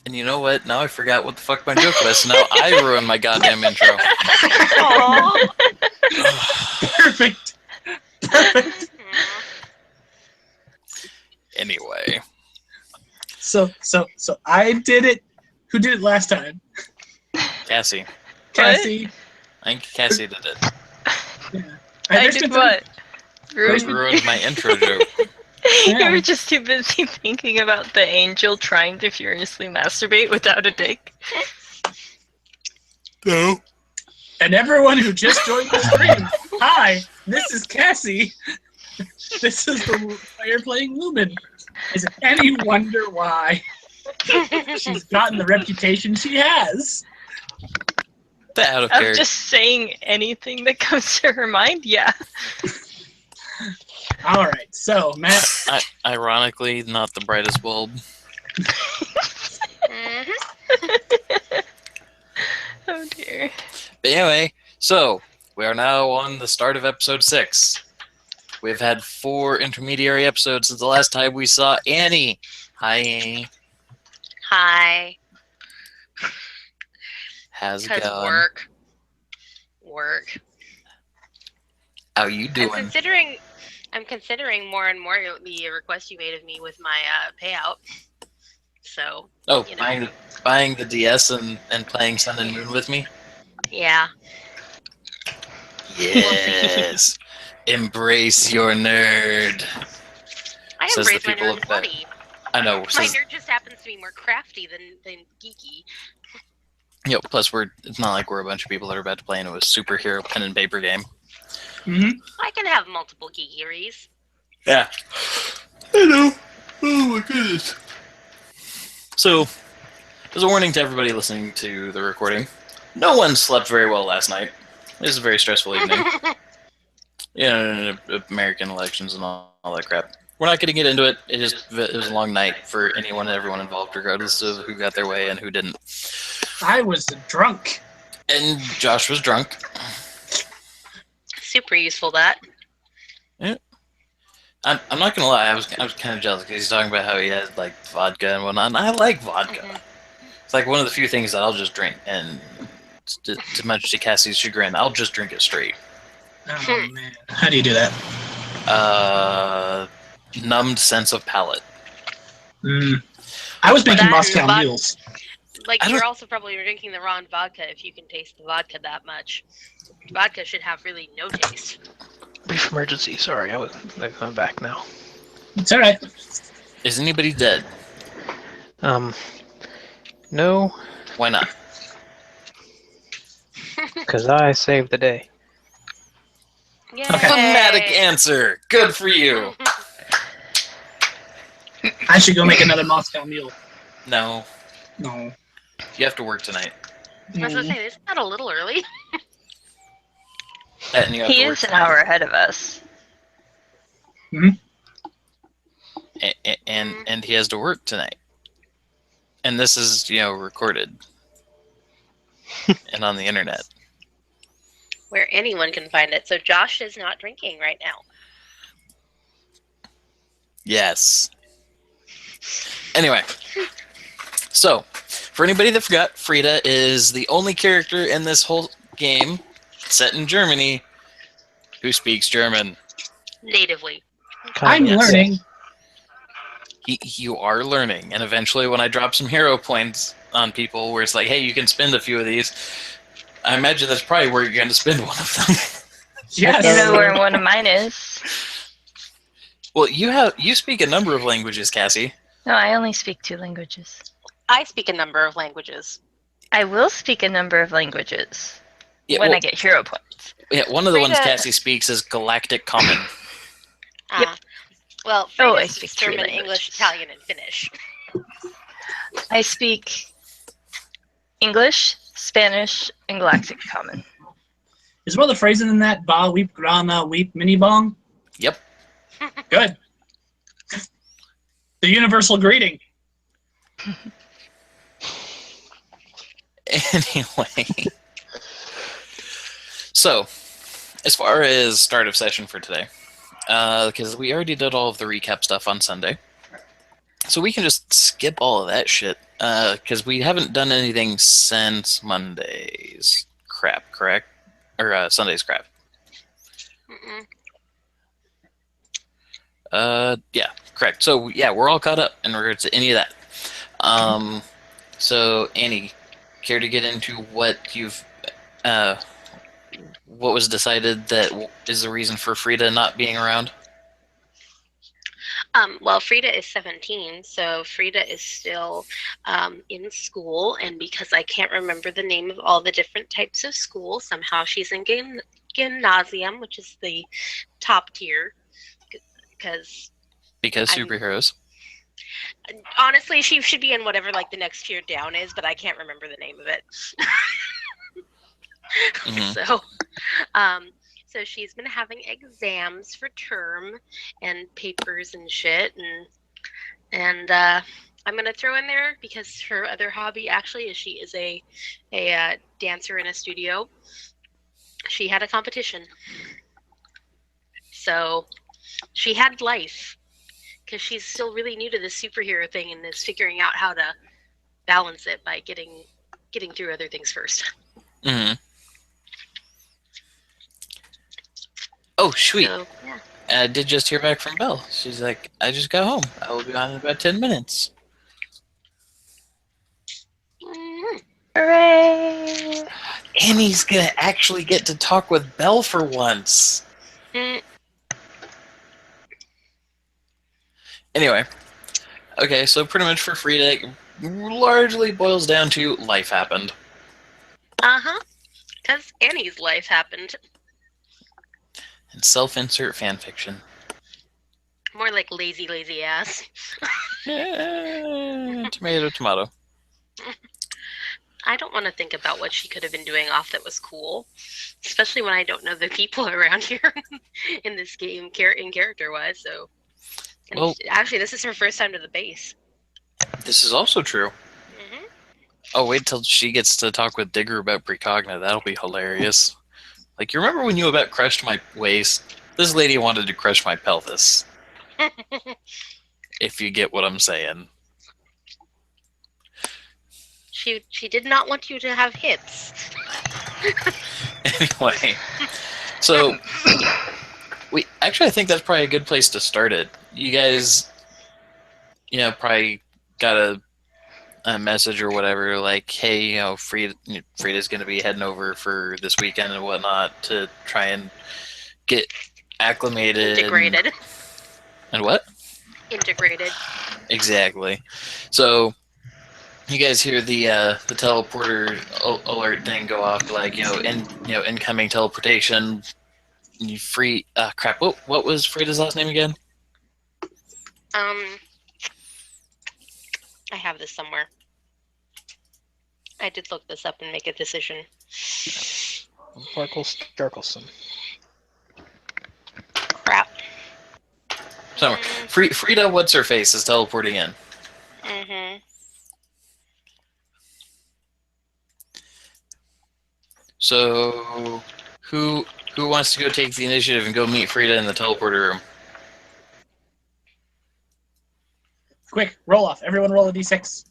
And you know what? Now I forgot what the fuck my joke was. So now I ruined my goddamn intro. Aww. Perfect. Perfect. Anyway. So I did it. Who did it last time? Cassie. Cassie. I think Cassie did it. Yeah. I did what? Ruined my intro joke. You were just too busy thinking about the angel trying to furiously masturbate without a dick. No. And everyone who just joined the stream, hi, this is Cassie. This is the player playing Lumen. Is it any wonder why she's gotten the reputation she has? Out of I'm character. just saying anything that comes to her mind, yeah. All right, so Matt. Ironically, not the brightest bulb. Oh dear. But anyway, so we are now on the start of episode 6. We've had 4 intermediary episodes since the last time we saw Annie. Hi, Annie. Hi. How's it going? Work. How you doing? I'm considering more and more the request you made of me with my payout. So. Oh, buying the DS and playing Sun and Moon with me? Yeah. Yes. Embrace your nerd. I Says the embrace my people nerd of plenty. I know. My nerd just happens to be more crafty than geeky. Plus it's not like we're a bunch of people that are about to play into a superhero pen and paper game. Mm-hmm. I can have multiple geekeries. Yeah. I know. Oh my goodness. So, as a warning to everybody listening to the recording, no one slept very well last night. It was a very stressful evening. American elections and all that crap. We're not going to get into it. It was a long night for anyone and everyone involved, regardless of who got their way and who didn't. I was drunk. And Josh was drunk. Super useful, that. Yeah. I'm not going to lie, I was kind of jealous because he's talking about how he had like vodka and whatnot, and I like vodka. Mm-hmm. It's like one of the few things that I'll just drink, and to much to Cassie's chagrin, I'll just drink it straight. Oh man, how do you do that? Numbed sense of palate. I was making Moscow mules. Like, you're also probably drinking the wrong vodka if you can taste the vodka that much. Vodka should have really no taste. Brief emergency, sorry, I'm back now. It's alright. Is anybody dead? No. Why not? Because I saved the day. Yay. A dramatic answer! Good for you! I should go make another Moscow mule. No. No. You have to work tonight. I was going to say, isn't that a little early? And you have He to work is an tonight. hour ahead of us. Hmm? And he has to work tonight. And this is, recorded. And on the internet. Where anyone can find it. So Josh is not drinking right now. Yes. Anyway. So, for anybody that forgot, Frida is the only character in this whole game set in Germany who speaks German. Natively. I'm learning. You are learning, and eventually when I drop some hero points on people where it's like, hey, you can spend a few of these, I imagine that's probably where you're going to spend one of them. Yes. You know where one of mine is. Well, you speak a number of languages, Cassie. No, I only speak 2 languages. I speak a number of languages. I will speak a number of languages when I get hero points. Yeah, one of the Frida, ones Cassie speaks is Galactic Common. Yep. Well, Frida I speaks speak 3 German, languages. English, Italian, and Finnish. I speak English, Spanish, and Galactic Common. Is one of the phrases in that "ba weep grana weep mini bong"? Yep. Good. The universal greeting. Anyway. So, as far as start of session for today, because we already did all of the recap stuff on Sunday, So we can just skip all of that shit, because we haven't done anything since Monday's crap, correct? Or Sunday's crap. Yeah, correct. So yeah, we're all caught up in regards to any of that. So Annie, care to get into what what was decided that is the reason for Frida not being around? Well, Frida is 17, so Frida is still in school, and because I can't remember the name of all the different types of school, somehow she's in gymnasium, which is the top tier, because Superheroes. Honestly, she should be in whatever like the next tier down is, but I can't remember the name of it. So, so she's been having exams for term and papers and shit, and I'm gonna throw in there because her other hobby actually is she is a dancer in a studio. She had a competition, so she had life because she's still really new to this superhero thing and is figuring out how to balance it by getting through other things first. Oh, sweet. So, yeah. I did just hear back from Belle. She's like, I just got home. I will be on in about 10 minutes. Hooray! Annie's gonna actually get to talk with Belle for once. Anyway, okay, so pretty much for Frida, it largely boils down to life happened. Because Annie's life happened. And self-insert fanfiction. More like lazy ass. Tomato, tomato. I don't want to think about what she could have been doing off that was cool, especially when I don't know the people around here in this game, in character-wise. So, well, actually, this is her first time to the base. This is also true. Oh, wait till she gets to talk with Digger about Precogna. That'll be hilarious. Like, you remember when you about crushed my waist? This lady wanted to crush my pelvis. If you get what I'm saying. She did not want you to have hips. Anyway, so I think that's probably a good place to start it. You guys, probably got a message or whatever, like, hey, Frida's going to be heading over for this weekend and whatnot to try and get acclimated. Integrated. And what? Integrated. Exactly. So you guys hear the teleporter alert thing go off, like, incoming teleportation. Crap. What was Frida's last name again? I have this somewhere. I did look this up and make a decision. Michael Starkelson. Crap. Somewhere. Frida, what's her face, is teleporting in. So, who wants to go take the initiative and go meet Frida in the teleporter room? Quick, roll off. Everyone roll a d6.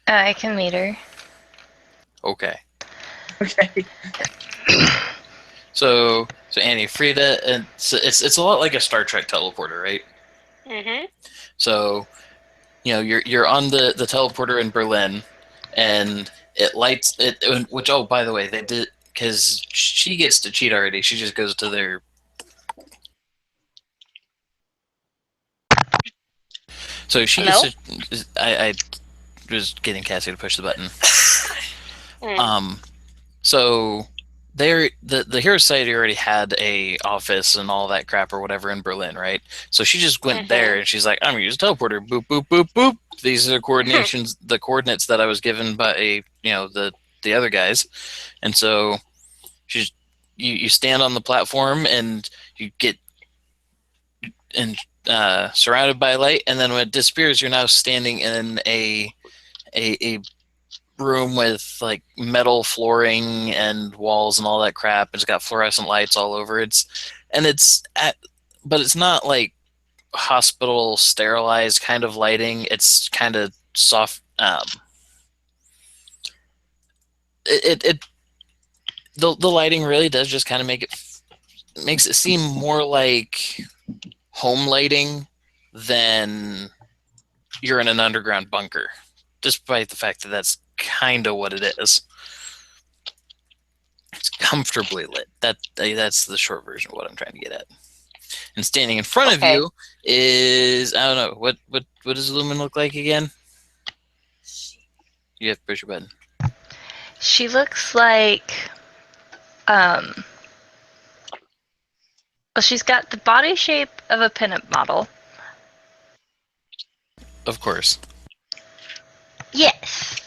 I can meet her. Okay. Okay. So Annie, Frida, and it's a lot like a Star Trek teleporter, right? So, you're on the teleporter in Berlin, and it lights it. Which, oh, by the way, they did, because she gets to cheat already. She just goes to their. So she Hello? gets to. I was getting Cassie to push the button. So the Hero Society already had a office and all that crap or whatever in Berlin, right? So she just went there and she's like, I'm gonna use a teleporter. Boop boop boop boop. These are the coordinates that I was given by the other guys, and so you stand on the platform and you get surrounded by light, and then when it disappears, you're now standing in a room with like metal flooring and walls and all that crap. It's got fluorescent lights all over. But it's not like hospital sterilized kind of lighting. It's kind of soft. The lighting really does just kind of makes it seem more like home lighting than you're in an underground bunker, despite the fact that that's kind of what it is. It's comfortably lit. That's the short version of what I'm trying to get at. And standing in front of you is, I don't know, what does Lumen look like again? You have to push your button. She looks like, well, she's got the body shape of a pinup model. Of course. Yes.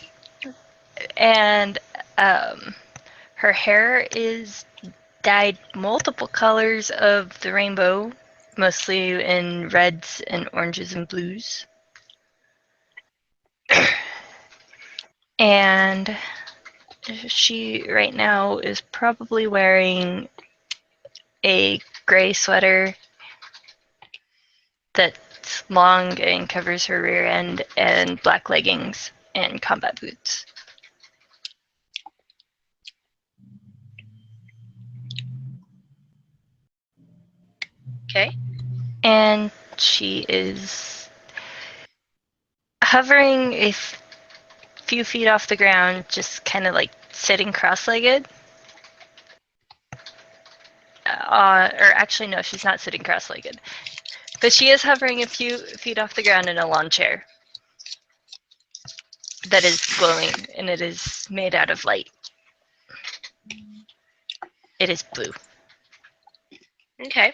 And her hair is dyed multiple colors of the rainbow, mostly in reds and oranges and blues. And she right now is probably wearing a gray sweater that's long and covers her rear end, and black leggings and combat boots. Okay. And she is hovering a few feet off the ground, just kind of like sitting cross-legged. Or actually, no, she's not sitting cross-legged. But she is hovering a few feet off the ground in a lawn chair that is glowing, and it is made out of light. It is blue. Okay.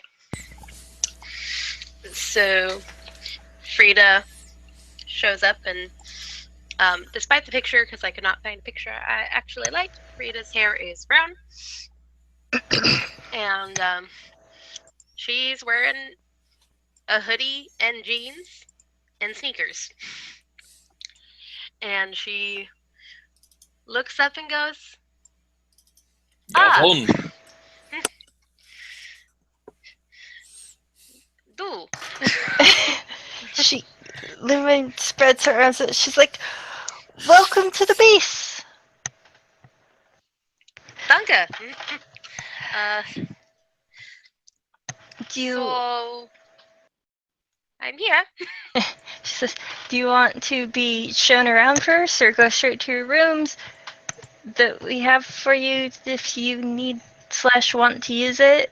So Frida shows up, and despite the picture, because I could not find a picture I actually liked, Frida's hair is brown. And she's wearing a hoodie and jeans and sneakers. And she looks up and goes, Velkommen. "Do." Lumen spreads her arms. She's like, "Welcome to the base." Danke. Do you? So I'm here. She says, "Do you want to be shown around first, or go straight to your rooms? That we have for you if you need / want to use it.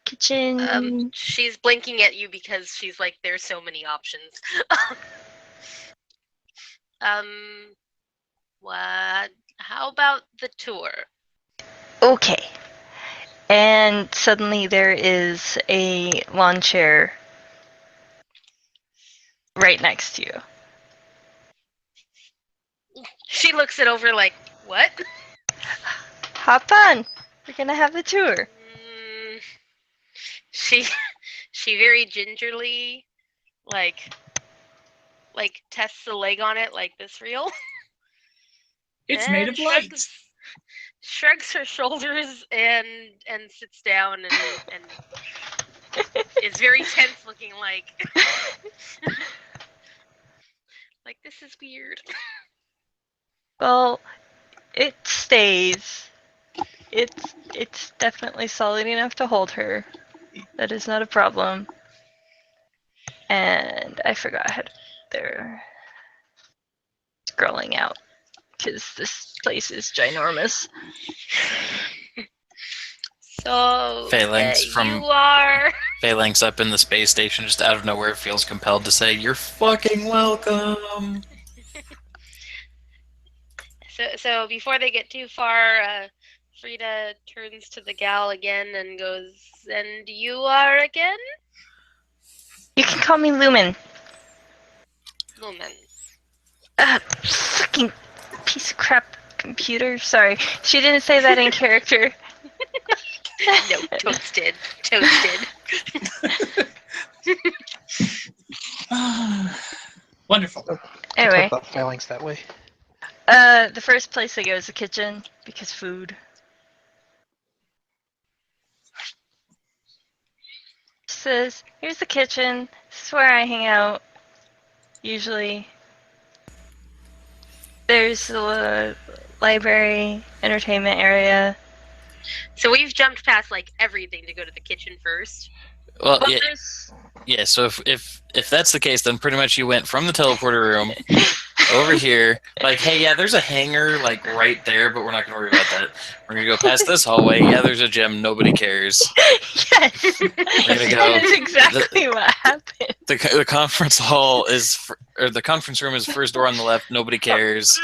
Kitchen." She's blinking at you because she's like, there's so many options. What? How about the tour? Okay. And suddenly there is a lawn chair right next to you. She looks it over like, what? Hop on. We're gonna have a tour. She very gingerly like tests the leg on it, like, this real? It's And made of light. shrugs her shoulders and sits down and is very tense looking, like like, this is weird. Well, it stays. It's definitely solid enough to hold her. That is not a problem. And I forgot how they're scrolling out because this place is ginormous. So Phalanx you are. Phalanx up in the space station, just out of nowhere, feels compelled to say, "You're fucking welcome." So before they get too far, Frida turns to the gal again and goes, "And you are again?" You can call me Lumen. Lumen. Fucking piece of crap computer. Sorry. She didn't say that in character. No, toasted. Toasted. Wonderful. Anyway. Talk about phalanx that way. The first place I go is the kitchen because food. Says, here's the kitchen. This is where I hang out. Usually. There's the library, entertainment area. So we've jumped past like everything to go to the kitchen first. Well, Well, yeah, there's yeah. So if that's the case, then pretty much you went from the teleporter room over here. Like, hey, yeah, there's a hangar like right there, but we're not gonna worry about that. We're gonna go past this hallway. Yeah, there's a gym. Nobody cares. yes. We're gonna go. That is exactly what happened. The conference hall or the conference room is the first door on the left. Nobody cares.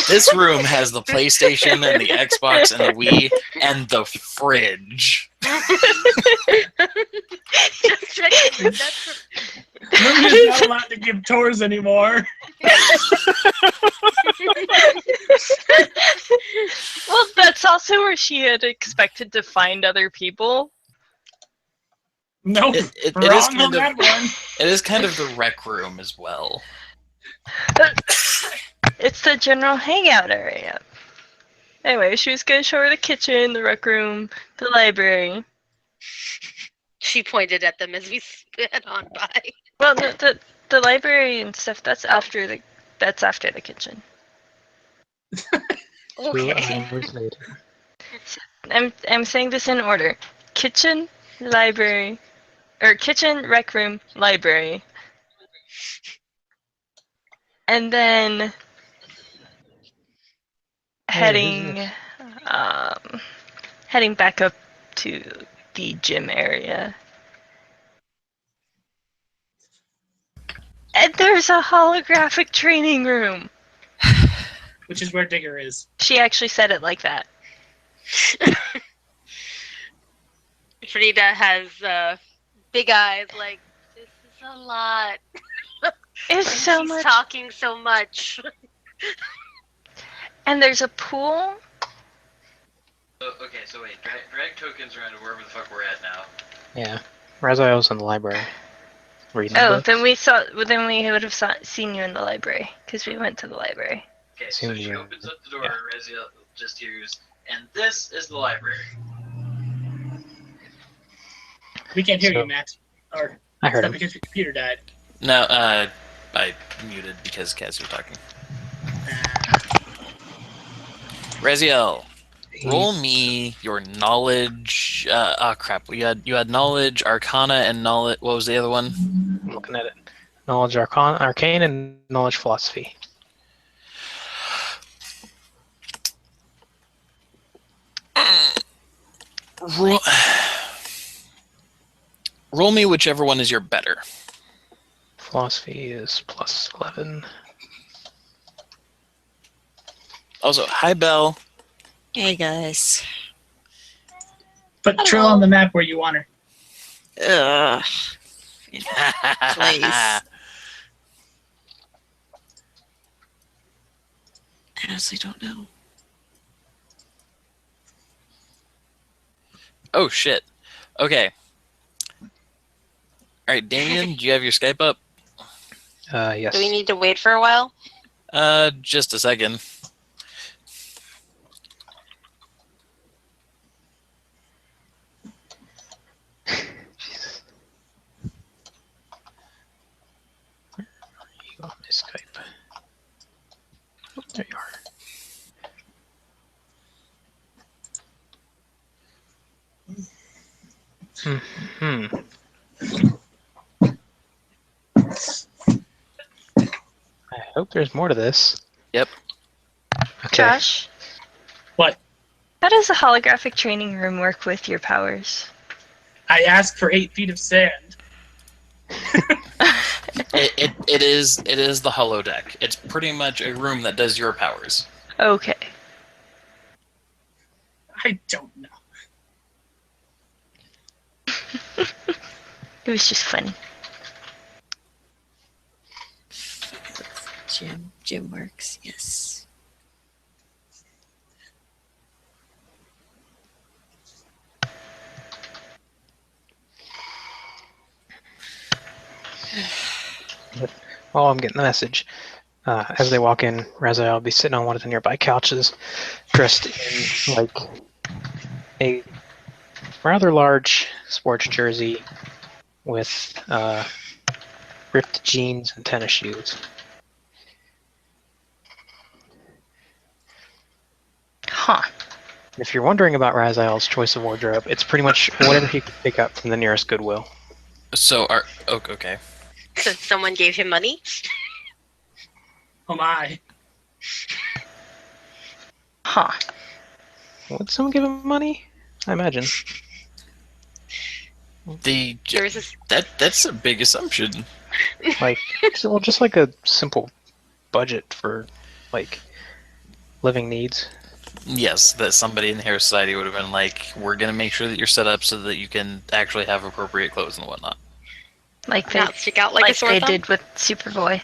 This room has the PlayStation and the Xbox and the Wii and the fridge. Just checking. That's Lumen's not allowed to give tours anymore. Well, that's also where she had expected to find other people. Nope. It is Wrong kind on of that one. it is kind of the rec room as well. It's the general hangout area. Anyway, she was going to show her the kitchen, the rec room, the library. She pointed at them as we sped on by. Well, no, the library and stuff, that's after the kitchen. 2 Okay. hours later. I'm saying this in order. Kitchen, library, or kitchen, rec room, library. And then heading back up to the gym area. And there's a holographic training room. Which is where Digger is. She actually said it like that. Frida has big eyes like, this is a lot. It's And so she's much. talking so much. And there's a pool. Okay, so wait, drag tokens around to wherever the fuck we're at now. Yeah. Raziel's in the library. Reading Oh, books. then we would have seen you in the library because we went to the library. Okay, so she Assume opens up the door, yeah. Raziel just hears, and this is the library. We can't hear So- you, Matt. Or I is heard that him. because your computer died? No, I muted because Cassie was talking. Raziel, roll me your knowledge. Crap. You had knowledge, arcana, and knowledge. What was the other one? I'm looking at it. Knowledge arcane and knowledge philosophy. Roll me whichever one is your better. Philosophy is plus 11. Also, hi, Belle. Hey guys. Put Trill on the map where you want her. Ugh. Please. I honestly don't know. Oh, shit. Okay. Alright, Damien, do you have your Skype up? Yes. Do we need to wait for a while? Just a second. Jesus. Where are you on my Skype? Oh, there you are. Hmm. I hope there's more to this. Yep. Okay. Josh, What? how does the holographic training room work with your powers? I asked for 8 feet of sand. It is the holodeck. It's pretty much a room that does your powers. Okay. I don't know. It was just funny. Gym works, yes. Oh, I'm getting the message. As they walk in, Raziel will be sitting on one of the nearby couches, dressed in like a rather large sports jersey with ripped jeans and tennis shoes. Huh. If you're wondering about Raziel's choice of wardrobe, it's pretty much whatever he could pick up from the nearest Goodwill. So, okay. So someone gave him money? Oh my. Huh. Would someone give him money? I imagine. There was this... That's a big assumption. Like, just like a simple budget for, like, living needs. Yes, that somebody in the hair society would have been like, we're gonna make sure that you're set up so that you can actually have appropriate clothes and whatnot. Like they, Not stick out like a sore they thumb? did with Superboy.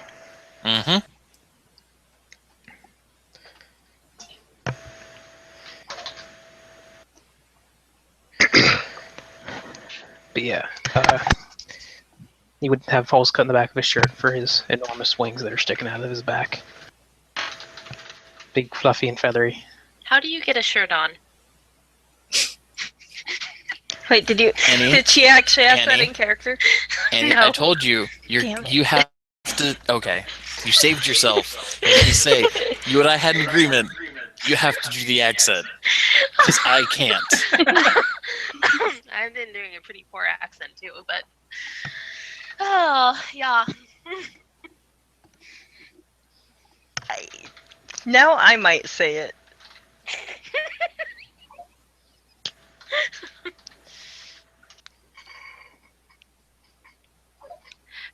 Mm-hmm. But yeah, he would have holes cut in the back of his shirt for his enormous wings that are sticking out of his back. Big, fluffy, and feathery. How do you get a shirt on? Wait, Annie? did she actually ask that Annie? in character? And No. I told you, Damn it. you have to. Okay, you saved yourself. Let me say, you and I had an agreement. You have to do the accent because I can't. I've been doing a pretty poor accent too, but... Oh, yeah. Now I might say it.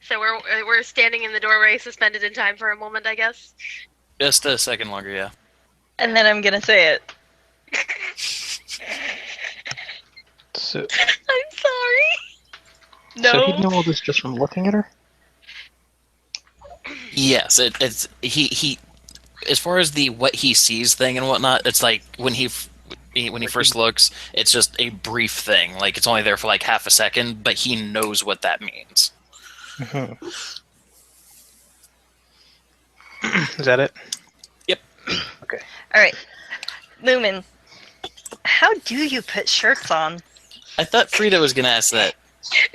So we're standing in the doorway, suspended in time for a moment, I guess. Just a second longer, yeah. And then I'm gonna say it. So, I'm sorry. No. so he'd know all this just from looking at her? Yes, it's he. As far as the what he sees thing and whatnot, it's like when he first looks, it's just a brief thing. Like it's only there for like half a second, but he knows what that means. Mm-hmm. Is that it? Yep. Okay. Alright. Lumen, how do you put shirts on? I thought Frida was gonna ask that.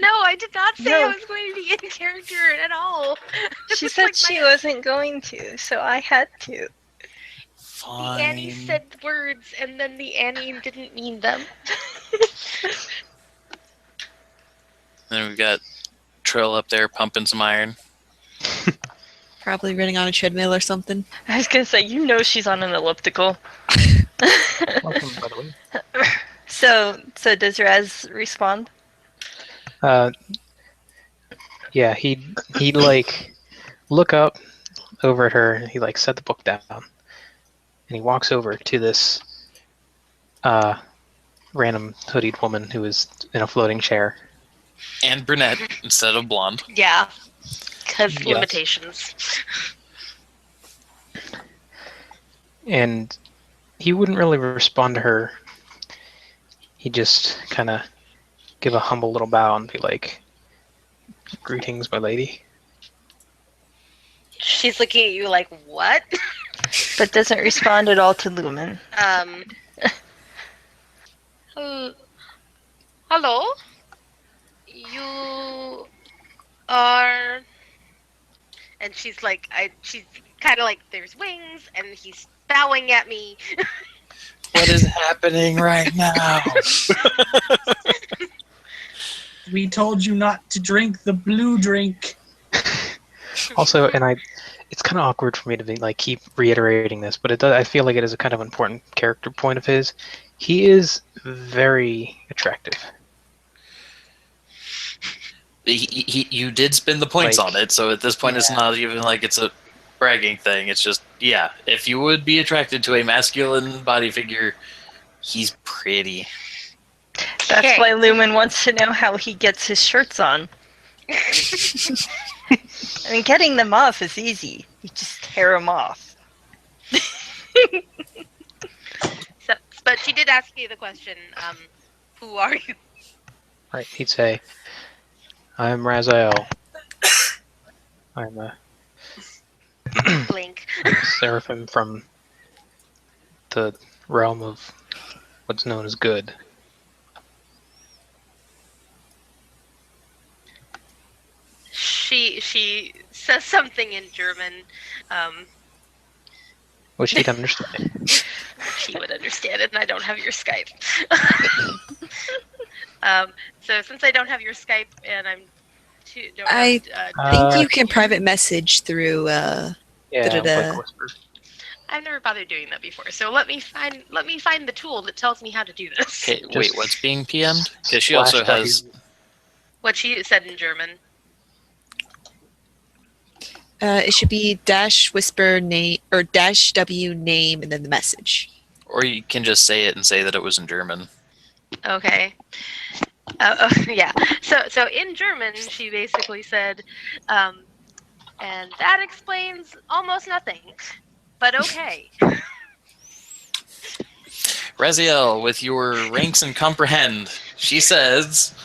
No, I did not say I No. was going to be in character at all. She It's said like she my- wasn't going to, so I had to. Fine. The Annie said words, and then the Annie didn't mean them. Then we've got Trill up there pumping some iron. Probably running on a treadmill or something. I was gonna say, you know she's on an elliptical. Welcome, by the way. So does Raz respond? Yeah, he'd like look up over at her, and he like set the book down, and he walks over to this random hoodied woman who is in a floating chair. And brunette instead of blonde. Yeah, because Yes. limitations. And he wouldn't really respond to her. He'd just kind of give a humble little bow and be like, "Greetings, my lady." She's looking at you like, what? But doesn't respond at all to Lumen. Hello? You are... And she's like, she's kind of like, there's wings, and he's bowing at me. What is happening right now? We told you not to drink the blue drink. Also, and it's kind of awkward for me to be like keep reiterating this, but I feel like it is a kind of important character point of his. He is very attractive. You did spin the points Like, on it, so at this point it's yeah. not even like it's a bragging thing. It's just, yeah, if you would be attracted to a masculine body figure, he's pretty. That's Okay. why Lumen wants to know how he gets his shirts on. I mean, getting them off is easy. You just tear them off. So, but she did ask you the question, who are you? Right? He'd say, "I'm Raziel. I'm a Blink. Seraphim from the realm of what's known as good. She says something in German. Which he'd understand. She would understand it, and I don't have your Skype. So since I don't have your Skype, and I'm don't I have, think you can private message through. Yeah, Da-da-da. like Whisper. I've never bothered doing that before. So let me find the tool that tells me how to do this. Okay, wait, what's being PM'd? Because she Slash also has. What she said in German. It should be -whisper name or -w name and then the message. Or you can just say it and say that it was in German. Okay. Yeah. So in German, she basically said, and that explains almost nothing, but okay. Raziel, with your ranks and comprehend, she says.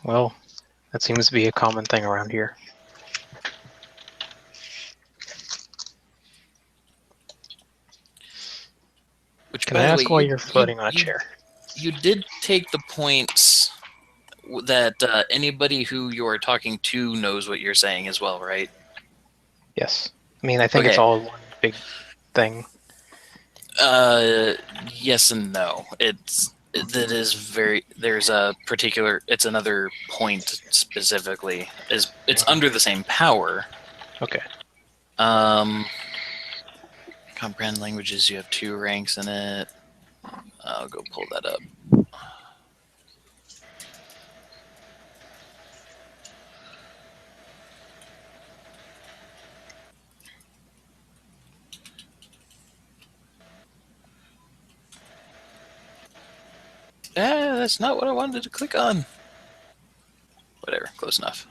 Well, that seems to be a common thing around here. Which, Can by I the ask way, why you're floating on a chair? You did take the points that anybody who you are talking to knows what you're saying as well, right? Yes. I mean, I think it's Okay. all one big thing. Yes and no. There's a particular. It's another point specifically. It's under the same power. Okay. Comprehend languages. You have 2 ranks in it. I'll go pull that up. That's not what I wanted to click on. Whatever, close enough.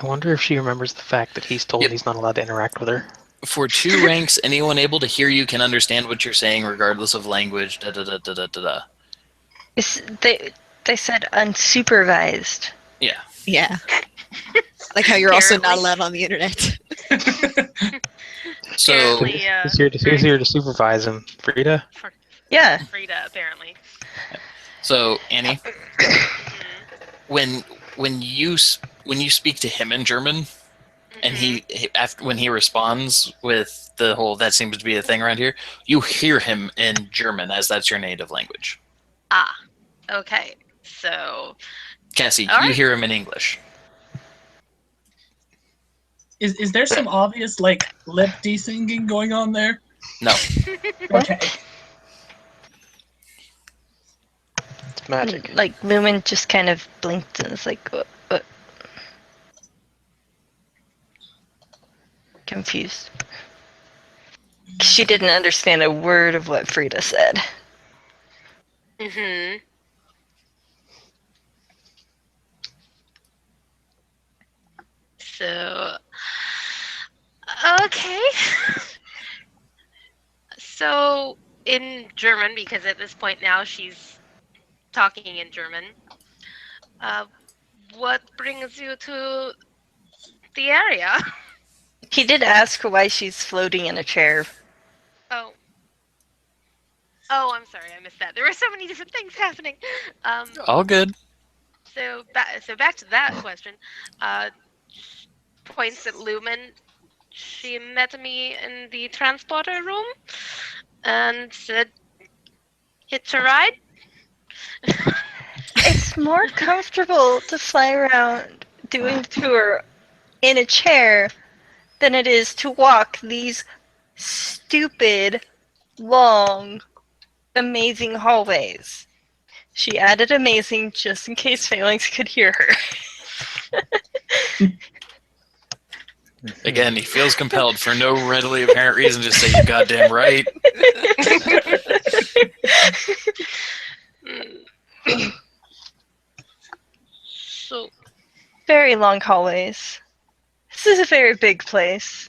I wonder if she remembers the fact that he's told he's not allowed to interact with her. For 2 ranks, anyone able to hear you can understand what you're saying regardless of language. Da da da da da da. They said unsupervised. Yeah. Yeah. Like how you're also not Apparently. allowed on the internet. So Apparently, Who's here to supervise him? Frida? Yeah. Frida, apparently. So Annie, Mhm. when you speak to him in German, and when he responds with the whole "that seems to be a thing around here," you hear him in German as that's your native language. Ah, okay. So, Cassie, All you right. hear him in English. Is there some obvious like lip desynching going on there? No. Okay. It's magic. Like Lumen just kind of blinked and was like, what? Confused. She didn't understand a word of what Frida said. hmm So, okay. So, in German, because at this point now she's talking in German, what brings you to the area? He did ask her why she's floating in a chair. Oh. Oh, I'm sorry, I missed that. There were so many different things happening. All good. So back to that question. Points at Lumen. She met me in the transporter room and said, "Hitch a ride." It's more comfortable to fly around doing the tour in a chair than it is to walk these stupid, long, amazing hallways. She added amazing just in case Phalanx could hear her. Again, he feels compelled for no readily apparent reason to say you goddamn right. So Very long hallways. This is a very big place.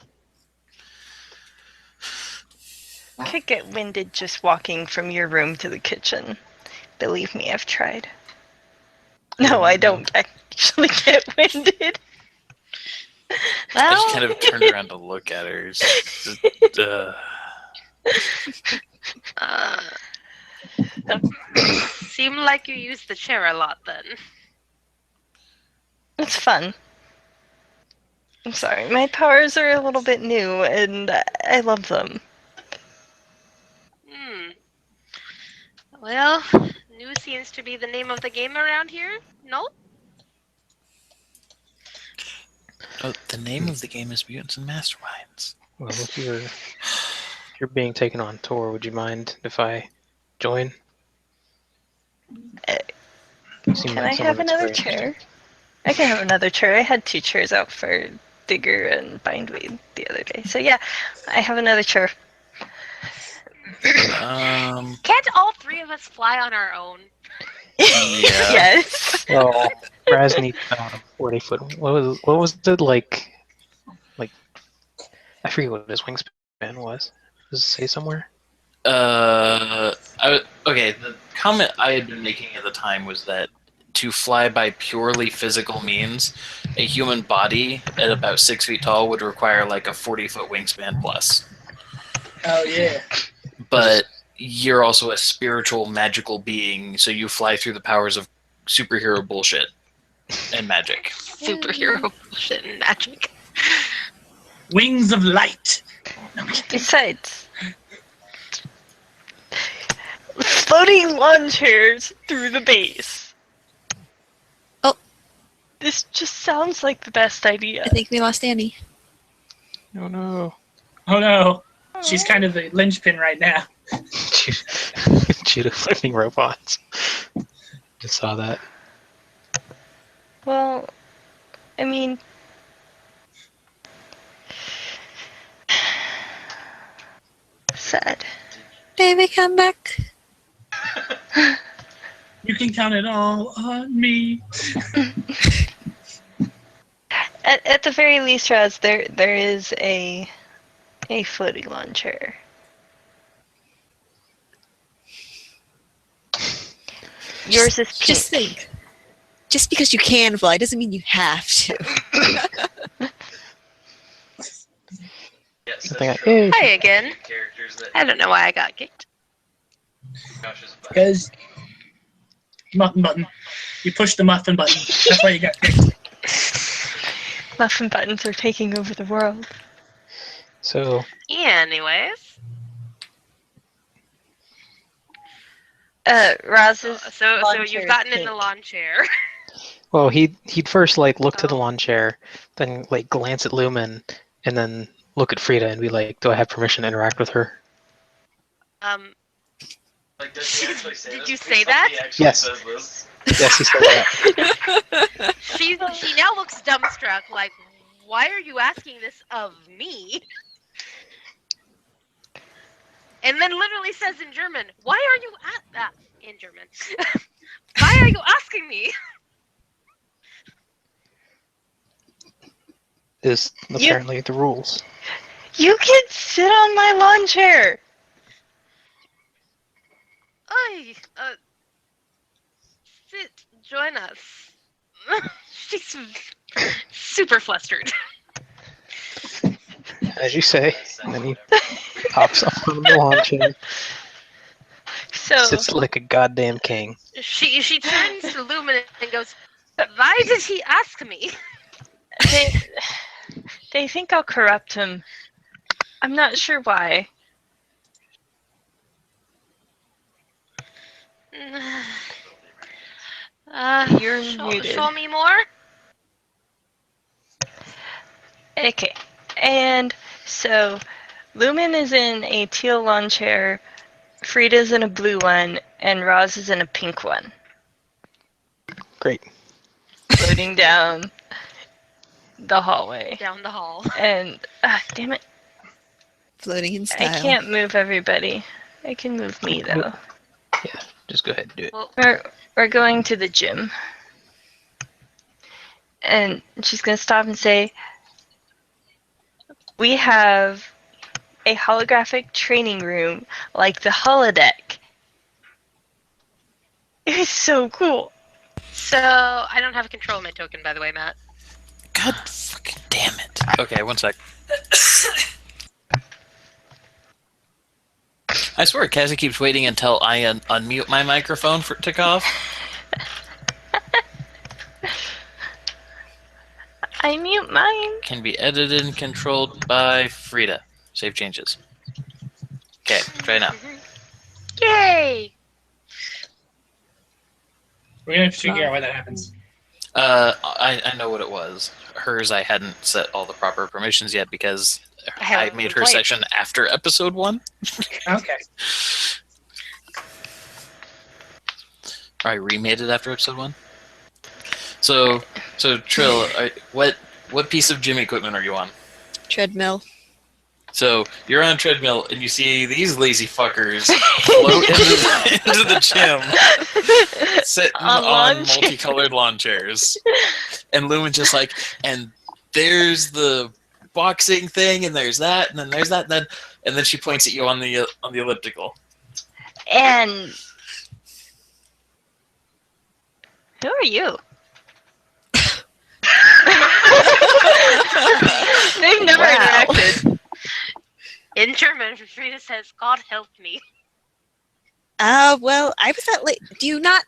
Could get winded just walking from your room to the kitchen. Believe me, I've tried. No, I don't actually get winded. I Well, just kind of turned around to look at her. Seem like you use the chair a lot then. it's fun. I'm sorry, my powers are a little bit new, and I love them. Well, new seems to be the name of the game around here. No? Oh, the name of the game is Mutants and Masterminds. Well, if you're being taken on tour, would you mind if I join? You seem Can like I someone have that's another very chair? interested. I can have another chair. I had 2 chairs out for Digger and Bindweed the other day. So yeah, I have another chair. Can't all 3 of us fly on our own? Yeah. Yes. Well, Raz needs about a 40-foot. What was it like? I forget what his wingspan was. Does it say somewhere? Okay, the comment I had been making at the time was that to fly by purely physical means, a human body at about 6 feet tall would require like a 40-foot wingspan plus. Oh yeah. But you're also a spiritual, magical being, so you fly through the powers of superhero bullshit and magic. Superhero bullshit and magic. Wings of light. Besides, floating lawn chairs through the base. Oh. This just sounds like the best idea. I think we lost Annie. Oh no. Oh no. She's kind of the linchpin right now. Cheetah flipping robots. Just saw that. Well, I mean, sad. Baby, come back. You can count it all on me. At the very least, Raz, there is a floating lawn chair. Yours is pink. Just think. Just because you can fly doesn't mean you have to. Hi again. I don't know why I got kicked. Because muffin button. You push the muffin button. That's why you got kicked. Muffin buttons are taking over the world. So, Anyways. Raz's So lawn you've chair is gotten in the pink. lawn chair. well, he'd first like look to the lawn chair, then like glance at Lumen, and then look at Frida and be like, "Do I have permission to interact with her?" Like, does he actually say Did this? you Because say that? somebody actually Yes. says this. Yes, he said that. She now looks dumbstruck, like, why are you asking this of me? And then literally says in German, why are you in German? Why are you asking me? Is apparently the rules. You can sit on my lawn chair. Oi, sit, join us. She's super flustered. As you say, and then he pops up on the lawn chair, So sits like a goddamn king. She turns to Lumen and goes, why did he ask me? they think I'll corrupt him. I'm not sure why. You're muted. Show me more. Okay, and so Lumen is in a teal lawn chair, Frida's in a blue one, and Roz is in a pink one. Great. Floating down the hallway. Down the hall. And, damn it, Floating in style. I can't move everybody. I can move me, though. Yeah, just go ahead and do it. Well, We're going to the gym. And she's going to stop and say, we have a holographic training room like the holodeck. It is so cool. So I don't have control of my token, by the way, Matt. God fucking damn it. Okay, one sec. I swear, Cassie keeps waiting until I unmute my microphone for it to go off. I mute mine. Can be edited and controlled by Frida. Save changes. Okay, try now. Yay! We're gonna have to figure out why that happens. I know what it was. Hers, I hadn't set all the proper permissions yet because I made her section after episode 1. Okay. I remade it after episode 1. So Trill, what piece of gym equipment are you on? Treadmill. So you're on a treadmill and you see these lazy fuckers float into the gym, sitting on multicolored lawn chairs, and Lumen's just like, and there's the boxing thing, and there's that, and then there's that, and then she points at you on the elliptical. And who are you? They've never interacted. In German, Frida says, "God help me." Well, I was at do you not?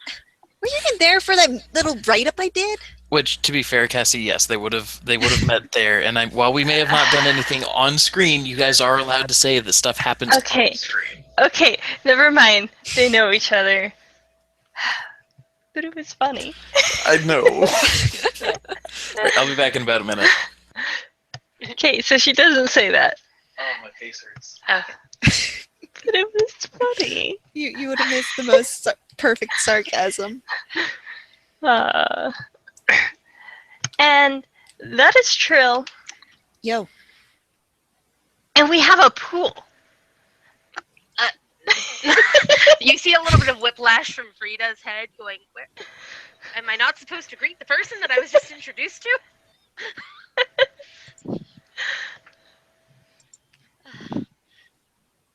Were you even there for that little write-up I did? Which, to be fair, Cassie, yes, they would have met there. And while we may have not done anything on screen, you guys are allowed to say that stuff happens Okay. on screen. Okay, never mind. They know each other. But it was funny. I know. Right, I'll be back in about a minute. Okay, so she doesn't say that. Oh, my face hurts. But it was funny. You would have missed the most perfect sarcasm. And that is Trill. Yo. And we have a pool. You see a little bit of whiplash from Frida's head going, "Where? Am I not supposed to greet the person that I was just introduced to?"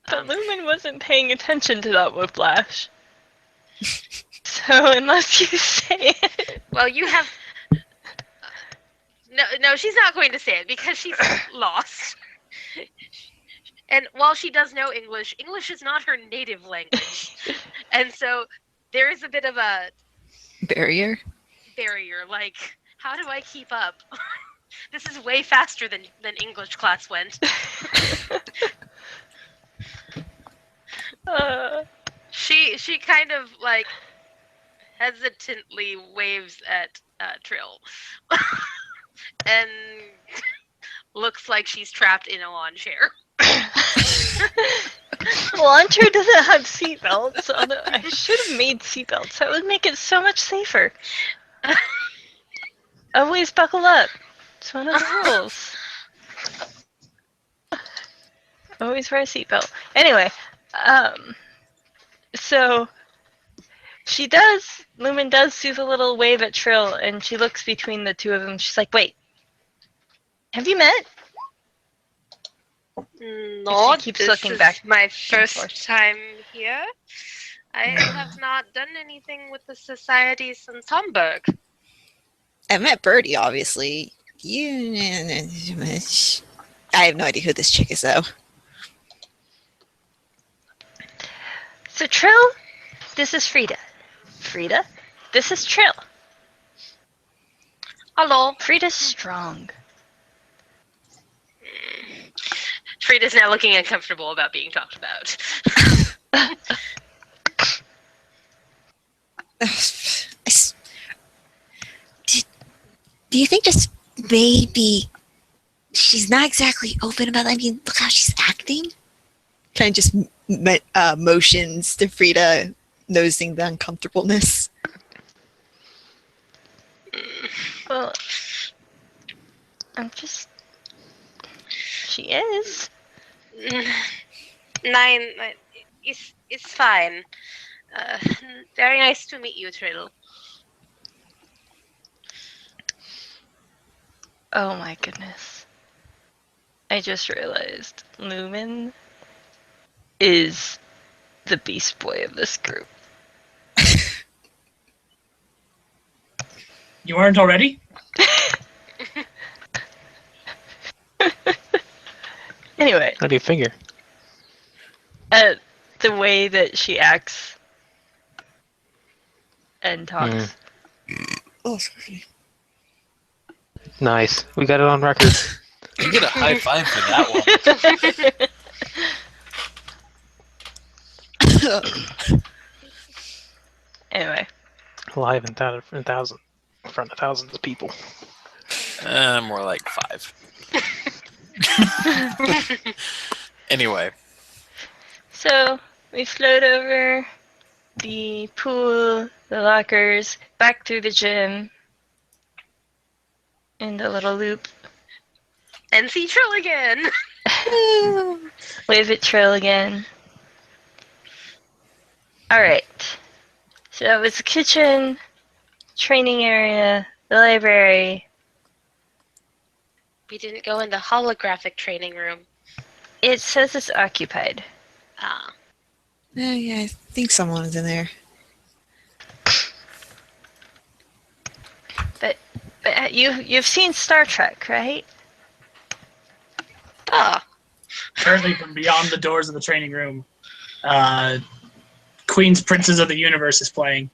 But Lumen wasn't paying attention to that whiplash. So unless you say it. Well, you have... No, she's not going to say it because she's lost. And while she does know English, English is not her native language. And so there is a bit of a Barrier? like, how do I keep up? This is way faster than English class went. She kind of like hesitantly waves at Trill and looks like she's trapped in a lawn chair. Lawn chair doesn't have seatbelts. Although I should have made seatbelts. That would make it so much safer. Always buckle up. It's one of the rules. Always wear a seatbelt. Anyway, so Lumen does do the little wave at Trill, and she looks between the two of them. She's like, "Wait, have you met?" No, She keeps this looking is back my and first forth. time here. I have not done anything with the society since Hamburg. I met Birdie, obviously. I have no idea who this chick is, though. So Trill, this is Frida. Frida, this is Trill. Hello. Frida's strong. Frida's now looking uncomfortable about being talked about. Do you think just maybe she's not exactly open about it? I mean, look how she's acting. Kind of just motions to Frida, noticing the uncomfortableness. Well, she is. Nine, it's fine. Very nice to meet you, Trill. Oh my goodness. I just realized Lumen is the beast boy of this group. You aren't already? Anyway, How do you figure? the way that she acts and talks. Oh, sorry. Nice. We got it on record. You get a high five for that one. Anyway, Live in front of thousands of people. More like 5. Anyway, so we float over the pool, the lockers, back through the gym, in the little loop. And see Trill again. Wave at Trill again. Alright. So that was the kitchen, training area, the library. We didn't go in the holographic training room. It says it's occupied. Ah. Yeah, I think someone is in there. But you've seen Star Trek, right? Ah. Currently, from beyond the doors of the training room, Queen's Princes of the Universe is playing.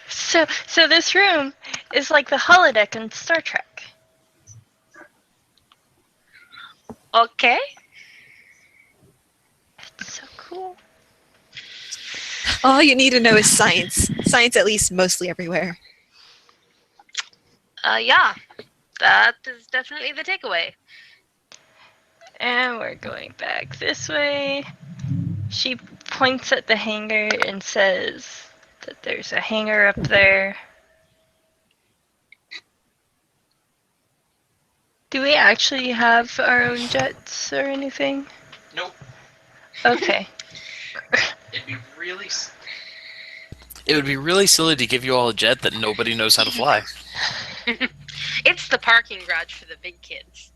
So this room is like the holodeck in Star Trek. Okay. It's so cool. All you need to know is science. Science, at least, mostly everywhere. Yeah. That is definitely the takeaway. And we're going back this way. She points at the hangar and says that there's a hangar up there. Do we actually have our own jets or anything? nope. Okay. It would be really silly to give you all a jet that nobody knows how to fly. It's the parking garage for the big kids.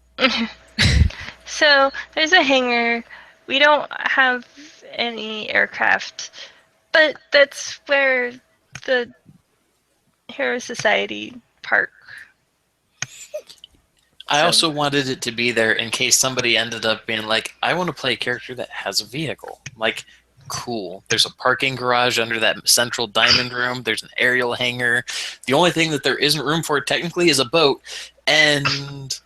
So there's a hangar. We don't have any aircraft, but that's where the Hero Society park. I So- also wanted it to be there in case somebody ended up being like, I want to play a character that has a vehicle. Like, cool. There's a parking garage under that central diamond room. There's an aerial hangar. The only thing that there isn't room for technically is a boat. And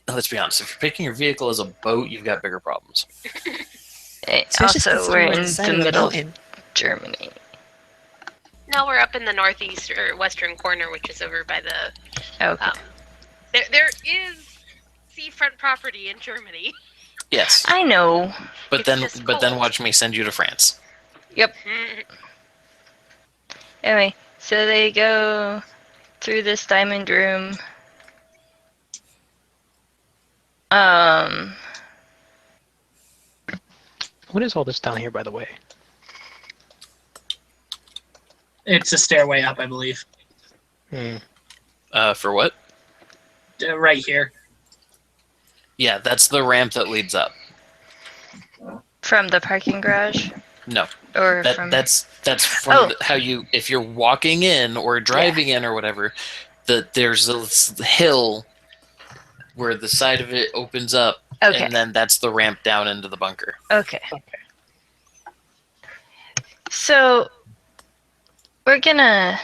let's be honest, if you're picking your vehicle as a boat, you've got bigger problems. Especially Also, since we're on in the side the of the middle of mountain. Germany. No, we're up in the northeast or western corner, which is over by the. Okay. There is seafront property in Germany. Yes. I know. But It's just then cold. watch me send you to France. Anyway, so they go through this diamond room. What is all this down here, by the way? It's a stairway up, I believe. For what? Right here. Yeah, that's the ramp that leads up. From the parking garage? No. Or from... That's from Oh. how you, if you're walking in or driving in or whatever, there's a hill where the side of it opens up, Okay. and then that's the ramp down into the bunker. Okay. So we're gonna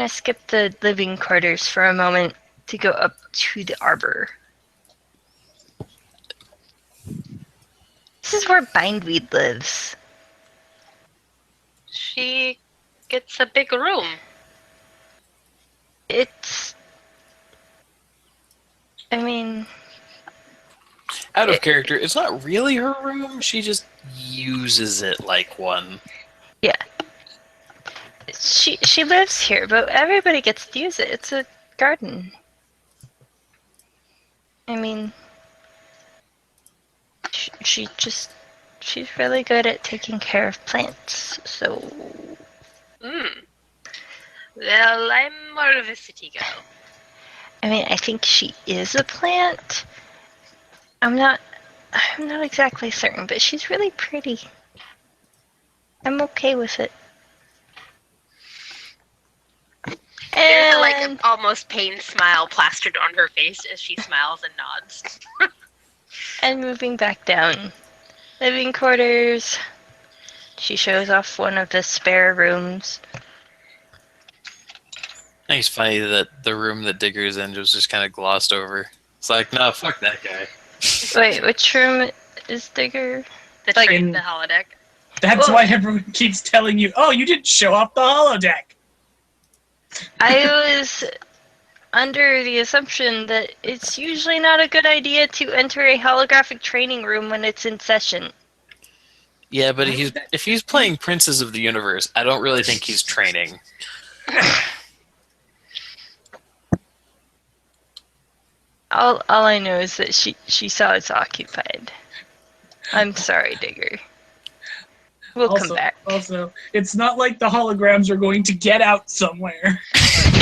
skip the living quarters for a moment to go up to the arbor. This is where Bindweed lives. She gets a big room. I mean, Out of character, it's not really her room. She just uses it like one. yeah. She lives here, but everybody gets to use it. It's a garden. I mean, she's really good at taking care of plants. So Well, I'm more of a city girl. I mean, I think she is a plant. I'm not exactly certain, but she's really pretty. I'm okay with it. There's a, like, And almost pained smile plastered on her face as she smiles and nods. and moving back down. Living quarters. She shows off one of the spare rooms. I think it's funny that the room that Digger's in was just kind of glossed over. It's like, no, fuck that guy. Wait, which room is Digger? The Like train, in- the holodeck. That's Well- why everyone keeps telling you, oh, you didn't show off the holodeck. I was under the assumption that it's usually not a good idea to enter a holographic training room when it's in session. Yeah, but if he's playing Princes of the Universe, I don't really think he's training. All I know is that she saw it's occupied. I'm sorry, Digger. We'll come back. Also, it's not like the holograms are going to get out somewhere. We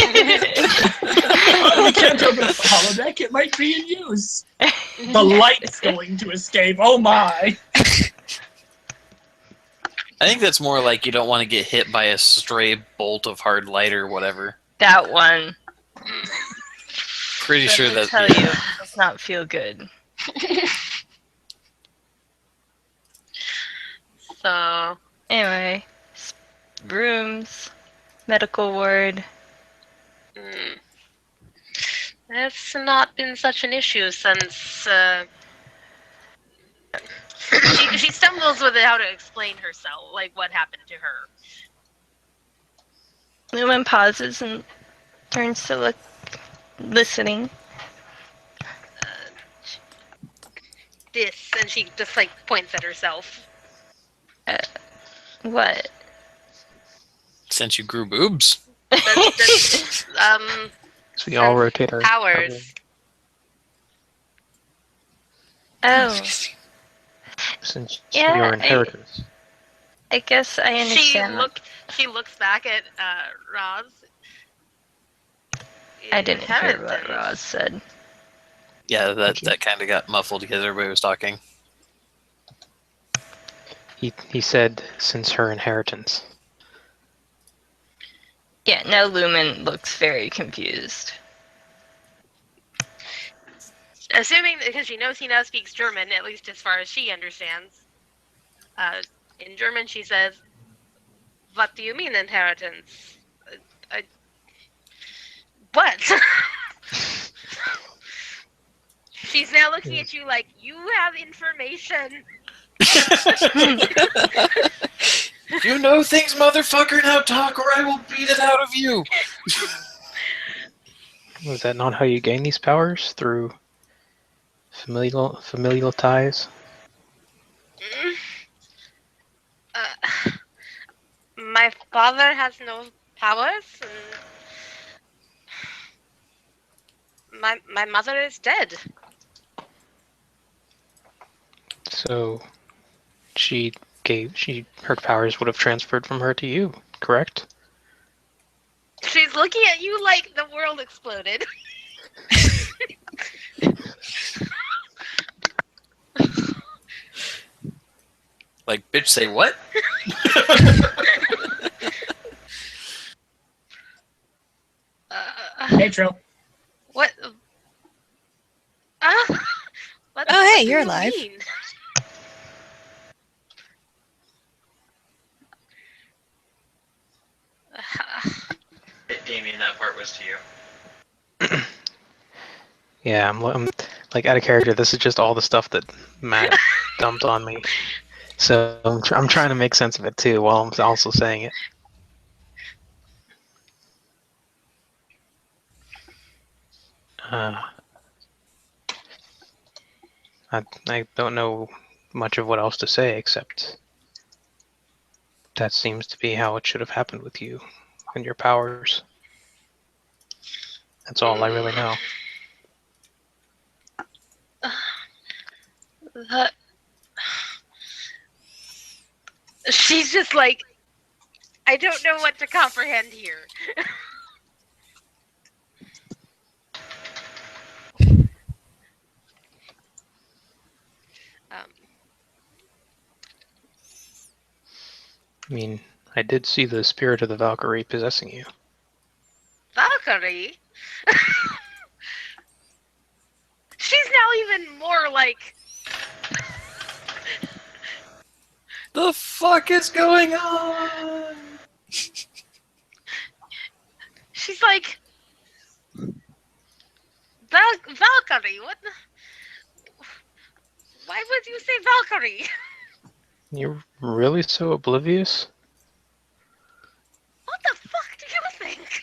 can't open up the holodeck. It might be in use. The light's going to escape. Oh my! I think that's more like you don't want to get hit by a stray bolt of hard light or whatever. That one. Pretty sure Let me that. tell you, it does not feel good. So, Anyway, rooms, medical ward. that's not been such an issue since, she stumbles with how to explain herself, like what happened to her. Lumen pauses and turns to look, listening. This, and she just, like, points at herself. What? Since you grew boobs. That's So we all rotate our powers. Oh, since Yeah, your inheritors. I guess I understand. She looks back at Roz. I didn't hear what Inheritance. Roz said. Yeah, that kind of got muffled because everybody was talking. He said since her inheritance. Yeah, now Lumen looks very confused. Assuming, because she knows he now speaks German, at least as far as she understands. In German, she says, "What do you mean inheritance? What?" She's now looking at you like, you have information. You know things, motherfucker, now talk or I will beat it out of you. Was that not how you gain these powers? Through familial ties? My father has no powers, and my mother is dead. So her powers would have transferred from her to you, correct? She's looking at you like the world exploded. Like, bitch, say what? Hey, Trill. What? What Oh, hey, do you're you alive. mean? Damien, that part was to you. Yeah, I'm like out of character. This is just all the stuff that Matt dumped on me. So I'm trying to make sense of it too while I'm also saying it. I don't know much of what else to say except that seems to be how it should have happened with you and your powers. That's all I really know. That- She's just like, I don't know what to comprehend here. I mean, I did see the spirit of the Valkyrie possessing you. Valkyrie? She's now even more like... The fuck is going on? She's like... Valkyrie? What the... Why would you say Valkyrie? You're really so oblivious? What the fuck do you think?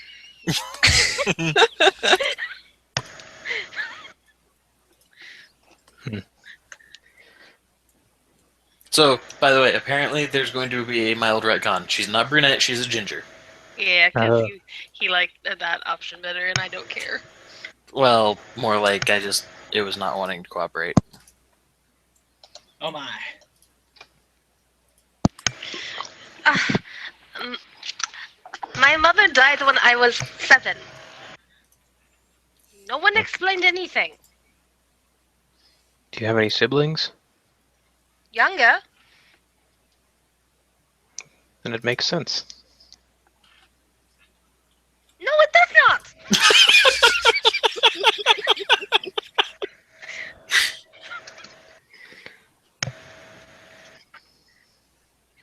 So, by the way, apparently there's going to be a mild retcon. She's not brunette, she's a ginger. Yeah, because he liked that option better, and I don't care. Well, more like it was not wanting to cooperate. Oh my. My mother died when I was 7. No one explained anything. Do you have any siblings? Younger? Then it makes sense. No, it does not!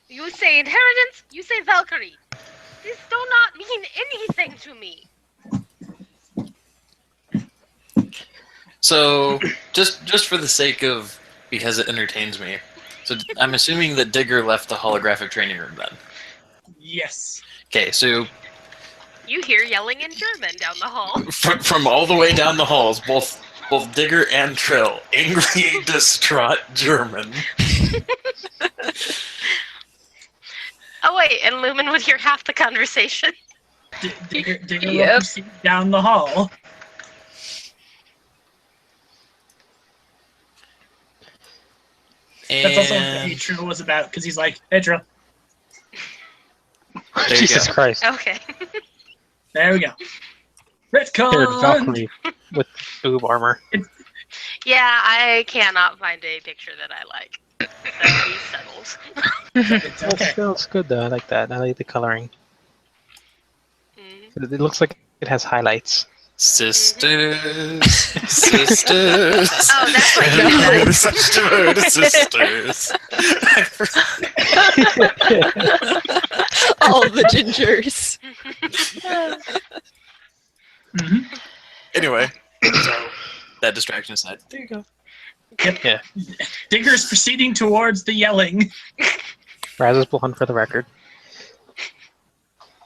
You say inheritance, you say Valkyrie. These do not mean anything to me. So, just for the sake of, because it entertains me, so I'm assuming that Digger left the holographic training room then. Yes. Okay, so You hear yelling in German down the hall. from all the way down the halls, both Digger and Trill, angry, distraught German. Oh wait, and Lumen would hear half the conversation. Digger will Yep. proceed down the hall. That's also what And Trill was about, because he's like, hey, Trill. there you Jesus go. Christ. Okay. There we go. Paired Retcon! Valkyrie with boob armor. Yeah, I cannot find a picture that I like. So he's settled. It's okay. That looks good though. I like that. I like the coloring. Mm. It looks like it has highlights. Sisters, sisters. Oh, that's what you Everybody said. such devoted sisters. All the gingers. Mhm. Anyway, so that distraction aside, there you go. Yeah. Digger's proceeding towards the yelling. Raz is blonde for the record.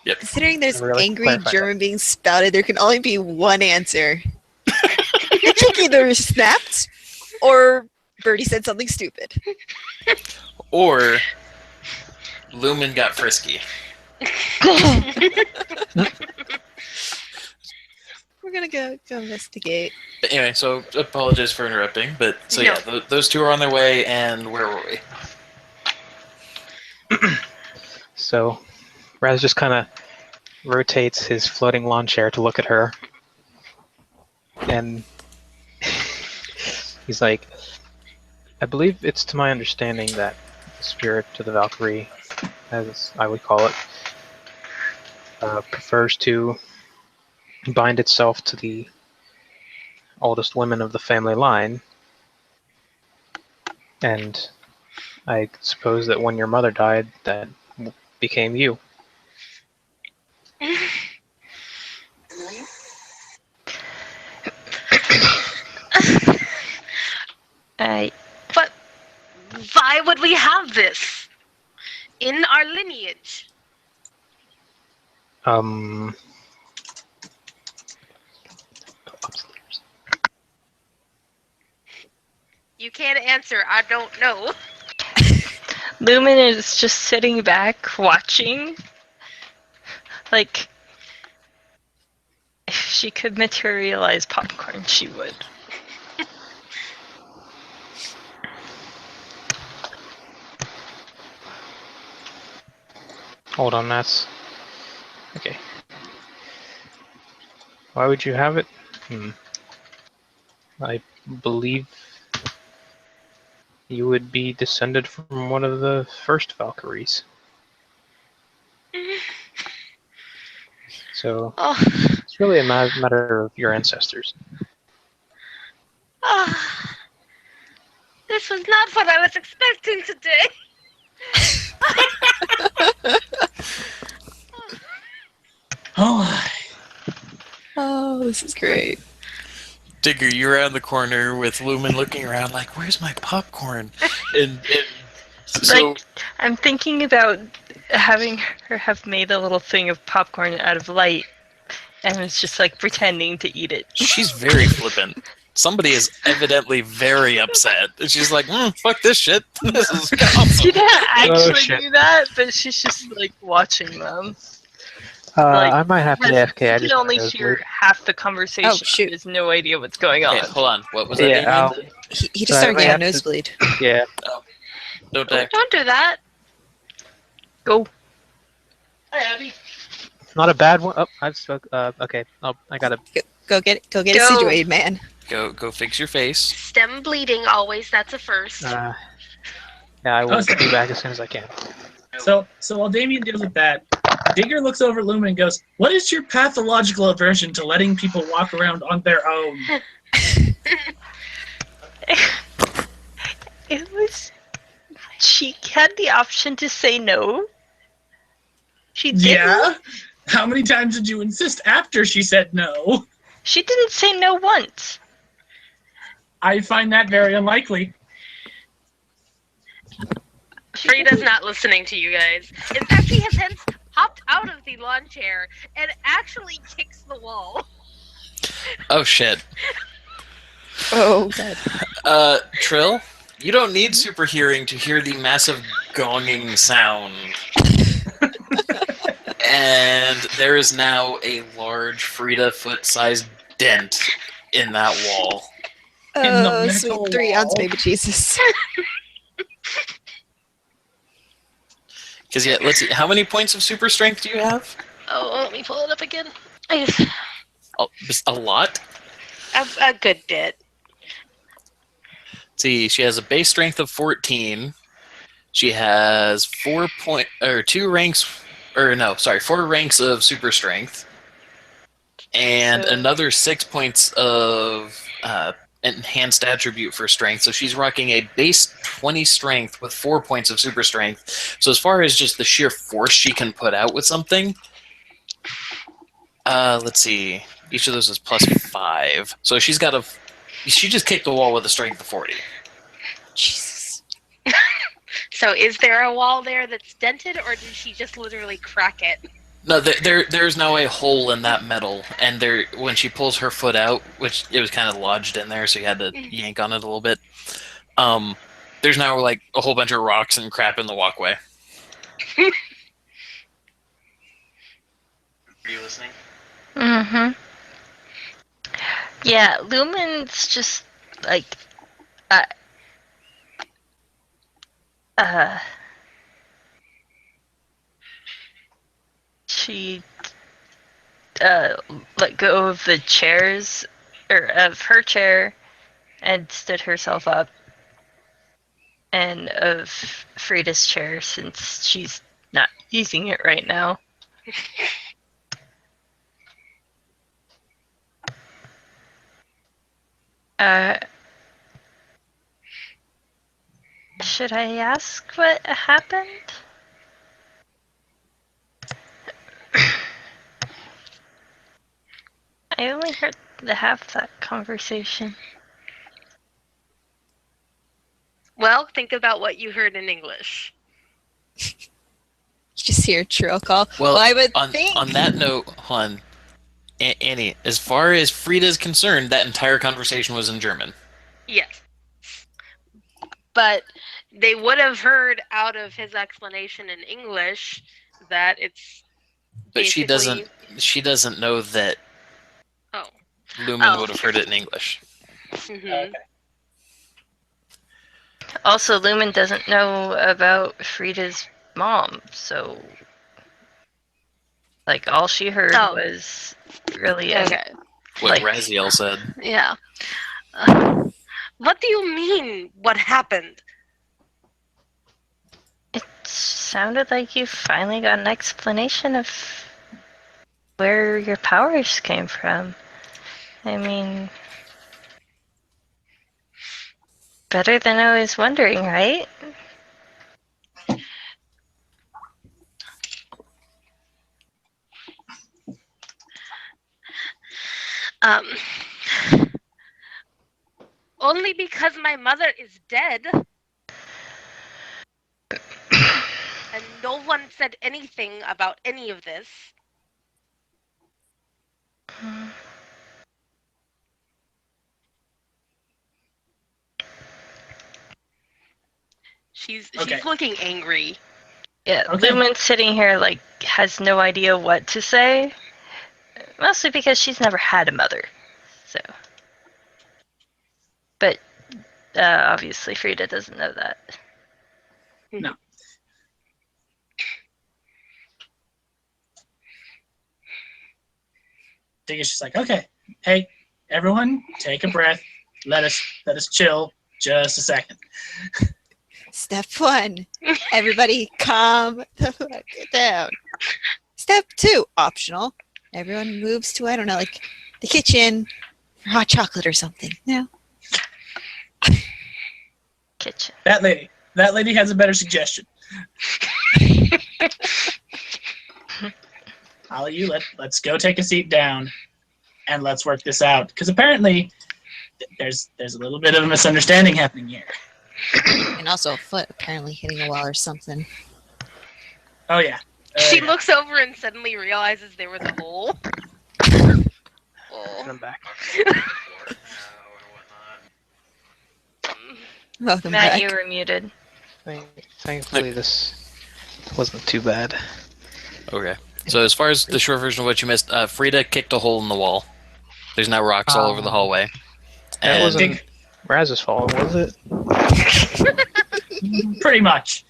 Considering there's Really angry clarify that. German being spouted, there can only be one answer. Your chick either snapped, or Birdie said something stupid. Or Lumen got frisky. We're gonna go investigate. But anyway, so apologize for interrupting, but so No. yeah, those two are on their way, and where were we? So Raz just kind of rotates his floating lawn chair to look at her. And he's like, I believe it's to my understanding that the spirit to the Valkyrie, as I would call it, prefers to bind itself to the oldest women of the family line. And I suppose that when your mother died, that became you. But why would we have this in our lineage? Go upstairs. You can't answer. I don't know. Lumen is just sitting back watching. Like, if she could materialize popcorn, she would. Hold on, that's okay. Why would you have it? I believe you would be descended from one of the first Valkyries. So Oh, it's really a matter of your ancestors. ah, this was not what I was expecting today. Oh, Oh, this is great. Digger, you're around the corner with Lumen looking around like, "Where's my popcorn?" And so Like, I'm thinking about having her have made a little thing of popcorn out of light, and was just like pretending to eat it. she's very flippant. Somebody is evidently very upset. And she's like, "Fuck this shit. This is She awesome." didn't actually shit. do that, but she's just like watching them. I might have to Has- AFK. I you just can only got a hear nosebleed. half the conversation. Oh, shoot. There's no idea what's going on. Okay, hold on. What was that? Yeah, Damien? He So just I started might getting a have to- nosebleed. Yeah. Don't die. Don't do that. Go. Hi, Abby. Not a bad one. Oh, I've spoke. Okay. Oh, I gotta. Go get it Go. situated, man. Go fix your face. Stem bleeding always. That's a first. Yeah, I will be back as soon as I can. so while Damien deals with that, Digger looks over at Lumen and goes, "What is your pathological aversion to letting people walk around on their own?" It was. She had the option to say no. She didn't. Yeah? How many times did you insist after she said no? She didn't say no once. I find that very unlikely. Frida's not listening to you guys. In fact, she has hence hopped out of the lawn chair and actually kicks the wall. Oh shit. Oh, God. Trill, you don't need super hearing to hear the massive gonging sound. And there is now a large Frida foot-sized dent in that wall. In the Oh, metal sweet 3 ounce wall. baby Jesus. Because yeah, let's see. How many points of super strength do you have? Oh, let me pull it up again. Oh, a lot. A good bit. Let's see, she has a base strength of 14. She has 4 ranks of super strength, and So- another 6 points of enhanced attribute for strength. So she's rocking a base 20 strength with 4 points of super strength. So as far as just the sheer force she can put out with something, let's see, each of those is plus 5. So she just kicked the wall with a strength of 40. Jesus. So is there a wall there that's dented, or did she just literally crack it? No, there's now a hole in that metal, and when she pulls her foot out, which it was kind of lodged in there, so you had to yank on it a little bit. There's now like a whole bunch of rocks and crap in the walkway. Are you listening? Mm-hmm. Yeah, Lumen's just like she let go of the chairs or of her chair and stood herself up, and of Frida's chair since she's not using it right now. Should I ask what happened? I only heard half that conversation. Well, think about what you heard in English. You just hear a trail call. Well, I would on think. that note, hon, Annie, as far as Frida's concerned, that entire conversation was in German. Yes. But they would have heard out of his explanation in English that it's But she basically- doesn't know that Oh. Lumen Oh. would have heard it in English. Mhm. Also, Lumen doesn't know about Frida's mom, so like all she heard Oh. was really Okay. What Like- Raziel said. Yeah. What do you mean? What happened? sounded like you finally got an explanation of where your powers came from. I mean, better than I was wondering, right? Um, only because my mother is dead. And no one said anything about any of this. She's Okay. looking angry. Yeah, Okay. Lumen's sitting here like has no idea what to say. Mostly because she's never had a mother. So. But obviously Frida doesn't know that. No. Digger's just like, okay, hey, everyone, take a breath. Let us chill just a second. Step 1, everybody calm the fuck down. Step 2, optional. Everyone moves to, I don't know, like the kitchen for hot chocolate or something. No. Kitchen. That lady has a better suggestion. All of you, let's go take a seat down and let's work this out. Because apparently there's a little bit of a misunderstanding happening here. And also a foot apparently hitting a wall or something. Oh yeah. She looks over and suddenly realizes there was a hole. And Oh. I'm back. Welcome Matt, back. you were muted. Thankfully, this wasn't too bad. Okay. So as far as the short version of what you missed, Frida kicked a hole in the wall. There's now rocks all over the hallway. That And wasn't Raz's fault, was it? Pretty much.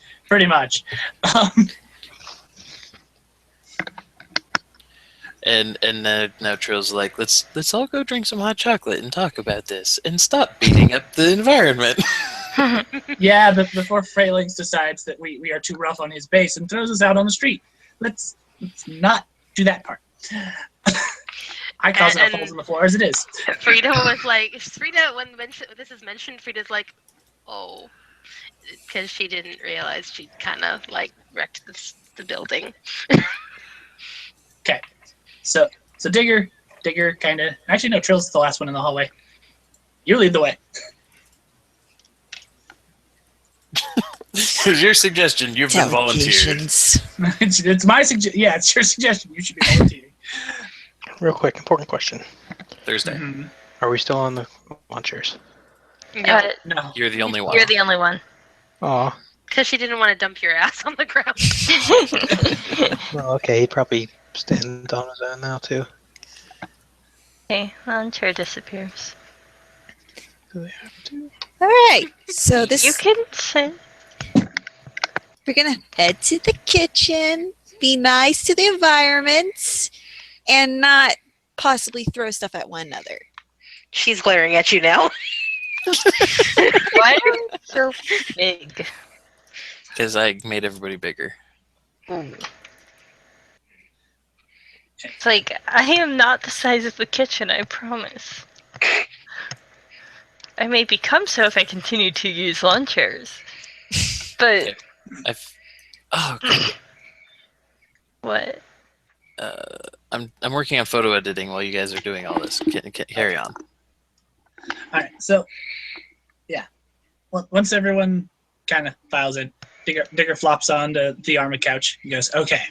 And now Trill's like, let's all go drink some hot chocolate and talk about this and stop beating up the environment. Yeah, but before Phalanx decides that we are too rough on his base and throws us out on the street, let's not do that part. I cause enough holes in the floor as it is. Frida was like, when this is mentioned, Frida's like, oh, because she didn't realize she kind of like wrecked the building. Okay, so Digger kind of actually no, Trill's the last one in the hallway. You lead the way. It's your suggestion. You've been volunteered. Delegations. It's my suggestion. Yeah, it's your suggestion. You should be volunteering. Real quick, important question. Thursday. Mhm. Are we still on the lawn chairs? No, No. You're the only one. You're the only one. Aw. because she didn't want to dump your ass on the ground. Well, okay, he'd probably stand on his own now, too. Okay, lawn chair disappears. Do they have to? All right. So this You can sit. we're gonna head to the kitchen, be nice to the environment, and not possibly throw stuff at one another. She's glaring at you now. Why are you so big? Because I made everybody bigger. It's like, I am not the size of the kitchen, I promise. I may become so if I continue to use lawn chairs. But, Oh, God. what? I'm working on photo editing while you guys are doing all this. Carry on. All right, so yeah, once everyone kind of files in, Digger flops onto the armored couch and goes, "Okay,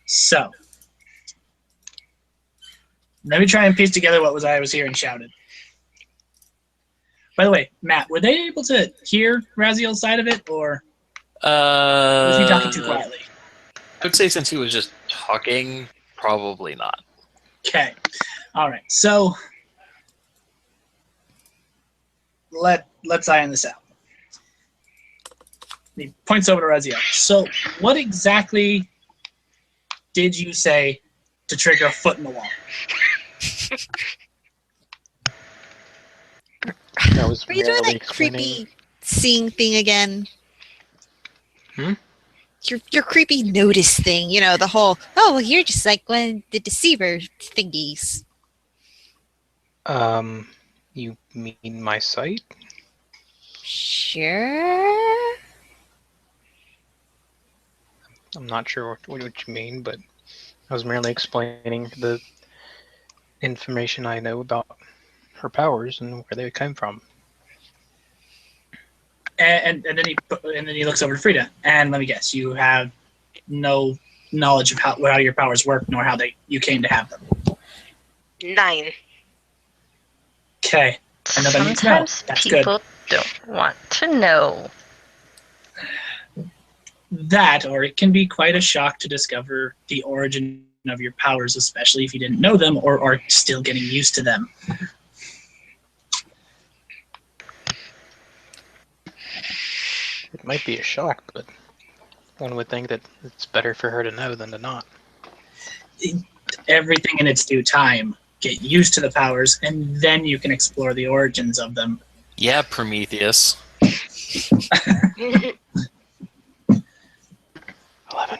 so let me try and piece together what I was hearing shouted." By the way, Matt, were they able to hear Raziel's side of it, or was he talking too quietly? I would say since he was just talking, probably not. Okay, all right, so let's iron this out. He points over to Raziel. So, what exactly did you say to trigger a foot in the wall? That was Are you doing merely that explaining. creepy seeing thing again? Hmm? your creepy notice thing. You know, the whole, oh, well, you're just like one of the deceiver thingies. You mean my sight? Sure. I'm not sure what you mean, but I was merely explaining the information I know about her powers and where they came from. And then he looks over to Frida. And let me guess, you have no knowledge of how your powers work, nor how you came to have them. 9. Okay. I know that means no. Sometimes That's good. people don't want to know. That, or it can be quite a shock to discover the origin of your powers, especially if you didn't know them or are still getting used to them. It might be a shock, but one would think that it's better for her to know than to not. Everything in its due time. Get used to the powers, and then you can explore the origins of them. Yeah, Prometheus. 11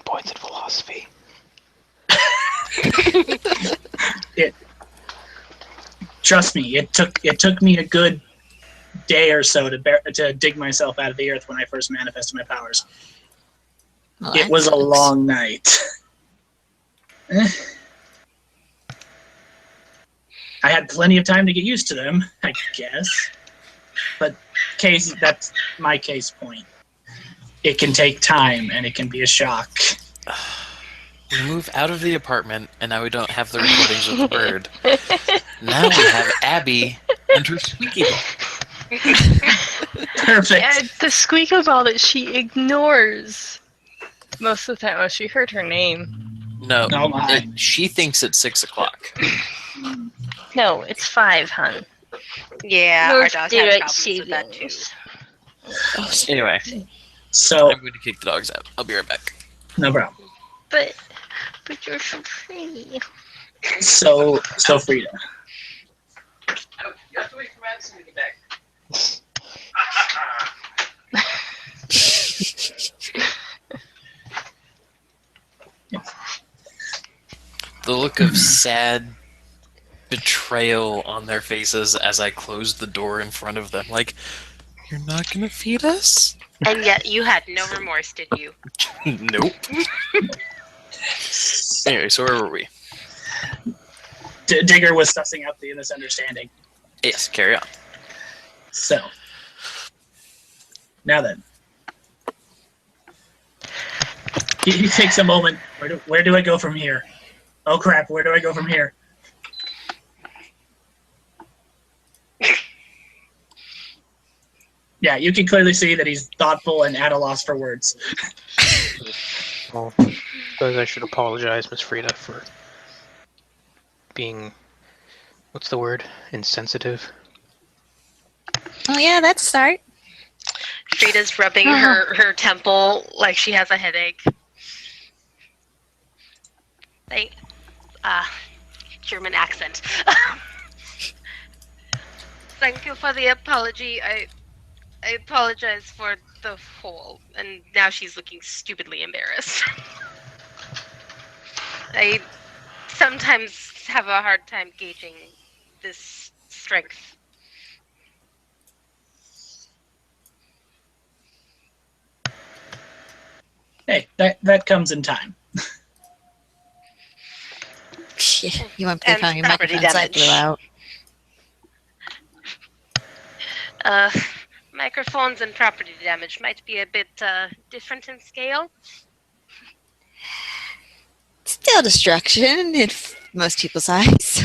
points in philosophy. Trust me, it took me a good day or so to dig myself out of the earth when I first manifested my powers. Well, It that was a sucks. long night. I had plenty of time to get used to them, I guess. But that's my case point. It can take time, and it can be a shock. We move out of the apartment, and now we don't have the recordings of the bird. Now we have Abby and her squeaky ball. Perfect. Yeah, the squeaky ball that she ignores most of the time. Oh, she heard her name. No, Oh my. she thinks it's 6 o'clock. No, it's 5, hun. Yeah, Your our dog had daylight problems with that too. savings. Anyway, So, I'm going to kick the dogs out. I'll be right back. no problem. But you're so pretty. So Frida. You have to wait for Madison to get back. The look of sad betrayal on their faces as I closed the door in front of them. Like, you're not gonna feed us? And yet you had no remorse, did you? Nope. Anyway, so where were we? Digger was sussing out the misunderstanding. Yes, carry on. So, now then. He takes a moment. Where do I go from here? Oh crap, where do I go from here? Yeah, you can clearly see that he's thoughtful and at a loss for words. Well, I suppose I should apologize, Miss Frida, for being, what's the word? Insensitive. Oh yeah, that's a start. Frida's rubbing her temple like she has a headache. German accent. Thank you for the apology. I apologize for the whole, and now she's looking stupidly embarrassed. I sometimes have a hard time gauging this strength. Hey, that comes in time. You want to play And how your property microphone's I damage. blew out. Microphones and property damage might be a bit different in scale. Still destruction in most people's eyes.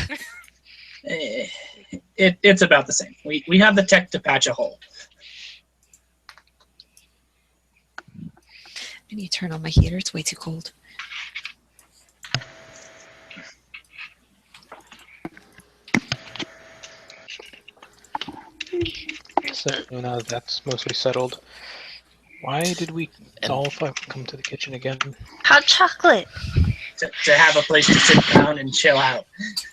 It's about the same. We have the tech to patch a hole. I need to turn on my heater. It's way too cold. So, now that that's mostly settled, why did we all come to the kitchen again? Hot chocolate. To have a place to sit down and chill out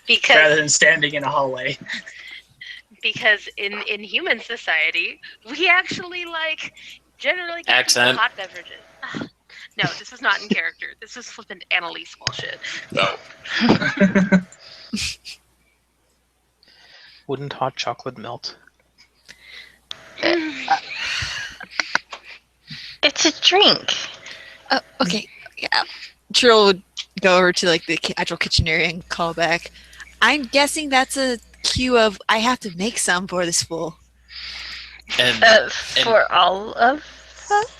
Because rather than standing in a hallway. because in human society, we actually generally get Accent. hot beverages. No, this is not in character. This is flippant Annalise bullshit. No. Wouldn't hot chocolate melt? It's a drink. Oh, okay. Yeah. Trill would go over to like the actual kitchen area and call back. I'm guessing that's a cue of I have to make some for this fool. And For all of us?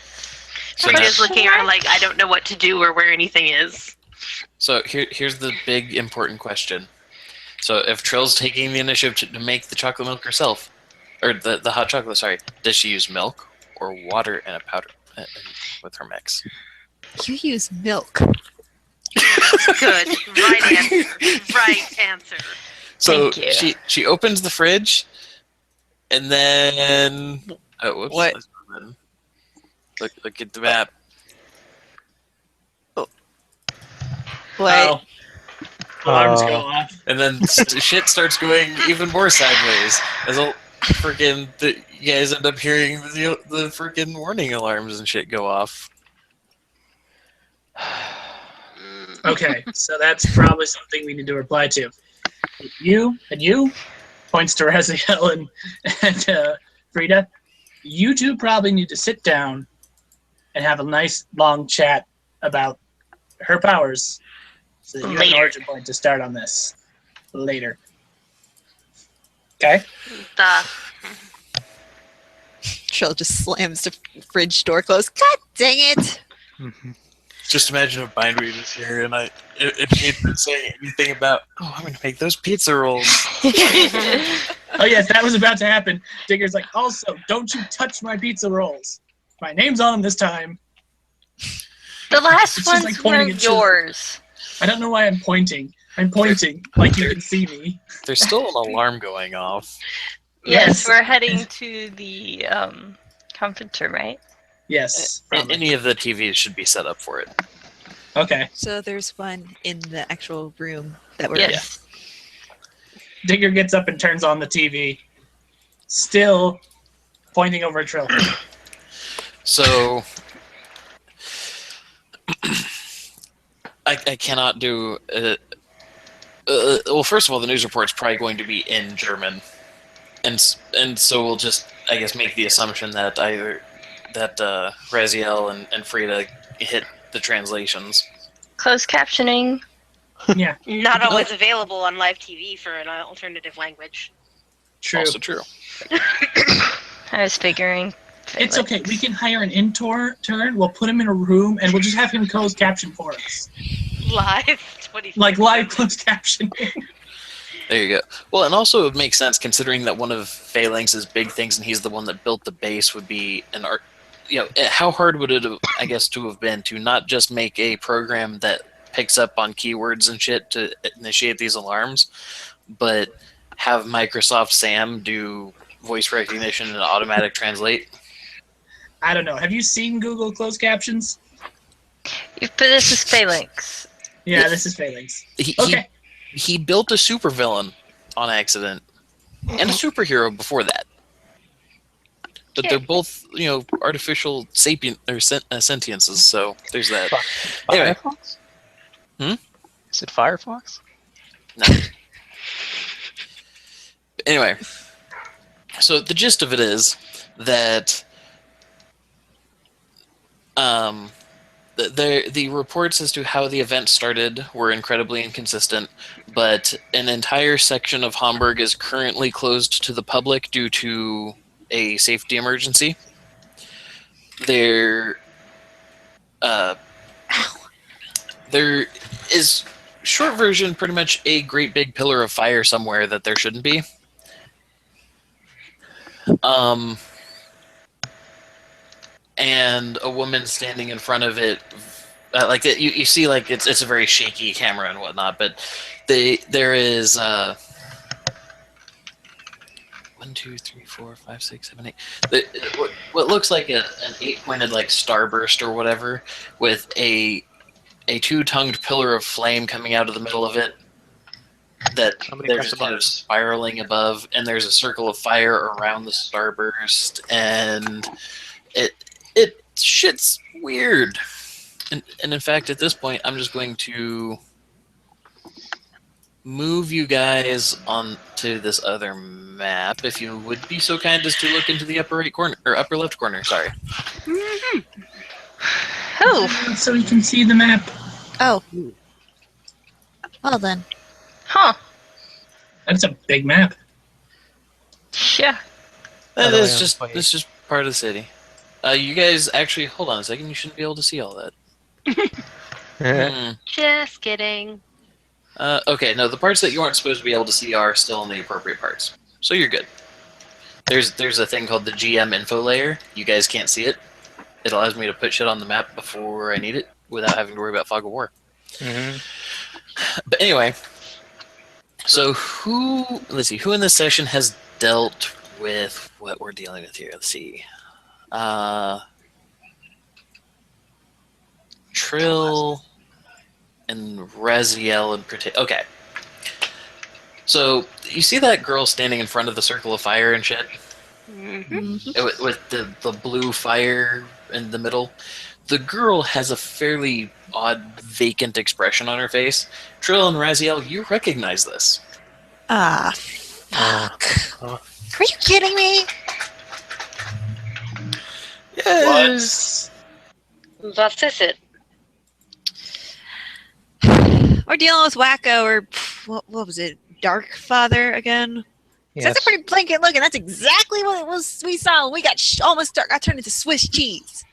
So Freda's now- looking around like I don't know what to do or where anything is. So here's the big important question. So if Trill's taking the initiative to make the chocolate milk herself, or the hot chocolate, sorry, does she use milk or water and a powder with her mix? You use milk. Good. Right answer. Right answer. So Thank you. she opens the fridge, and then whoops. What? Look at the map. What? Alarms go off. And then shit starts going even more sideways as you guys end up hearing the freaking warning alarms and shit go off. Okay, so that's probably something we need to reply to. You points to Raziel and Frida. You two probably need to sit down and have a nice long chat about her powers, so that you have an Later. origin point to start on this later. Okay. The Trill just slams the fridge door closed. God dang it! Just imagine if Bindweed was here and if he'd been saying anything about, I'm going to make those pizza rolls. Oh yes, that was about to happen. Digger's like, also, don't you touch my pizza rolls. My name's on them this time. The last It's just ones like pointing were at children. yours. I don't know why I'm pointing. I'm pointing like you can see me. There's still an alarm going off. Yes, we're heading to the conference room, right? Yes. probably. Any of the TVs should be set up for it. Okay. So there's one in the actual room that we're Yes. Digger gets up and turns on the TV, still pointing over at Trill. So I cannot do. Well, first of all, the news report's probably going to be in German, and so we'll just, I guess, make the assumption that Raziel and Frida hit the translations. Closed captioning. Yeah, not always available on live TV for an alternative language. true. Also true. I was figuring. It's okay. We can hire an intern. We'll put him in a room, and we'll just have him closed caption for us, Live 24. like live closed caption. There you go. Well, and also it makes sense considering that one of Phalanx's big things, and he's the one that built the base, would be an art. How hard would it, I guess, to have been to not just make a program that picks up on keywords and shit to initiate these alarms, but have Microsoft Sam do voice recognition and automatic translate? I don't know. Have you seen Google closed captions? But this is Phalanx. Yeah, this is Phalanx. Okay. He built a supervillain on accident and a superhero before that. But they're both, artificial sapient or sentiences. So there's that. Anyway. Firefox? Hmm? Is it Firefox? No. Anyway, so the gist of it is that the reports as to how the event started were incredibly inconsistent, but an entire section of Hamburg is currently closed to the public due to a safety emergency. There is, short version, pretty much a great big pillar of fire somewhere that there shouldn't be. And a woman standing in front of it, you see, like it's a very shaky camera and whatnot, but there is 1, 2, 3, 4, 5, 6, 7, 8. What looks like an 8-pointed like starburst or whatever, with a 2-tongued pillar of flame coming out of the middle of it. That Somebody they're press just the kind of buttons. spiraling above, and there's a circle of fire around the starburst, and it shit's weird. And in fact, at this point, I'm just going to move you guys on to this other map. If you would be so kind as to look into the upper right corner or upper left corner. Sorry. Oh, So we can see the map. Oh. Well then. huh? That's a big map. Yeah. That the way is on just the way. this is just part of the city. You guys actually hold on a second. You shouldn't be able to see all that. Hmm. Just kidding. Okay, no, the parts that you aren't supposed to be able to see are still in the appropriate parts, so you're good. There's a thing called the GM info layer. You guys can't see it. It allows me to put shit on the map before I need it without having to worry about fog of war. Mhm. But anyway, so let's see, who in this session has dealt with what we're dealing with here? Let's see. Trill and Raziel in particular. Okay. So, you see that girl standing in front of the circle of fire and shit? With the blue fire in the middle? The girl has a fairly odd, vacant expression on her face. Trill and Raziel, you recognize this. Ah, fuck. Are you kidding me? Yes. What is it? We're dealing with Wacko or what was it? Dark Father again? Yes. That's a pretty blanket look, and that's exactly what it was we saw when we got almost got turned into Swiss cheese.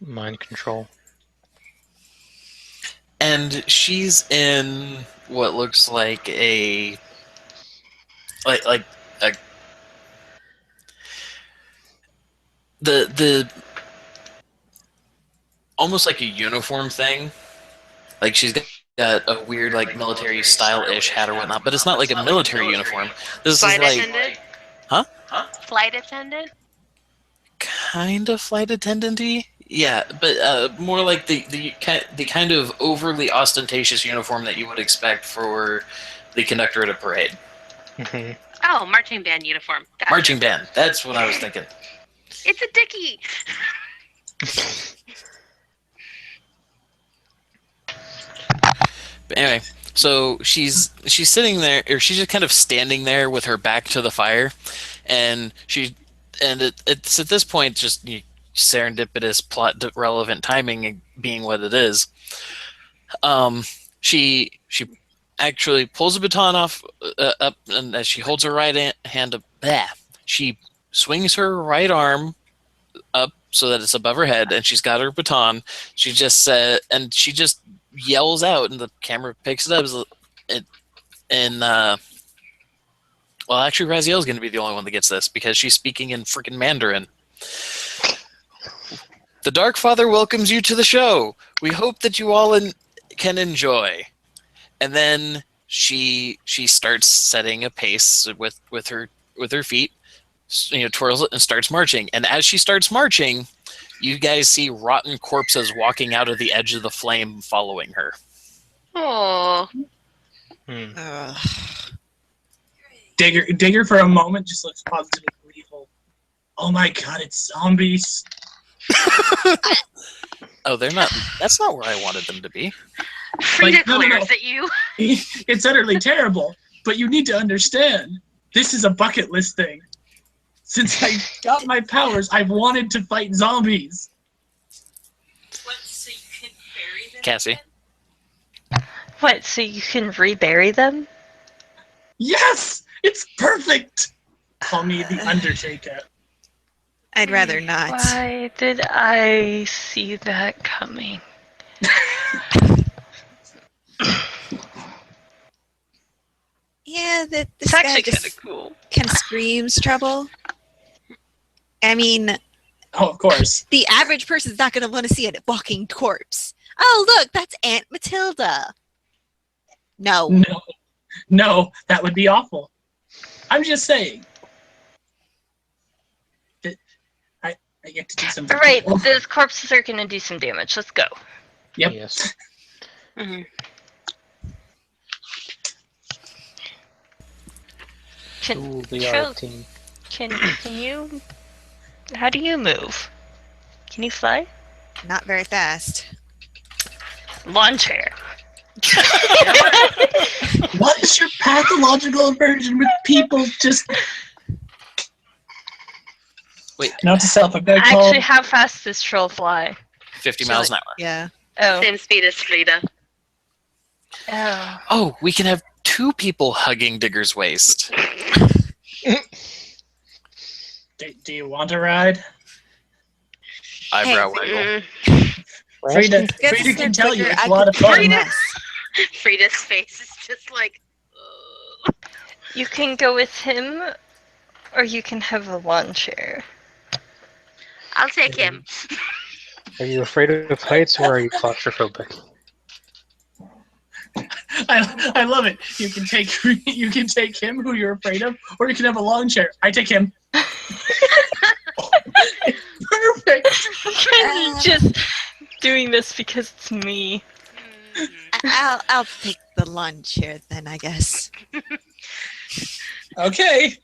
Mind control. And she's in what looks like a the almost like a uniform thing. Like she's got a weird like military style-ish hat or whatnot, but it's not like a military uniform. This Flight is like attendant? Huh? Flight attendant? kind of flight attendant-y. Yeah, but more like the kind of overly ostentatious uniform that you would expect for the conductor at a parade. Mhm. Oh, marching band uniform. Gotcha. Marching band. That's what I was thinking. It's a dickie. But anyway, so she's sitting there, or she's just kind of standing there with her back to the fire, and it's at this point just serendipitous plot relevant timing being what it is. She actually pulls a baton off up, and as she holds her right hand up, she swings her right arm up so that it's above her head, and she's got her baton. She just said, and she just yells out, and the camera picks it up. Well, actually, Raziel's going to be the only one that gets this because she's speaking in freaking Mandarin. The Dark Father welcomes you to the show. We hope that you all can enjoy. And then she starts setting a pace with her feet, twirls it and starts marching. And as she starts marching, you guys see rotten corpses walking out of the edge of the flame following her. Oh. Hmm. Digger for a moment just looks positively gleeful. Oh my god, it's zombies. Oh, they're not. That's not where I wanted them to be. Frida no. glares at you. It's utterly terrible, but you need to understand, this is a bucket list thing. Since I got my powers, I've wanted to fight zombies. What, so you can bury them? Cassie. What? So you can rebury them? Yes! It's perfect! Call me the Undertaker. I'd rather not. Why did I see that coming? Yeah, this It's guy actually just kind of cool. kind of screams trouble. I mean, Oh, of course. the average person's not going to want to see a walking corpse. Oh, look, that's Aunt Matilda. No. No, that would be awful. I'm just saying. That I get to do something. All right, cool. those corpses are going to do some damage. Let's go. Yep. Yes. Mhm. Ooh, the Trill, art team. can you? How do you move? Can you fly? Not very fast. Lawn chair. What is your pathological aversion with people just... Wait, Note to self, I'm gonna call... Actually, how fast does troll fly? 50 miles an hour. Yeah. Oh. Same speed as Frida. Oh. Oh, we can have 2 people hugging Digger's waist. Do you want to ride? Eyebrow Hey, wiggle. Frida Get can this tell you quicker, it's I a lot could of fun. play Frida- less. Frida's face is just like, ugh. You can go with him, or you can have a lawn chair. I'll take him. Are you afraid of heights or are you claustrophobic? I love it. You can take him who you're afraid of, or you can have a lawn chair. I take him. Perfect. I'm just doing this because it's me. I'll pick the lawn chair then, I guess. Okay.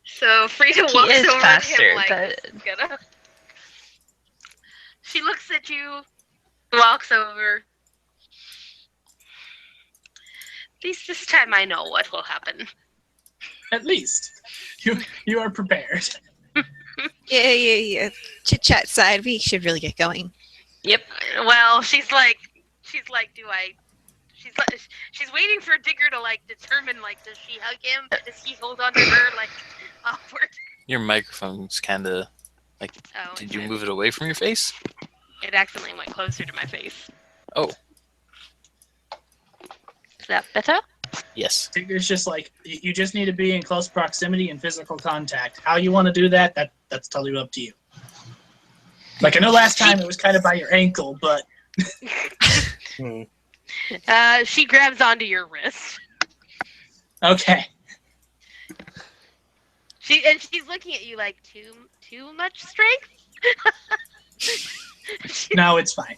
So Frida He walks is over faster, to him like, but- "This is gonna-" She looks at you, walks over. At least this time I know what will happen. At least you are prepared. Yeah. Chit chat side, we should really get going. Yep. Well, she's like, do I? She's waiting for Digger to like determine like, does she hug him? Does he hold on to her like awkward? Your microphone's kind of... Oh, Did you move it away from your face? It accidentally went closer to my face. Oh. Is that better? Yes. Digger's just like, you just need to be in close proximity and physical contact. How you want to do that's totally up to you. Like, I know last time it was kind of by your ankle, but... She grabs onto your wrist. Okay. She's looking at you like, too much strength? No, it's fine.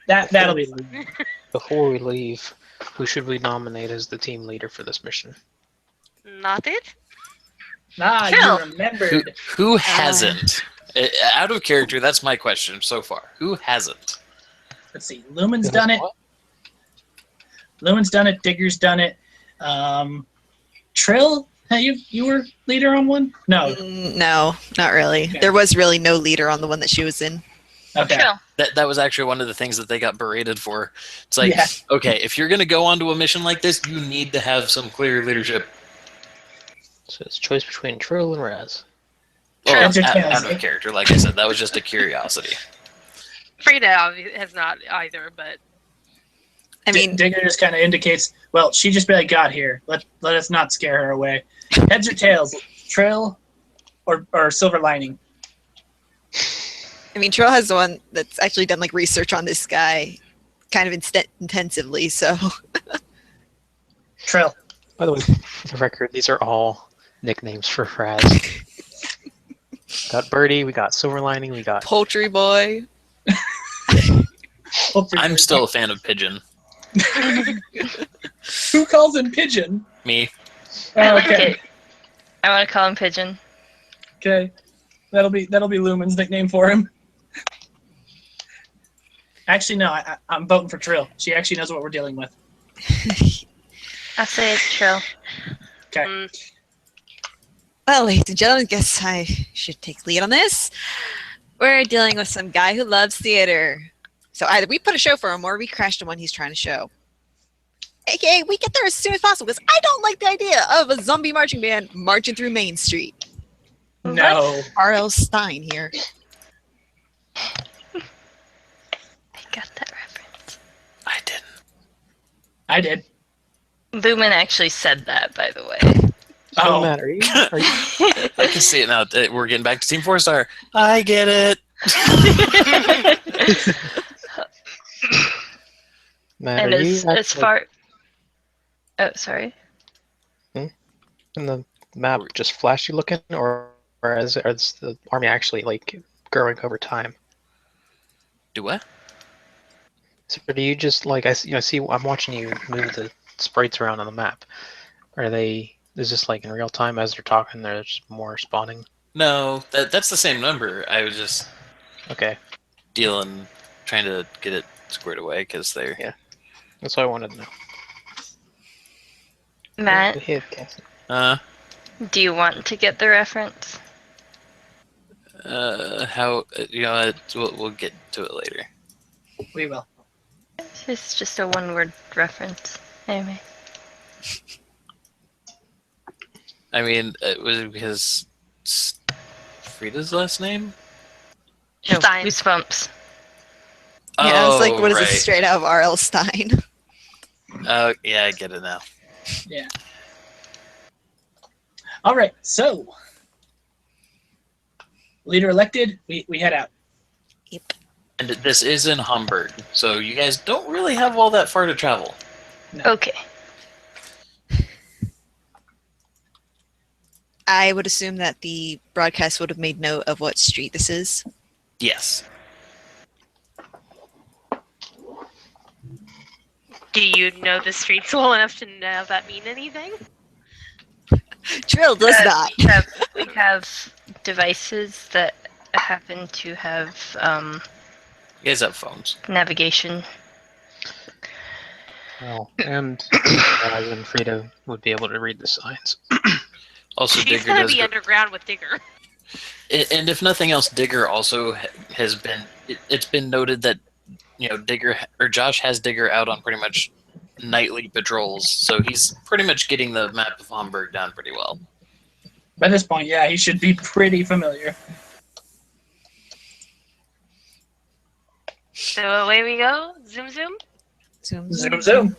That'll be fine. Before we leave, who should we nominate as the team leader for this mission? Not it? Ah, Phil. you remembered. Who hasn't? Out of character, that's my question so far. Who hasn't? Let's see. Lumen's done it. Lumen's done it. Digger's done it. Trill, you were leader on one? No. No, not really. Okay. There was really no leader on the one that she was in. Okay. True. That was actually one of the things that they got berated for. It's like, Yeah. okay, if you're going to go onto a mission like this, you need to have some clear leadership. So it's choice between Trill and Raz. Well, Heads or tails? out of character, like I said, that was just a curiosity. Frida has not either, but I mean, Digger just kind of indicates, well, she just barely got here. Let us not scare her away. Heads or tails? Trill or Silver Lining? Trill has the one that's actually done like research on this guy kind of intensively, so Trill. By the way, for the record, these are all nicknames for Raz. Got Birdie, we got Silver Lining, we got... Poultry Boy. I'm still a fan of Pigeon. Who calls him Pigeon? Me. I like Okay. it. I want to call him Pigeon. Okay. That'll be Lumen's nickname for him. Actually, no. I'm voting for Trill. She actually knows what we're dealing with. I'll say it's Trill. Okay. Well, ladies and gentlemen, guess I should take lead on this. We're dealing with some guy who loves theater. So either we put a show for him or we crash the one he's trying to show. AKA, we get there as soon as possible because I don't like the idea of a zombie marching band marching through Main Street. No. R.L. Stein here. I got that reference. I didn't. I did. Lumen actually said that, by the way. Oh, Oh. Matt, are you... I can see it now. We're getting back to Team 4-Star. I get it. Matt, And are you as far... Oh, sorry. in the map just flashy looking, or is the army actually like growing over time? Do what? So do you just like see? I'm watching you move the sprites around on the map. Are they? Is this like in real time as they're talking? There's more spawning. No, that's the same number. I was just Okay. trying to get it squared away because they're. Yeah. That's what I wanted to know. Matt, Behave, Cassie. do you want to get the reference? How we'll get to it later. We will. It's just a one-word reference. Anyway. I mean, was it because Frida's last name? No, Stein. Goosebumps. Yeah, I was like, Oh, what is right. this straight out of R.L. Stein? Oh, yeah, I get it now. Yeah. All right. So, leader elected. We head out. Yep. And this is in Hamburg, so you guys don't really have all that far to travel. Okay. I would assume that the broadcast would have made note of what street this is. Yes. Do you know the streets well enough to know that mean anything? Trill does not. We have devices that happen to have You guys have phones. navigation. Well, and Raz and Frida would be able to read the signs. Also, She's Digger gonna does be go- underground with Digger. And if nothing else, Digger also has been. It's been noted that Digger or Josh has Digger out on pretty much nightly patrols, so he's pretty much getting the map of Hamburg down pretty well. By this point, yeah, he should be pretty familiar. So away we go. Zoom, zoom. Zoom, Zoom, zoom.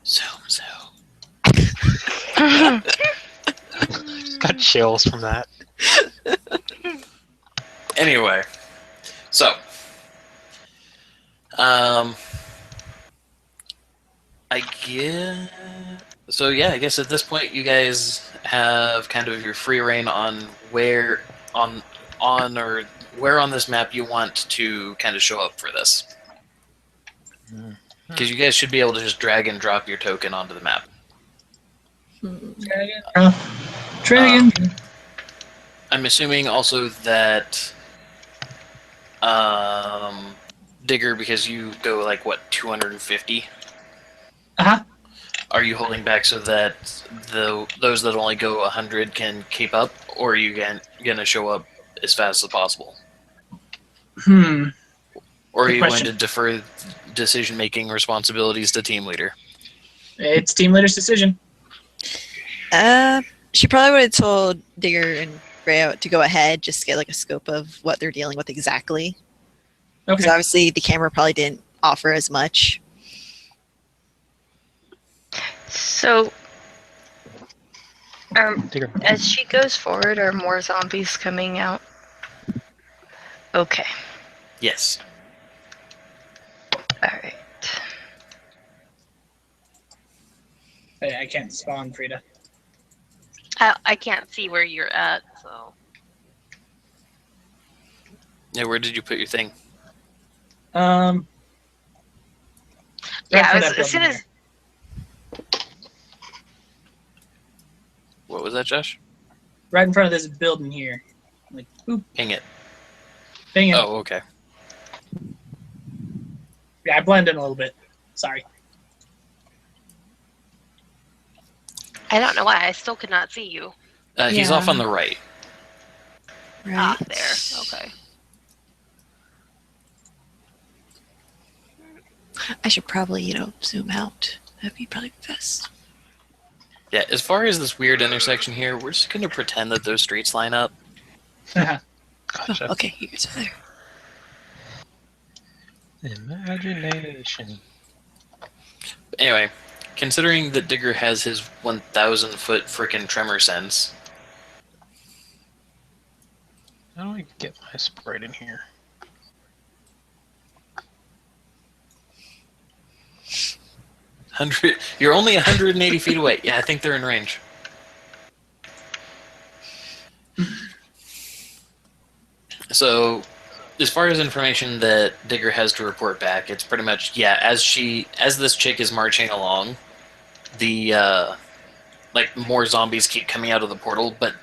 Zoom. Just got chills from that. Anyway, so I guess at this point you guys have kind of your free reign on where on this map you want to kind of show up for this, because you guys should be able to just drag and drop your token onto the map. Dragon. I'm assuming also that Digger, because you go like what 250. Uh-huh. Are you holding back so that those that only go 100 can keep up, or are you gonna show up as fast as possible? Or are Good you question. going to defer decision-making responsibilities to team leader? It's team leader's decision. She probably would have told Digger and Rayo to go ahead, just to get like a scope of what they're dealing with exactly. Because Okay. obviously the camera probably didn't offer as much. So, Digger. as she goes forward, are more zombies coming out? Okay. Yes. Alright. I can't spawn, Frida. I can't see where you're at, so. Yeah. Where did you put your thing? Right Yeah, for as that soon building as What was that, Josh? right in front of this building here. Like, boop, Ping it. bang it. Oh, okay. Yeah, I blend in a little bit. Sorry. I don't know why I still could not see you. He's Yeah. off on the right. Right. Ah, there. Okay. I should probably, zoom out. That'd be probably best. Yeah. As far as this weird intersection here, we're just gonna pretend that those streets line up. Uh-huh. Gotcha. Oh, okay, you guys are there. Imagination. Anyway, considering that Digger has his 1,000-foot frickin' tremor sense, How do I get my sprite in here? you're only 180 feet away. Yeah, I think they're in range. So, as far as information that Digger has to report back, it's pretty much as this chick is marching along, the more zombies keep coming out of the portal, but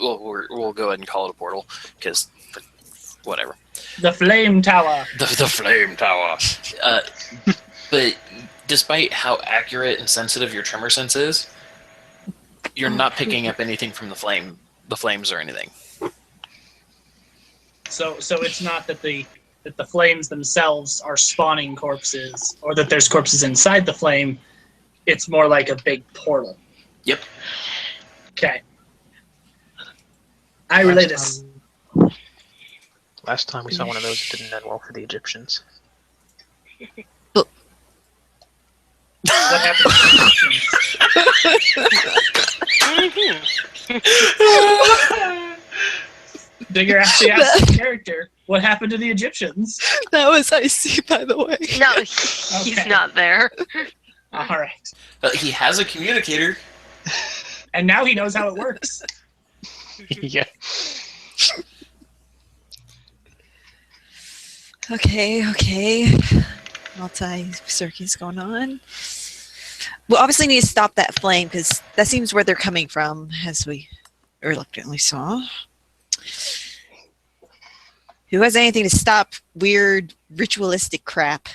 we'll go ahead and call it a portal because whatever. The flame tower. The flame tower. But despite how accurate and sensitive your tremor sense is, you're not picking up anything from the flames or anything. So it's not that the flames themselves are spawning corpses, or that there's corpses inside the flame. It's more like a big portal. Yep. Okay. I relay this. Last time we saw one of those, it didn't end well for the Egyptians. What happened to the Egyptians? Digger actually asked the character, what happened to the Egyptians? That was icy, by the way. No, he's Okay. not there. All right. He has a communicator. And now he knows how it works. Yeah. Okay. Multi-circuits going on. We'll obviously need to stop that flame because that seems where they're coming from, as we reluctantly saw. Who has anything to stop weird ritualistic crap?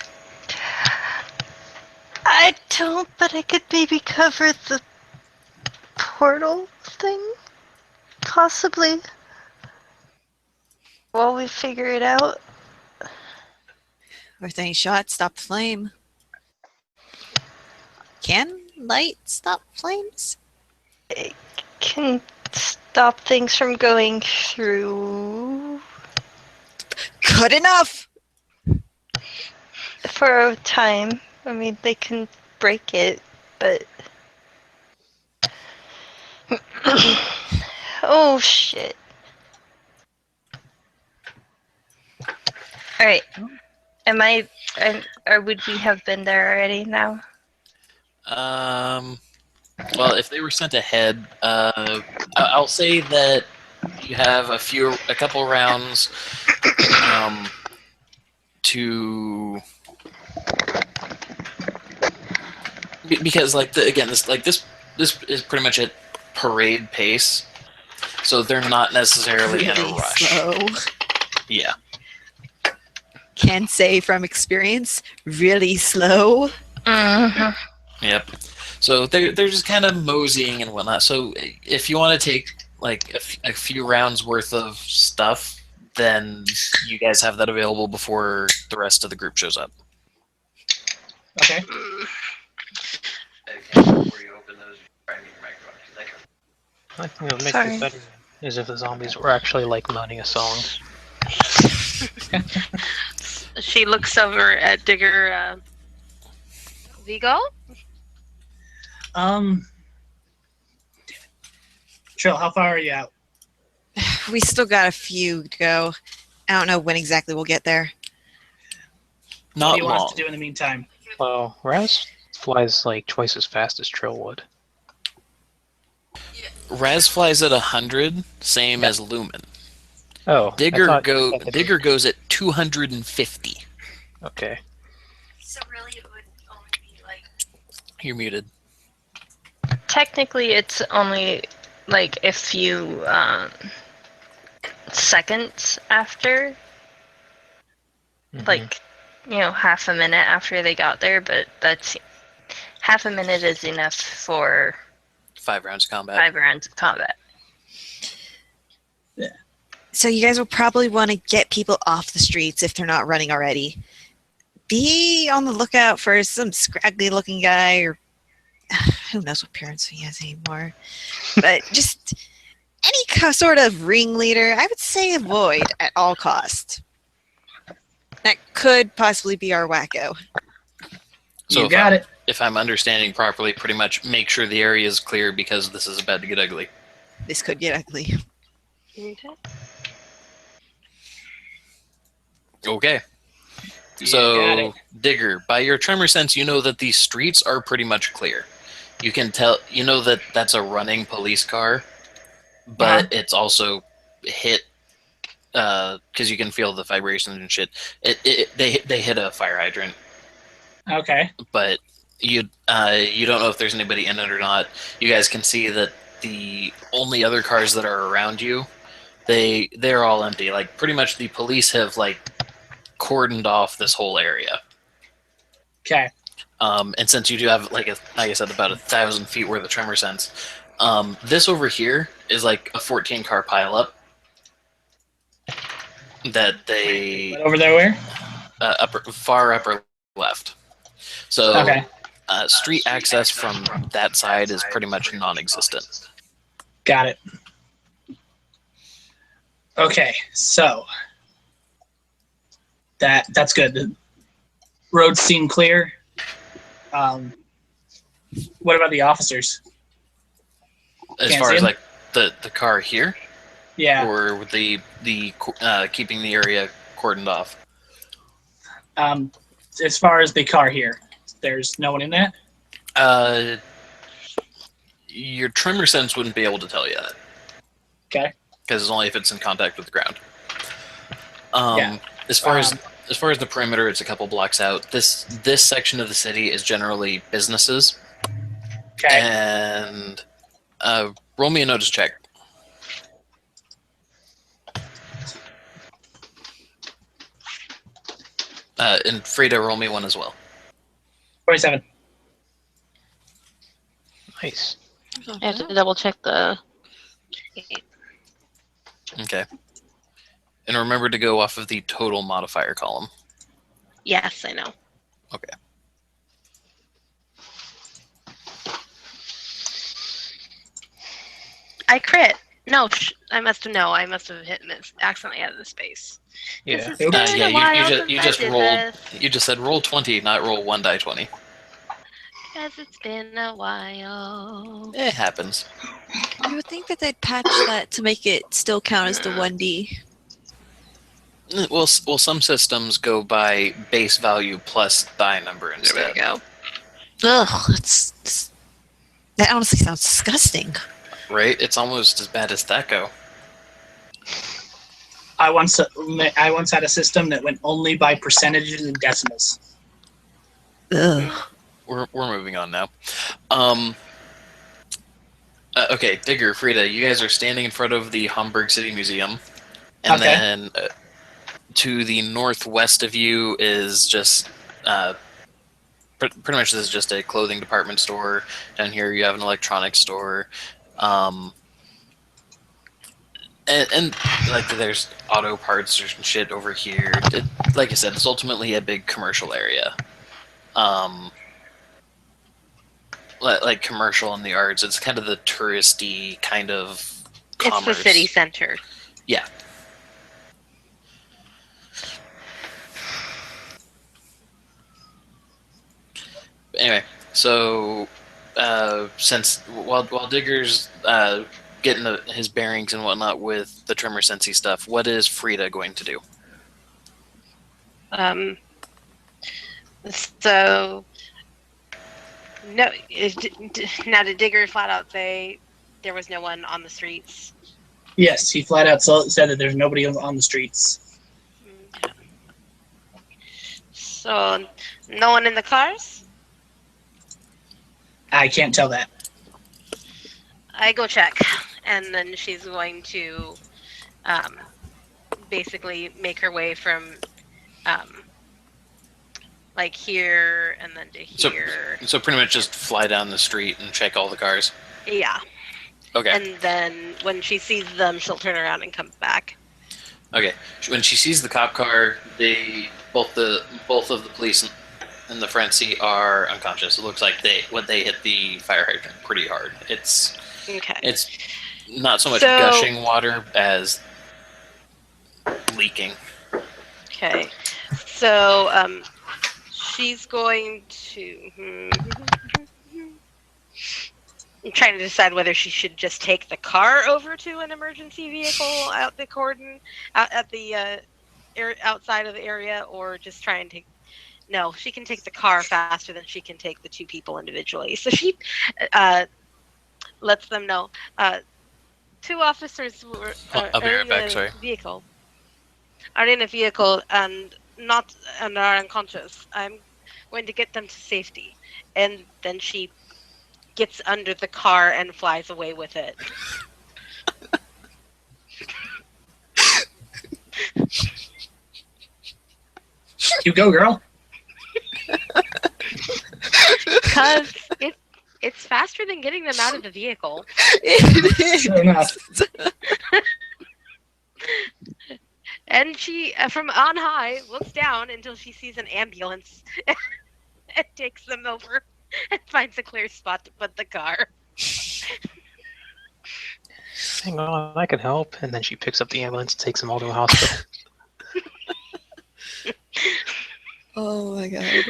I don't, but I could maybe cover the portal thing, possibly, while we figure it out. With any shot, stop the flame. Can light stop flames? It can stop things from going through Good enough! for a time. I mean, they can break it, but... Oh, shit. Alright. Or would we have been there already now? Well, if they were sent ahead, I'll say that you have a couple rounds to because this is pretty much at parade pace, so they're not necessarily in a Really rush. slow. Yeah. Can say from experience, really slow. Mm-hmm. Yep. So they're just kind of moseying and whatnot. So if you want to take like a few rounds worth of stuff, then you guys have that available before the rest of the group shows up. Okay. Before you open those, I think what makes Sorry. it better is if the zombies were actually like moaning a song. She looks over at Digger. Vigo? Trill, how far are you out? We still got a few to go. I don't know when exactly we'll get there. What do Not you want us long. to do in the meantime? Well, Raz flies like twice as fast as Trill would. Raz flies at 100, same as Lumen. Oh, I Digger thought- Digger goes at 250. Okay. So really, it would only be like You're muted. Technically, it's only like a few seconds after, Mhm. like, half a minute after they got there, but that's half a minute is enough for 5 rounds of combat. 5 rounds of combat. So you guys will probably want to get people off the streets if they're not running already. Be on the lookout for some scraggly looking guy or who knows what appearance he has anymore. But just any sort of ringleader, I would say avoid at all costs. That could possibly be our wacko. So You got it. If I'm understanding properly, pretty much make sure the area is clear because this is about to get ugly. This could get ugly. Okay. Okay. You got So, it. Digger, by your tremor sense, you know that these streets are pretty much clear. You can tell, you know that that's a running police car, but it's also hit, because you can feel the vibrations and shit. They hit a fire hydrant, Okay. but you don't know if there's anybody in it or not. You guys can see that the only other cars that are around you they're all empty. Like pretty much the police have like cordoned off this whole area. Okay. And since you do have like I said, about 1,000 feet worth of tremor sense, this over here is like a 14 car pileup that they But over there, where? far upper left. So Okay. street access from that side is pretty much non-existent. Got it. Okay, so that's good. The roads seem clear. What about the officers? As Can't far see as 'em? like the car here, Yeah. or the keeping the area cordoned off. As far as the car here, there's no one in that. Your tremor sense wouldn't be able to tell you that. Okay. Because it's only if it's in contact with the ground. Yeah. As far as the perimeter, it's a couple blocks out. This section of the city is generally businesses. Okay. And roll me a notice check. And Frida, roll me one as well. 27. Nice. I have to double check the. Okay. And remember to go off of the total modifier column. Yes, I know. Okay. I crit. No, I must have hit miss accidentally out of the space. Yeah. It's been a while you since just I did rolled. this. You just said roll 20, not roll 1 die 20. Because it's been a while. It happens. You would think that they'd patch that to make it still count as the 1D. Well, some systems go by base value plus die number There instead. we go. Ugh, that honestly sounds disgusting. Right? It's almost as bad as that go. I once had a system that went only by percentages and decimals. Ugh. We're moving on now. Okay, Digger, Frida, you guys are standing in front of the Hamburg City Museum, and Okay. then to the northwest of you is just pretty much this is just a clothing department store. Down here you have an electronics store, and like there's auto parts or shit over here. Like I said, it's ultimately a big commercial area. Like commercial in the arts, it's kind of the touristy kind of commerce. It's the city center. Yeah. Anyway, so since while Digger's getting his bearings and whatnot with the tremor sensey stuff, what is Frida going to do? So no. Now, did Digger flat out say there was no one on the streets? Yes, he flat out said that there's nobody on the streets. Okay. So no one in the cars? I can't tell that. I go check, and then she's going to basically make her way from like here and then to here. So pretty much just fly down the street and check all the cars. Yeah. Okay. And then when she sees them, she'll turn around and come back. Okay. When she sees the cop car, both of the police in the front seat are unconscious. It looks like they hit the fire hydrant pretty hard. It's not so much gushing water as leaking. Okay. So she's going to. I'm trying to decide whether she should just take the car over to an emergency vehicle out the cordon, out at the outside of the area, or just try and take. No, she can take the car faster than she can take the two people individually. So she lets them know. Two officers were I'll be right back. Sorry. Vehicle are in a vehicle and are unconscious. I'm going to get them to safety, and then she gets under the car and flies away with it. You go, girl. Because it's faster than getting them out of the vehicle. Sure enough. And she, from on high, looks down until she sees an ambulance and takes them over and finds a clear spot to put the car. Hang on, I can help. And then she picks up the ambulance, takes them all to a hospital. Oh my god.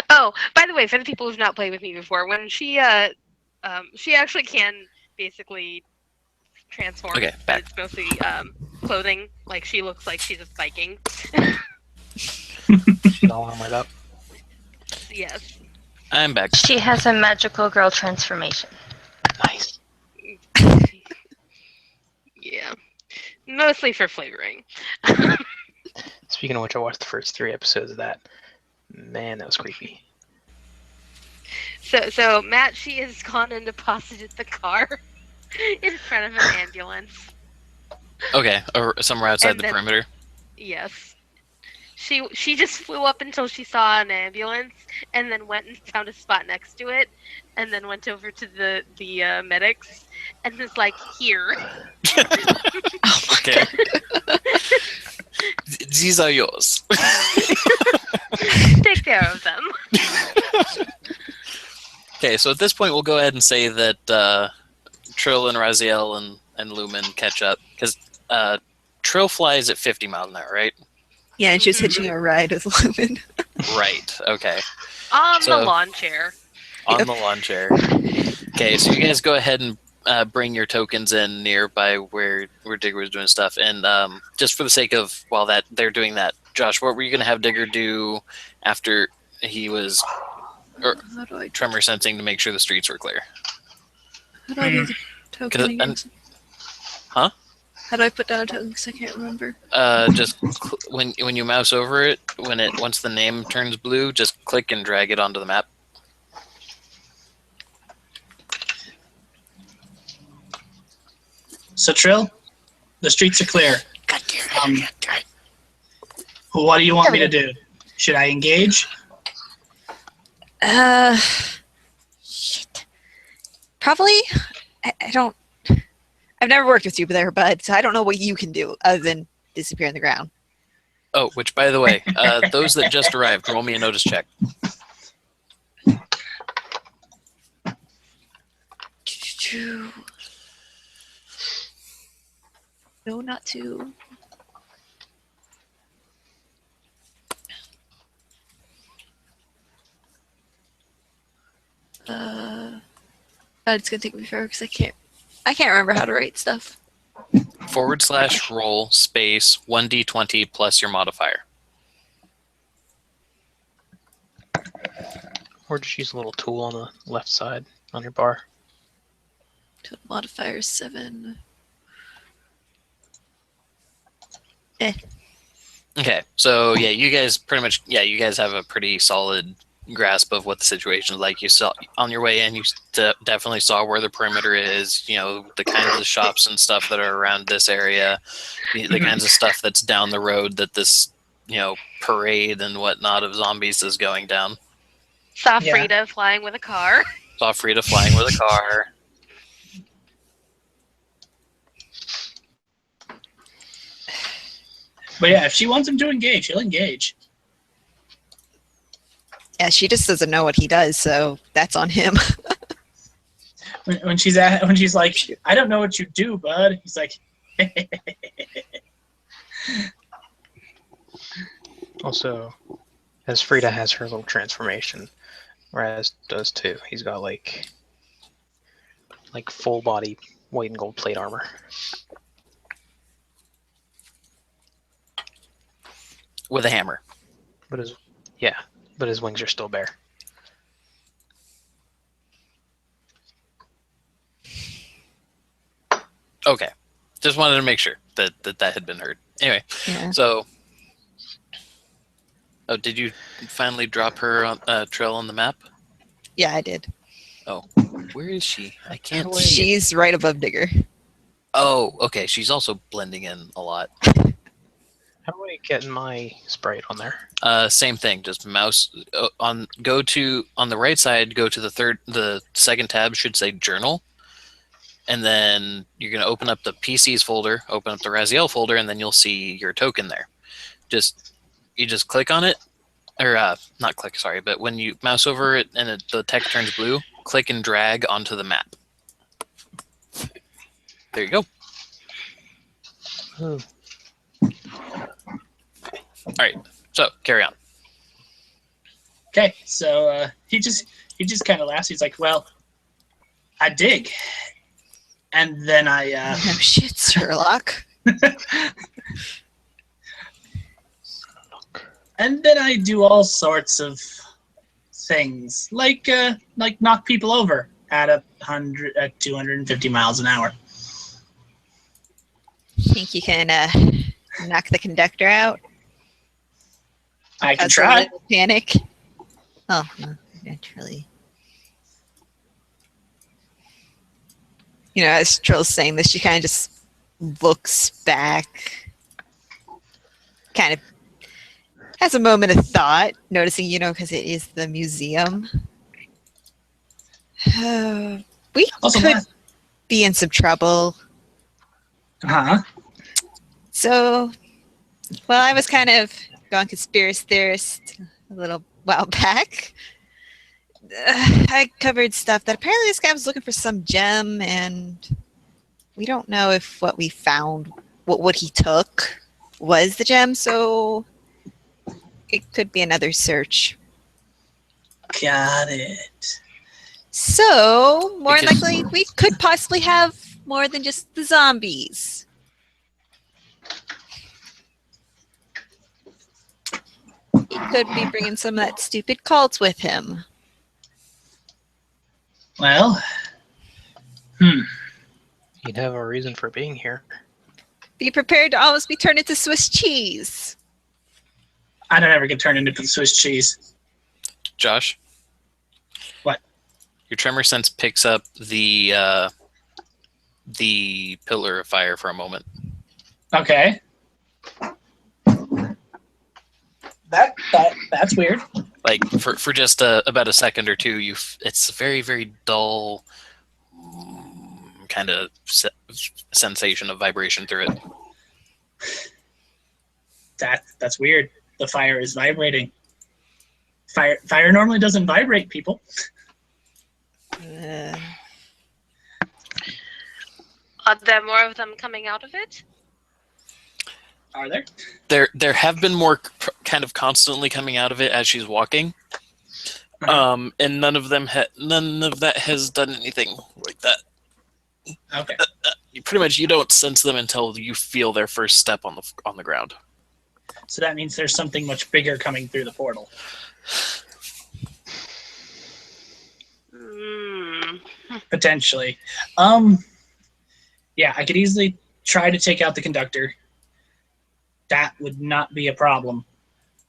Oh, by the way, for the people who've not played with me before, when she actually can basically transform. Okay, back. It's mostly clothing. Like she looks like she's just biking. She's all armored up. Yes. I'm back. She has a magical girl transformation. Nice. Yeah. Mostly for flavoring. Speaking of which, I watched the first 3 episodes of that. Man, that was creepy. So Matt, she has gone and deposited the car in front of an ambulance. Okay, or somewhere outside And the then- perimeter. Yes. She just flew up until she saw an ambulance, and then went and found a spot next to it, and then went over to the medics, and was like, "Here." Okay. These are yours. Take care of them. Okay, so at this point, we'll go ahead and say that Trill and Raziel and Lumen catch up because Trill flies at 50 miles an hour, right? Yeah, and she was hitching a ride with Lumen. Right. Okay. On So- the lawn chair. On Yep. the lawn chair. Okay, so you guys go ahead and bring your tokens in nearby where Digger was doing stuff, and just for the sake of while they're doing that, Josh, what were you gonna have Digger do after he was How do I, tremor sensing to make sure the streets were clear? how do I do the token 'Cause- again? and- Huh? How do I put down a token? Because I can't remember. Just when you mouse over it, once the name turns blue, just click and drag it onto the map. So, Trill, the streets are clear. What do you want me to do? Should I engage? Shit. Probably. I don't. I've never worked with you there, bud, so I don't know what you can do other than disappear in the ground. Oh, which by the way, those that just arrived, roll me a notice check. No, not two. It's gonna take me forever because I can't remember how to write stuff. /roll space 1d20 plus your modifier. Or just use a little tool on the left side on your bar. Total modifier 7. Okay, so yeah, you guys pretty much, you guys have a pretty solid grasp of what the situation is like. You saw on your way in, you definitely saw where the perimeter is, the kinds of shops and stuff that are around this area, the kinds of stuff that's down the road that this, parade and whatnot of zombies is going down. Saw Yeah. Frida flying with a car. Saw Frida flying with a car. But yeah, if she wants him to engage, he'll engage. Yeah, she just doesn't know what he does, so that's on him. When she's like, I don't know what you do, bud. He's like, Also, as Frida has her little transformation, Raz does too. He's got like full body white and gold plate armor. With a hammer. But his wings are still bare. Okay. Just wanted to make sure that had been heard. Anyway, Yeah. so... Oh, did you finally drop her on, trail on the map? Yeah, I did. Oh, where is she? I can't see. She's right above Digger. Oh, okay. She's also blending in a lot. How do I get my sprite on there? Same thing. Just mouse on the right side. Go to the second tab should say Journal, and then you're gonna open up the PCs folder, open up the Raziel folder, and then you'll see your token there. You just click on it, or not click. Sorry, but when you mouse over it and the text turns blue, click and drag onto the map. There you go. Oh. All right. So carry on. Okay, so he just kind of laughs. He's like, "Well, I dig," and then I No shit, Sherlock. and then I do all sorts of things, like knock people over at 250 miles an hour. Think you can knock the conductor out? I can Cause a try. little panic. Oh, no, naturally. You know, as Trill's saying this, she kind of just looks back, kind of has a moment of thought, noticing, because it is the museum. We Also, could be in some trouble. huh? So, well, I was kind of going conspiracy theorist a little while back. I covered stuff that apparently this guy was looking for some gem, and we don't know if what we found, what he took, was the gem. So it could be another search. Got it. So more Because- likely, we could possibly have more than just the zombies. He could be bringing some of that stupid cult with him. Well, You'd have a reason for being here. Be prepared to almost be turned into Swiss cheese. I don't ever get turned into Swiss cheese. Josh? What? Your tremor sense picks up the pillar of fire for a moment. Okay. That's weird. Like for just about a second or two, it's a very, very dull kind of sensation of vibration through it. That's weird. The fire is vibrating. Fire normally doesn't vibrate, people. Are there more of them coming out of it? Are there? There have been more kind of constantly coming out of it as she's walking, and none of that has done anything like that. Okay. You don't sense them until you feel their first step on the ground. So that means there's something much bigger coming through the portal. Potentially. Yeah, I could easily try to take out the conductor. That would not be a problem.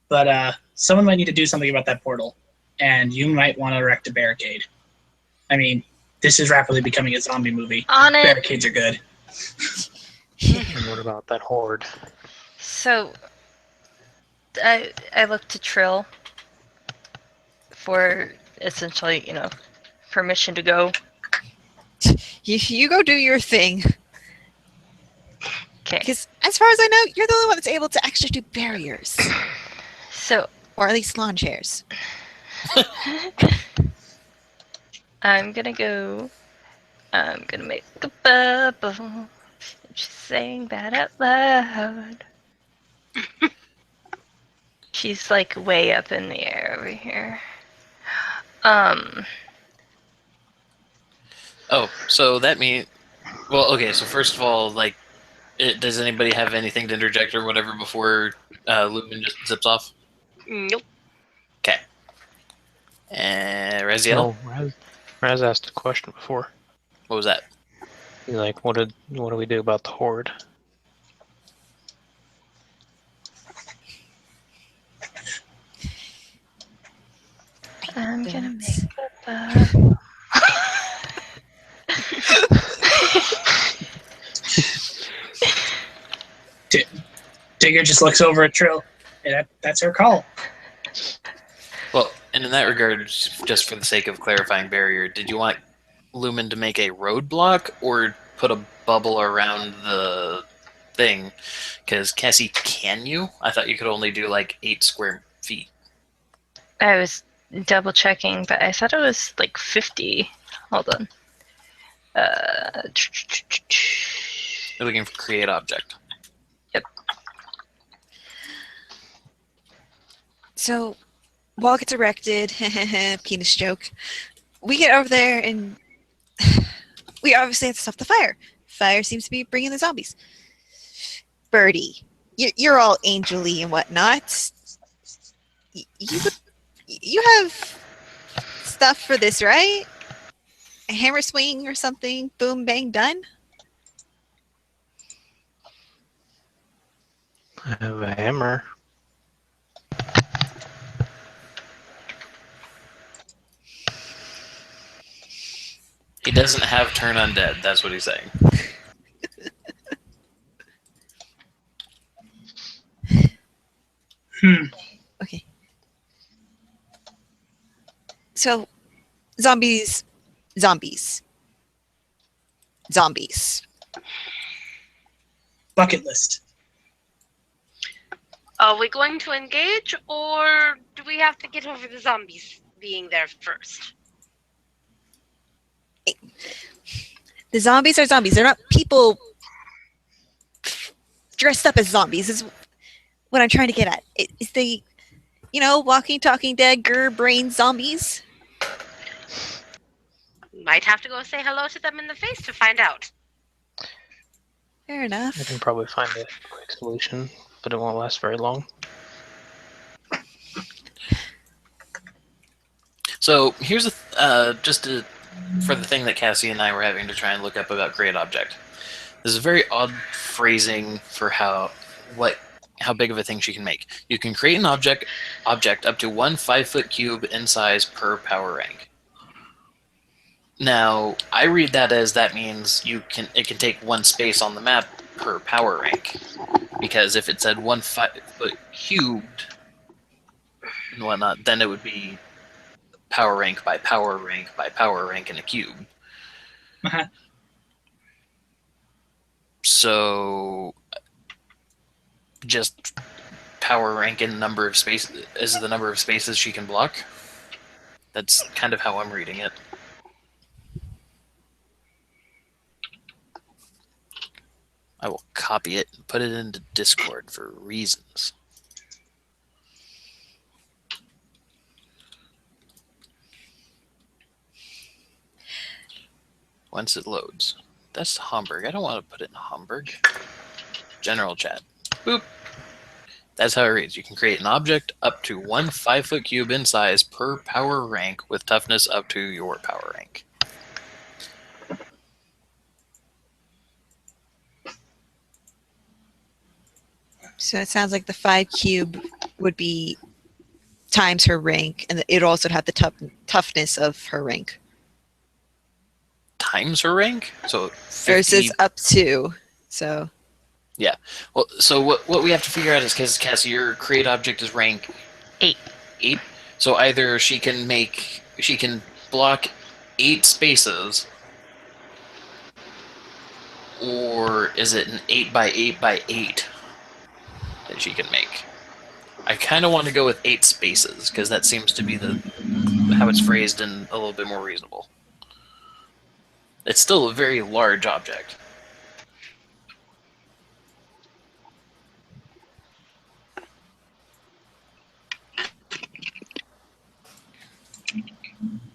But someone might need to do something about that portal. And you might want to erect a barricade. I mean, this is rapidly becoming a zombie movie. On it. Barricades are good. And what about that horde? So, I look to Trill for essentially, permission to go. You go do your thing. Okay. Because as far as I know, you're the only one that's able to actually do barriers. So, Or at least lawn chairs. I'm gonna go. I'm gonna make a bubble. And she's saying that out loud. She's like way up in the air over here. Oh, so that means... Well, okay, so first of all, does anybody have anything to interject or whatever before Lumen just zips off? Nope. Okay. And Raziel? No, Raz asked a question before. What was that? He's like, what do we do about the horde? I'm gonna make a bubble. Digger just looks over at Trill. Yeah, that's her call. Well, and in that regard, just for the sake of clarifying barrier, did you want Lumen to make a roadblock or put a bubble around the thing? Because Cassie, can you? I thought you could only do like 8 square feet. I was double checking, but I thought it was like 50. Hold on. You're looking for create object. So, wall gets erected. Penis joke. We get over there and we obviously have to stop the fire. Fire seems to be bringing the zombies. Birdie, you're all angel-y and whatnot. You have stuff for this, right? A hammer swing or something? Boom, bang, done? I have a hammer. He doesn't have turn undead. That's what he's saying. Okay. So, zombies. Bucket list. Are we going to engage, or do we have to get over the zombies being there first? The zombies are zombies. They're not people dressed up as zombies, is what I'm trying to get at. Is they, walking, talking, dead, brain zombies? Might have to go say hello to them in the face to find out. Fair enough. I can probably find a quick solution, but it won't last very long. So here's for the thing that Cassie and I were having to try and look up about create object. This is a very odd phrasing for how big of a thing she can make. You can create an object up to 1 5-foot cube in size per power rank. Now, I read that as that means it can take 1 space on the map per power rank. Because if it said 1 5-foot cubed and whatnot, then it would be power rank by power rank by power rank in a cube. Uh-huh. So just power rank in number of spaces is the number of spaces she can block. That's kind of how I'm reading it. I will copy it and put it into Discord for reasons. Once it loads. That's Hamburg. I don't want to put it in Hamburg. General chat. Boop. That's how it reads. You can create an object up to 1 5-foot cube in size per power rank with toughness up to your power rank. So it sounds like the 5 cube would be times her rank, and it also have the toughness of her rank. Times her rank? So 50... versus up to. So yeah. Well, so what we have to figure out is, because Cassie, your create object is rank 8. 8. So either she can block 8 spaces, or is it an 8 by 8 by 8 that she can make? I kind of want to go with 8 spaces, because that seems to be how it's phrased and a little bit more reasonable. It's still a very large object.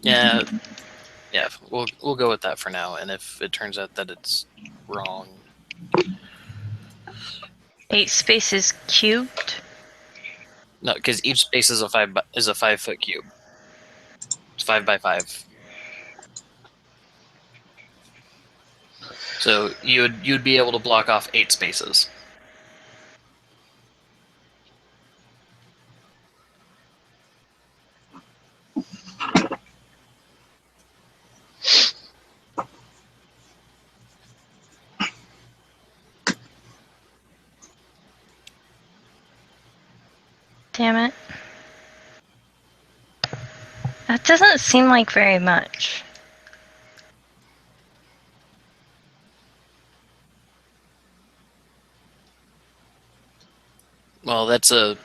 Yeah, we'll go with that for now, and if it turns out that it's wrong... 8 spaces cubed? No, because each space is a 5-foot cube. It's 5 by 5. So you'd be able to block off 8 spaces. Damn it. That doesn't seem like very much. Well, that's a...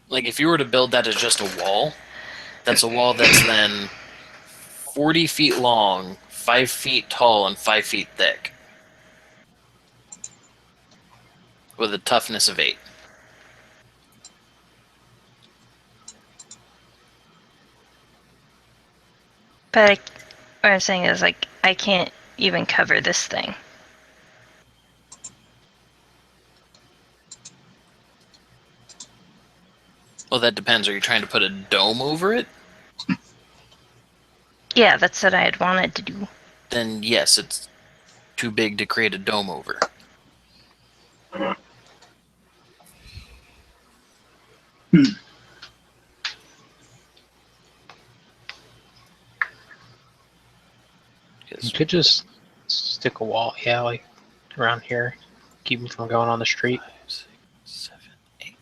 Like, if you were to build that as just a wall, that's a wall that's then 40 feet long, 5 feet tall, and 5 feet thick. With a toughness of 8. But what I'm saying is, like, I can't even cover this thing. Well, that depends. Are you trying to put a dome over it? Yeah, that's what I had wanted to do. Then yes, it's too big to create a dome over. You could just stick a wall, yeah, like around here, keep them from going on the street. 5, 6, 7, 8.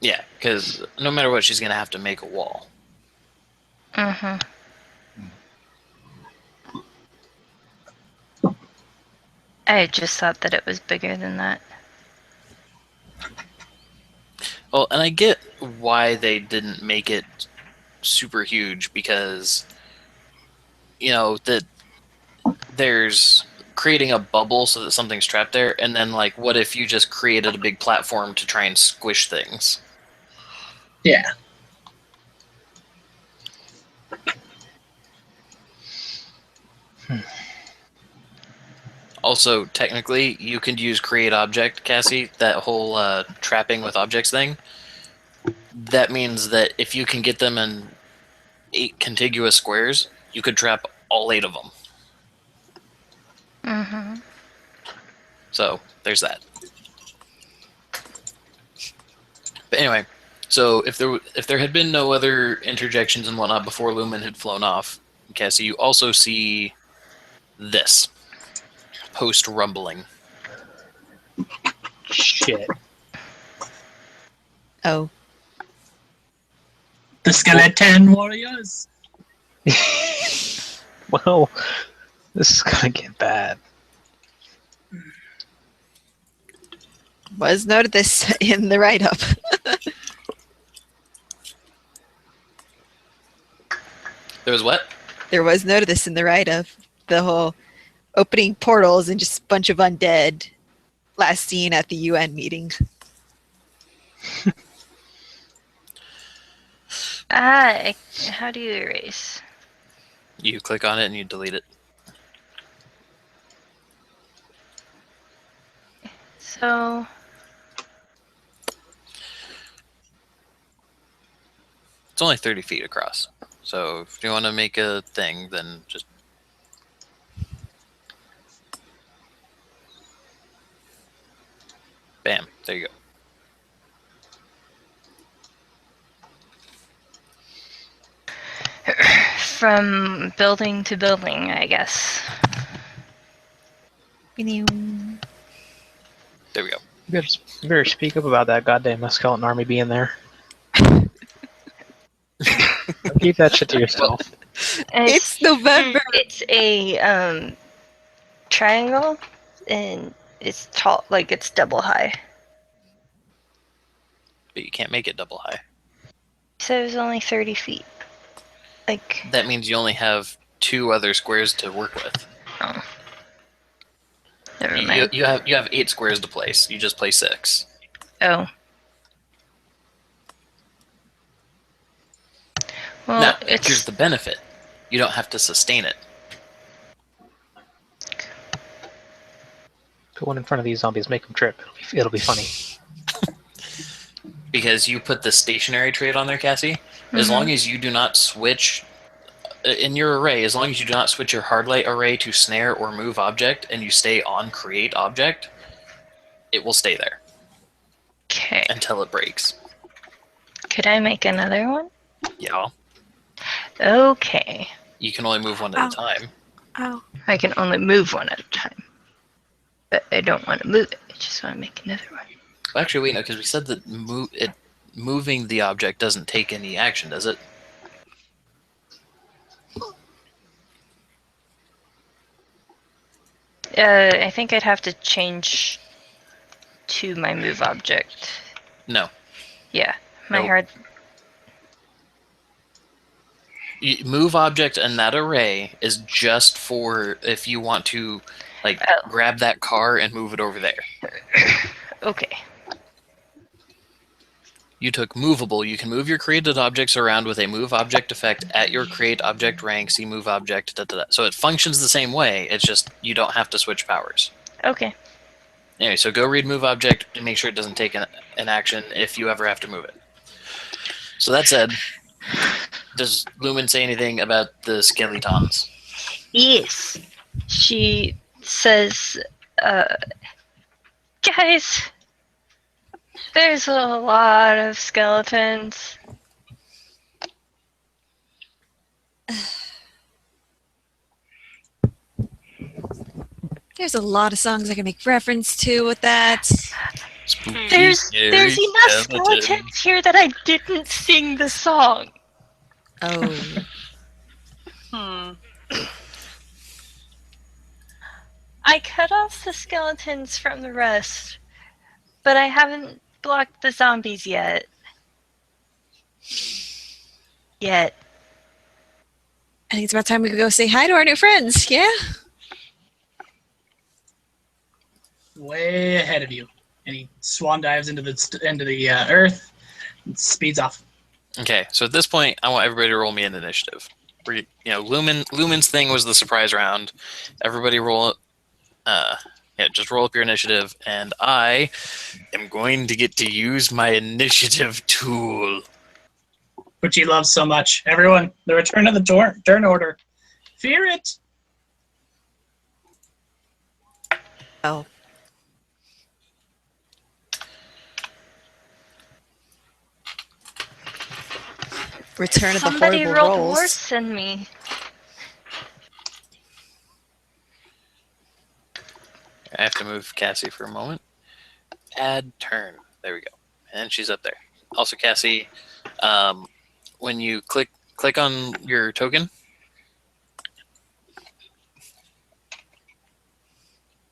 Yeah, because no matter what, she's gonna have to make a wall. Mm-hmm. I just thought that it was bigger than that. Well, and I get why they didn't make it super huge, because that there's creating a bubble so that something's trapped there, and then like, what if you just created a big platform to try and squish things? Yeah. Also, technically, you could use create object, Cassie, that whole trapping with objects thing. That means that if you can get them in 8 contiguous squares, you could trap all 8 of them. Mm-hmm. So, there's that. But anyway, so if there had been no other interjections and whatnot before Lumen had flown off, Cassie, you also see this. Post-rumbling. Shit. Oh. The skeleton warriors. Well, this is gonna get bad. Was noted this in the write-up. There was what? There was noted this in the write-up. The whole opening portals and just a bunch of undead last seen at the UN meeting. How do you erase? You click on it and you delete it. So, It's only 30 feet across. So if you want to make a thing, then just... Bam. There you go. from building to building, I guess. There we go. You better speak up about that goddamn skeleton army being there. Keep that shit to yourself. It's November. It's a triangle, and it's tall, like it's double high. But you can't make it double high. So it was only 30 feet. Like, That means you only have 2 other squares to work with. oh. Never mind. You have 8 squares to place. You just place 6. Oh. Well, Now, it's here's the benefit. You don't have to sustain it. Put one in front of these zombies, make them trip. It'll be funny. Because you put the stationary trait on there, Cassie. As long as you do not switch in your array, as long as you do not switch your hardlight array to snare or move object, and you stay on create object, it will stay there okay. until it breaks. Could I make another one? Yeah. Okay. You can only move one at a time. Oh. I can only move one at a time. But I don't want to move it. I just want to make another one. Well, actually, wait, no, because we said that moving the object doesn't take any action, does it? I think I'd have to change to my move object. No. Yeah, my Nope. hard. Move object and that array is just for if you want to, like, Oh. grab that car and move it over there. Okay. You took movable. You can move your created objects around with a move object effect at your create object rank, see move object, da, da, da. So it functions the same way. It's just you don't have to switch powers. Okay. Anyway, so go read move object and make sure it doesn't take an action if you ever have to move it. So that said, does Lumen say anything about the skeletons? Yes. She says, guys, there's a lot of skeletons. There's a lot of songs I can make reference to with that. Spooky, There's scary enough skeletons here that I didn't sing the song. Oh. I cut off the skeletons from the rest, but I haven't blocked the zombies yet. I think it's about time we could go say hi to our new friends, yeah? Way ahead of you. And he swan dives into the earth and speeds off. Okay, so at this point, I want everybody to roll me an initiative. Lumen's thing was the surprise round. Everybody roll, just roll up your initiative, and I am going to get to use my initiative tool. Which he loves so much. Everyone, the return of the turn order. Fear it. Oh. Return of the Somebody horrible rolled rolls. worse than me. I have to move Cassie for a moment. Add turn. There we go. And she's up there. Also, Cassie, when you click on your token,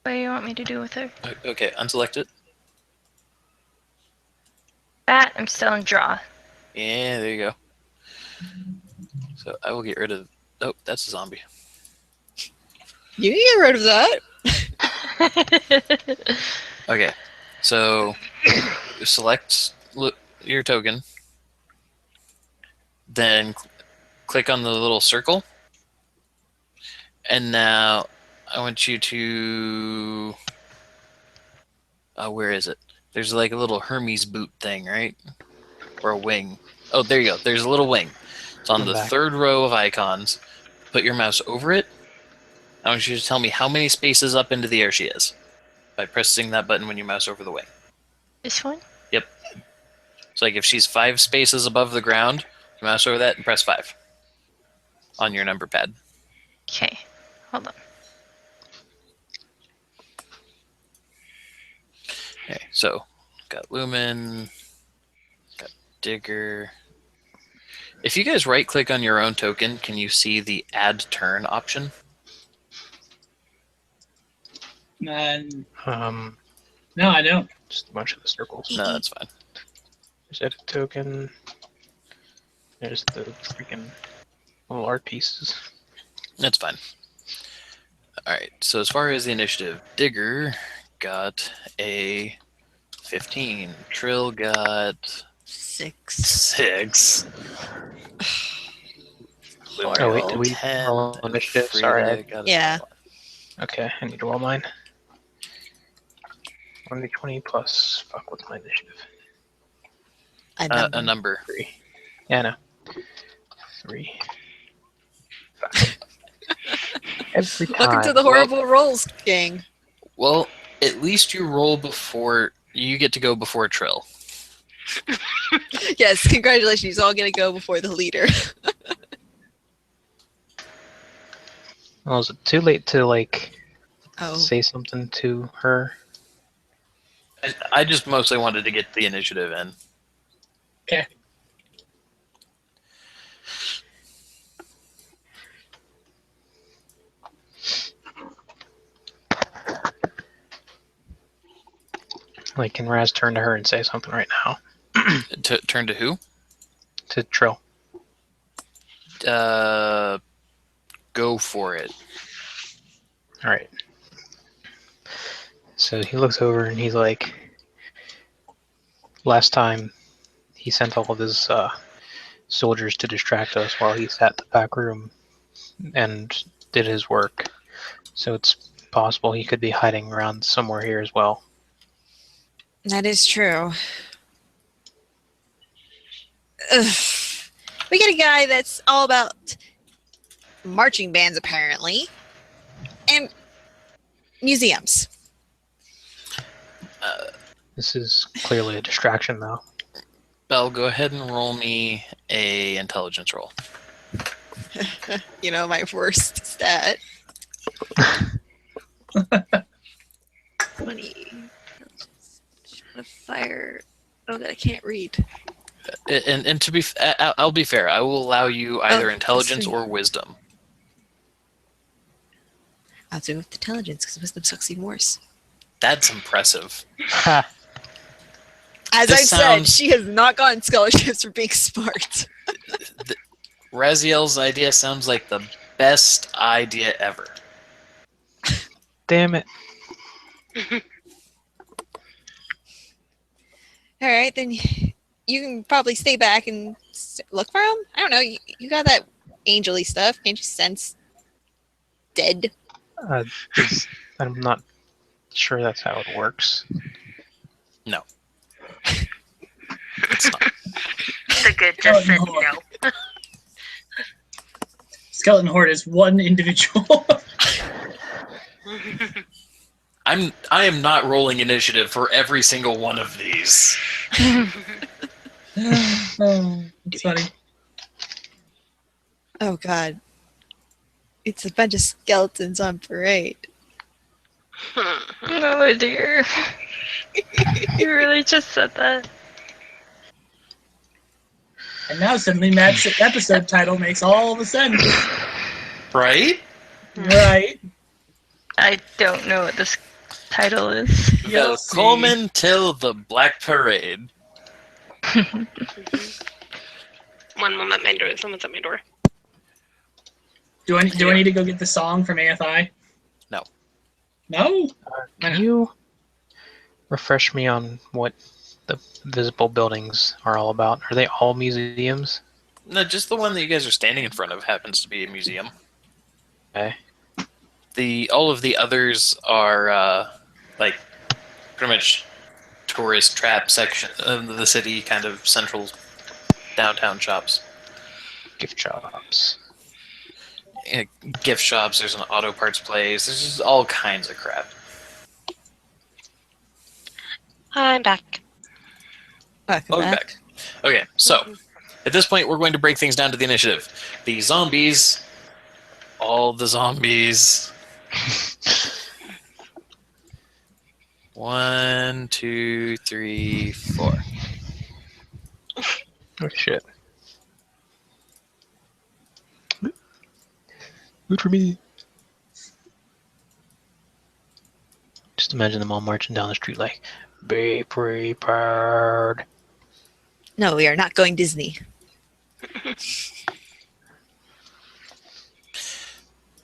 What do you want me to do with her? okay, unselect it. That, I'm still in draw. Yeah, there you go. So I will get rid of. Oh, that's a zombie. You can get rid of that. Okay, so select your token, then click on the little circle, and now I want you to. Where is it? There's like a little Hermes boot thing, right? Or a wing. Oh, there you go. There's a little wing. It's on the third row of icons. Put your mouse over it. I want you to tell me how many spaces up into the air she is by pressing that button when you mouse over the wing. This one? Yep. So like if she's 5 spaces above the ground, you mouse over that and press 5 on your number pad. Okay, hold on. Okay, so got Lumen, got Digger. If you guys right click on your own token, can you see the add turn option? No, Um, I don't. just a bunch of the circles. No, that's fine. There's edit token. There's the freaking little art pieces. That's fine. Alright, so as far as the initiative, Digger got a 15. Trill got 6. 6. Oh wait, did we 10, roll and initiative? Frida Sorry. got a Yeah. 21. Okay, I need to roll mine. 1d20 plus. Fuck, what's my initiative? A number. 3. Yeah, I know. 3. 5. Every time. Welcome to the horrible rolls, gang. Well, at least you roll before you get to go before Trill. Yes, congratulations. You're all going to go before the leader. Well, is it too late to, like, Oh, say something to her. I just mostly wanted to get the initiative in. Okay. Like, can Raz turn to her and say something right now? Turn to who? To Trill. Go for it. All right. So he looks over and he's like, last time he sent all of his soldiers to distract us while he sat in the back room and did his work. So it's possible he could be hiding around somewhere here as well. that is true. Ugh. We get a guy that's all about marching bands, apparently, and museums. This is clearly a distraction, though. Belle, go ahead and roll me a intelligence roll. You know, my worst stat. 20. Fire. Oh, God, I can't read. And to be, I'll be fair. I will allow you either intelligence sweet. or wisdom. I'll do it with intelligence because wisdom sucks even worse. That's impressive. Ha! As This I've said, sounds- she has not gotten scholarships for being smart. Raziel's idea sounds like the best idea ever. Damn it. All right, then you can probably stay back and look for him. I don't know. You got that angel-y stuff. Can't you sense dead? I'm not sure that's how it works. No. It's not. The good just said no. Skeleton Horde is one individual. I am not rolling initiative for every single one of these. Oh, it's funny. Oh, God. It's a bunch of skeletons on parade. Oh dear. You really just said that. And now suddenly Matt's episode title makes all the sense. Right? Right. I don't know what this title is. You'll see. Velkommen till the Black Parade. One moment, my door. Someone's at my door. Do I need to go get the song from AFI? No. No? Can you refresh me on what the visible buildings are all about? Are they all museums? No, just the one that you guys are standing in front of happens to be a museum. Okay. All of the others are like pretty much tourist trap section of the city, kind of central downtown shops. Gift shops. Gift shops, there's an auto parts place, there's just all kinds of crap. I'm back. Welcome Welcome back. back. Okay, so at this point we're going to break things down to the initiative. The zombies, all the zombies. 1, 2, 3, 4. Oh shit. Good for me. Just imagine them all marching down the street like, be prepared. No, we are not going Disney.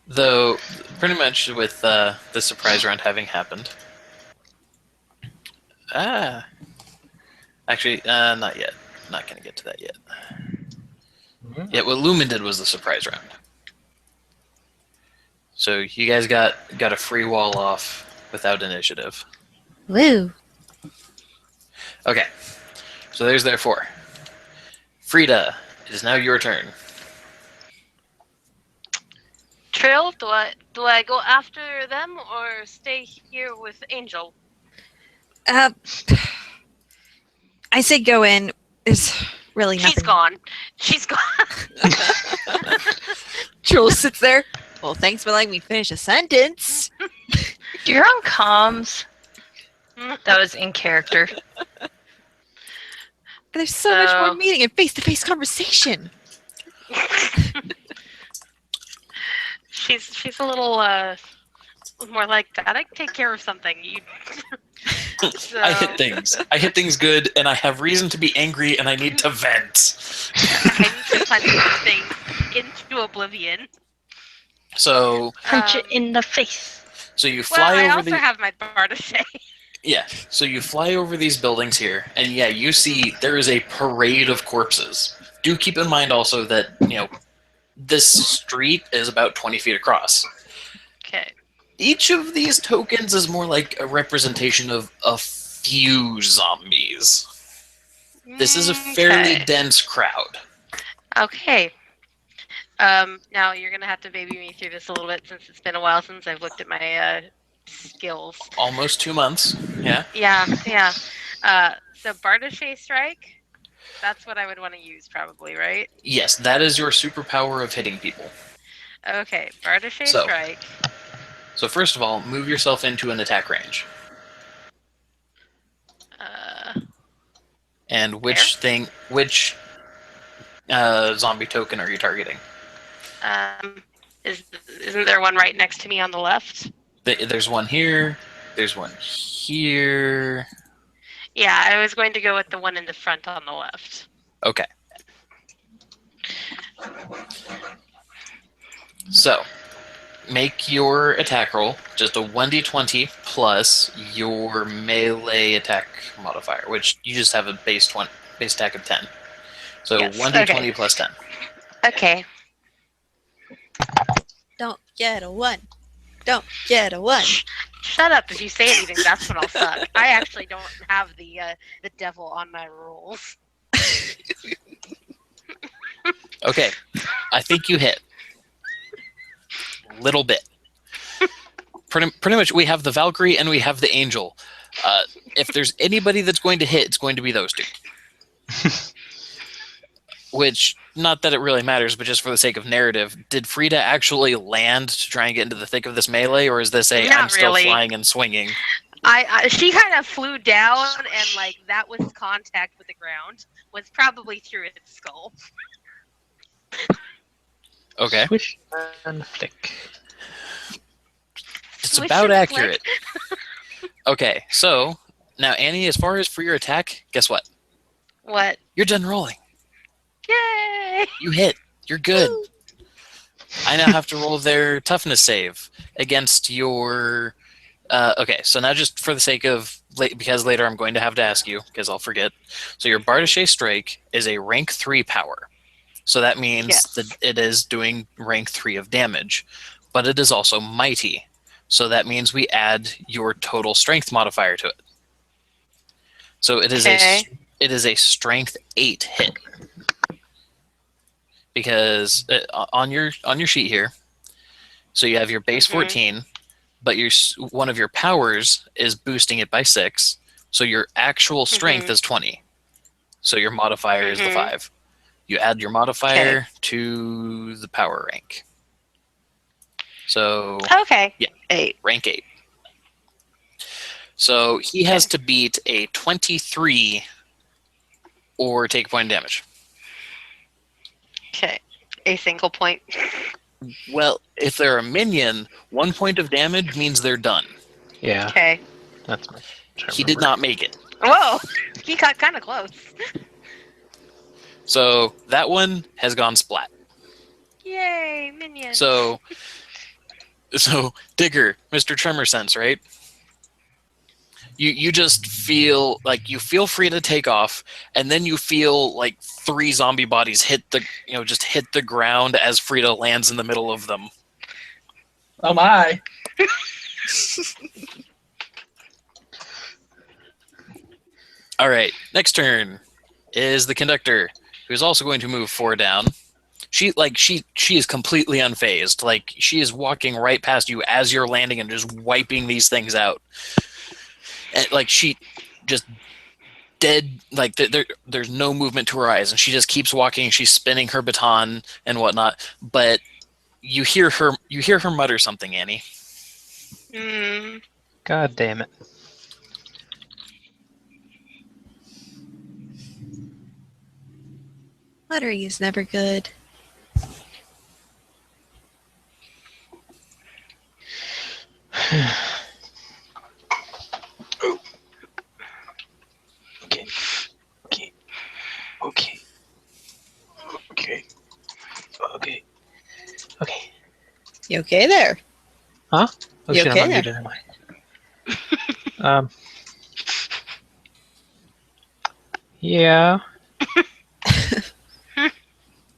Though, pretty much with the surprise round having happened. Actually, not yet. Not going to get to that yet. Yeah, what Lumen did was the surprise round. So you guys got a free wall off without initiative. Woo. Okay, so there's their 4. Frida, it is now your turn. Trail, do I go after them or stay here with Angel? I say go in. There's really nothing. She's gone. She's gone. Jules sits there. Well, thanks for letting me finish a sentence. You're on comms. That was in character. There's so much more So- meaning in face-to-face conversation. She's a little more like that. I can take care of something. You. So, I hit things. I hit things good, and I have reason to be angry, and I need to vent. I need to punch these things into oblivion. So, Punch it in the face. so you Well, fly I over also the have my bar to say. yeah. So you fly over these buildings here, and yeah, you see there is a parade of corpses. Do keep in mind also that this street is about 20 feet across. Okay. Each of these tokens is more like a representation of a few zombies. This is a fairly Okay. dense crowd. Okay. Now you're gonna have to baby me through this a little bit since it's been a while since I've looked at my skills. Almost 2 months. Yeah. Yeah. So Bardache Strike. That's what I would want to use, probably, right? Yes, that is your superpower of hitting people. Okay, Bardache So. Strike. So first of all, move yourself into an attack range. And which zombie token are you targeting? Isn't there one right next to me on the left? There's one here. There's one here. Yeah, I was going to go with the one in the front on the left. Okay. So, make your attack roll just a 1d20 plus your melee attack modifier, which you just have a base attack of 10. So Yes, 1d20 okay. plus 10. Okay. Don't get a 1. Don't get a 1. Shut up! If you say anything, that's when I'll suck. I actually don't have the devil on my rules. Okay, I think you hit. Little bit. Pretty much, we have the Valkyrie and we have the Angel. If there's anybody that's going to hit, it's going to be those two. Which, not that it really matters, but just for the sake of narrative, did Frida actually land to try and get into the thick of this melee, or is this Not I'm still really. flying and swinging? She kind of flew down, and that was contact with the ground. Was probably through its skull. Okay, Swish and flick. it's Swish about and flick. accurate. Okay, so now Annie, as far as for your attack, guess what? What? You're done rolling. Yay! You hit. You're good. I now have to roll their toughness save against your. Okay, so now just for the sake of because later I'm going to have to ask you because I'll forget. So your Bardache Strike is a rank 3 power, so that means Yes. that it is doing rank 3 of damage, but it is also mighty, so that means we add your total strength modifier to it. So it is Okay. it is a strength 8 hit. Because on your sheet here, so you have your base 14, but one of your powers is boosting it by 6, so your actual strength is 20. So your modifier is the 5. You add your modifier to the power rank. So Okay. Yeah. 8. rank 8. So he has to beat a 23 or take a point of damage. Okay. A single point. Well, if they're a minion, 1 point of damage means they're done. Yeah, Okay. that's my. He did not make it. Whoa! He got kind of close. So that one has gone splat. Yay, minions. So Digger, Mr. Tremor Sense, right? You just feel like you feel free to take off, and then you feel like 3 zombie bodies hit the ground as Frida lands in the middle of them. Oh my. All right, next turn is the conductor, who's also going to move 4 down. She is completely unfazed. Like, she is walking right past you as you're landing and just wiping these things out. And, like, she just dead. Like, there's no movement to her eyes, and she just keeps walking. She's spinning her baton and whatnot. But you hear her mutter something, Annie. Mm. God damn it. Lettering is never good. Okay. Okay. Okay. Okay. Okay. Okay. You okay there? Huh? Oh You shit, okay I'm there? unmuted, am I? Yeah. You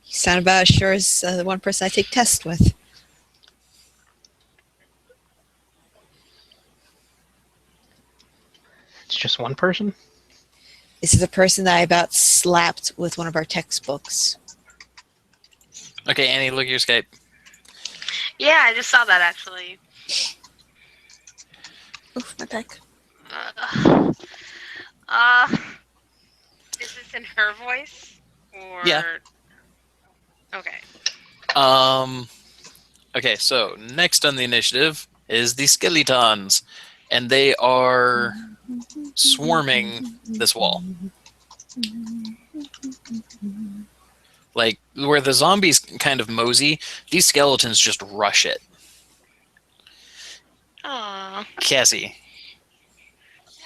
sound about as sure as the one person I take tests with. It's just one person? This is a person that I about slapped with one of our textbooks. Okay, Annie, look at your Skype. Yeah, I just saw that actually. Oof, my back. Uh, uh, is this in her voice? Or Yeah. Okay. Okay, so next on the initiative is the skeletons, and they are swarming this wall. Like, where the zombies kind of mosey, these skeletons just rush it. Aw. Cassie,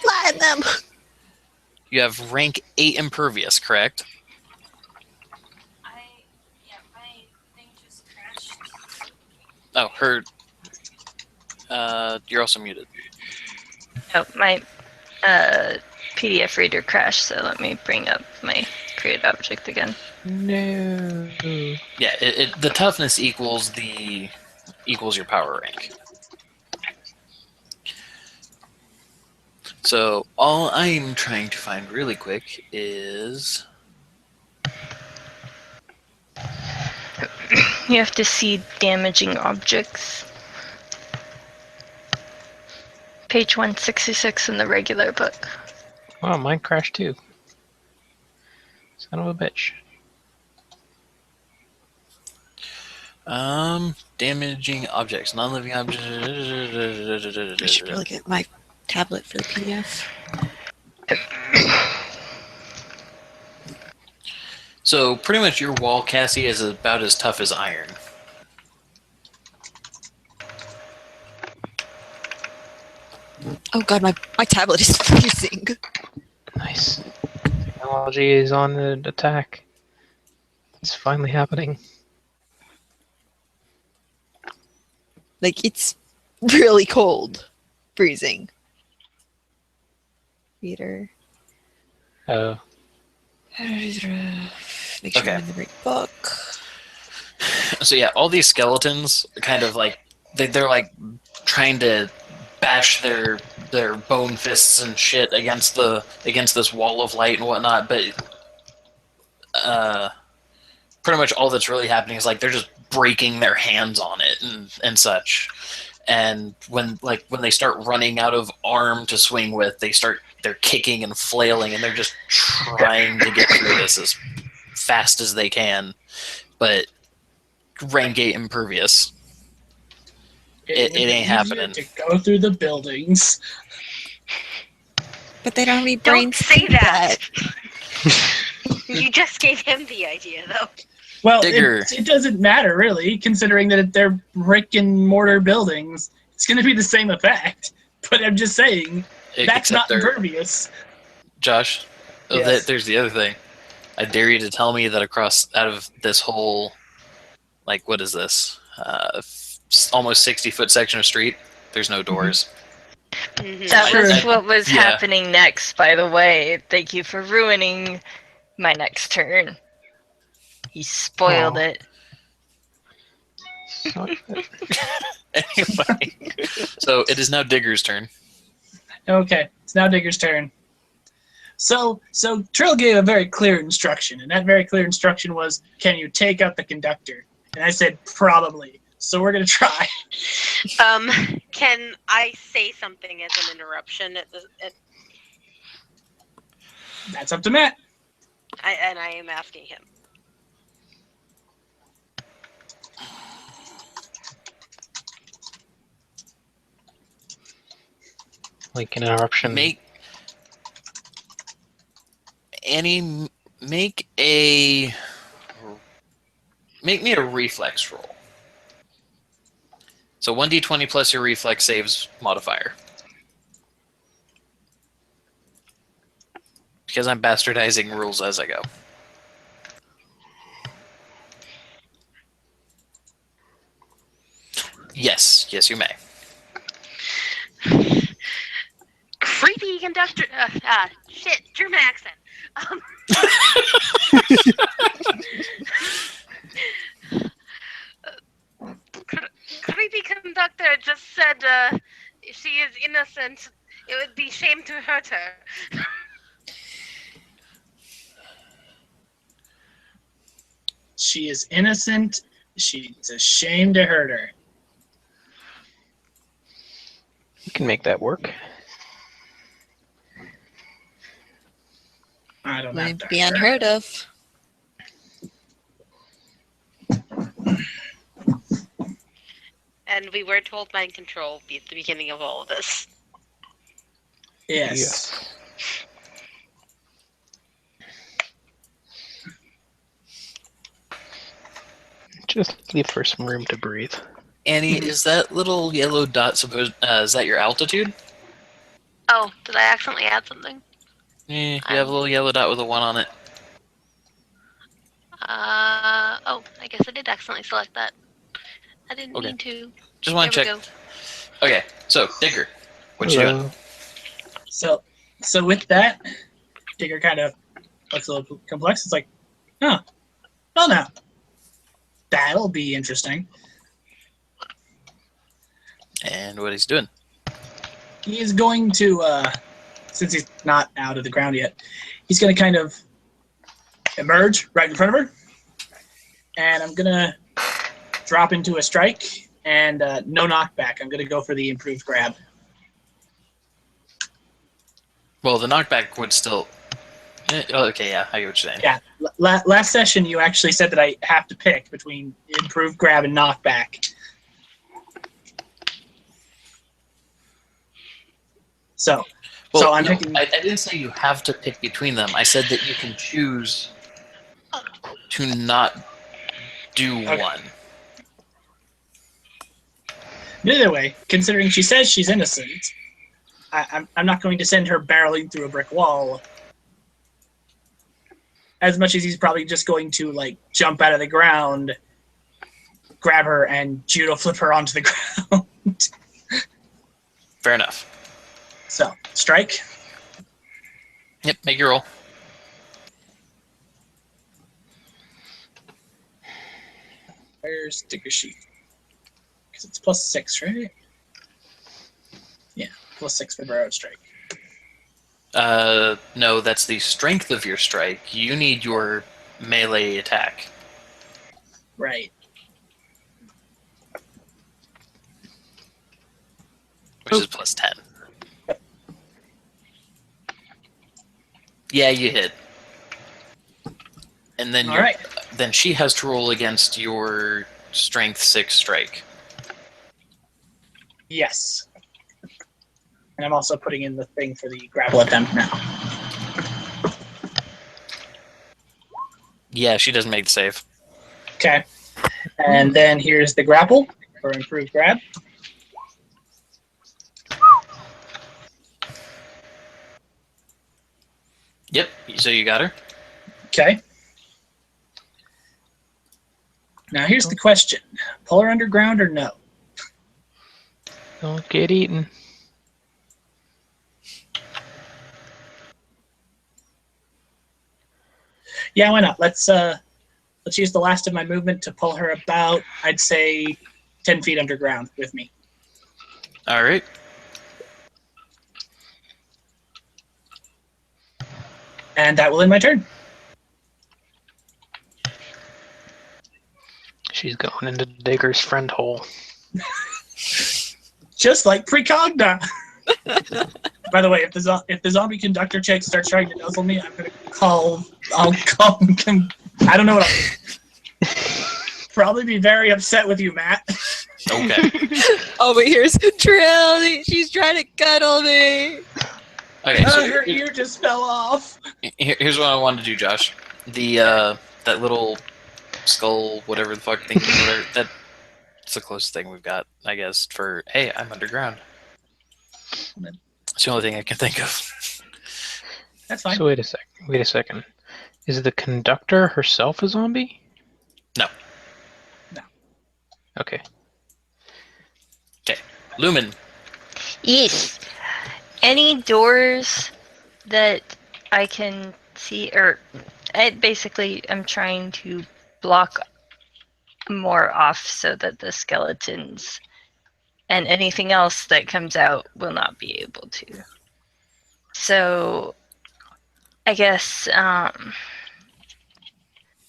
Flatten them! you have rank 8 impervious, correct? My thing just crashed. Oh, her... you're also muted. Oh, my PDF reader crashed, so let me bring up my create object again. No. Yeah, the toughness equals your power rank. So all I'm trying to find really quick is You have to see damaging objects. Page 166 in the regular book. Wow, mine crashed too. Son of a bitch. damaging objects, non-living I should objects. probably get my tablet for the PDF. So pretty much your wall, Cassie, is about as tough as iron. Oh god, my tablet is freezing. Nice. Technology is on the attack. It's finally happening. Like, it's really cold. Freezing. Reader. Oh. Make sure Okay. I'm in the right book. So yeah, all these skeletons kind of like they're like trying to bash their bone fists and shit against this wall of light and whatnot, but pretty much all that's really happening is like they're just breaking their hands on it and such. And when they start running out of arm to swing with, they're kicking and flailing, and they're just trying to get through this as fast as they can. But rank 8 impervious. It would be ain't easier happening. to go through the buildings. But they don't have any Don't brains. say that. You just gave him the idea, though. Well, Digger. it doesn't matter, really, considering that they're brick and mortar buildings. It's going to be the same effect. But I'm just saying, that's Except not they're impervious. Josh. Yes. There's the other thing. I dare you to tell me that out of this whole, like, what is this? Almost 60-foot section of street. There's no doors. Mhm. That Sure. was what was Yeah. happening next, by the way. Thank you for ruining my next turn. He spoiled Aw. it. Suck it. Anyway, so it is now Digger's turn. Okay, it's now Digger's turn. So Trill gave a very clear instruction, and that very clear instruction was, can you take out the conductor? And I said, probably. So we're going to try. Can I say something as an interruption That's up to Matt. and I am asking him. Like an interruption. Make Annie, make me a reflex roll. So 1d20 plus your reflex saves modifier. Because I'm bastardizing rules as I go. Yes, you may. Creepy conductor. Shit, German accent. Creepy conductor just said she is innocent. It would be shame to hurt her. She is innocent. It's a shame to hurt her. You can make that work. I don't have Wouldn't to be hurt her. unheard of. And we were told mind control be at the beginning of all of this. Yes. Just leave her some room to breathe. Annie, is that little yellow dot supposed? Is that your altitude? Oh, did I accidentally add something? You have a little yellow dot with a 1 on it. Oh, I guess I did accidentally select that. I didn't Okay. mean to. Just want to There check. we go. Okay, so Digger, what you doing? Hello. So with that, Digger kind of looks a little complex. It's like, well now, that'll be interesting. And what he's doing? He is going to, since he's not out of the ground yet, he's going to kind of emerge right in front of her. And I'm going to drop into a strike and no knockback. I'm going to go for the improved grab. Well, the knockback would still. Okay, yeah, I get what you're saying. Yeah, last session you actually said that I have to pick between improved grab and knockback. So I'm no, picking. I didn't say you have to pick between them. I said that you can choose to not do Okay. one. Either way, considering she says she's innocent, I'm not going to send her barreling through a brick wall. As much as he's probably just going to like jump out of the ground, grab her, and judo flip her onto the ground. Fair enough. So strike. Yep, make your roll. Where's Digger sheet? Because it's +6, right? Yeah, +6 for barrel strike. No, that's the strength of your strike. You need your melee attack. Right. Which is +10. Yeah, you hit. And then All right. then she has to roll against your strength 6 strike. Yes. And I'm also putting in the thing for the grapple attempt now. Yeah, she doesn't make the save. Okay. And then here's the grapple for improved grab. Yep, so you got her. Okay. Now here's the question. Pull her underground or no? Don't get eaten. Yeah, why not? Let's use the last of my movement to pull her about, I'd say, 10 feet underground with me. All right. And that will end my turn. She's going into Digger's friend hole. Just like Precogna. By the way, if the zombie conductor chick starts trying to nuzzle me, I'll call him. I don't know what I'll probably be very upset with you, Matt. Okay. Over here's Trill. She's trying to cuddle me. Okay. So Her ear just fell off. here's what I wanted to do, Josh. The that little skull, whatever the fuck thing, whatever that's the closest thing we've got, I guess. For hey, I'm underground. It's the only thing I can think of. That's fine. So wait a second. Is the conductor herself a zombie? No. No. Okay. Okay. Lumen. Yes. Any doors that I can see, or I'm trying to block more off so that the skeletons and anything else that comes out will not be able to. So, I guess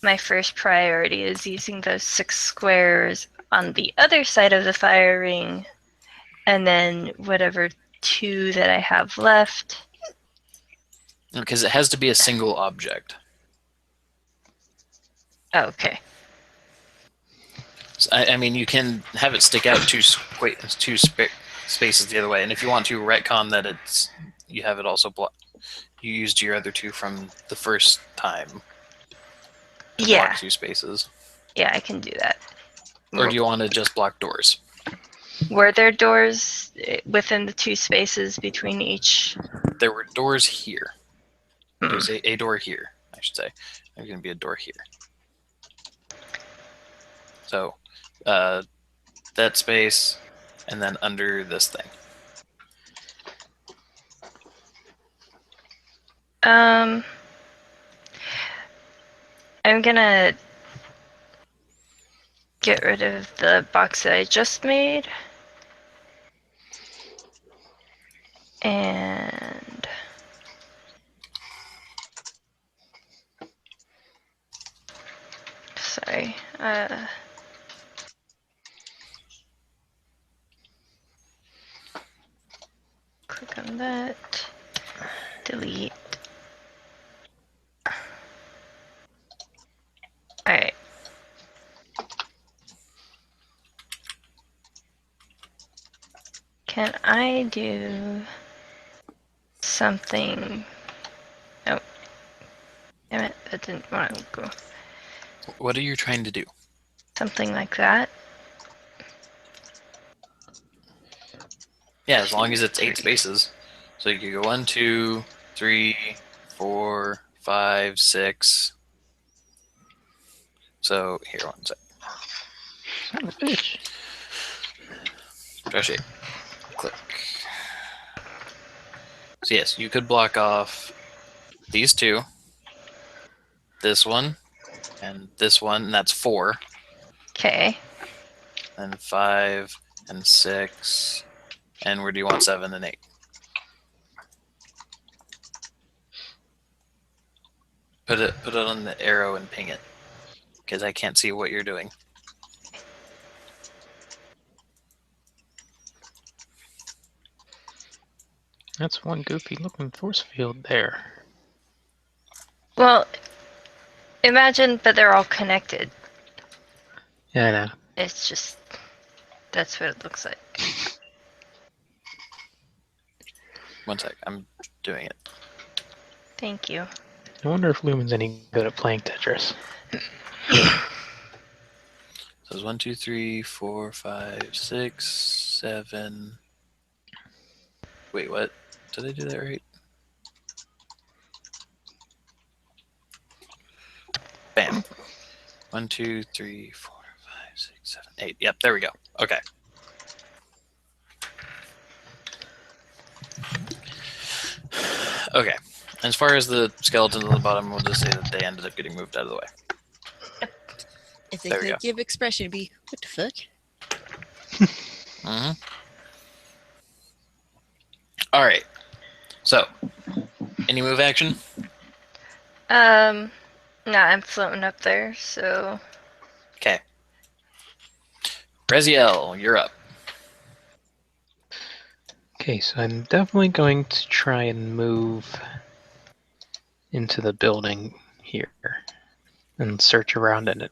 my first priority is using those 6 squares on the other side of the fire ring, and then whatever 2 that I have left. Because it has to be a single object. Okay. So, I mean, you can have it stick out two spaces the other way, and if you want to retcon that you have it also you used your other 2 from the first time to Yeah. block 2 spaces. Yeah, I can do that. Or do you want to just block doors? Were there doors within the 2 spaces between each? There were doors here. There's a door here, I should say. There's going to be a door here. So, that space, and then under this thing. I'm gonna get rid of the box that I just made. And sorry. Click on that. Delete. Alright. Can I do something? Oh. Damn it, that didn't want to go. What are you trying to do? Something like that. Yeah, as long as it's 8 spaces. So you could go 1, 2, 3, 4, 5, 6. So here, one sec. Son of a bitch. Josh, click. So yes, you could block off these 2, this one, and this one, and that's 4. Okay. And 5, and 6, and where do you want 7 and 8? Put it on the arrow and ping it, because I can't see what you're doing. That's one goofy looking force field there. Well, imagine that they're all connected. Yeah, I know. It's just, that's what it looks like. One sec, I'm doing it. Thank you. I wonder if Lumen's any good at playing Tetris. So it's 1, 2, 3, 4, 5, 6, 7. Wait, what? Did I do that right? Bam. 1, 2, 3, 4, 5, 6, 7, 8. Yep, there we go. Okay. Okay. As far as the skeletons on the bottom, we'll just say that they ended up getting moved out of the way. If they There we could go. give expression, it'd be, what the fuck? Mm-hmm. All right. So, any move action? No, I'm floating up there, so Okay. Reziel, you're up. Okay, so I'm definitely going to try and move into the building here and search around in it.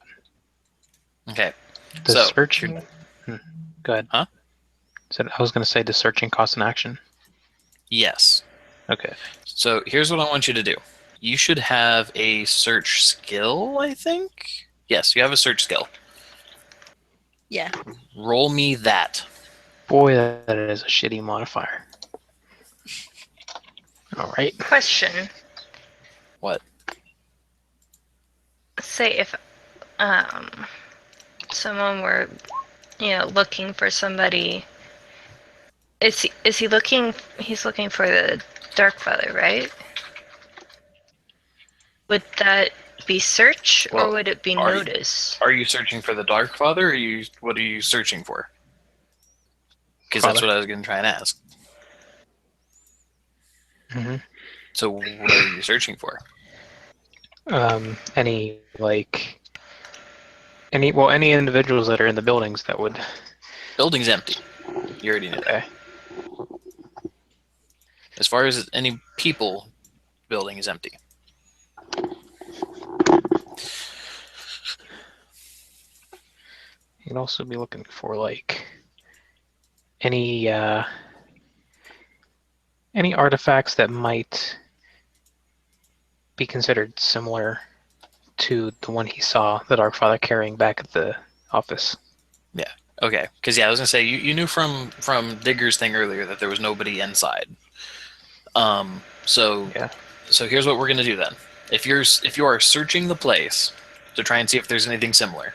Okay. The So, searching. Go ahead. Huh? So I was going to say, does searching cost an action? Yes. Okay. So here's what I want you to do. You should have a search skill, I think. Yes, you have a search skill. Yeah. Roll me that. Boy, that is a shitty modifier. All right. Question. What? Say if someone were, looking for somebody. Is he looking? He's looking for the Dark Father, right? Would that be search or Well, would it be are you- notice? Are you searching for the Dark Father, or what are you searching for? Because that's Father. what I was going to try and ask. Mm-hmm. So what are you searching for? Any individuals that are in the buildings that would. Building's empty. You already knew that. Okay. As far as any people, building is empty. You could also be looking for any artifacts that might be considered similar to the one he saw the Dark Father carrying back at the office. Okay, because I was gonna say you knew from Digger's thing earlier that there was nobody inside. So Yeah. so here's what we're gonna do then. If you are searching the place to try and see if there's anything similar,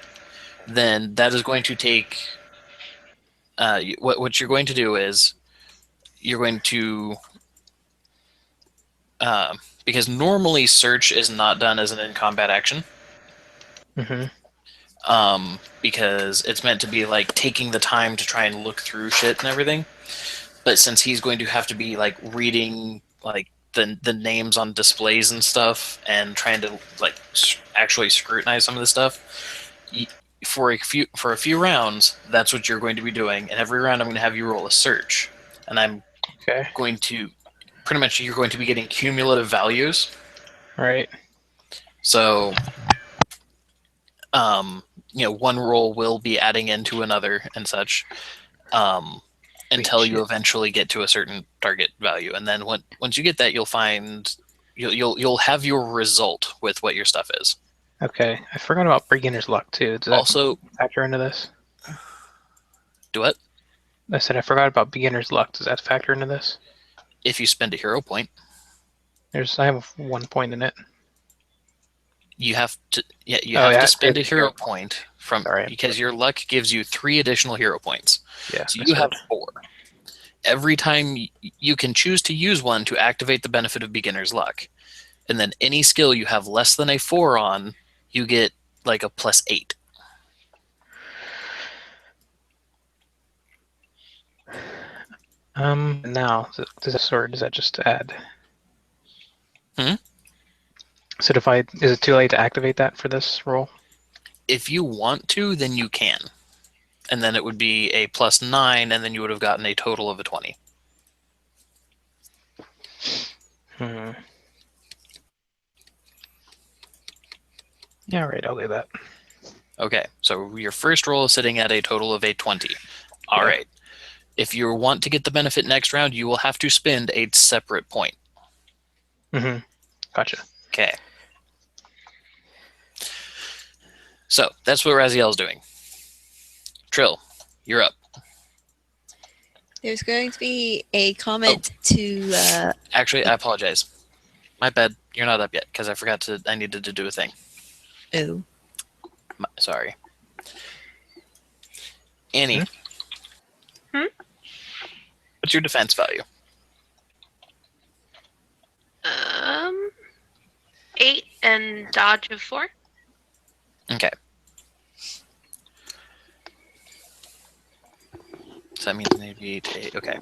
then that is going to take. What you're going to do is you're going to because normally search is not done as an in combat action. Mm-hmm. Because it's meant to be like taking the time to try and look through shit and everything. But since he's going to have to be like reading like the names on displays and stuff and trying to like actually scrutinize some of the stuff, for a few rounds, that's what you're going to be doing. And every round, I'm going to have you roll a search, and I'm Okay. going to pretty much you're going to be getting cumulative values. All right. So, one roll will be adding into another and such, until you shit. eventually get to a certain target value, and then once you get that, you'll find you'll have your result with what your stuff is. Okay. I forgot about beginner's luck too. Does that Also, factor into this? do what? I said I forgot about beginner's luck. Does that factor into this? If you spend a hero point, I have 1 point in it. you have to to spend a save hero point because your luck gives you 3 additional hero points. Yeah. So you have 4. Every time you can choose to use one to activate the benefit of beginner's luck. And then any skill you have less than a 4 on, you get like a +8. Now does that just add? Hmm? So is it too late to activate that for this roll? If you want to, then you can. And then it would be a +9, and then you would have gotten a total of a 20. Hmm. Yeah, right. I'll do that. Okay, so your first roll is sitting at a total of a 20. All right. If you want to get the benefit next round, you will have to spend a separate point. Mm-hmm. Gotcha. Okay. So that's what Raziel's doing. Trill, you're up. There's going to be a comment to. Actually, I apologize. My bad. You're not up yet because I needed to do a thing. Oh. Sorry. Annie. What's your defense value? 8 and dodge of 4. Okay. So that means maybe 8. Okay.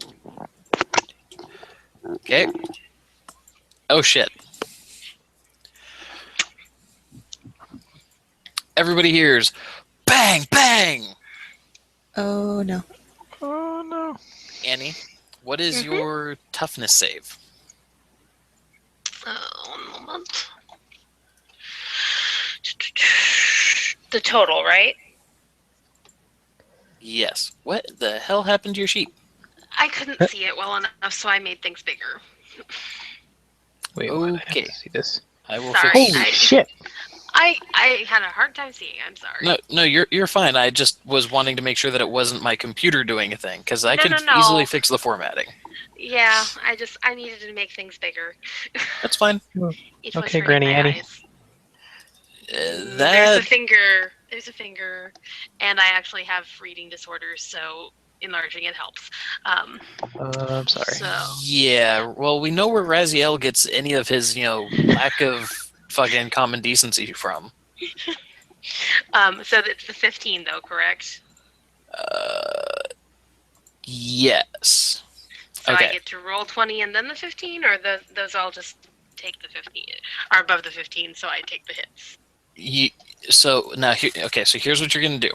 Okay. Oh shit. Everybody hears bang, bang! Oh no. Oh no. Annie, what is your toughness save? One moment. The total, right? Yes. What the hell happened to your sheet? I couldn't see it well enough, so I made things bigger. Wait, what? I have Okay. to see this. I will Sorry, fix. Holy shit! I had a hard time seeing. I'm sorry. No, you're fine. I just was wanting to make sure that it wasn't my computer doing a thing, because I No, can no. easily fix the formatting. Yeah, I needed to make things bigger. That's fine. It was Okay, hurting Granny my Annie. eyes. There's a That finger. There's a finger, and I actually have reading disorders, so enlarging it helps. I'm sorry. So yeah. Well, we know where Raziel gets any of his, lack of fucking common decency from. so it's the 15 though, correct? Yes. So Okay. I get to roll 20 and then the 15, or those all just take the 15, are above the 15, so I take the hits. So now, so here's what you're gonna do.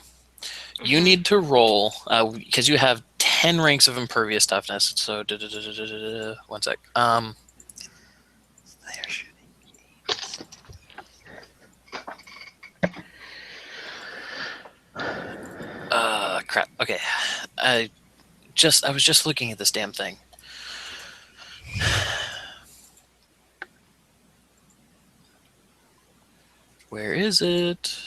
You Mhm. need to roll because you have 10 ranks of impervious toughness. So, 1 sec. They're shooting. Crap. Okay. I was just looking at this damn thing. Where is it?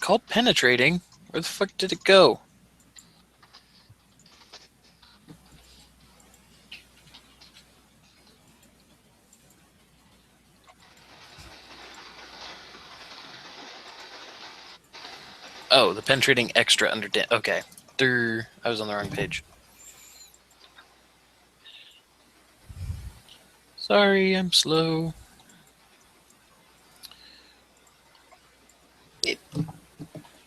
Called penetrating? Where the fuck did it go? Oh, the penetrating extra under. Okay. I was on the wrong page. Sorry, I'm slow.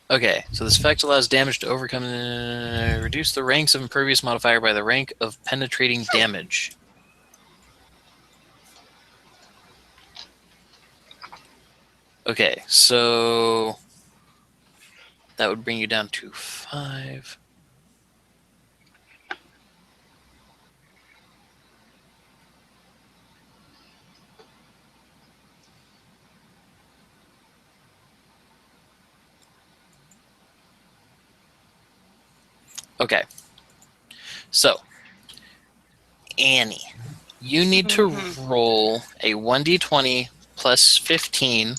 Okay, so this effect allows damage to overcome. Reduce the ranks of impervious modifier by the rank of penetrating damage. Okay, so that would bring you down to 5. Okay. So, Annie, you need to roll a 1d20 plus 15.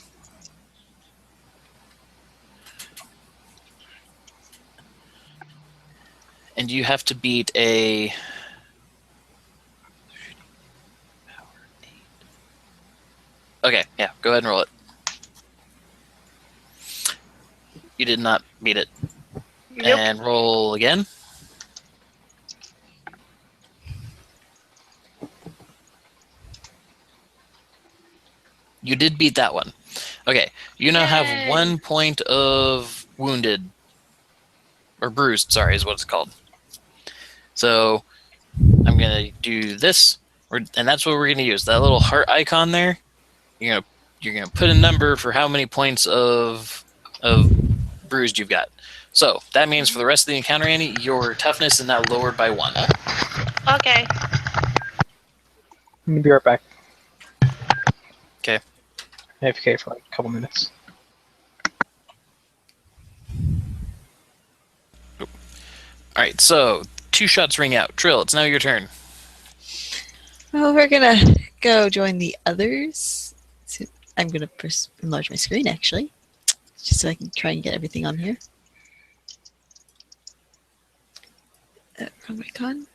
And you have to beat a. Okay, yeah, go ahead and roll it. You did not beat it. Nope. And roll again. You did beat that one. Okay, you now have Yay. 1 point of wounded. Or bruised, sorry, is what it's called. So, I'm going to do this, and that's what we're going to use. That little heart icon there, you're gonna put a number for how many points of bruised you've got. So, that means for the rest of the encounter, Annie, your toughness is now lowered by 1. Okay. I'm gonna be right back. Okay. AFK for like a couple minutes. Alright, so 2 shots ring out. Trill, it's now your turn. Well, we're gonna go join the others. So I'm gonna enlarge my screen actually, just so I can try and get everything on here. Wrong icon.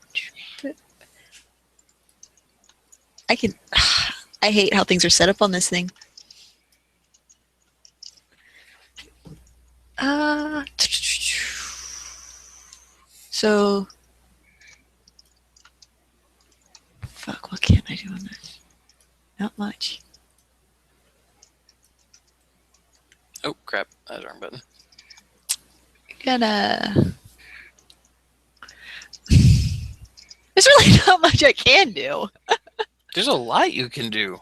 I can. I hate how things are set up on this thing. So, fuck. What can I do on this? Not much. Oh, crap. That's the wrong button. Gonna. There's really not much I can do. There's a lot you can do.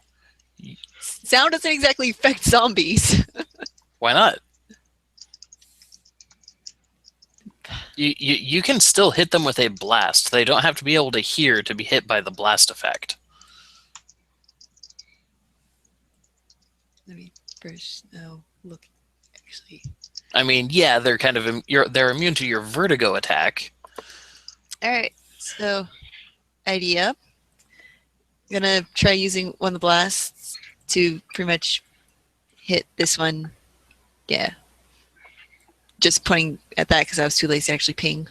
Sound doesn't exactly affect zombies. Why not? You can still hit them with a blast. They don't have to be able to hear to be hit by the blast effect. Let me first look. Actually, I mean, yeah, they're kind of they're immune to your vertigo attack. all right. So, idea. I'm gonna try using one of the blasts to pretty much hit this one. Yeah. Just pointing at that because I was too lazy to actually ping.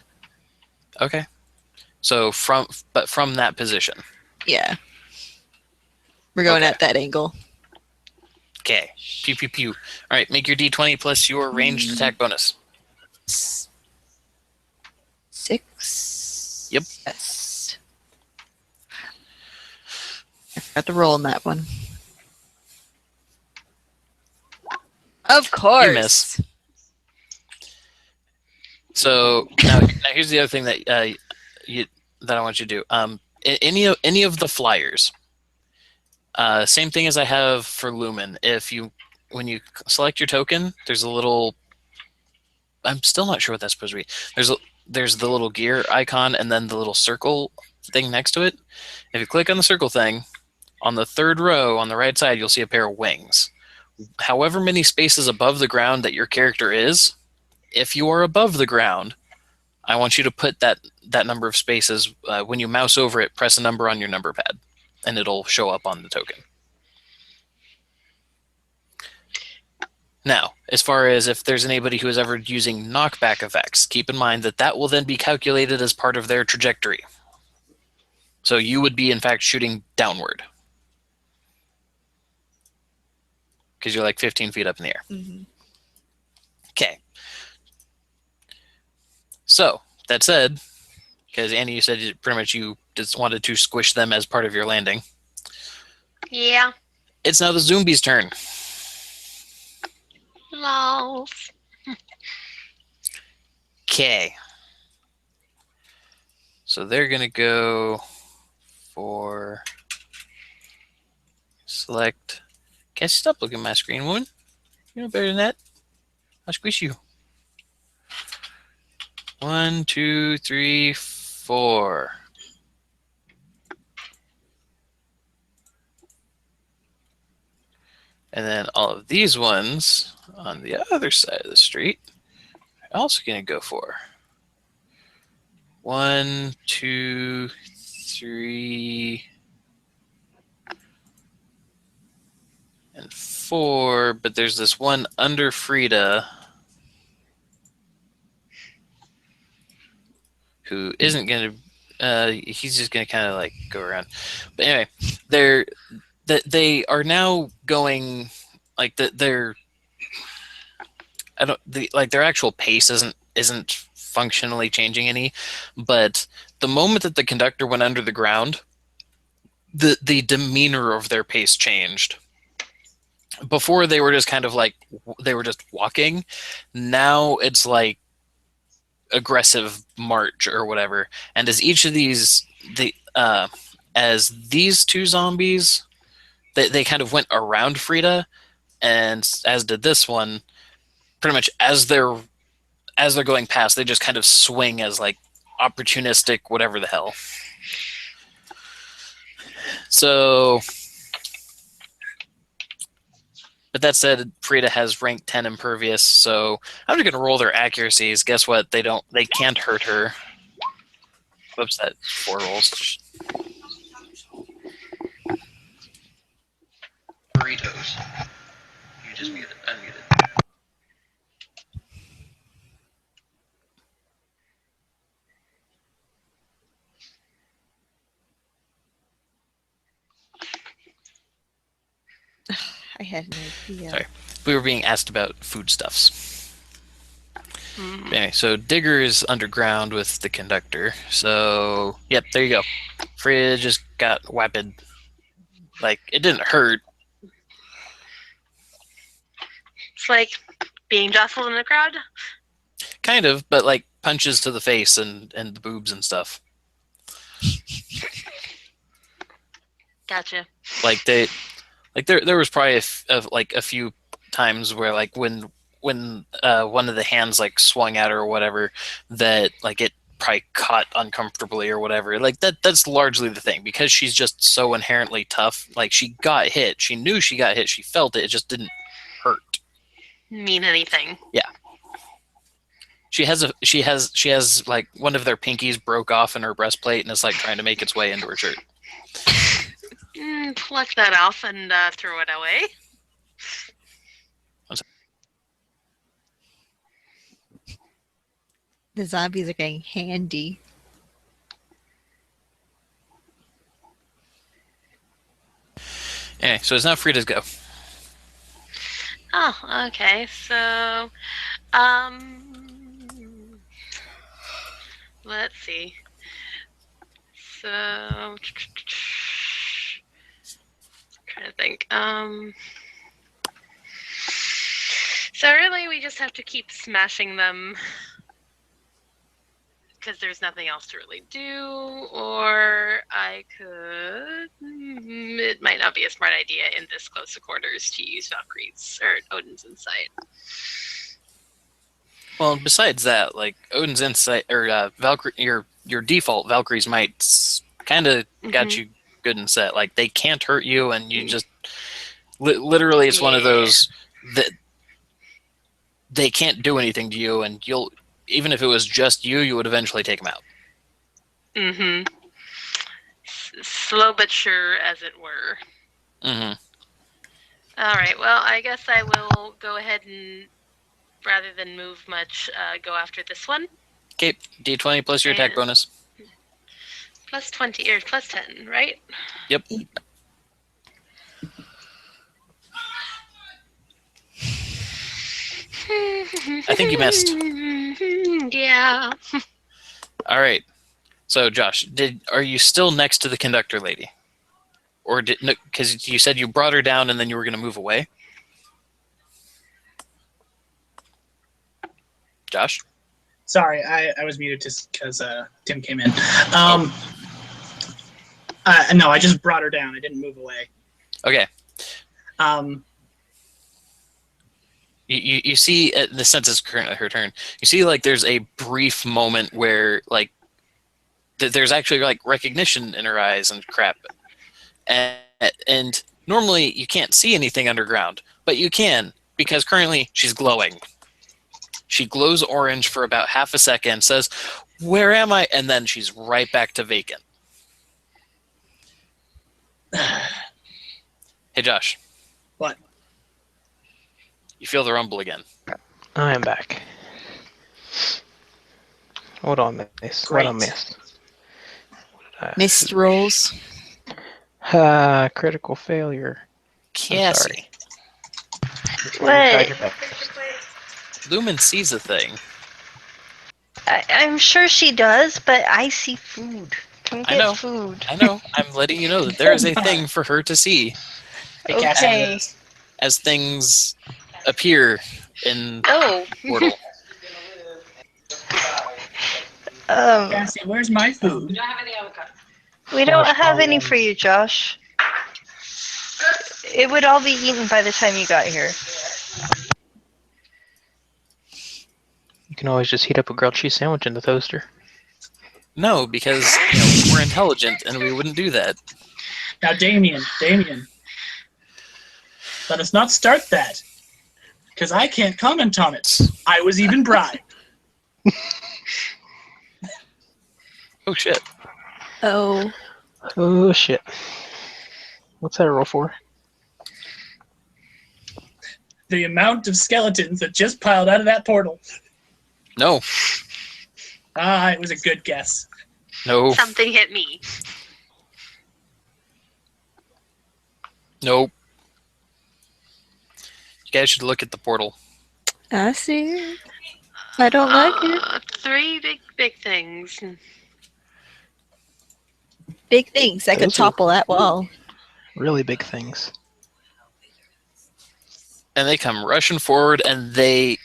Okay. So from that position. Yeah. We're going Okay. at that angle. Okay. Pew pew pew. All right. Make your d20 plus your ranged attack bonus. 6. Yep. Yes. I forgot to roll on that one. Of course. You miss. So now here's the other thing that that I want you to do. Any of the flyers. Same thing as I have for Lumen. When you select your token, there's a little. I'm still not sure what that's supposed to be. There's the little gear icon and then the little circle thing next to it. If you click on the circle thing, on the third row on the right side, you'll see a pair of wings. However many spaces above the ground that your character is, if you are above the ground, I want you to put that number of spaces. When you mouse over it, press a number on your number pad, and it'll show up on the token. Now, as far as if there's anybody who is ever using knockback effects, keep in mind that will then be calculated as part of their trajectory. So you would be, in fact, shooting downward. Because you're like 15 feet up in the air. Mm-hmm. Okay. So, that said, because Annie, you said pretty much you just wanted to squish them as part of your landing. Yeah. It's now the zombies' turn. Lols. Okay. So they're going to go for select. Can't stop looking at my screen, woman. You know better than that. I'll squish you. 1, 2, 3, 4. And then all of these ones on the other side of the street are also going to go for 1, 2, 3, and 4. But there's this one under Frida who isn't going to. He's just going to kind of like go around. But anyway, they are now going like their their actual pace isn't functionally changing any, but the moment that the conductor went under the ground, the demeanor of their pace changed. Before they were just kind of like they were just walking. Now it's like aggressive march or whatever. And as each of these as these two zombies, they kind of went around Frida, and as did this one. Pretty much as they're going past, they just kind of swing as like opportunistic whatever the hell. So, but that said, Frida has rank 10 impervious, so I'm just gonna roll their accuracies. Guess what? They can't hurt her. Whoops, that 4 rolls. Burritos. You just unmuted. I had an idea. Sorry. We were being asked about foodstuffs. Anyway, so Digger is underground with the conductor. So, yep, there you go. Frida just got whapped. Like, it didn't hurt. It's like being jostled in a crowd. Kind of, but like punches to the face and the boobs and stuff. Gotcha. Like there was probably a few times where like when when one of the hands like swung at her or whatever, that like it probably caught uncomfortably or whatever. Like that's largely the thing, because she's just so inherently tough. Like she got hit, she knew she got hit, she felt it. It just didn't hurt. Mean anything? Yeah. She has like one of their pinkies broke off in her breastplate and it's like trying to make its way into her shirt. Pluck that off and throw it away. The zombies are getting handy. Anyway, so it's now Frida's go. Oh, okay. So, let's see. So, trying to think. So really, we just have to keep smashing them because there's nothing else to really do. Or I could. It might not be a smart idea in this close quarters to use Valkyrie's or Odin's Insight. Well, besides that, like Odin's Insight or Valkyrie, your default Valkyrie's Might kind of got you good and set. Like they can't hurt you, and you just literally it's one of those that they can't do anything to you, and you'll even if it was just you, you would eventually take them out. Mm-hmm. Slow but sure, as it were. Mm-hmm. All right. Well, I guess I will go ahead and, rather than move much, go after this one. Okay, D20 plus your attack bonus. Plus 20 or plus 10, right? Yep. I think you missed. Yeah. All right. So, Josh, are you still next to the conductor lady, or because you said you brought her down and then you were going to move away? Josh? Sorry, I was muted just because Tim came in. No, I just brought her down. I didn't move away. Okay. You see, in the sense it's currently her turn. You see, like there's a brief moment where like there's actually like recognition in her eyes and crap, and normally you can't see anything underground, but you can because currently she's glowing. She glows orange for about half a second, says, "Where am I?" and then she's right back to vacant. Hey, Josh. What? You feel the rumble again. I am back. What did I miss? What did I miss? Missed rolls. Critical failure. Cassie. What? Lumen sees a thing. I'm sure she does, but I see food. Come I know. get food. I know. I'm letting you know that there is a thing for her to see Okay. as things appear in Oh. Portal. Cassie, where's my food? We don't have any for you, Josh. It would all be eaten by the time you got here. You can always just heat up a grilled cheese sandwich in the toaster. No, because we're intelligent and we wouldn't do that. Now, Damien, let us not start that, because I can't comment on it. I was even bribed. Oh shit. Oh. Oh shit. What's that roll for? The amount of skeletons that just piled out of that portal. No. It was a good guess. No. Something hit me. Nope. You guys should look at the portal. I see. I don't like it. 3 big things. Big things that could Those are- topple that wall. Really big things. And they come rushing forward and they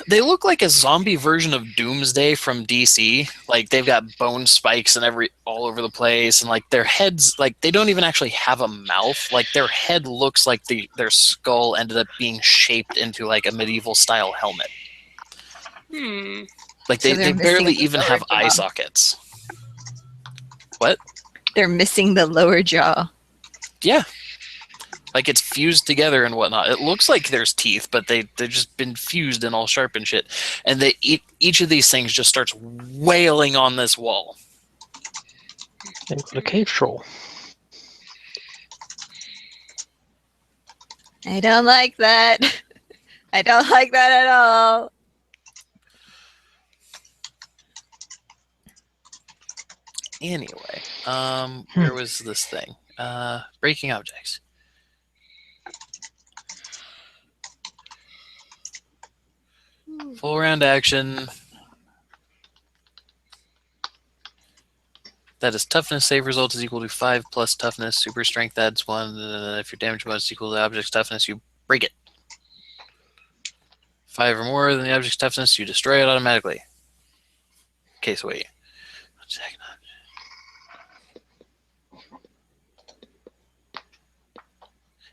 They look like a zombie version of Doomsday from DC. Like they've got bone spikes and all over the place, and like their heads, like they don't even actually have a mouth. Like their head looks like their skull ended up being shaped into like a medieval style helmet. Like So they they're barely missing the even lower have eye jaw. sockets. What? They're missing the lower jaw. Yeah. Like it's fused together and whatnot. It looks like there's teeth, but they've just been fused and all sharp and shit. And each of these things just starts wailing on this wall. They've got a cave troll. I don't like that. I don't like that at all. Anyway, where was this thing? Breaking objects. Full round action. That is toughness. Save result is equal to 5 plus toughness. Super strength adds 1. If your damage bonus is equal to the object's toughness, you break it. 5 or more than the object's toughness, you destroy it automatically. Okay, so wait. 1 second.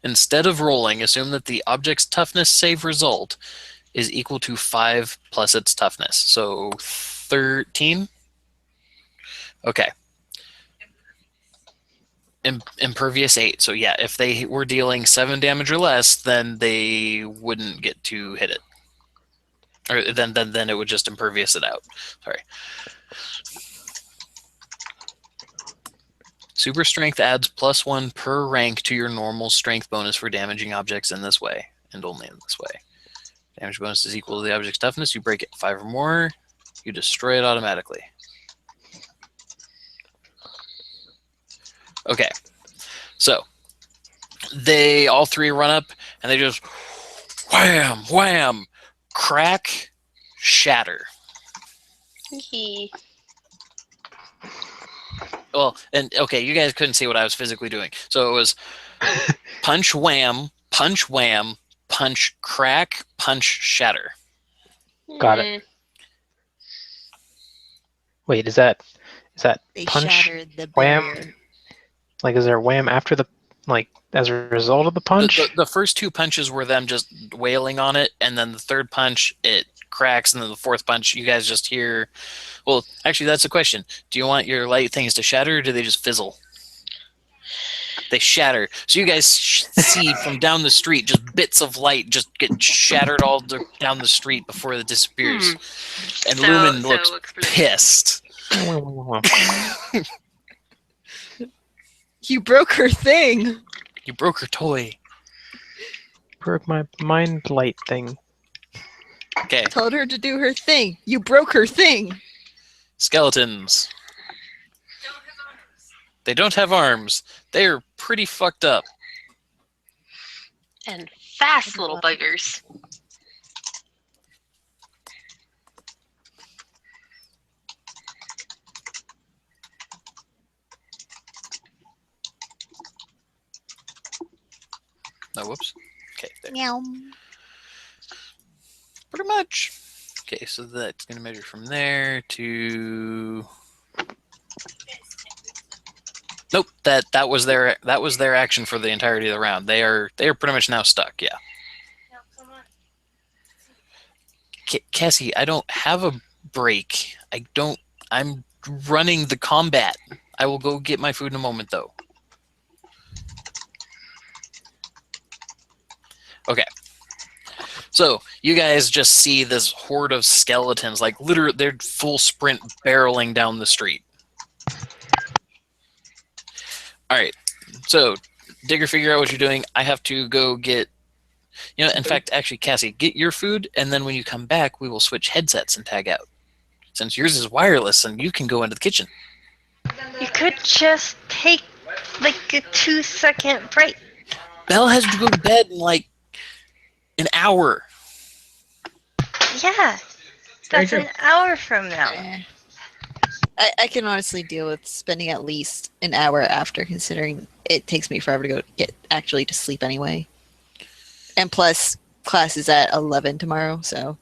Instead of rolling, assume that the object's toughness save result is equal to 5 plus its toughness. So 13? Okay. Impervious 8. So yeah, if they were dealing 7 damage or less, then they wouldn't get to hit it. Or then it would just impervious it out. Sorry. Super strength adds +1 per rank to your normal strength bonus for damaging objects in this way, and only in this way. Damage bonus is equal to the object's toughness. You break it 5 or more, you destroy it automatically. Okay, so they all three run up and they just wham, wham, crack, shatter. Well, and okay, you guys couldn't see what I was physically doing. So it was punch, wham, punch, wham, punch, crack, punch, shatter. Got it. Wait, is that They punch, shattered the wham? barrier. Like, is there a wham after the, like, as a result of the punch? The first 2 punches were them just wailing on it, and then the third punch, it cracks, and then the fourth punch, you guys just hear... Well, actually, that's the question. Do you want your light things to shatter, or do they just fizzle? They shatter. So you guys see from down the street, just bits of light just get shattered all down the street before it disappears. And Lumen looks pissed. You broke her thing. You broke her toy. Broke my mind light thing. Okay. Told her to do her thing. You broke her thing. Skeletons. They don't have arms. They are pretty fucked up. And fast little buggers. Oh, whoops. Okay, there. Meow. Pretty much. Okay, so that's going to measure from there to... Nope, that was their action for the entirety of the round. They are pretty much now stuck, yeah. Cassie, I don't have a break. I'm running the combat. I will go get my food in a moment, though. Okay. So, you guys just see this horde of skeletons, like, literally, they're full sprint barreling down the street. Alright, so, Digger, figure out what you're doing. I have to go get... You know, in fact, actually, Cassie, get your food, and then when you come back, we will switch headsets and tag out. Since yours is wireless, and you can go into the kitchen. You could just take like a 2-second break. Belle has to go to bed in, like, an hour. Yeah, that's an hour from now. I can honestly deal with spending at least an hour after, considering it takes me forever to go get actually to sleep anyway. And plus, class is at 11 tomorrow, so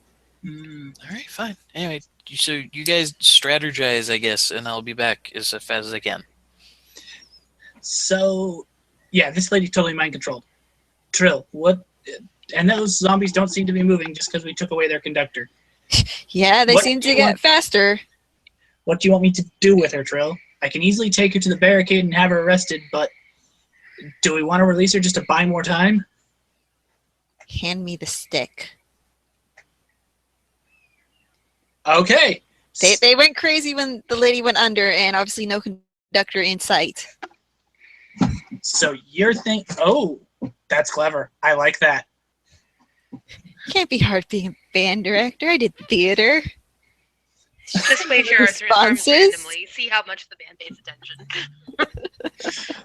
All right, fine. Anyway, so you guys strategize, I guess, and I'll be back as fast as I can. So, yeah, this lady's totally mind controlled. Trill, what? And those zombies don't seem to be moving just because we took away their conductor. Yeah, they What seem do to you get want- faster. What do you want me to do with her, Trill? I can easily take her to the barricade and have her arrested, but do we want to release her just to buy more time? Hand me the stick. Okay. They went crazy when the lady went under, and obviously no conductor in sight. So you're oh, that's clever. I like that. Can't be hard being a band director. I did theater. Just wave your arms Responses? randomly. See how much the band pays attention.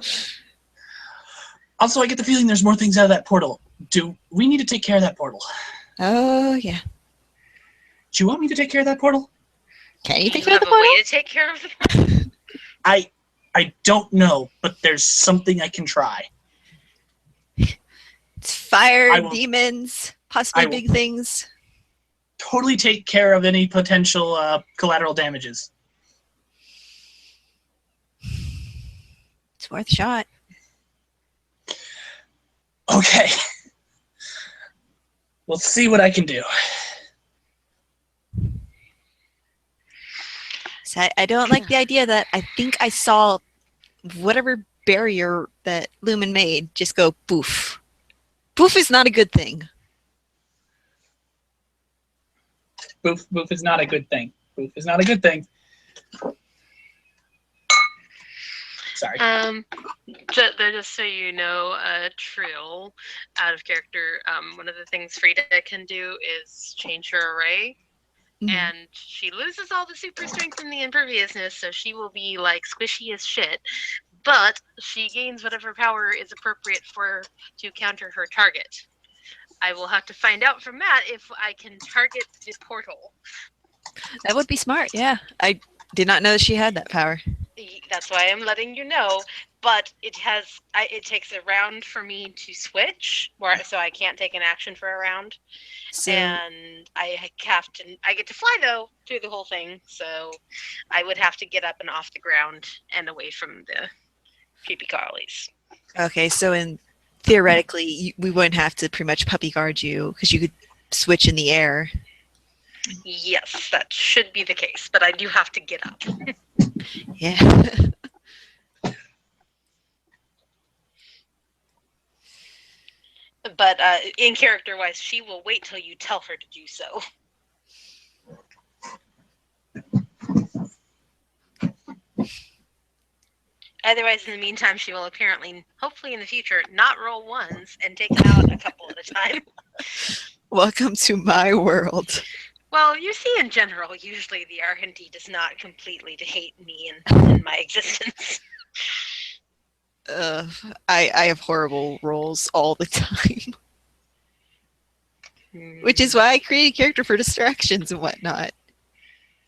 Also, I get the feeling there's more things out of that portal. Do we need to take care of that portal? Oh, yeah. Do you want me to take care of that portal? Can you Do take you care of have the a way portal? to take care of the I don't know, but there's something I can try. It's fire, I will- demons, possibly I will- big things. Totally take care of any potential collateral damages. It's worth a shot. Okay. We'll see what I can do. So I don't like the idea that I think I saw whatever barrier that Lumen made just go poof. Poof is not a good thing. Boof is not a good thing. Boof is not a good thing. Sorry. Just so you know, Trill, out of character, one of the things Frida can do is change her array. Mhm. And she loses all the super strength and the imperviousness, so she will be like squishy as shit. But she gains whatever power is appropriate to counter her target. I will have to find out from Matt if I can target the portal. That would be smart, yeah. I did not know she had that power. That's why I'm letting you know. But it takes a round for me to switch, so I can't take an action for a round. So And I get to fly though through the whole thing, so I would have to get up and off the ground and away from the creepy crawlies. okay, so theoretically, we wouldn't have to pretty much puppy guard you because you could switch in the air. Yes, that should be the case, but I do have to get up. Yeah. But in character wise, she will wait till you tell her to do so. Otherwise, in the meantime, she will apparently, hopefully in the future, not roll ones and take it out a couple at a time. Welcome to my world. Well, you see, in general, usually the Argentine does not completely hate me and my existence. I have horrible rolls all the time. Which is why I create a character for distractions and whatnot.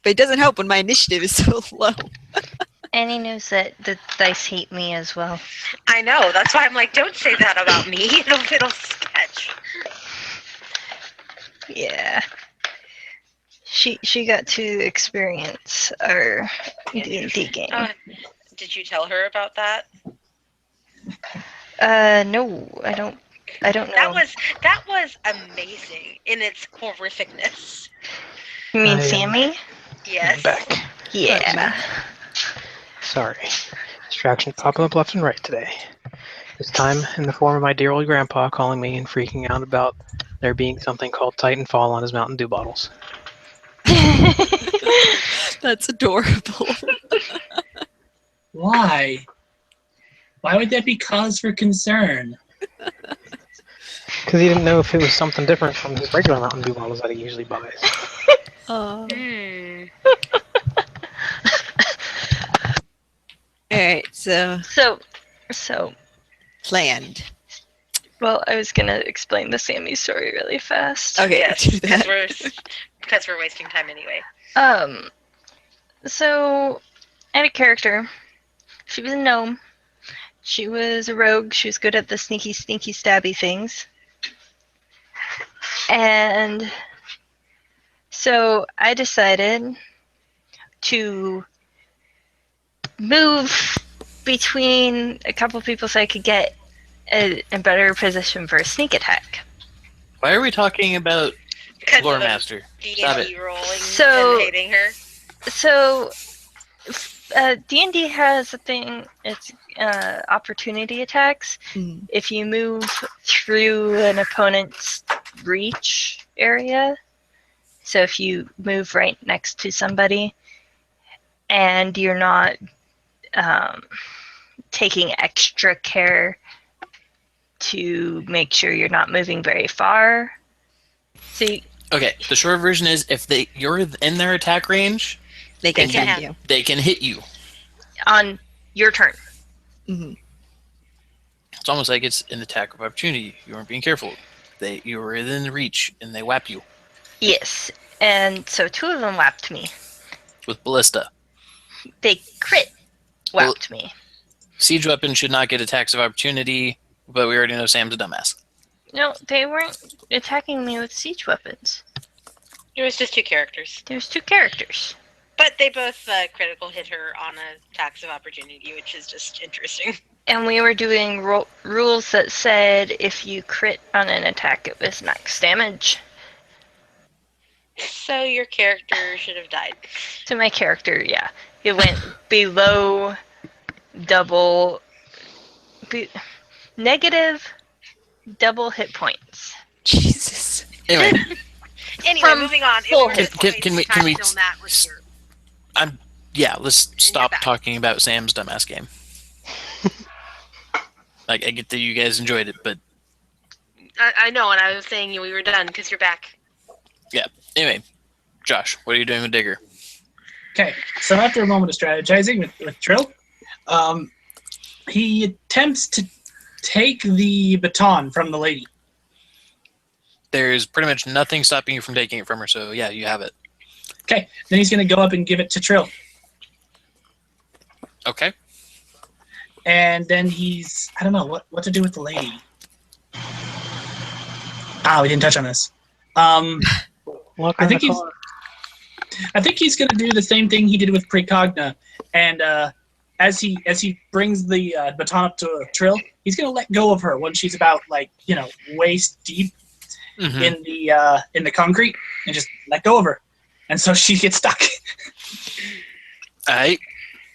But it doesn't help when my initiative is so low. Annie knows that the dice hate me as well. I know. That's why I'm like, don't say that about me. It'll sketch. Yeah. She got to experience our D&D game. Did you tell her about that? No, I don't know. That was amazing in its horrificness. You mean I am- Sammy? Yes. Back. Yeah. Sorry. Distractions popping up left and right today. This time in the form of my dear old grandpa calling me and freaking out about there being something called Titanfall on his Mountain Dew bottles. That's adorable. Why? Why would that be cause for concern? Because he didn't know if it was something different from his regular Mountain Dew bottles that he usually buys. Alright, so So, planned. well, I was gonna explain the Sammy story really fast. Okay, Yes, do that. because we're wasting time anyway. So I had a character. She was a gnome. She was a rogue. She was good at the sneaky, stabby things. And So I decided to move between a couple people so I could get a better position for a sneak attack. Why are we talking about Because Lore of the Master? Stop D&D it. rolling So- and hating her. So D&D has a thing, it's opportunity attacks. Mm. If you move through an opponent's reach area, so if you move right next to somebody and you're not taking extra care to make sure you're not moving very far. So Okay, the short version is if you're in their attack range, They can can hit have- you. they can hit you. on your turn. Mhm. It's almost like it's an attack of opportunity. You weren't being careful. You were within reach, and they whap you Yes, and so 2 of them whapped me. with ballista. They crit whapped me. Siege weapons should not get attacks of opportunity, but we already know Sam's a dumbass. No, they weren't attacking me with siege weapons. It was just 2 characters. There's 2 characters. But they both critical hit her on a tax of opportunity, which is just interesting. And we were doing rules that said if you crit on an attack, it was max damage. So your character should have died. To my character, yeah. It went below double... negative double hit points. Jesus. Anyway, Anyway, From moving on. full It was hit. just a Can we- waste of can we- time till Matt was here. yeah, let's stop back. talking about Sam's dumbass game. Like, I get that you guys enjoyed it, but I know, and I was saying we were done because you're back. anyway, Josh, what are you doing with Digger? Okay, so after a moment of strategizing with Trill, he attempts to take the baton from the lady. There's pretty much nothing stopping you from taking it from her, so yeah, you have it. Okay, then he's going to go up and give it to Trill. Okay. And then I don't know what to do with the lady. We didn't touch on this. Lock I on think the he's car. I think he's going to do the same thing he did with Precogna, and as he brings the baton up to Trill, he's going to let go of her when she's about waist deep Mhm. in the concrete, and just let go of her, and so she gets stuck. All right.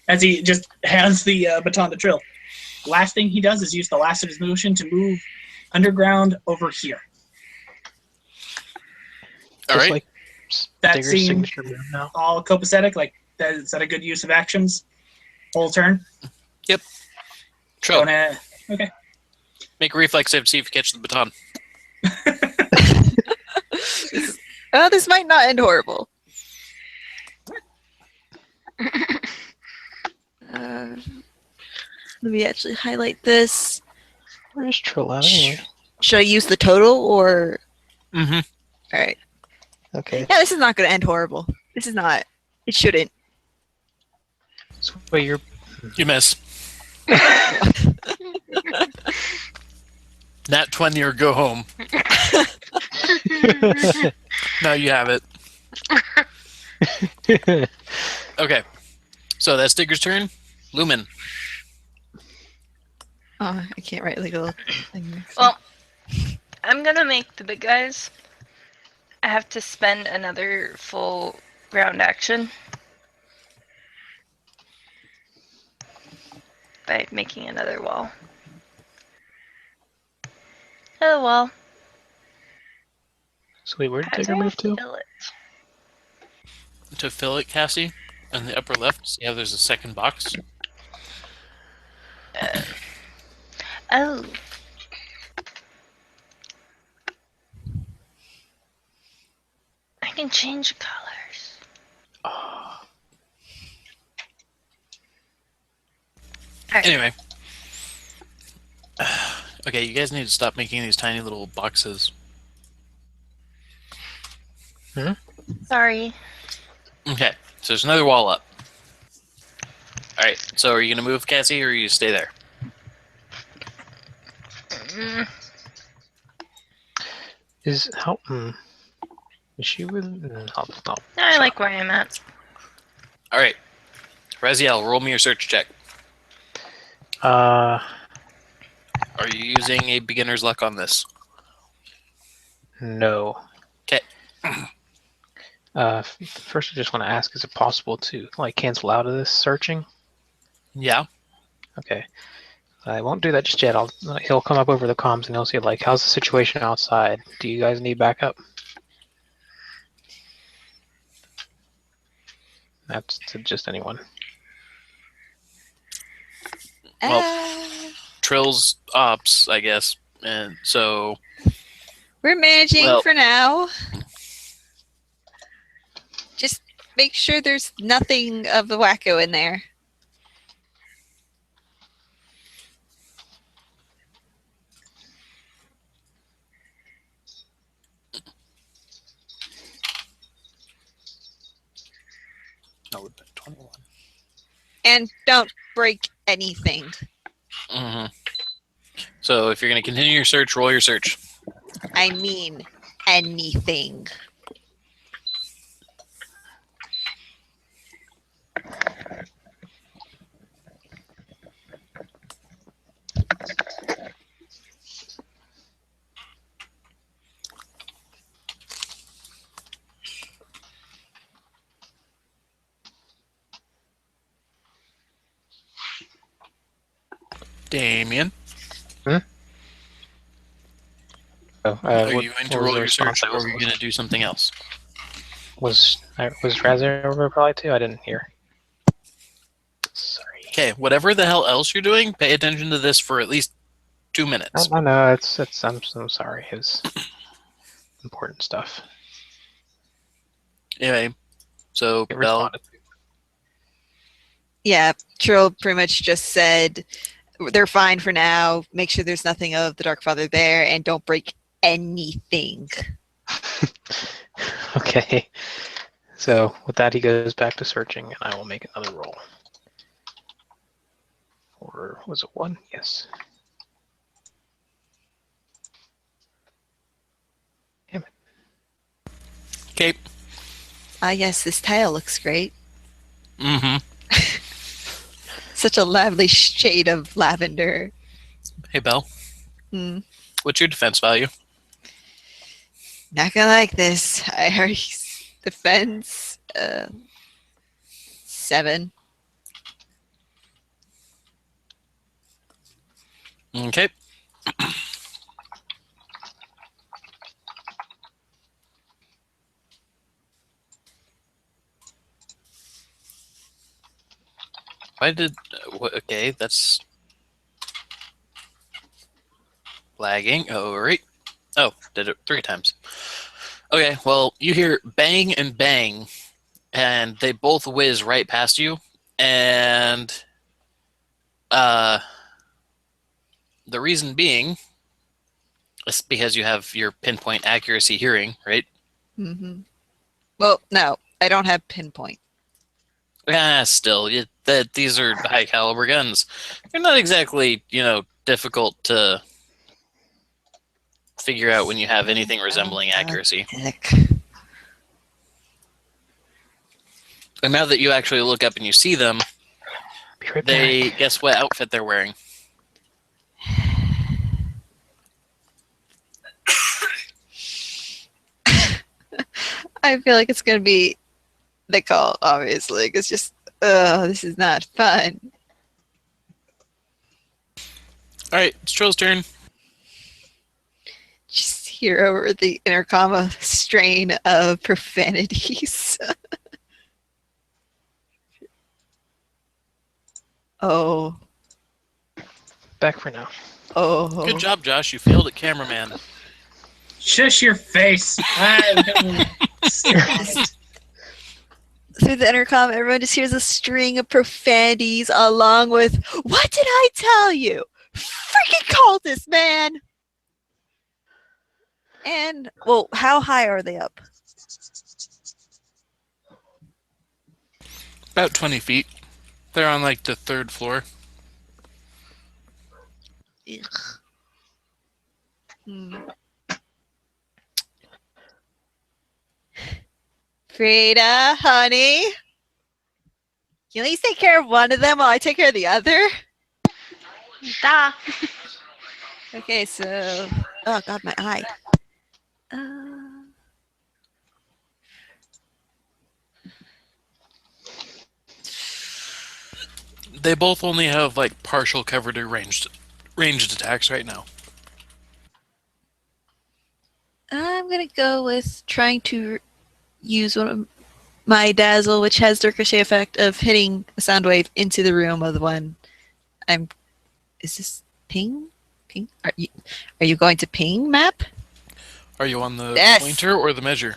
As he just hands the baton to Trill. Last thing he does is use the last of his motion to move underground over here. All Just right. like That Digger's seemed signature move now. all copacetic. Like, is that a good use of actions? Whole turn. Trill, Gonna- Okay. make a reflex save to see if you catch the baton. Oh, this might not end horrible. Let me actually highlight this. Where's Trill at anyway? Should I use the total or? Mm-hmm. All right. Okay. Yeah, this is not going to end horrible. This is not. It shouldn't. So wait, you're You miss. Nat 20 or go home. No, you have it. Okay. So that's Digger's turn. Lumen. Oh, I can't write like a little thing. Well, I'm gonna make the big guys. I have to spend another full round action by making another wall. Hello, wall. so wait, where did How Digger do I move to? fill it? To fill it, Cassie, on the upper left, see how there's a second box? Oh. I can change colors. Alright. Anyway. Okay, you guys need to stop making these tiny little boxes. Sorry. Okay, so there's another wall up. Alright, so are you going to move, Cassie, or you stay there? Mm, Is how? She would. I like where I'm at. All right, Raziel, roll me your search check. Uh, Are you using a beginner's luck on this? no. Okay. First, I just want to ask: is it possible to cancel out of this searching? Yeah. Okay. I won't do that just yet. He'll come up over the comms and he'll say how's the situation outside? Do you guys need backup? That's to just anyone. Well, Trill's ops, I guess, and so We're managing Well- for now. Just make sure there's nothing of the wacko in there. that would have been 21. And don't break anything. Mm-hmm. So if you're going to continue your search, roll your search. I mean anything. Damien, Oh, are you going to roll your search, or are you going to do something else? Was Razor reply too? I didn't hear. Sorry. Okay, whatever the hell else you're doing, pay attention to this for at least 2 minutes. I know it's. I'm so sorry. It's important stuff. Anyway, so It Bell, responded. Yeah, Trill pretty much just said they're fine for now. Make sure there's nothing of the Dark Father there, and don't break anything. Okay. So with that, he goes back to searching, and I will make another roll. Or was it 1? Yes. Damn it. okay. Ah, yes, this tile looks great. Mm-hmm. Such a lovely shade of lavender. Hey, Bell, Hmm. what's your defense value? Not gonna like this. I already defense 7. Okay. Why did... okay, that's... lagging. Oh, right. Oh, did it 3 times. Okay, well, you hear bang and bang, and they both whiz right past you, and the reason being is because you have your pinpoint accuracy hearing, right? Mm-hmm. Well, no, I don't have pinpoint. Still, these are high caliber guns. They're not exactly, difficult to figure out when you have anything resembling accuracy. Heck. And now that you actually look up and you see them, Be right they back. guess what outfit they're wearing. I feel like it's gonna be the call, obviously. It's just, this is not fun. All right, it's Trill's turn. Just hear over the intercom a strain of profanities. Oh. Back for now. Oh. Good job, Josh. You failed at cameraman. Shush your face. Through the intercom, everyone just hears a string of profanities along with, "What did I tell you? Freaking cultist, man!" And, well, how high are they up? About 20 feet. They're on like the 3rd floor. Ugh. Hmm. Frida, honey. Can you at least take care of one of them while I take care of the other? Da. Okay, so... Oh, God, my eye. They both only have like partial covered or ranged attacks right now. I'm going to go with trying to use one of my dazzle, which has the ricochet effect of hitting a sound wave into the room of the one I'm... Is this ping? Ping? Are you going to ping map? Are you on the Yes. pointer or the measure?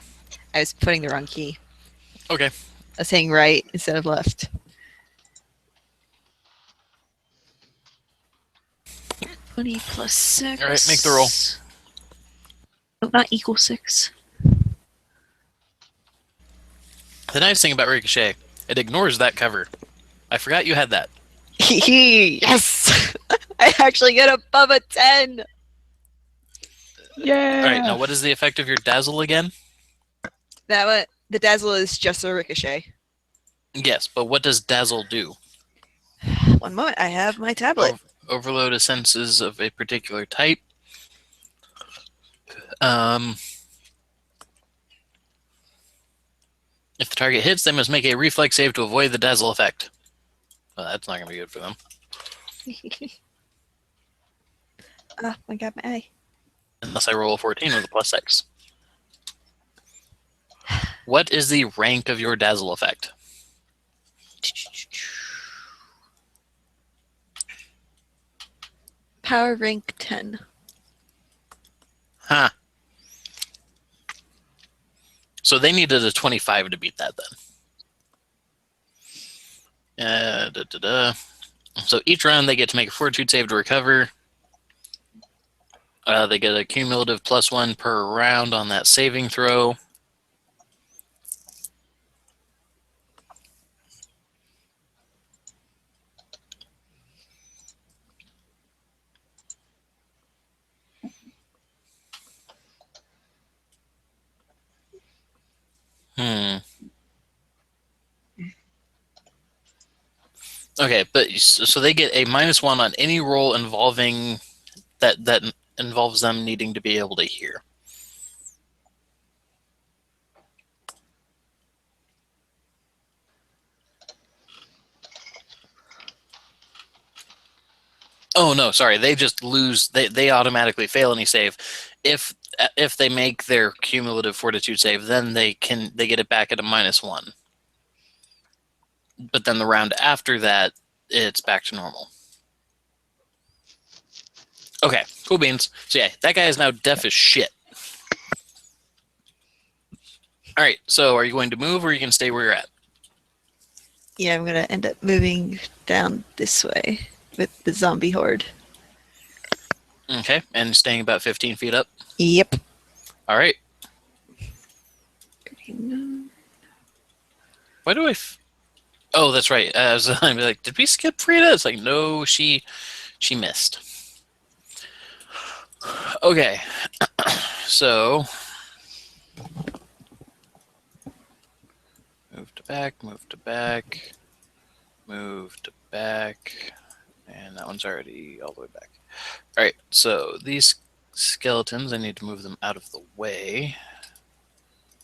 I was putting the wrong key. Okay. I was saying right instead of left. 20 plus 6. All right, make the roll. Oh, not equal 6. The nice thing about Ricochet, it ignores that cover. I forgot you had that. Yes! I actually get above a 10! Yeah. All right, now what is the effect of your dazzle again? That one, the dazzle is just a ricochet. Yes, but what does dazzle do? One moment, I have my tablet. Overload a senses of a particular type. If the target hits, they must make a reflex save to avoid the dazzle effect. Well, that's not going to be good for them. Oh my God, my eye. Unless I roll a 14 with a plus 6. What is the rank of your dazzle effect? Power rank 10. Huh. So they needed a 25 to beat that then. So each round they get to make a fortitude save to recover. They get a cumulative +1 per round on that saving throw. Okay, but so they get a -1 on any roll involving that involves them needing to be able to hear. Oh no, sorry. They just lose. They automatically fail any save. If they make their cumulative fortitude save, then they get it back at a -1. But then the round after that, it's back to normal. Okay, cool beans. So yeah, that guy is now deaf as shit. All right, so are you going to move or are you going to stay where you're at? Yeah, I'm gonna end up moving down this way with the zombie horde. Okay, and staying about 15 feet up? Yep. All right. Why do I... Oh, that's right. I was like, did we skip Frida? It's like, no, she missed. Okay. So... Move to back, move to back, move to back, and that one's already all the way back. All right, so these skeletons, I need to move them out of the way.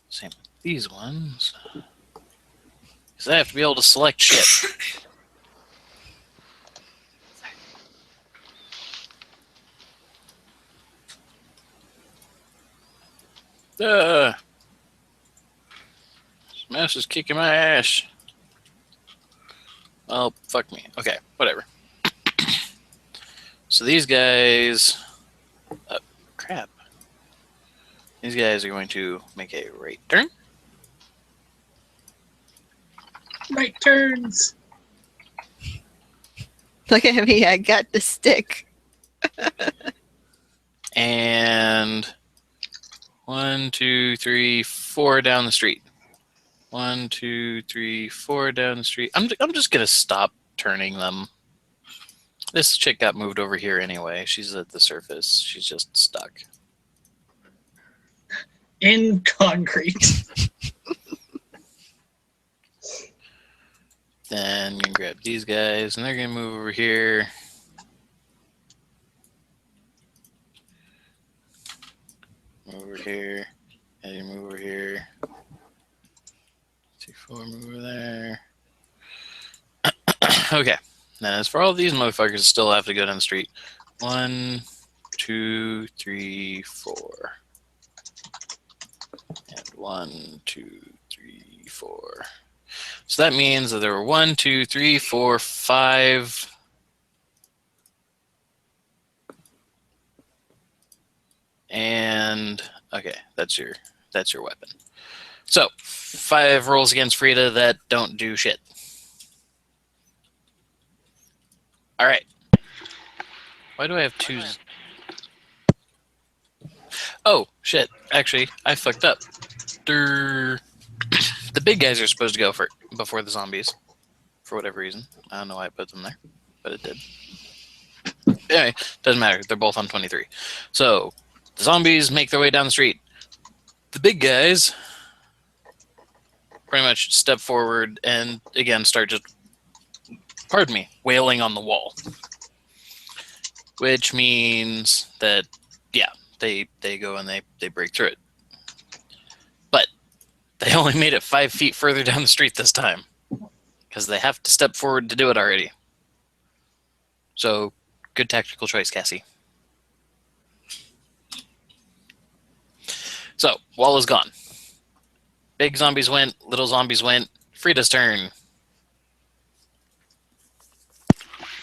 Same with these ones. Because I have to be able to select shit. This mouse is kicking my ass. Oh, fuck me. Okay, whatever. So these guys... crap. These guys are going to make a right turn. Right turns. Look at me, I got the stick. And 1, 2, 3, 4 down the street. 1, 2, 3, 4 down the street. I'm just gonna stop turning them. This chick got moved over here anyway. She's at the surface. She's just stuck. In concrete. Then I'm gonna grab these guys, and they're gonna move over here. Move over here. And you move over here. 2, 4, move over there. Okay. Then as for all these motherfuckers, still have to go down the street. 1, 2, 3, 4. And 1, 2, 3, 4. So that means that there were 1, 2, 3, 4, 5. And okay, that's your weapon. So 5 rolls against Frida that don't do shit. All right. Why do I have 2? Oh shit! Actually, I fucked up. The big guys are supposed to go before the zombies, for whatever reason. I don't know why I put them there, but it did. Anyway, doesn't matter. They're both on 23. So the zombies make their way down the street. The big guys pretty much step forward and again start just, pardon me, wailing on the wall. Which means that, yeah, they go and they break through it. But they only made it 5 feet further down the street this time. Because they have to step forward to do it already. So, good tactical choice, Cassie. So, wall is gone. Big zombies went, little zombies went. Frida's turn.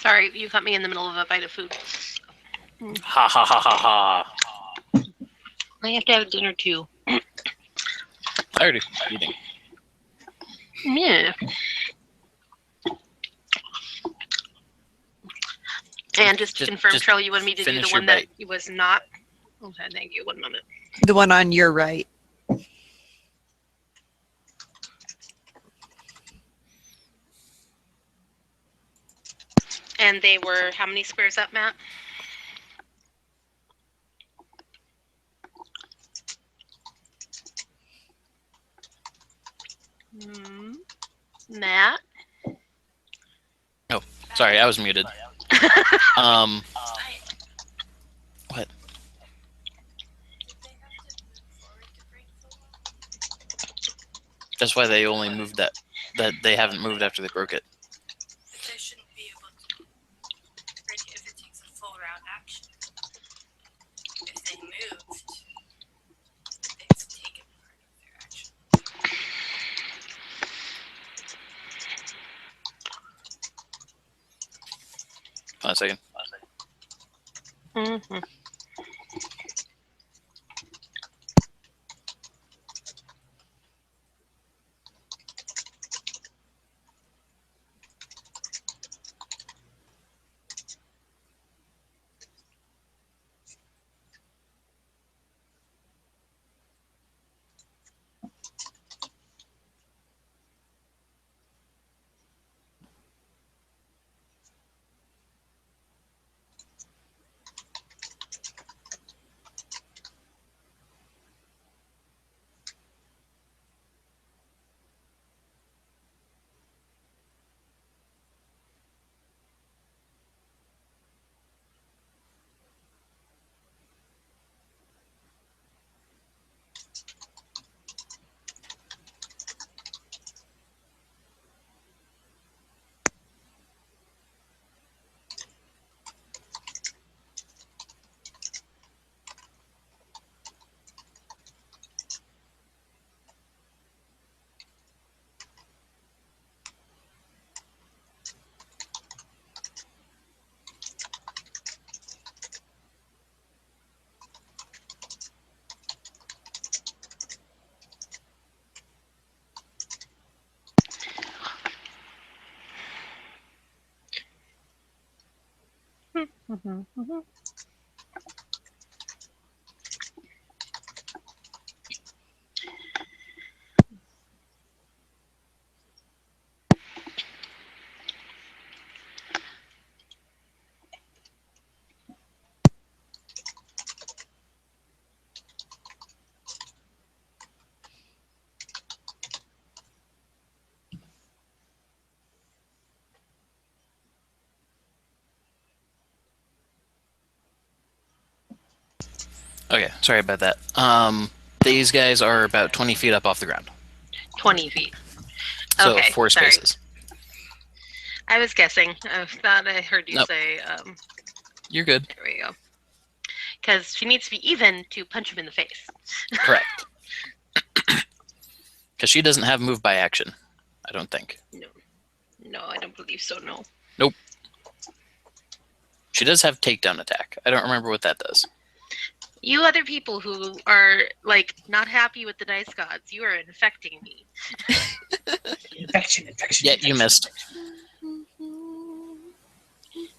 Sorry, you caught me in the middle of a bite of food. Ha ha ha ha ha. I have to have dinner too. I already eating. Yeah. And just to confirm, just Charlie, you wanted me to do the finish your one that bite. was not. Okay, thank you. 1 moment. The one on your right. And they were how many squares up, Matt? Matt? Oh, sorry, I was muted. What? That's why they only moved that they haven't moved after they broke it. They shouldn't be able to break it if it takes a full round action. If they moved, it's taken part of their action. Hold on a second. Mm-hmm. Okay, sorry about that. These guys are about 20 feet up off the ground. 20 feet. So Okay, 4 sorry. spaces. I was guessing. I thought I heard you Nope. say. You're good. There we go. Because she needs to be even to punch him in the face. Correct. Because she doesn't have move by action, I don't think. No, I don't believe so. No. Nope. She does have takedown attack. I don't remember what that does. You other people who are like not happy with the dice gods, you are infecting me. Infection. Yeah, you missed.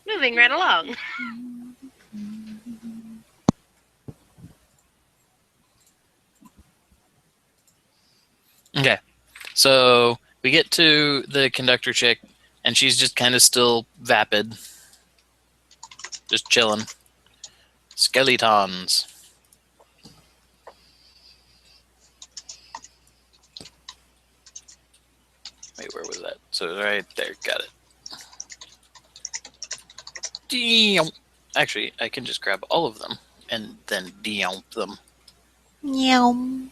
Moving right along. Okay. So we get to the conductor chick, and she's just kind of still vapid. Just chilling. Skeletons. Wait, where was that? So right there, got it. Damn. Actually, I can just grab all of them and then deomp them. Meow.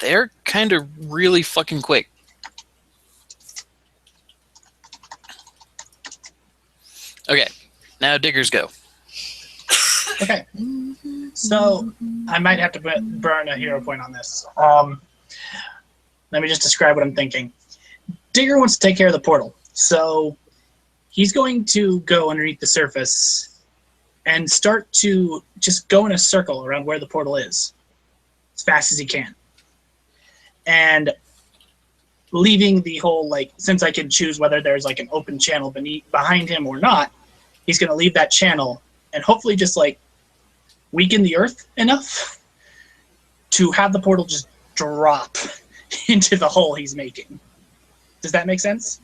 They're kind of really fucking quick. Okay, now diggers go. Okay. So I might have to burn a hero point on this. Let me just describe what I'm thinking. Digger wants to take care of the portal, so he's going to go underneath the surface and start to just go in a circle around where the portal is as fast as he can. And leaving the whole, like, since I can choose whether there's like an open channel behind him or not, he's going to leave that channel and hopefully just like weaken the earth enough to have the portal just drop into the hole he's making. Does that make sense?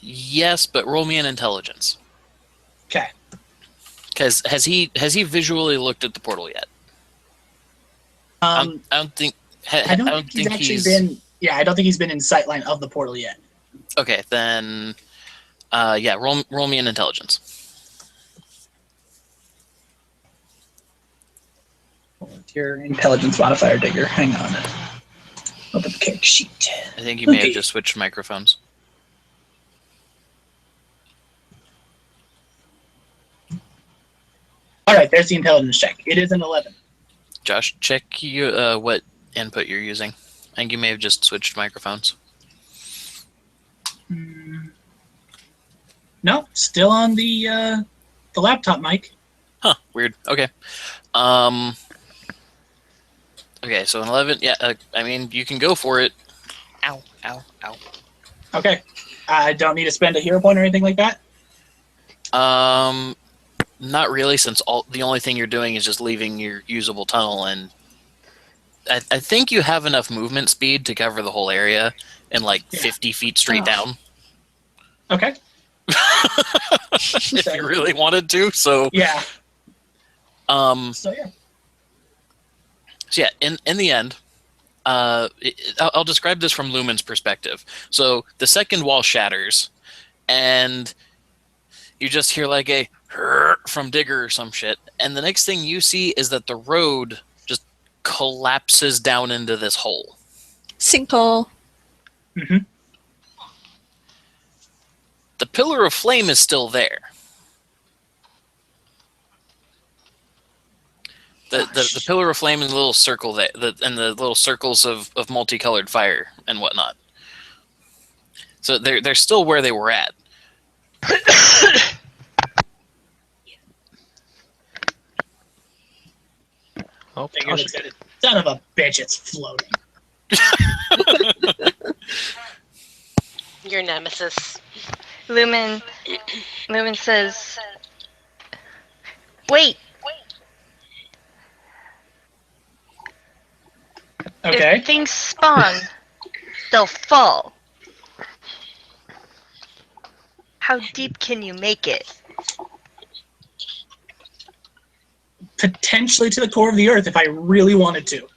Yes, but roll me an intelligence. Okay. Because has he visually looked at the portal yet? I don't think. I don't think he's been. Yeah, I don't think he's been in sightline of the portal yet. Okay, then. Yeah, roll me an intelligence. Your intelligence modifier, Digger. Hang on. Open the character sheet. I think you may have just switched microphones. All right, there's the intelligence check. It is an 11. Josh, check what input you're using. I think you may have just switched microphones. No, still on the laptop mic. Huh, weird. Okay. Okay, so an 11, yeah, I mean, you can go for it. Ow, ow, ow. Okay. I don't need to spend a hero point or anything like that? Not really, since the only thing you're doing is just leaving your usable tunnel, and I think you have enough movement speed to cover the whole area in like 50 feet straight down. Okay. If you really wanted to, so... Yeah. So yeah. So yeah, in the end, I'll describe this from Lumen's perspective. So the second wall shatters, and you just hear like a from Digger or some shit, and the next thing you see is that the road just collapses down into this hole. Sinkhole. Mm-hmm. The pillar of flame is still there. The pillar of flame and the little circle and the little circles of multicolored fire and whatnot. So they're still where they were at. Oh, Digger looks at it. Son of a bitch, it's floating. Your nemesis. Lumen says, "Wait. Okay. If things spawn, they'll fall. How deep can you make it?" Potentially to the core of the earth if I really wanted to.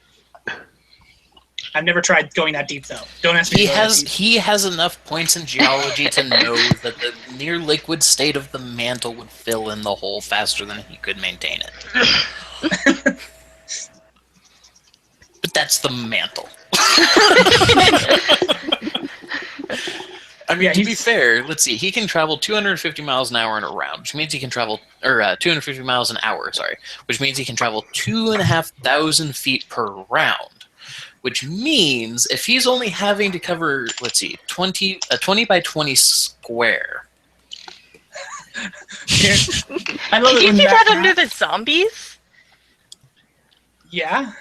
I've never tried going that deep, though. Don't ask me He to go that deep. he has enough points in geology to know that the near liquid state of the mantle would fill in the hole faster than he could maintain it. But that's the mantle. I mean, Yeah, to be he's- fair, let's see. He can travel 250 miles an hour in a round, which means he can travel, or 250 miles an hour, sorry, which means he can travel 2,500 feet per round. Which means if he's only having to cover, let's see, 20 by 20 square. I love Can it you when do Matt- that under the zombies? Yeah.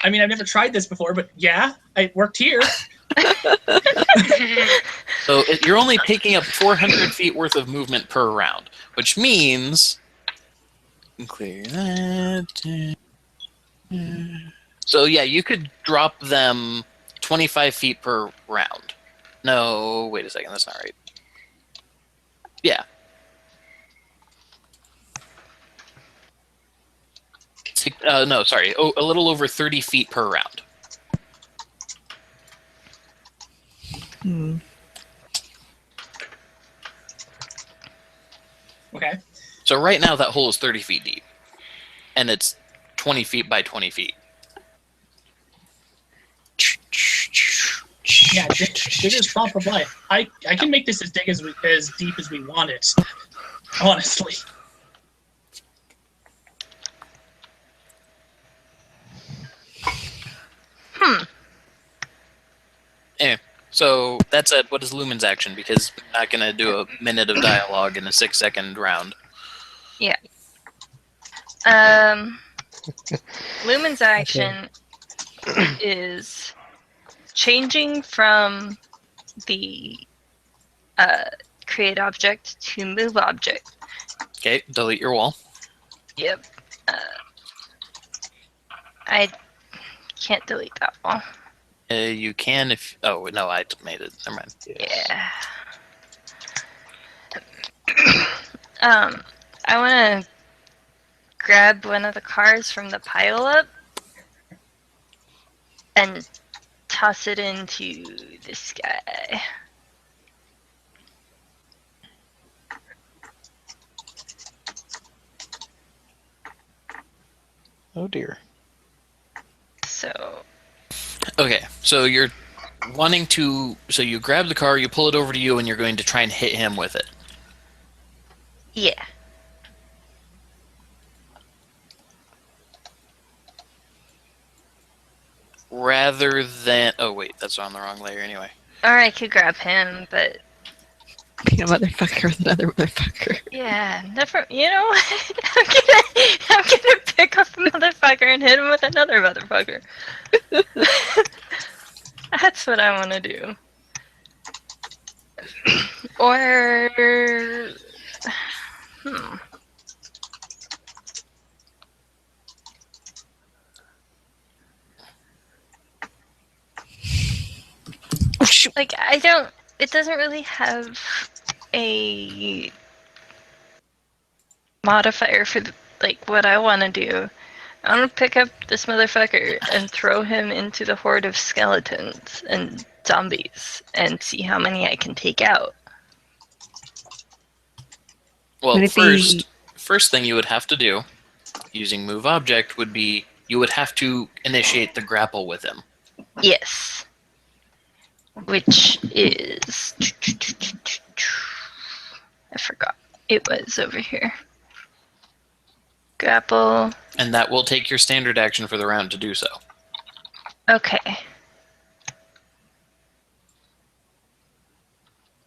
I mean, I've never tried this before, but yeah, it worked here. So you're only taking up 400 feet worth of movement per round, which means clear that. So yeah, you could drop them 25 feet per round. No, wait a second, that's not right. Yeah. No, sorry, a little over 30 feet per round. Hmm. Okay. So right now that hole is 30 feet deep, and it's 20 feet by 20 feet. Yeah, Digger's prompt reply. I can make this as deep as we want it. Honestly. Anyway, so that said, what is Lumen's action? Because we're not going to do a minute of dialogue in a 6-second round. Lumen's action is changing from the create object to move object. Okay, delete your wall. Yep. I can't delete that one. You can if... Oh, no, I made it. Never mind. Yeah. I want to grab one of the cars from the pile up and toss it into this guy. Oh dear. So, Okay, so you're wanting to... So you grab the car, you pull it over to you, and you're going to try and hit him with it. yeah. Rather than... Oh, wait, that's on the wrong layer anyway. Or I could grab him, but Being a motherfucker with another motherfucker. yeah, never. You know what? I'm gonna pick up a motherfucker and hit him with another motherfucker. That's what I want to do. Or, Oh, shoot. like I don't. It doesn't really have a modifier for like what I want to do. I want to pick up this motherfucker and throw him into the horde of skeletons and zombies and see how many I can take out. Well, Would it be- first thing you would have to do, using move object, would be you would have to initiate the grapple with him. Yes. Which is... I forgot. It was over here. Grapple. And that will take your standard action for the round to do so. Okay.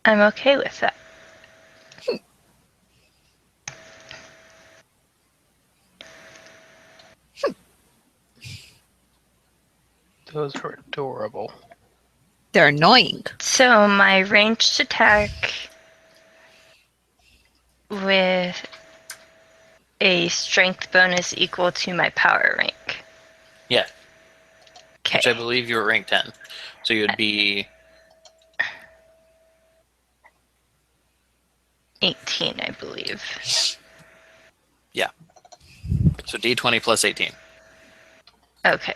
I'm okay with that. Those are adorable. They're annoying. So my ranged attack with a strength bonus equal to my power rank. Yeah. Okay. Which I believe you're at rank 10. So you'd be... 18, I believe. So D20 plus 18. Okay.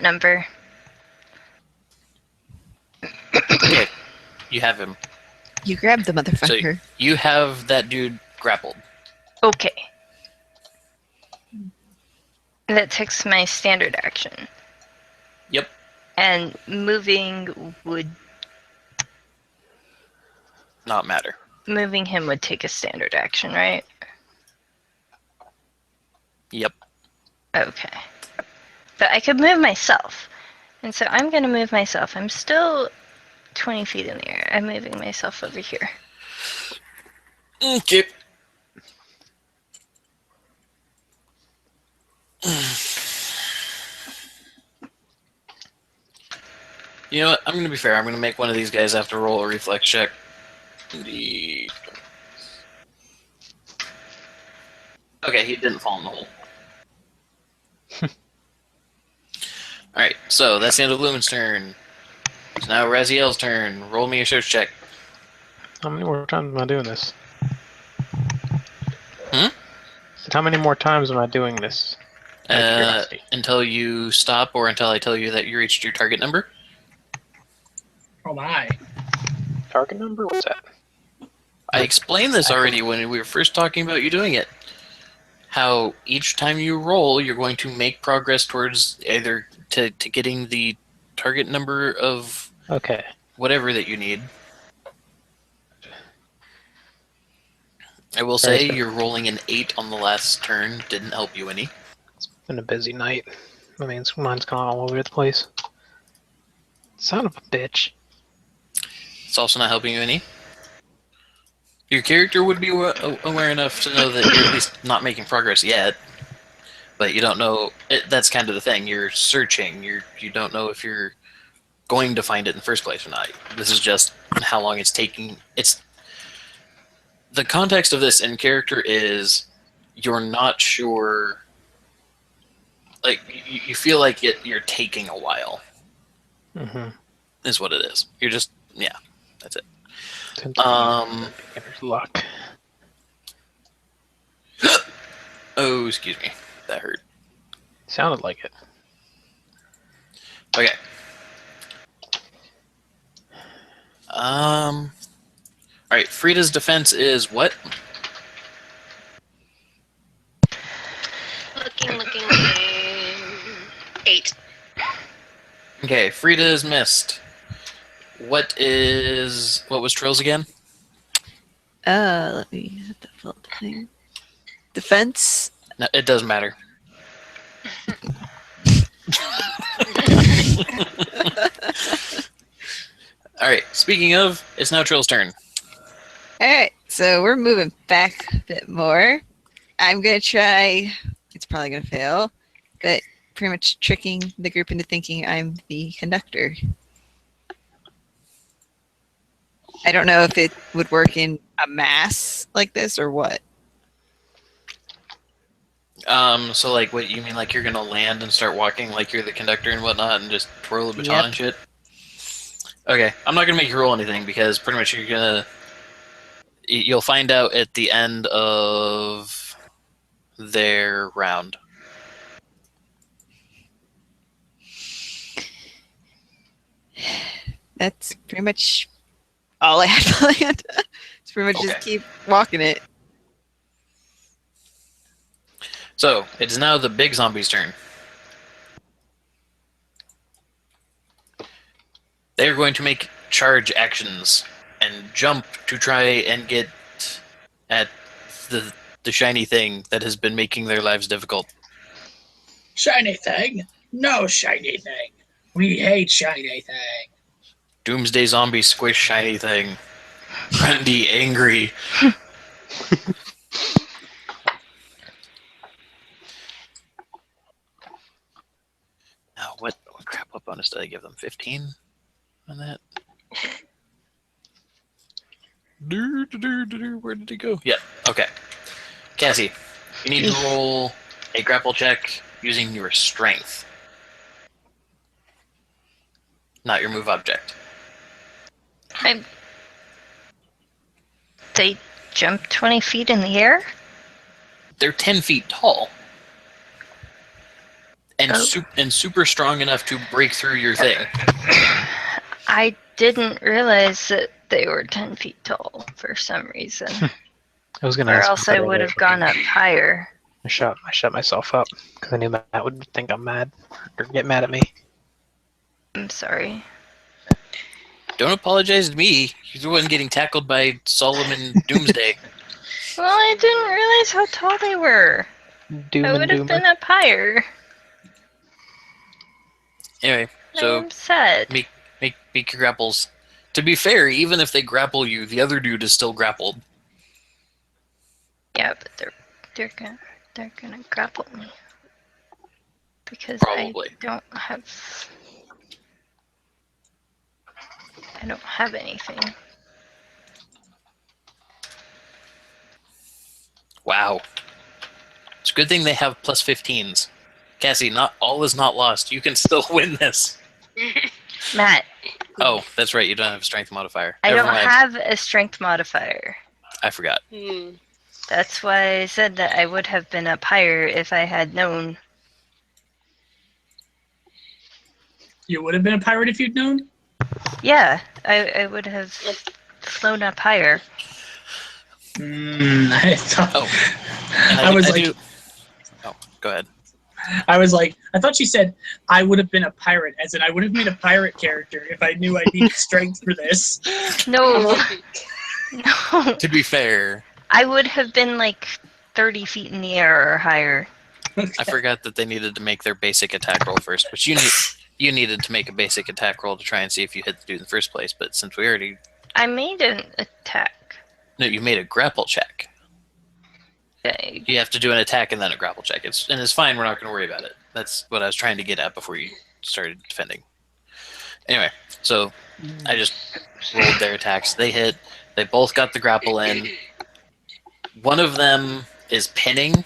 that number. Okay, you have him. You grabbed the motherfucker. You have that dude grappled. Okay. That takes my standard action. Yep. And moving would... Not matter. Moving him would take a standard action, right? Yep. Okay. But I could move myself. And so I'm going to move myself. I'm still 20 feet in the air. I'm moving myself over here. Okay. You know what? I'm going to be fair. I'm going to make one of these guys have to roll a reflex check. Indeed. Okay, he didn't fall in the hole. Alright, so that's the end of Lumen's turn. So now Raziel's turn. Roll me a search check. How many more times am I doing this? Hmm? How many more times am I doing this? Out of curiosity. Until you stop or until I tell you that you reached your target number. Oh my. Target number? What's that? I explained this already when we were first talking about you doing it. How each time you roll, you're going to make progress towards either to getting the target number of Okay. whatever that you need. I will say you're rolling an 8 on the last turn. Didn't help you any. It's been a busy night. I mean, mine's gone all over the place. Son of a bitch. It's also not helping you any. Your character would be aware enough to know that you're at least not making progress yet, but you don't know. That's kind of the thing. You're searching. You don't know if you're going to find it in the first place or not. This is just how long it's taking. It's the context of this in character is you're not sure. Like you feel like you're taking a while. Mm-hmm. Is what it is. You're just that's it. Beginner's luck. Oh, excuse me. That hurt. Sounded like it. Okay. All right. Frida's defense is what? Looking. 8. Okay. Frida is missed. What was Trill's again? Let me have the full thing. Defense. No, it doesn't matter. All right. Speaking of, it's now Trill's turn. Alright, so we're moving back a bit more. I'm gonna try, it's probably gonna fail, but pretty much tricking the group into thinking I'm the conductor. I don't know if it would work in a mass like this or what. So like, what you mean? Like you're gonna land and start walking like you're the conductor and whatnot, and just twirl the baton Yep. and shit. Okay, I'm not gonna make you roll anything because pretty much you'll find out at the end of their round. That's pretty much all I have planned. It's pretty much just Okay. keep walking it. So it is now the big zombie's turn. They are going to make charge actions and jump to try and get at the shiny thing that has been making their lives difficult. Shiny thing? No shiny thing. We hate shiny thing. Doomsday zombie squish shiny thing. Grundy angry. Now what crap? What bonus did I give them? 15 on that. Where did it go? Yeah. Okay. Cassie, you need to roll a grapple check using your strength, not your move object. They jump 20 feet in the air? They're 10 feet tall. And Oh. and super strong enough to break through your thing. I didn't realize that they were 10 feet tall for some reason. I was gonna Or ask else about I the would other have gone up range. higher. I shut myself up because I knew Matt would think I'm mad or get mad at me. I'm sorry. Don't apologize to me. You're the one getting tackled by Solomon Doomsday. Well, I didn't realize how tall they were. Doom I and would have Doomer. been up higher. Anyway, so I'm sad. make your grapples. To be fair, even if they grapple you, the other dude is still grappled. Yeah, but they're gonna grapple me because Probably. I don't have anything. Wow. It's a good thing they have plus 15s. Cassie, not all is not lost. You can still win this. Matt, Oh, that's right. You don't have a strength modifier. I Never don't mind. have a strength modifier. I forgot. Hmm. That's why I said that I would have been up higher if I had known. You would have been a pirate if you'd known? Yeah, I would have flown up higher. I thought. Oh, and I was I like, do. Oh, go ahead. I was like, I thought she said I would have been a pirate, as in I would have made a pirate character if I knew I needed strength for this. No. No. To be fair, I would have been like 30 feet in the air or higher. I forgot that they needed to make their basic attack roll first, but you needed to make a basic attack roll to try and see if you hit the dude in the first place. But since we already I made an attack. no, you made a grapple check. Okay. You have to do an attack and then a grapple check. It's fine. We're not going to worry about it. That's what I was trying to get at before you started defending. Anyway, so I just rolled their attacks. They hit. They both got the grapple in. One of them is pinning,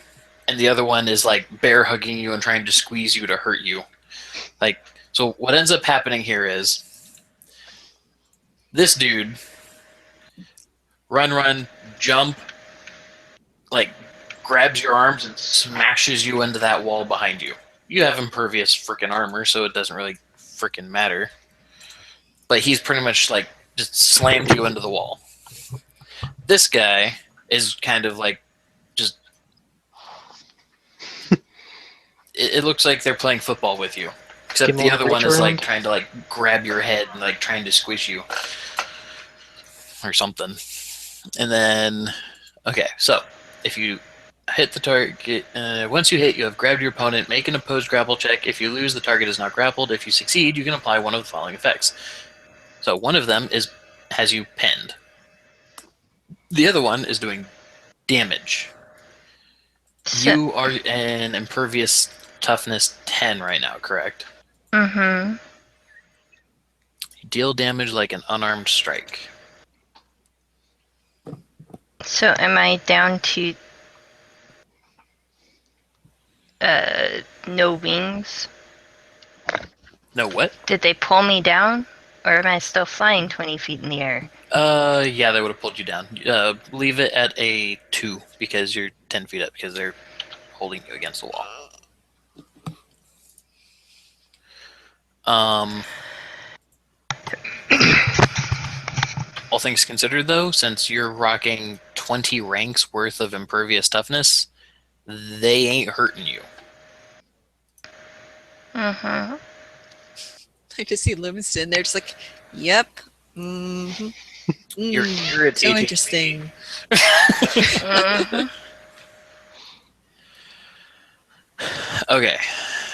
and the other one is like bear hugging you and trying to squeeze you to hurt you. Like, so what ends up happening here is this dude run, jump, like grabs your arms and smashes you into that wall behind you. You have impervious freaking armor, so it doesn't really freaking matter. But he's pretty much like just slammed you into the wall. This guy is kind of like just. It looks like they're playing football with you, except Give him the a other one reach is like around. trying to like grab your head and like trying to squish you or something. And then, okay, so if you hit the target, once you hit, you have grabbed your opponent. Make an opposed grapple check. If you lose, the target is not grappled. If you succeed, you can apply one of the following effects. So one of them has you pinned. The other one is doing damage. So, You are an impervious toughness 10 right now, correct? mm-hmm. You deal damage like an unarmed strike. So am I down to no wings? No, what? Did they pull me down? Or am I still flying 20 feet in the air? Yeah, they would have pulled you down. Leave it at a 2 because you're 10 feet up because they're holding you against the wall. All things considered, though, since you're rocking 20 ranks worth of impervious toughness, they ain't hurting you. Mm-hmm. I just see Livingston. They're just like, yep. Mm-hmm. You're So irritating. interesting. Mm-hmm. Okay,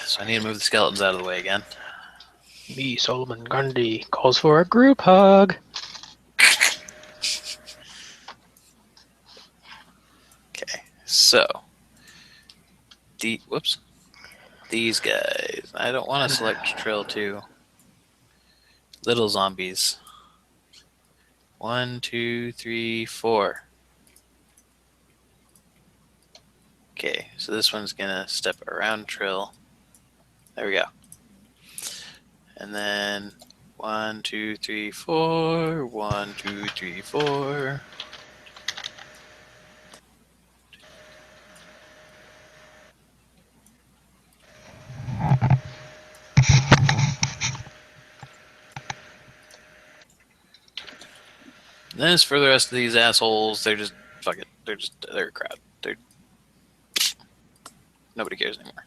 so I need to move the skeletons out of the way again. Me, Solomon Grundy, calls for a group hug. Okay, so these guys. I don't want to select Trill 2. Little zombies. 1, 2, 3, 4. Okay, so this one's gonna step around Trill. There we go. And then 1, 2, 3, 4. 1, 2, 3, 4. then as for the rest of these assholes, they're just fuck it. They're a crowd. Nobody cares anymore.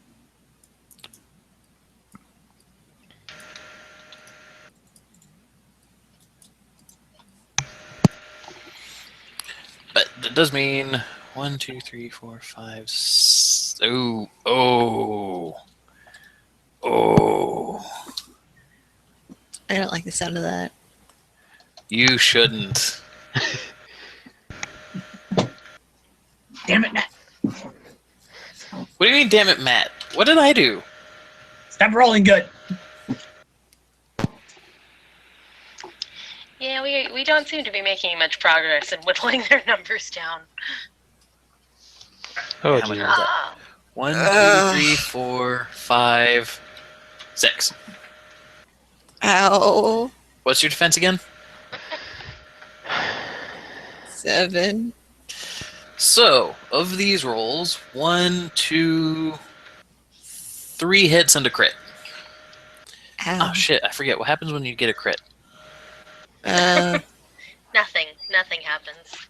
But that does mean 1, 2, 3, 4, 5. Oh. I don't like the sound of that. You shouldn't. Damn it, Matt. What do you mean, damn it, Matt? What did I do? Stop rolling good. Yeah, we don't seem to be making much progress in whittling their numbers down. Oh, How many geez. was that? 1, 2, 3, 4, 5, 6. Ow. What's your defense again? 7. So, of these rolls, 1, 2, 3 hits and a crit. Ow. Oh shit, I forget. What happens when you get a crit? Nothing happens.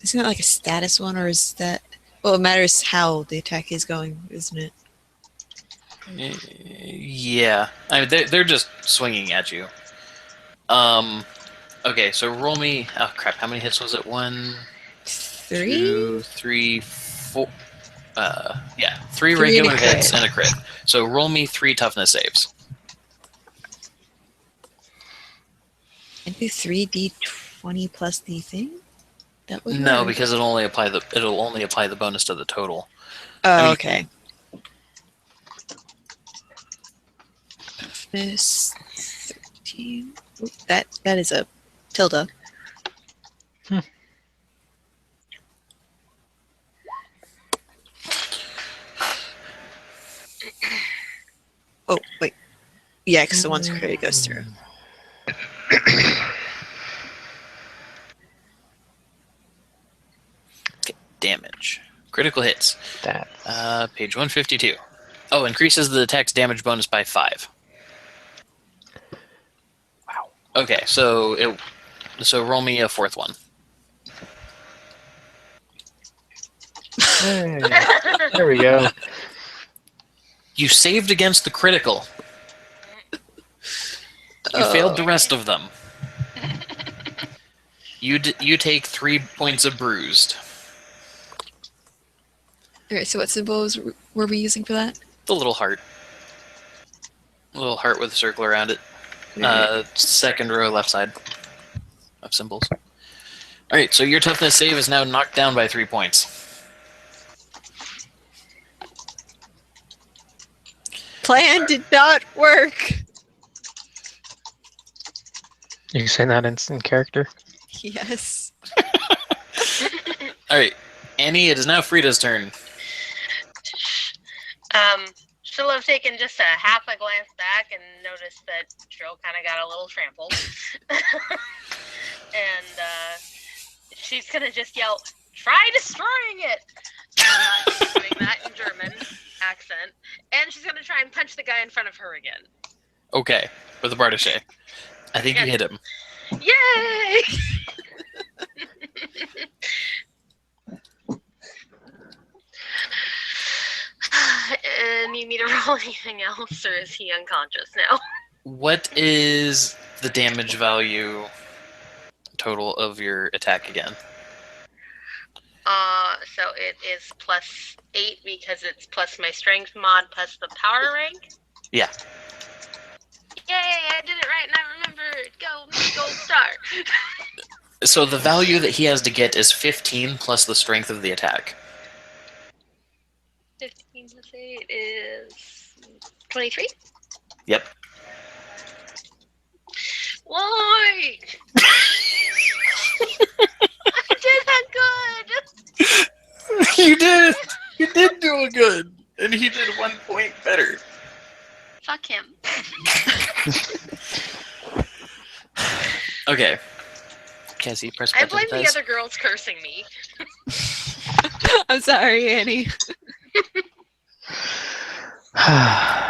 Isn't that like a status one, or is that... Well, it matters how the attack is going, isn't it? Yeah. I mean, they're just swinging at you. Okay, so roll me... Oh, crap. How many hits was it? 1, 3? 2, 3, 4... yeah. 3 3 and a regular crit. hits and a crit. So roll me 3 toughness saves. And do 3d20 plus the thing? That would No, work. because it'll only apply the bonus to the total. Oh, I mean- okay. This 13. Oop, that is a tilde. Oh, wait. Yeah, because the one's crit goes through. Okay, damage. Critical hits. That. Page 152. Oh, increases the attack's damage bonus by 5. Wow. Okay, so roll me a 4th one. Hey, there we go. You saved against the critical. You failed the rest of them. You take 3 points of bruised. Alright, so what symbols were we using for that? The little heart. A little heart with a circle around it. Second row left side of symbols. Alright, so your toughness save is now knocked down by 3 points. Plan did not work! You saying that in character? Yes. Alright, Annie, it is now Frida's turn. She'll have taken just a half a glance back and noticed that Trill kind of got a little trampled. And she's going to just yell, "Try destroying it!" Doing that in German accent. And she's going to try and punch the guy in front of her again. Okay, with a Bardache. I think you hit him. Yay! Need me to roll anything else, or is he unconscious now? What is the damage value total of your attack again? So it is +8 because it's plus my strength mod plus the power rank. Yeah. Yay! I did it right, and I remembered. Gold star. So the value that he has to get is 15 plus the strength of the attack. 15 plus 8 is 23. Yep. Why? I did that good. You did! You did do it good! And he did 1 point better. Fuck him. Okay. Cassie, press I button. blame the dice. other girls cursing me. I'm sorry, Annie.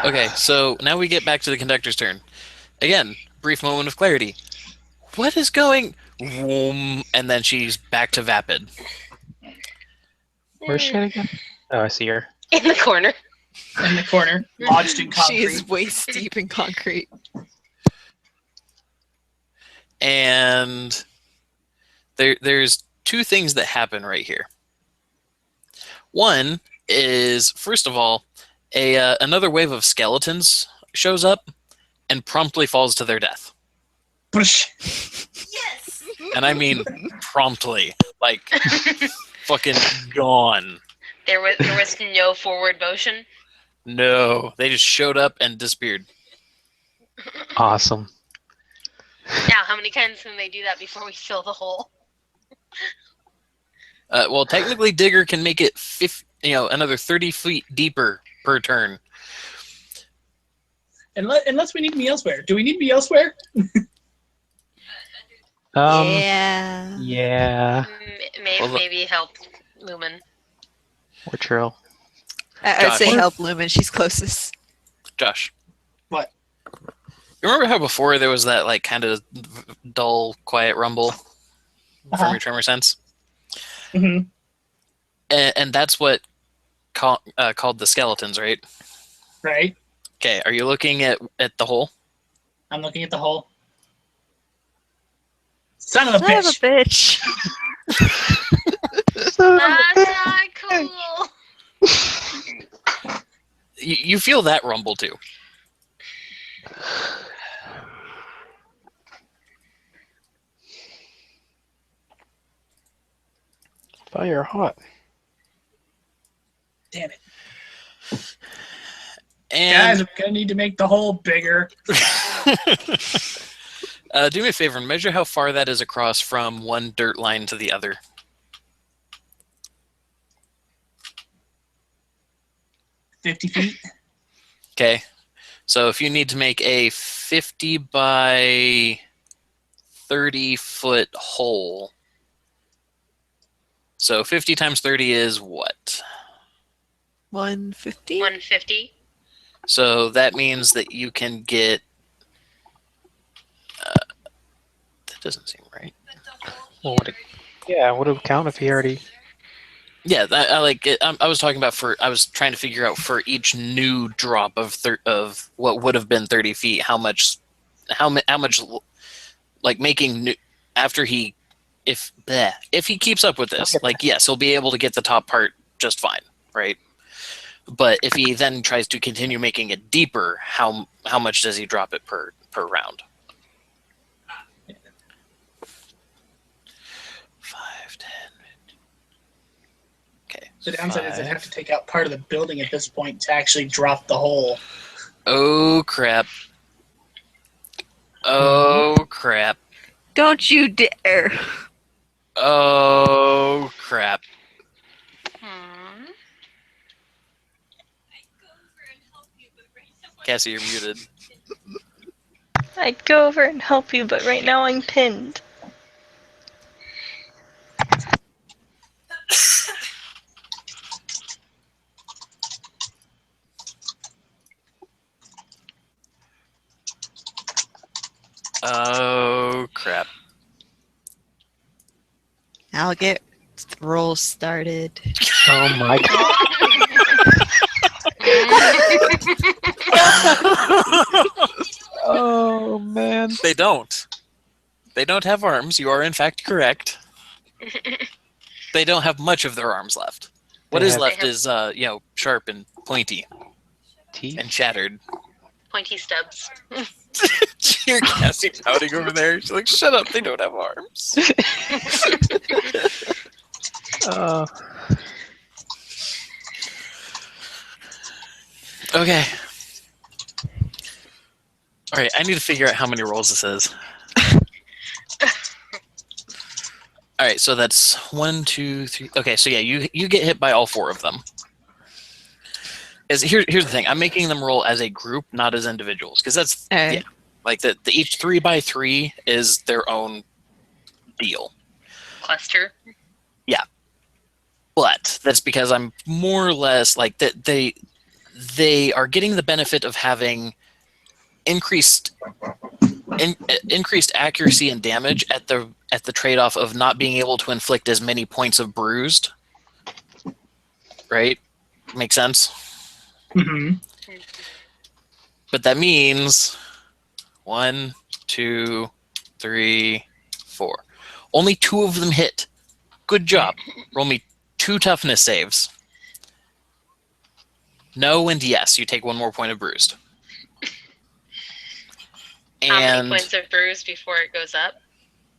Okay, so now we get back to the conductor's turn. Again, brief moment of clarity. What is going? Vroom, and then she's back to vapid. Where's she at again? Oh, I see her. In the corner. In the corner, lodged in concrete. She is waist deep in concrete. And there's two things that happen right here. One is, first of all, another wave of skeletons shows up and promptly falls to their death. Push. Yes. And I mean promptly. Like, fucking gone. There was no forward motion. No, they just showed up and disappeared. Awesome. Now, how many times can they do that before we fill the hole? Well, technically, Digger can make it another 30 feet deeper per turn. Unless we need me elsewhere. Do we need me elsewhere? Yeah. Yeah. Maybe help Lumen. Or Trill. I would say Josh. help Lumen. She's closest. Josh. What? You remember how before there was that like kind of dull, quiet rumble from your tremor sense? Mm-hmm. And that's what called the skeletons, right? Right. Okay, are you looking at the hole? I'm looking at the hole. Son of a Son of a bitch. bitch. That's not cool. You feel that rumble too. Fire hot. Damn it. And Guys, we're gonna need to make the hole bigger. do me a favor and measure how far that is across from one dirt line to the other. 50 feet. Okay. So if you need to make a 50 by 30 foot hole, so 50 times 30 is what? 150? 150. So that means that you can get. That doesn't seem right. Well, would it count if he already... Yeah, I like it. I was talking about I was trying to figure out for each new drop of what would have been 30 feet, how much, like making new after he, if he keeps up with this, like yes, he'll be able to get the top part just fine, right? But if he then tries to continue making it deeper, how much does he drop it per round? 5, 10. Okay. The downside is I'd 5. have to take out part of the building at this point to actually drop the hole. Oh crap! Oh crap! Don't you dare. Oh crap! Hmm. Cassie, you're muted. I'd go over and help you, but right now I'm pinned. Oh crap! I'll get the roll started. Oh my god. Oh man. They don't. They don't have arms. You are in fact correct. They don't have much of their arms left. What They is have- left is sharp and pointy Teeth? and shattered. Pointy stubs. You're Cassie pouting over there. She's like, "Shut up! They don't have arms." Okay. All right, I need to figure out how many rolls this is. All right, so that's 1, 2, 3. Okay, so yeah, you get hit by all 4 of them. Here's the thing: I'm making them roll as a group, not as individuals, because that's Alright. yeah, like the each 3 by 3 is their own deal. Cluster. But that's because I'm more or less like that they are getting the benefit of having increased accuracy and damage at the trade-off of not being able to inflict as many points of bruised. Right? Make sense? Mm-hmm. But that means 1, 2, 3, 4. Only 2 of them hit. Good job. Roll me 2 toughness saves. No and yes, you take 1 more point of bruised. How many And points of bruise before it goes up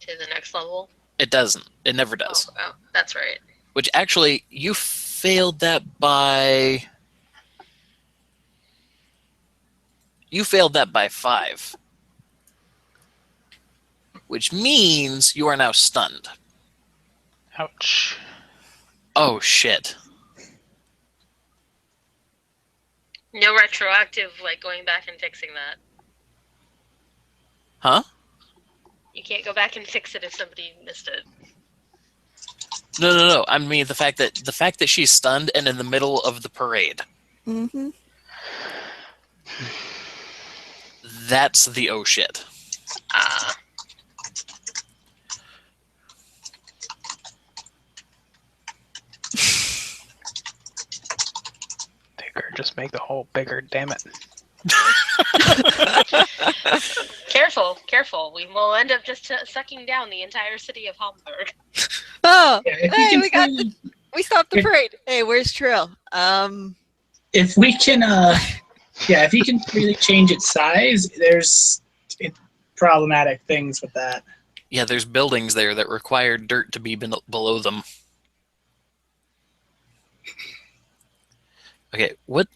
to the next level? it doesn't. It never does. Oh, that's right. Which actually, you failed that by... You failed that by 5. Which means you are now stunned. Ouch. Oh, shit. No retroactive, like going back and fixing that. Huh? You can't go back and fix it if somebody missed it. No. I mean the fact that she's stunned and in the middle of the parade. Mm-hmm. That's the oh shit. Ah. Bigger, just make the hole bigger, damn it. Careful. We will end up just sucking down the entire city of Hamburg. Oh, Yeah, if hey, we can we stopped the parade. Hey, where's Trill? if we can, if you can really change its size, there's problematic things with that. Yeah, there's buildings there that require dirt to be below them. Okay, what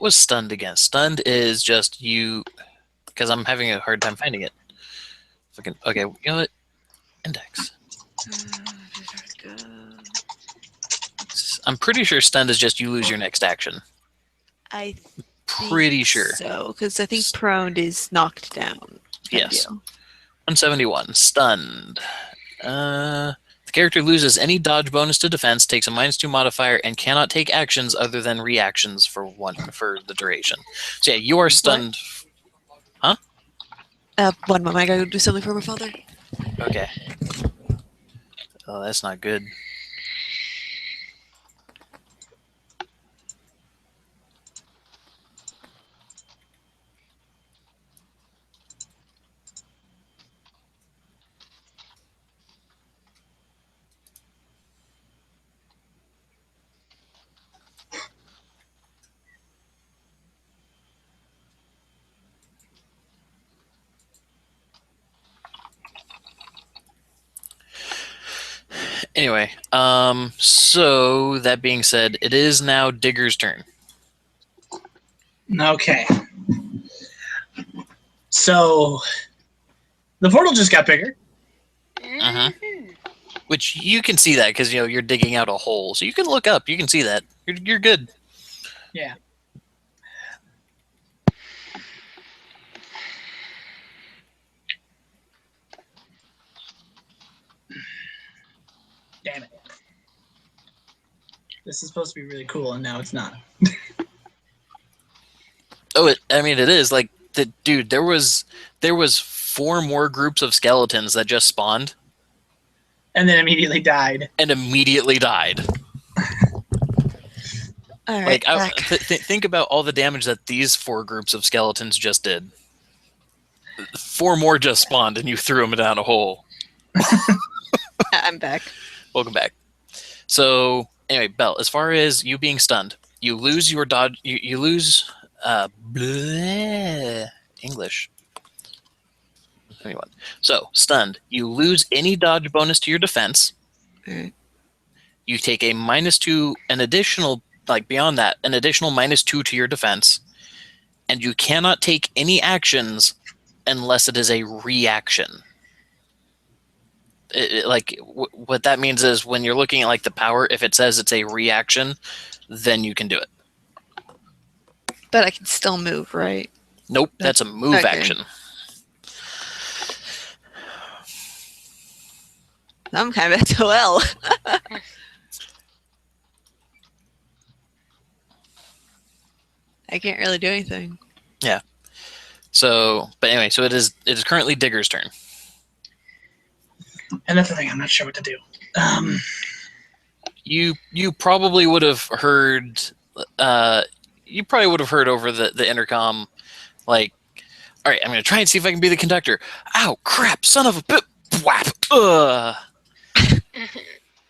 was stunned against? Stunned is just you, because I'm having a hard time finding it. Okay, you know what? Index. I'm pretty sure stunned is just you lose your next action. I Pretty sure. so, because I think prone is knocked down. Yes. 171. Stunned. The character loses any dodge bonus to defense, takes a -2 modifier, and cannot take actions other than reactions for the duration. So yeah, you are stunned. Huh? 1 moment, I gotta do something for my father. Okay. Oh, that's not good. Anyway, so that being said, it is now Digger's turn. Okay. So the portal just got bigger. Uh-huh. Which you can see that because you're digging out a hole, so you can look up. You can see that. You're good. Yeah. Damn it. This is supposed to be really cool, and now it's not. Oh, it is like dude. There was 4 more groups of skeletons that just spawned And then immediately died. and immediately died. All right, Like, think about all the damage that these 4 groups of skeletons just did. 4 more just spawned, and you threw them down a hole. I'm back. Welcome back. So, anyway, Belle, as far as you being stunned, you lose your dodge. You lose English. Anyone. So, stunned. You lose any dodge bonus to your defense. Alright. You take a -2, an additional, beyond that, an additional -2 to your defense. And you cannot take any actions unless it is a reaction. What that means is when you're looking at the power, if it says it's a reaction, then you can do it. But I can still move, right? Nope, that's a move Okay. action. I'm kind of SOL. I can't really do anything. So, but anyway, so it is currently Digger's turn. And that's the thing. I'm not sure what to do. You probably would have heard. You probably would have heard over the intercom, like, all right, I'm gonna try and see if I can be the conductor. Ow, crap, son of a bit. Whap.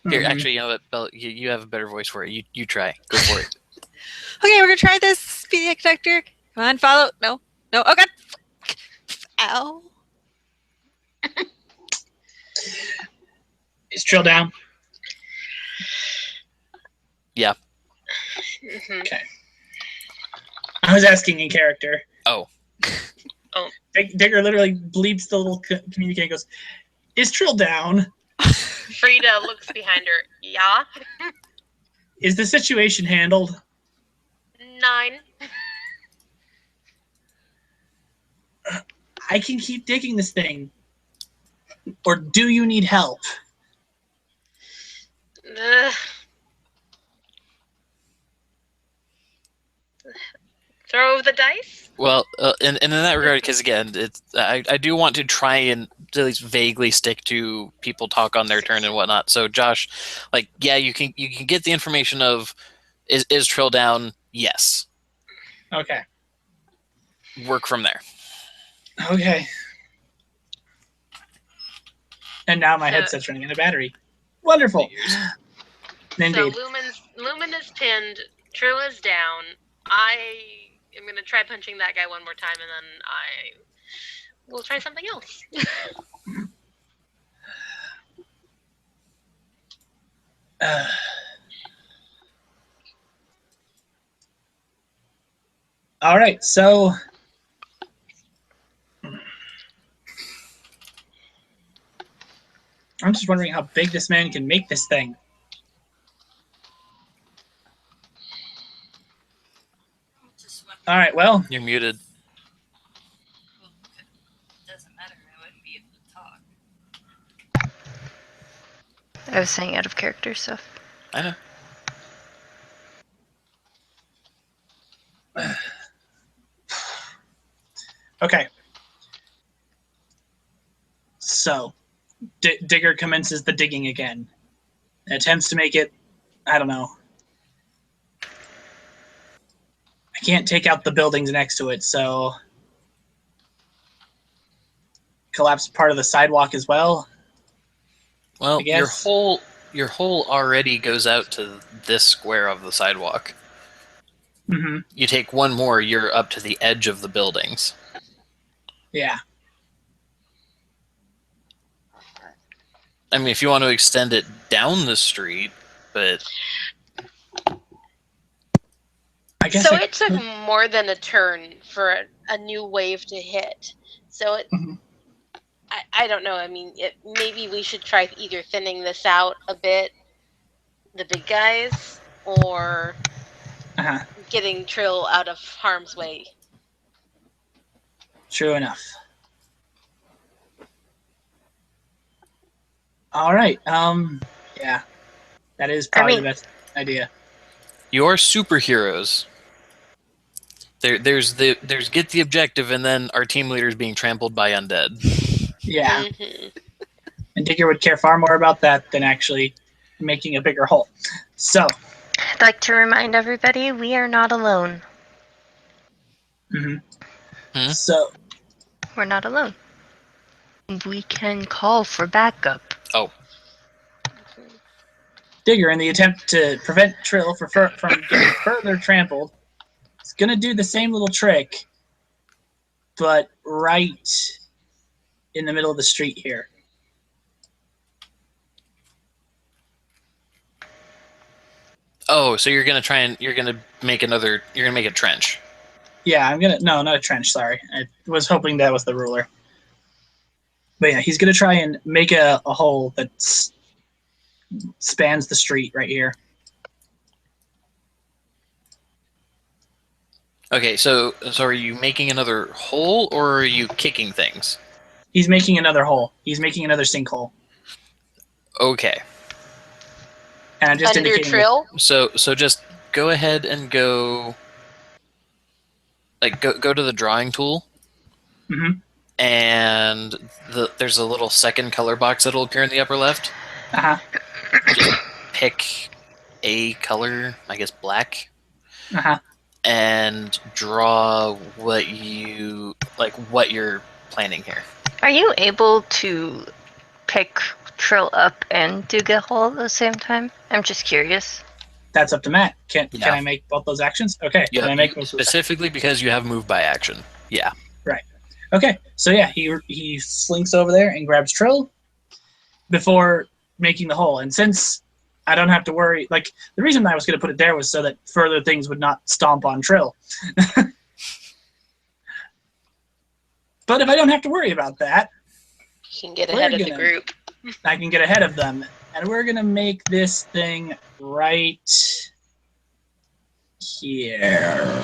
Here, Mhm. actually, you know what, Belle, you have a better voice for it. You try. Go for it. Okay, we're gonna try this. Be the conductor. Come on, follow. No. Oh god. Ow. Is Trill down? Yeah. Mhm. I was asking in character. Oh. Oh. Digger literally bleeps the little communicator and goes, "Is Trill down? Frida looks behind her. Yeah. Is the situation handled?" 9. I can keep digging this thing. Or do you need help? Ugh. Throw the dice. Well, and in that regard, because again, I do want to try and at least vaguely stick to people talk on their turn and whatnot. So, Josh, like, yeah, you can get the information of is Trill down? Yes. Okay. Work from there. Okay. And now my So- headset's running out of battery. Wonderful. So Indeed. Lumen is pinned. Trill is down. I am gonna try punching that guy one more time, and then I will try something else. All right, so I'm just wondering how big this man can make this thing. Just went, All right, well, You're muted. well, it doesn't matter. I wouldn't be able to talk. I was saying out of character stuff. I know. okay. So, Digger commences the digging again. Attempts to make it, I don't know. I can't take out the buildings next to it, so collapse part of the sidewalk as well. Well, I guess. your hole already goes out to this square of the sidewalk. Mm-hmm. You take one more, you're up to the edge of the buildings. Yeah. I mean, if you want to extend it down the street, but I guess. So I it took could- more than a turn for a new wave to hit. So it, Mhm. I don't know. I mean, maybe we should try either thinning this out a bit, the big guys, or Uh-huh. getting Trill out of harm's way. True enough. All right. Yeah. That is probably mean- the best idea. you're superheroes. There's get the objective, and then our team leader is being trampled by undead. Yeah. Mhm. And Digger would care far more about that than actually making a bigger hole. So, I'd like to remind everybody we are not alone. mhm. Hmm? So We're not alone. We can call for backup. Oh, Digger, in the attempt to prevent Trill from getting further trampled, is going to do the same little trick, but right in the middle of the street here. oh, so you're gonna make a trench. Yeah, no, not a trench, sorry. I was hoping that was the ruler. But yeah, he's going to try and make a hole that spans the street right here. Okay, so are you making another hole, or are you kicking things? He's making another hole. He's making another sinkhole. Okay, And I'm just Under indicating Trill. so just go ahead and go like go to the drawing tool, Mhm. and there's a little second color box that'll appear in the upper left. Uh-huh. Just pick a color, I guess black, Uh-huh. and draw what you're planning here. Are you able to pick Trill up and do get hole at the same time? I'm just curious. That's up to Matt. Can Yeah. I make both those actions? Okay. Yeah, Can I make both those specifically because you have move by action. Yeah. Okay, so yeah, he slinks over there and grabs Trill before making the hole. And since I don't have to worry, like, the reason I was going to put it there was so that further things would not stomp on Trill. But if I don't have to worry about that, You can get We're ahead of the gonna- group. I can get ahead of them. And we're going to make this thing right here.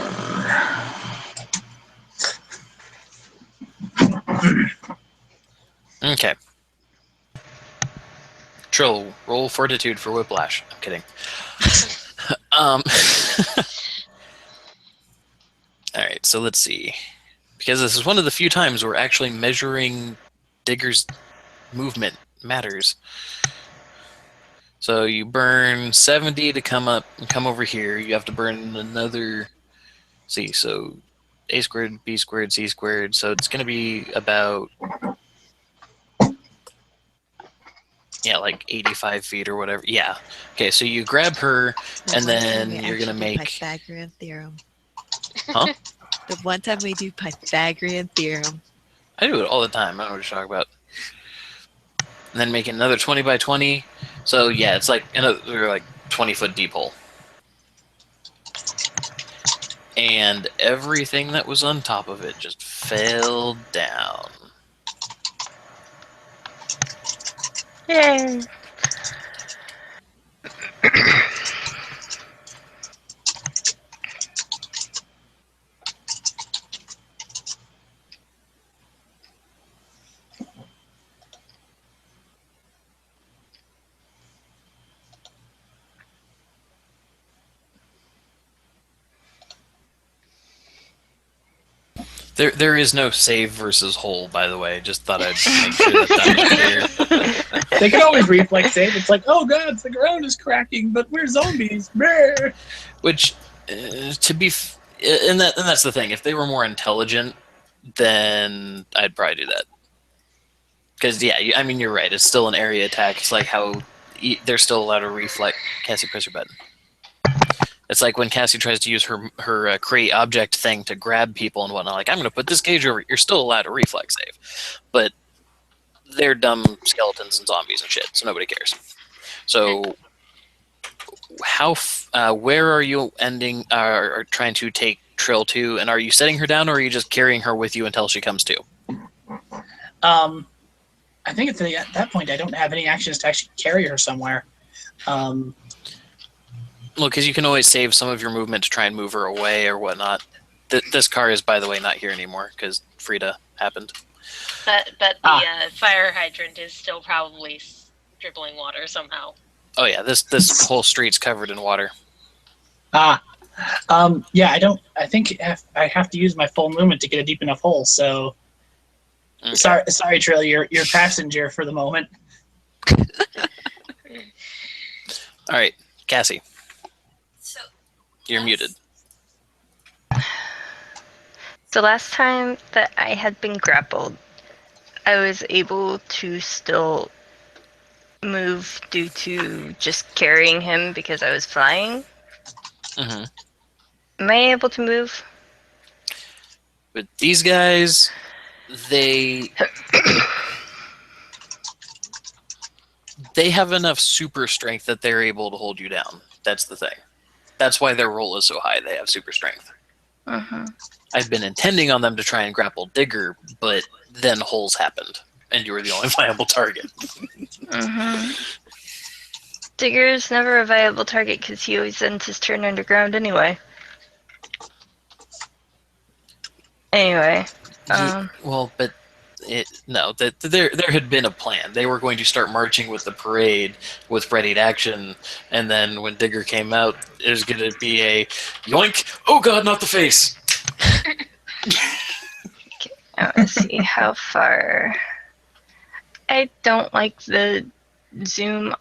Okay. Trill, roll fortitude for whiplash. I'm kidding. All right, so let's see. Because this is one of the few times where actually measuring Digger's movement matters. So you burn 70 to come over here. You have to burn another. See, so a squared, b squared, c squared. So it's going to be about like 85 feet or whatever. Yeah. Okay, so you grab her, and then you're going to make. Pythagorean theorem. Huh? The one time we do Pythagorean theorem. I do it all the time. I don't know what you're talking about. And then make another 20 by 20. So yeah, it's like another 20-foot deep hole. And everything that was on top of it just fell down. Yay! There is no save versus hole, by the way. Just thought I'd make sure that was clear. They can always reflex save. It's like, oh god, the ground is cracking, but we're zombies. Brr. Which, and that's the thing. If they were more intelligent, then I'd probably do that. Because yeah, I mean you're right. It's still an area attack. It's like how they're still allowed to reflect. Cassie, press your button. It's like when Cassie tries to use her create object thing to grab people and whatnot. Like, I'm going to put this cage over. You're still allowed to reflex save, but they're dumb skeletons and zombies and shit, so nobody cares. So, where are you ending? Or trying to take Trill to? And are you setting her down, or are you just carrying her with you until she comes to? I think at that point I don't have any actions to actually carry her somewhere. Well, because you can always save some of your movement to try and move her away or whatnot. This car is, by the way, not here anymore because Frida happened. But the fire hydrant is still probably dribbling water somehow. Oh yeah, this whole street's covered in water. Yeah, I think I have to use my full movement to get a deep enough hole. So, Okay. sorry, Trill, you're passenger for the moment. All right, Cassie, So you're muted. The last time that I had been grappled, I was able to still move due to just carrying him because I was flying. Mm-hmm. Am I able to move? But these guys, they have enough super strength that they're able to hold you down. That's the thing. That's why their roll is so high. They have super strength. Mm-hmm. I've been intending on them to try and grapple Digger, but then holes happened, and you were the only viable target. Mm-hmm. Digger's never a viable target because he always ends his turn underground anyway. Anyway, But there had been a plan. They were going to start marching with the parade with readied action, and then when Digger came out, it was going to be a yoink! Oh god, not the face! I want to see how far. I don't like the zoom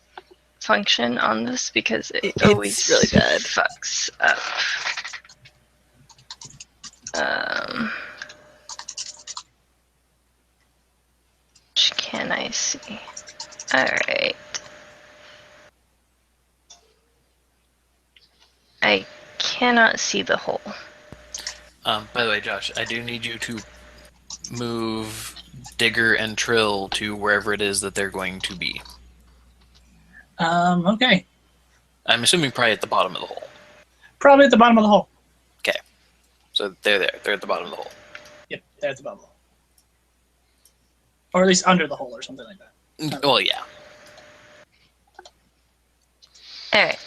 function on this because it It's always really bad. fucks up. Which can I see? Alright. I cannot see the hole. By the way, Josh, I do need you to move Digger and Trill to wherever it is that they're going to be. Okay. I'm assuming probably at the bottom of the hole. Probably at the bottom of the hole. So they're there. They're at the bottom of the hole. Yep, they're at the bottom of the hole. Or at least under the hole or something like that. Well, yeah. Alright.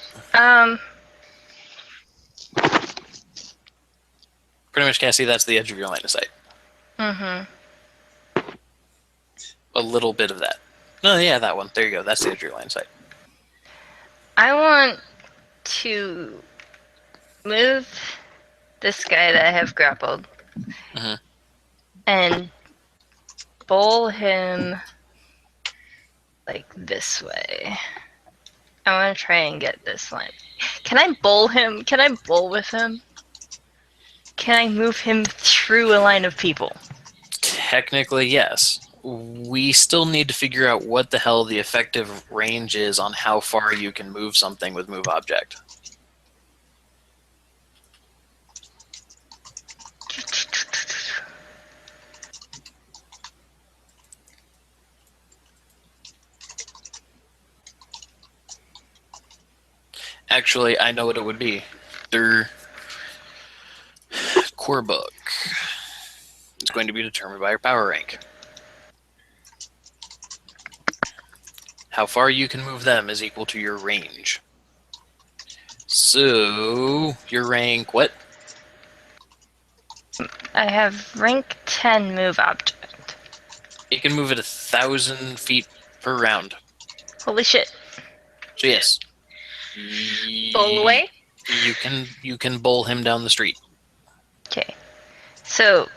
Pretty much, Cassie, that's the edge of your line of sight. Mm-hmm. A little bit of that. No, yeah, that one. There you go. That's the edge of your line of sight. I want to move this guy that I have grappled Mhm. and bowl him like this way. I want to try and get this line. Can I bowl him? Can I bowl with him? Can I move him through a line of people? Technically, yes. We still need to figure out what the hell the effective range is on how far you can move something with move object. Actually, I know what it would be. Their core book. It's going to be determined by your power rank. How far you can move them is equal to your range. So, your rank, what? I have rank 10 move object. It can move at 1,000 feet per round. Holy shit. So yes. Bowl away? You can bowl him down the street. Okay. So,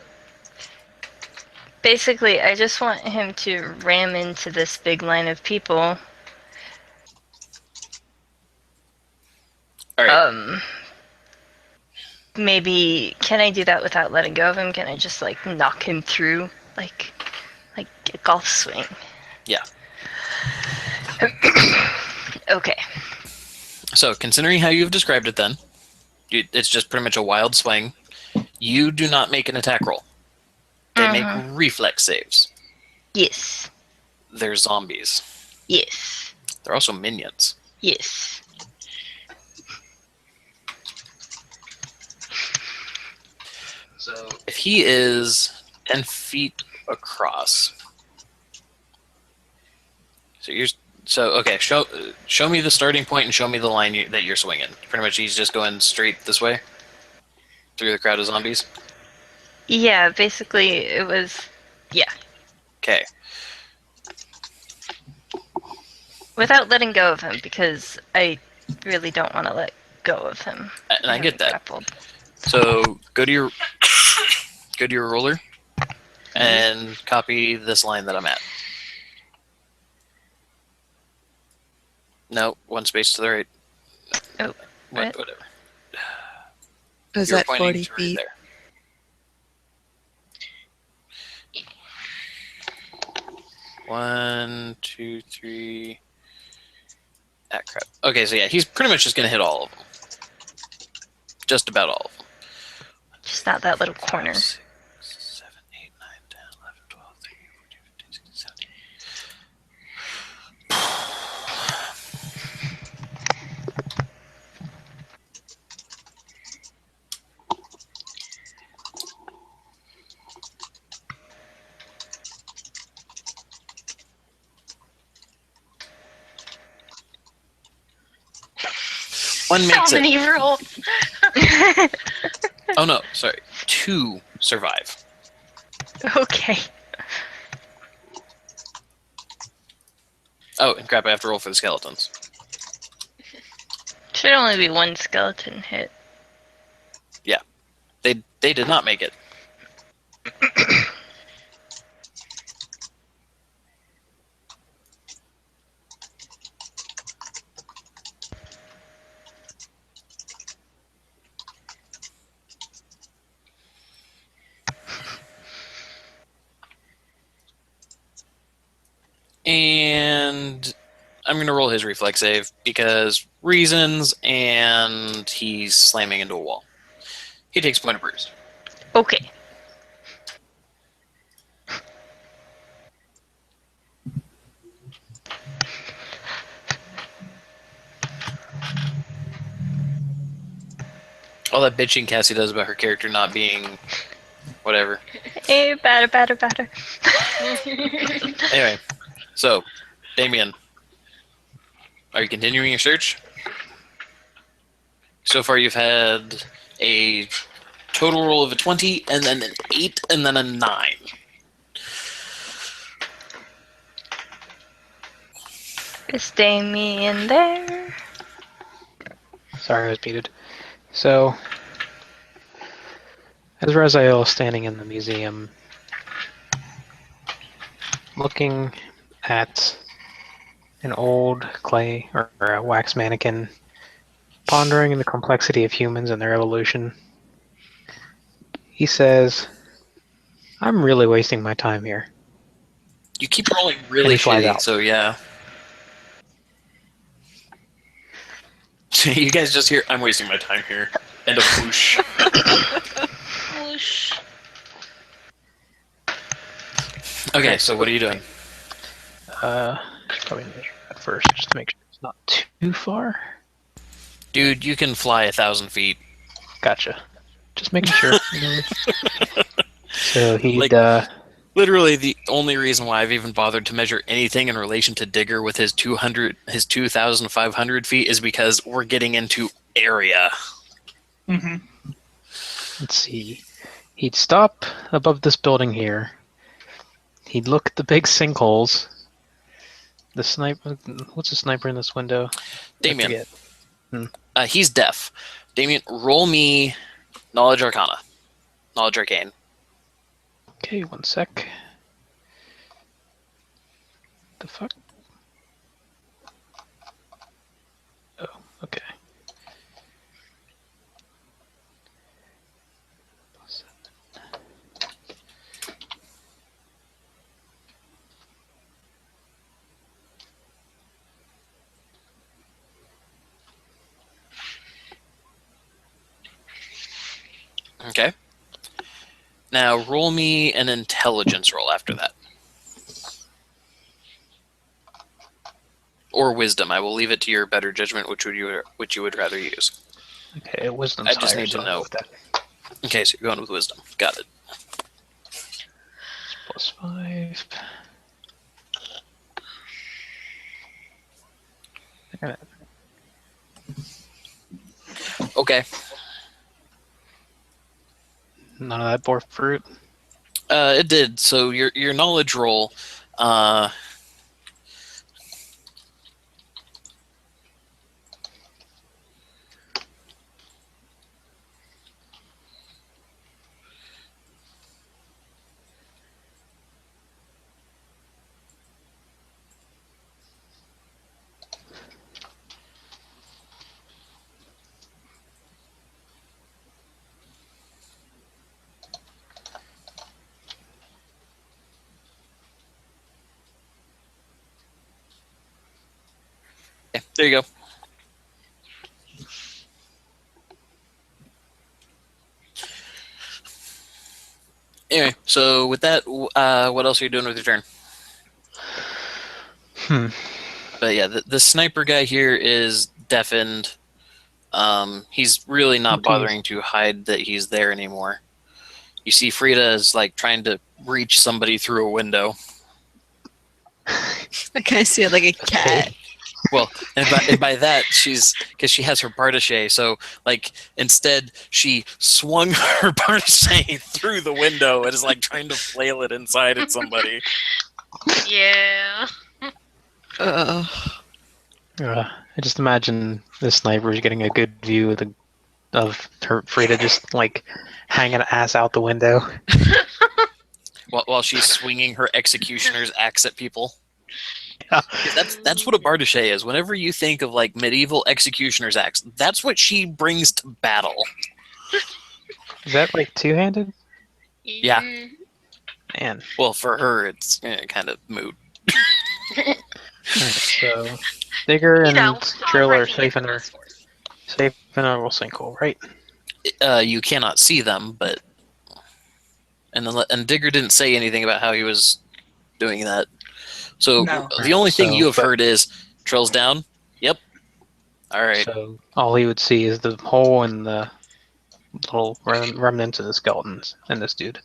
basically, I just want him to ram into this big line of people. Alright. Maybe, can I do that without letting go of him? Can I just, like, knock him through? Like a golf swing? Yeah. Okay. So, considering how you've described it then, it's just pretty much a wild swing. You do not make an attack roll. They make reflex saves. Yes. They're zombies. Yes. They're also minions. Yes. So, if he is 10 feet across... okay. Show me the starting point and show me the line that you're swinging. Pretty much, he's just going straight this way through the crowd of zombies. Yeah, basically it was. Yeah. Okay. Without letting go of him because I really don't want to let go of him. And I get that. Grappled. So go to your roller and copy this line that I'm at. No, one space to the right. Oh, what? Whatever. Was You're that pointing 40 to right feet? there. 1, 2, 3. Ah, crap. Okay, so yeah, he's pretty much just going to hit all of them. Just about all of them. Just not that little corner. 6, 7, 8, 9, 10, 11, 12, 13, 14, 15, 16, 17. One makes So it. many rolls. Oh no, sorry. 2 survive. Okay. Oh, and crap, I have to roll for the skeletons. Should only be one skeleton hit. They did not make it. And I'm going to roll his reflex save because reasons, and he's slamming into a wall. He takes point of bruise. Okay. All that bitching Cassie does about her character not being whatever. Hey, batter. Anyway, so, Damien, are you continuing your search? So far you've had a total roll of a 20, and then an 8, and then a 9. Is Damien there? Sorry, I was muted. So, as Raziel is standing in the museum, looking at an old clay or a wax mannequin, pondering the complexity of humans and their evolution, he says, "I'm really wasting my time here." You keep rolling And really he flies shitty, out. so yeah. You guys just hear, I'm wasting my time here. And a whoosh. Whoosh. Okay, so what are you doing? Should probably measure that first, just to make sure it's not too far. Dude, you can fly 1,000 feet. Gotcha. Just making sure. So he'd, Literally, the only reason why I've even bothered to measure anything in relation to Digger with his 2,500 feet is because we're getting into area. Mm-hmm. let's see. He'd stop above this building here. He'd look at the big sinkholes. The sniper. What's the sniper in this window? Damien. I forget. He's deaf. Damien, roll me Knowledge Arcana. Knowledge Arcane. Okay, one sec. The fuck? Oh, okay. Okay. Now roll me an intelligence roll after that. Or wisdom. I will leave it to your better judgment, which you would rather use. Okay, wisdom's I just higher, need to so I'll know. go with that. Okay, so you're going with wisdom. Got it. It's +5. Okay. None of that bore fruit. It did. So your knowledge roll. Yeah, there you go. Anyway, so with that, what else are you doing with your turn? But yeah, the sniper guy here is deafened. He's really not Okay. bothering to hide that he's there anymore. You see Frida is like trying to reach somebody through a window. I kind of see it like a cat. Well, and by that, because she has her partouche, so like instead she swung her partouche through the window and is like trying to flail it inside at somebody. Yeah. I just imagine the sniper is getting a good view of her Frida just like hanging ass out the window. While she's swinging her executioner's axe at people. Yeah. That's what a partouche is. Whenever you think of like medieval executioner's axe, that's what she brings to battle. Is that like two-handed? Yeah. Mm. Man. Well, for her, it's kind of moot. Alright, so Digger and Trill are safe in a little sinkhole, right? You cannot see them, but and Digger didn't say anything about how he was doing that. So No. the only thing you have but- heard is Trill's down. Yep. All right. So all he would see is the hole and the little remnants of the skeletons and this dude.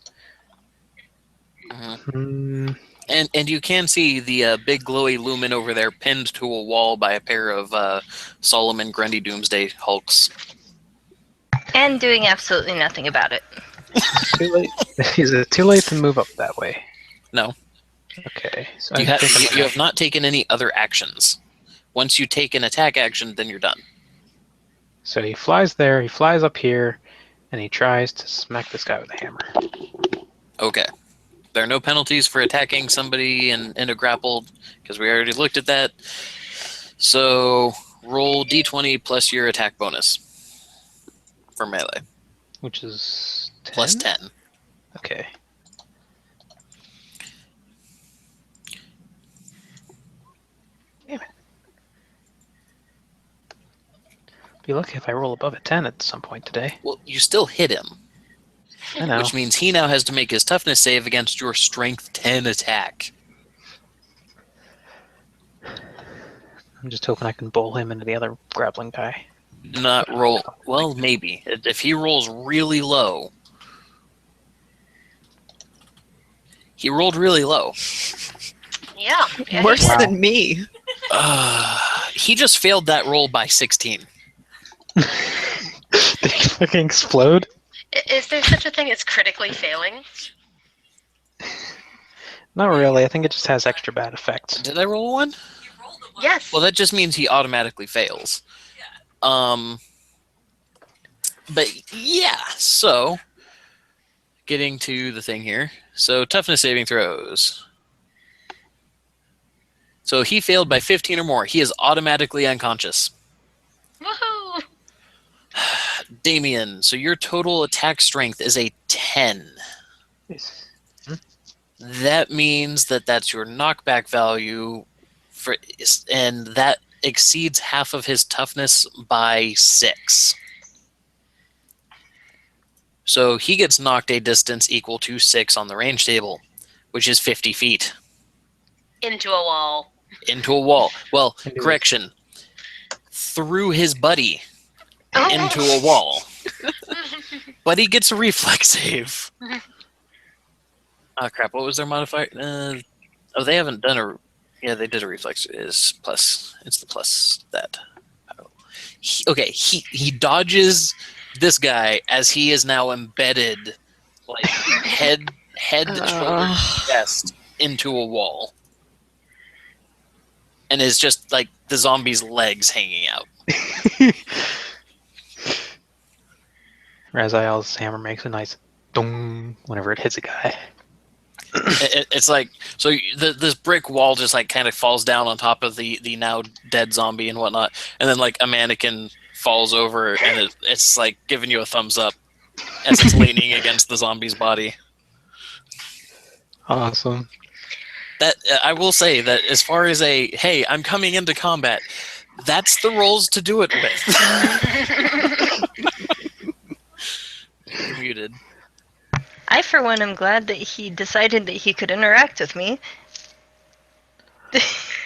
Mhm. And you can see the big glowy lumen over there pinned to a wall by a pair of Solomon Grundy Doomsday Hulks. And doing absolutely nothing about it. It's too late. Is it too late to move up that way? No. Okay. So You have not taken any other actions. Once you take an attack action, then you're done. So he flies there, he flies up here, and he tries to smack this guy with a hammer. Okay. There are no penalties for attacking somebody in a grapple, because we already looked at that. So roll d20 plus your attack bonus for melee. Which is 10? Plus 10. Okay. Damn it. Be lucky if I roll above a 10 at some point today. Well, you still hit him, I know. which means he now has to make his toughness save against your strength 10 attack. I'm just hoping I can bowl him into the other grappling guy. Not roll. Well, maybe. If he rolls really low. He rolled really low. Yeah. Worse Wow. than me. He just failed that roll by 16. Did he fucking explode? Is there such a thing as critically failing? Not really. I think it just has extra bad effects. Did I roll a 1? You rolled a 1. Yes. Well, that just means he automatically fails. But yeah, so getting to the thing here. So toughness saving throws. So he failed by 15 or more. He is automatically unconscious. Woohoo! Damien, so your total attack strength is a 10. That means that that's your knockback value, and that exceeds half of his toughness by 6. So he gets knocked a distance equal to 6 on the range table, which is 50 feet. Into a wall. Into a wall. Well, Into his- correction. Through his buddy Oh. into a wall. Buddy gets a reflex save. Oh crap, what was their modifier? They haven't done a... Yeah, they did a reflex. It's the plus that. He dodges this guy as he is now embedded, like head shoulder, chest into a wall, and is just like the zombie's legs hanging out. Raziel's hammer makes a nice dong whenever it hits a guy. It's like, so this brick wall just like kind of falls down on top of the now dead zombie and whatnot, and then like a mannequin falls over and it's like giving you a thumbs up as it's leaning against the zombie's body. Awesome. That I will say that as far as hey, I'm coming into combat, that's the rolls to do it with. You're muted. I, for one, am glad that he decided that he could interact with me.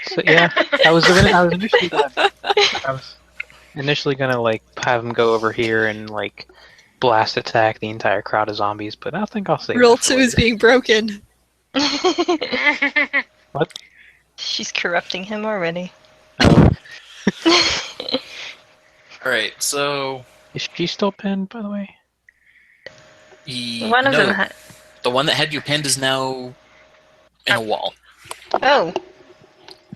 So yeah, I was initially gonna like have him go over here and like blast attack the entire crowd of zombies, but I think I'll save Rule that for 2 is later. being broken. What? She's corrupting him already. Oh, All right, so is she still pinned, by the way? One of no, them the one that had you pinned is now in a wall. Oh,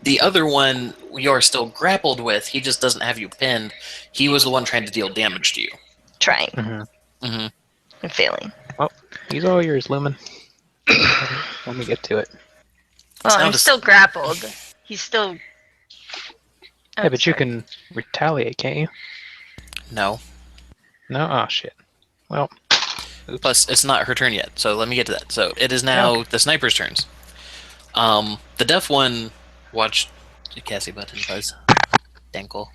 The other one you're still grappled with, he just doesn't have you pinned. He was the one trying to deal damage to you. trying Mm-hmm. and failing. He's all yours, Lumen. Let me get to it. Well, Sound I'm is- still grappled. He's still... Oh, Yeah, but you sorry. can retaliate, can't you? No. No? Oh, shit. Well, Plus, it's not her turn yet, so let me get to that. So it is now the sniper's turns. The deaf one watch Cassie Button Buzz. Denkle.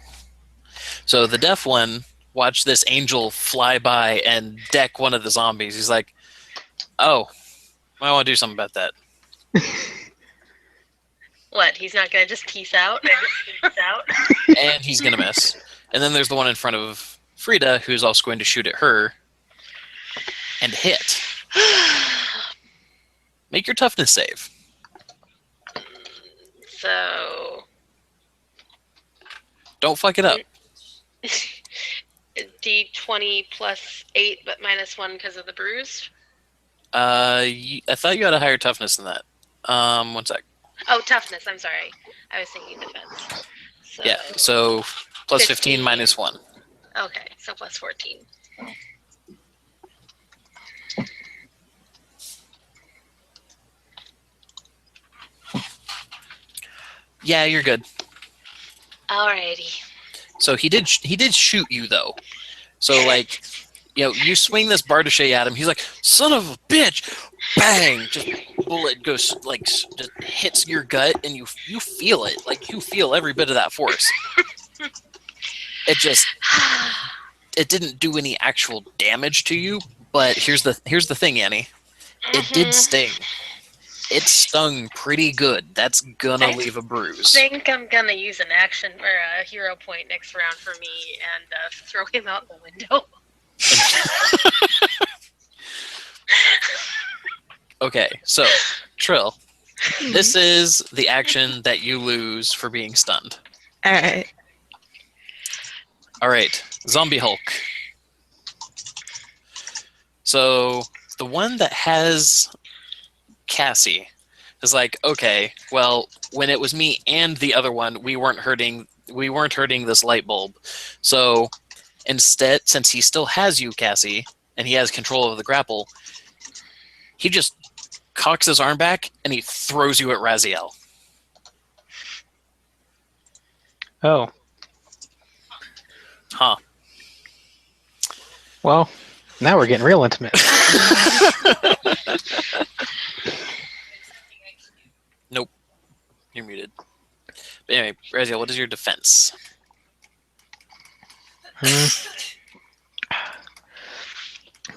So the deaf one watched this angel fly by and deck one of the zombies. He's like, oh, I want to do something about that. What? He's not gonna just peace out? And he's going to miss. And then there's the one in front of Frida, who's also going to shoot at her and hit. Make your toughness save. So Don't fuck it up. D20 plus 8, but minus 1 because of the bruise. I thought you had a higher toughness than that. 1 sec. Oh, toughness. I'm sorry. I was thinking defense. So, Yeah, so plus 15 15. minus 1. Okay, so plus 14. Yeah, you're good. Alrighty. So he did shoot you though. So like, you swing this bardache at him. He's like, "Son of a bitch!" Bang! Just bullet goes like just hits your gut, and you feel it. Like you feel every bit of that force. It didn't do any actual damage to you. But here's the thing, Annie. It did sting. It stung pretty good. That's gonna leave a bruise. I think I'm gonna use an action or a hero point next round for me and throw him out the window. Okay, so Trill, this is the action that you lose for being stunned. All right. All right, Zombie Hulk. So the one that has Cassie is like, okay, well, when it was me and the other one, we weren't hurting this light bulb. So instead, since he still has you, Cassie, and he has control of the grapple, he just cocks his arm back and he throws you at Raziel. Oh, Huh. well, now we're getting real intimate. Nope. You're muted. But anyway, Raziel, what is your defense?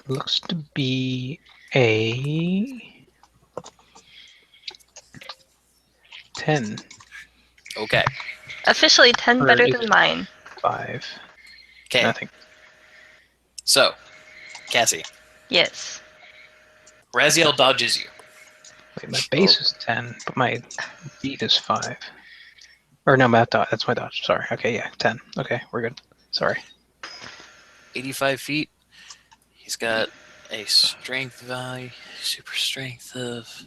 Looks to be a 10. Okay. Officially 10 Or better is than it- mine. 5. Okay. Nothing. So, Cassie, Yes. Raziel dodges you. Wait, my base is 10, but my beat is 5. Or no, that's my dodge. Sorry. Okay, yeah, 10. Okay, we're good. Sorry. 85 feet. He's got a strength value, super strength of.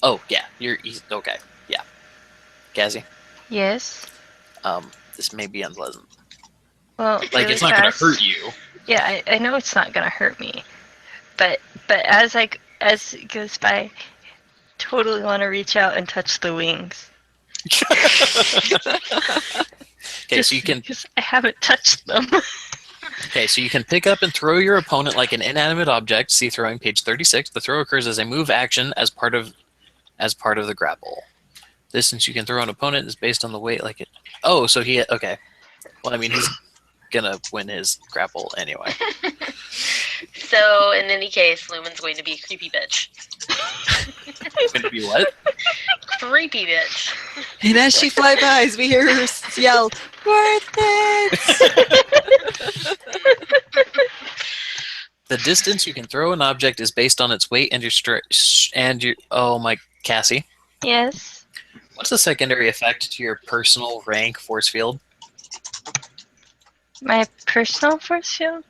Oh yeah, he's okay. Yeah, Cassie. Yes. This may be unpleasant. Well, Like really it's not going to fast. hurt you. Yeah, I know it's not gonna hurt me, but as it goes by, totally want to reach out and touch the wings. Okay, so you can. Because I haven't touched them. Okay, so you can pick up and throw your opponent like an inanimate object. See throwing page 36. The throw occurs as a move action as part of the grapple. Distance you can throw an opponent is based on the weight. Like it. Oh, so he. Okay. Well, I mean, he's gonna win his grapple anyway. So, in any case, Lumen's going to be a creepy bitch. He's gonna be what? Creepy bitch. And as she fly by, we hear her yell, "Worth it!" The distance you can throw an object is based on its weight and your oh my Cassie. Yes. What's the secondary effect to your personal rank force field? My personal force field?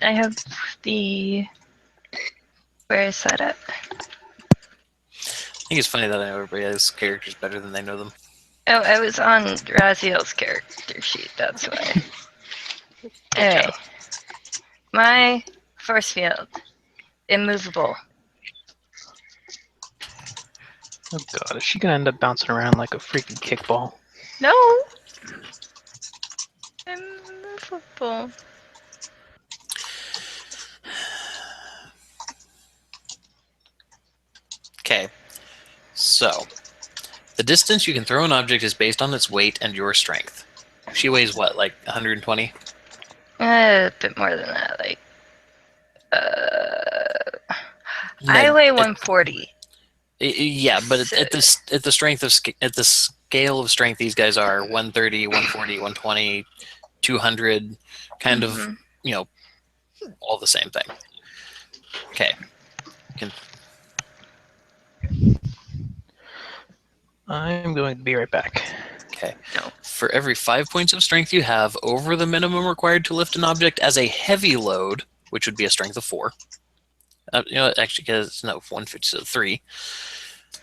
I have the... Where is that at? I think it's funny that I know everybody has characters better than they know them. Oh, I was on Raziel's character sheet, that's why. Anyway. My force field. Immovable. Oh god, is she gonna end up bouncing around like a freaking kickball? No! Immovable. Okay, so The distance you can throw an object is based on its weight and your strength. She weighs what, like 120? A bit more than that. Like, I weigh 140. Yeah, but So- at the strength of at the scale of strength, these guys are 130, 140, 120, 200, kind of, Mhm. you know, all the same thing. Okay. I'm going to be right back. Okay. No. For every 5 points of strength you have over the minimum required to lift an object as a heavy load, which would be a strength of 4. Actually, because no, 150, so 3.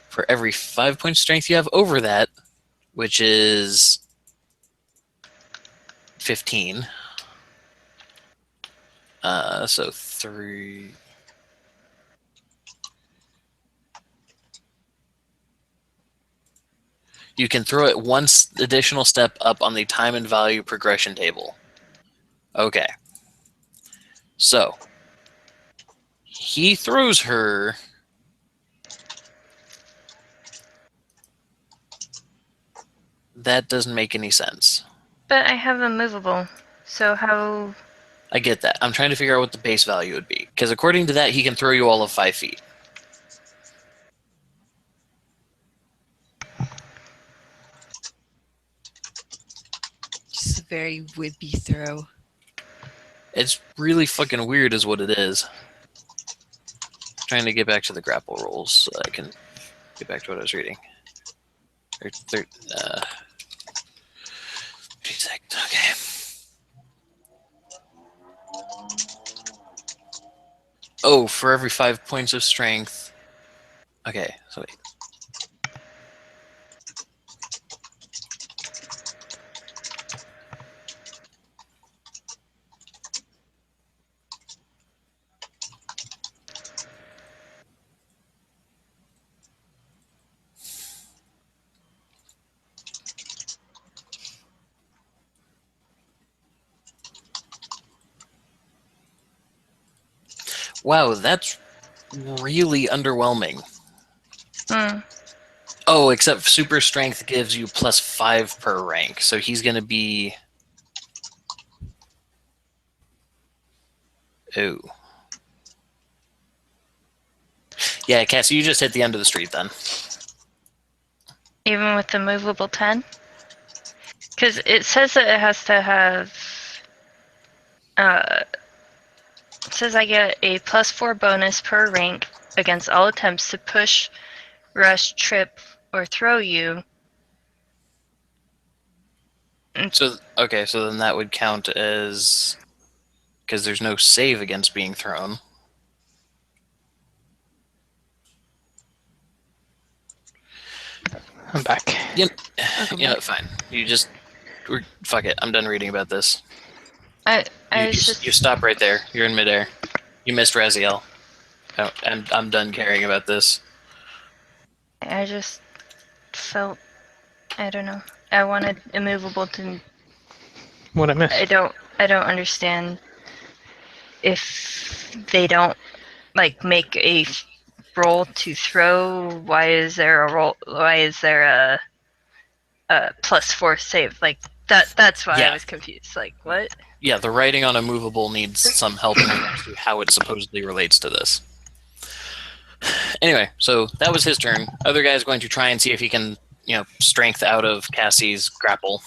For every 5 points of strength you have over that, which is 15. So 3. You can throw it one additional step up on the time and value progression table. Okay. So he throws her. That doesn't make any sense. But I have a movable, so how? I get that. I'm trying to figure out what the base value would be. Because according to that, he can throw you all of 5 feet. Just a very wimpy throw. It's really fucking weird is what it is. Trying to get back to the grapple rolls so I can get back to what I was reading. Okay. Oh, for every 5 points of strength. Okay, so wait. Wow, that's really underwhelming. Hmm. Oh, except super strength gives you +5 per rank, so he's gonna be. Oh. Yeah, Cassie, you just hit the end of the street then. Even with the movable 10? Because it says that it has to have. It says I get a +4 bonus per rank against all attempts to push, rush, trip, or throw you. So okay, so then that would count as because there's no save against being thrown. I'm back. You Welcome know, back. fine. Fuck it. I'm done reading about this. I You was just. stop right there. You're in midair. You missed Raziel. Oh, I'm done caring about this. I just felt. I don't know. I wanted immovable to. What I missed? I don't understand if they don't like make a roll to throw. Why is there a roll? Why is there a +4 save? Like that's why I Yeah. was confused. Like what? Yeah, the writing on a movable needs some help in regards to how it supposedly relates to this. Anyway, so that was his turn. Other guy's going to try and see if he can, strength out of Cassie's grapple.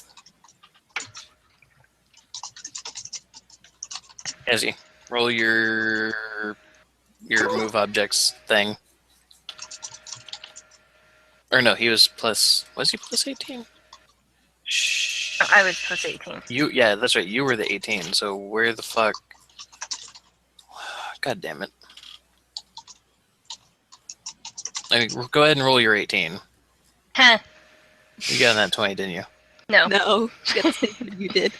Cassie, roll your move objects thing. Or no, he was plus. Was he plus 18? I was +18. Yeah, that's right. You were the 18. So where the fuck? God damn it! I mean, go ahead and roll your 18. Huh? You got that 20, didn't you? No. No, she got the same thing you did.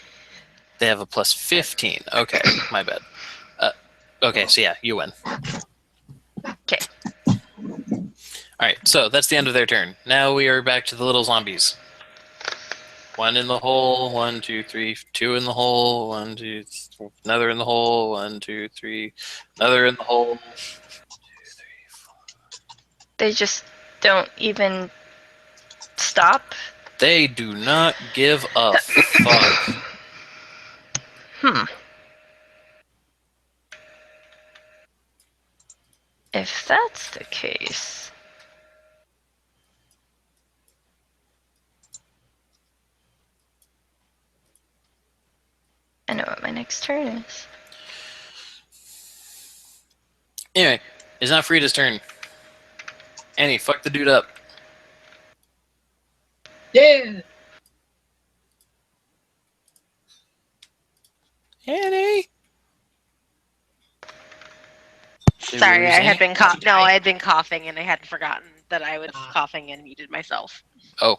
They have a plus 15. Okay, my bad. Okay, so yeah, you win. Okay. Alright, so that's the end of their turn. Now we are back to the little zombies. 1 in the hole, 1, 2, 3, 2 in the hole, 1, 2, another in the hole, 1, 2, 3, another in the hole. 2, 3, 4. They just don't even stop? They do not give a fuck. If that's the case... I know what my next turn is. Anyway, it's not Frida's turn. Annie, fuck the dude up. Yeah. Annie! Sorry, I had been Did you I had been coughing and I had forgotten that I was Ah. coughing and muted myself. Oh.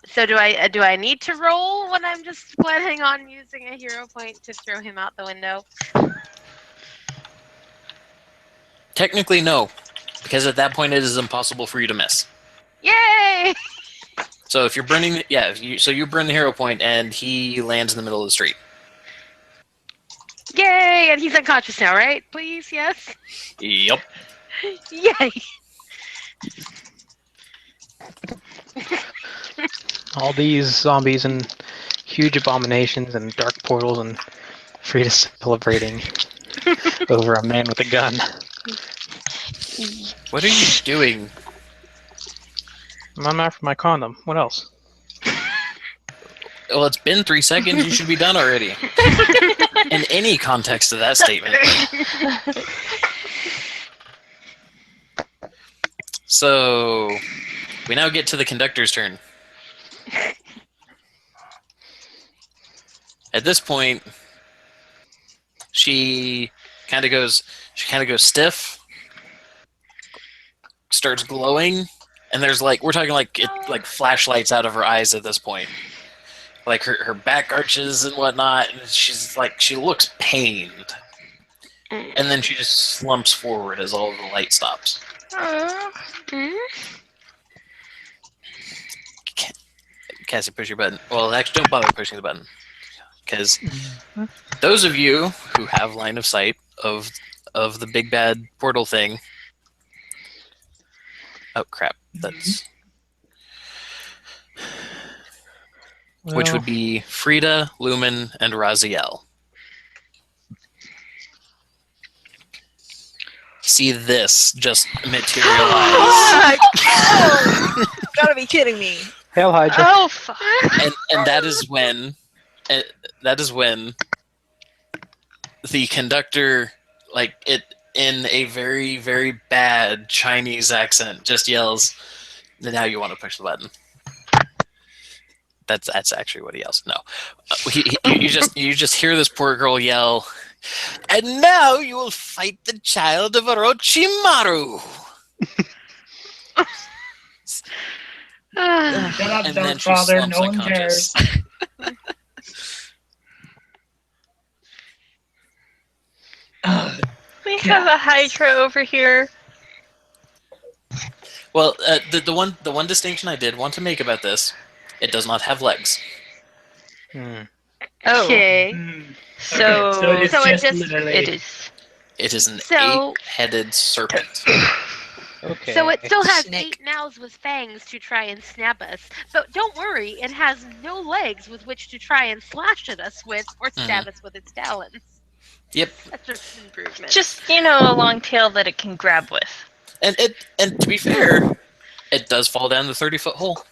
So do I need to roll when I'm just planning on using a hero point to throw him out the window? Technically, no. Because at that point, it is impossible for you to miss. Yay! So if you're burning... Yeah, so you burn the hero point, and he lands in the middle of the street. Yay! And he's unconscious now, right? Please, yes. Yep. Yay! All these zombies and huge abominations and dark portals and Frida celebrating over a man with a gun. What are you doing? I'm after my condom. What else? Well, it's been 3 seconds. You should be done already. In any context of that statement. So, we now get to the conductor's turn. At this point, she kind of goes stiff, starts glowing, and there's we're talking like flashlights out of her eyes at this point. Like her back arches and whatnot, and she looks pained. And then she just slumps forward as all of the light stops. Cassie, push your button. Well, actually, don't bother pushing the button. Because those of you who have line of sight of the big bad portal thing... Oh, crap. That's... Which would be Frida, Lumen, and Raziel. See this just materialize. Gotta be kidding me. Hail Hydra. Oh, fuck. And that is when the conductor, in a very, very bad Chinese accent, just yells, "Now you want to push the button." That's actually what he yells. No, you just hear this poor girl yell, "And now you will fight the child of Orochimaru." Shut up, And Dark then she Father. slumps No one unconscious. cares. We have a Hydra over here. Well, the one distinction I did want to make about this, it does not have legs. Hmm. Oh, Okay. so, So it is So it just just- literally. it is. It is an So- 8-headed serpent. Okay. So it still has Snake. 8 mouths with fangs to try and snap us. But don't worry, it has no legs with which to try and slash at us with or stab us with its talons. Yep. That's just an improvement. Just, a long tail that it can grab with. And to be fair, it does fall down the 30-foot hole.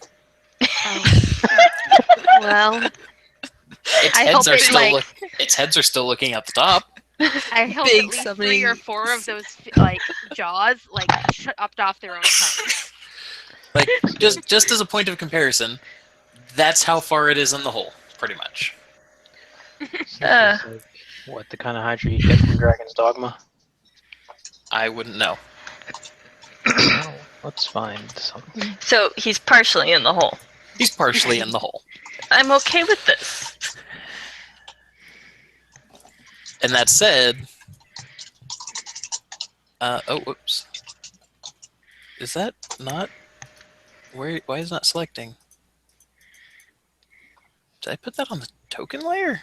Well, Its I heads hope are it, still its heads are still looking at the top. I hope Big at least summoning- 3 or 4 of those jaws chopped off their own tongues. Just as a point of comparison, that's how far it is in the hole, pretty much. What, the kind of Hydra you get from Dragon's Dogma? I wouldn't know. Oh, let's find something. So he's partially in the hole. He's partially in the hole. I'm okay with this. And that said, oh, whoops. Is that not why is it not selecting? Did I put that on the token layer?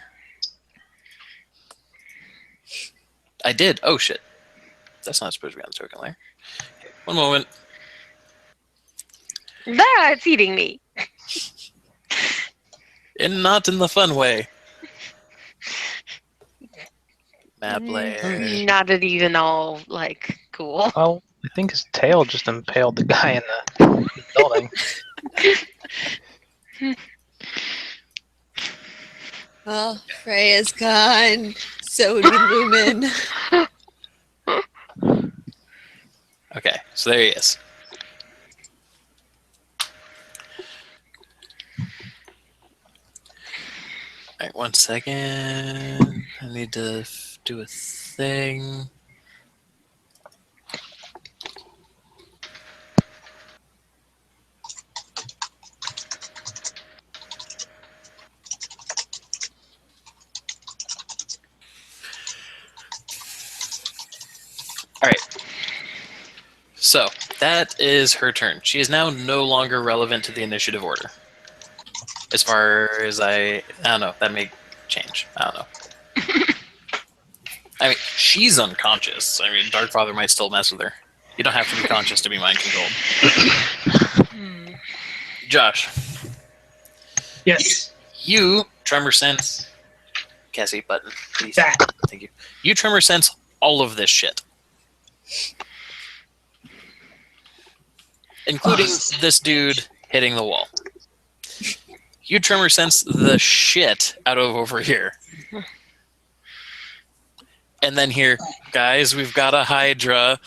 I did. Oh shit. That's not supposed to be on the token layer. Okay, one moment. Ah, it's eating me. And not in the fun way. Map layer. Not at even all like cool. Well, I think his tail just impaled the guy in the building. Well, Freya's gone. So would be Lumen. Okay, so there he is. Alright, 1 second. I need to do a thing. Alright. So, that is her turn. She is now no longer relevant to the initiative order. As far as I don't know, that may change. I don't know. I mean, she's unconscious. I mean, Darkfather might still mess with her. You don't have to be conscious to be mind controlled. Josh, Yes. you tremor sense. Cassie, button, please. That. Thank you. You tremor sense all of this shit, including this dude hitting the wall. You tremor sense the shit out of over here. And then here, guys, we've got a Hydra.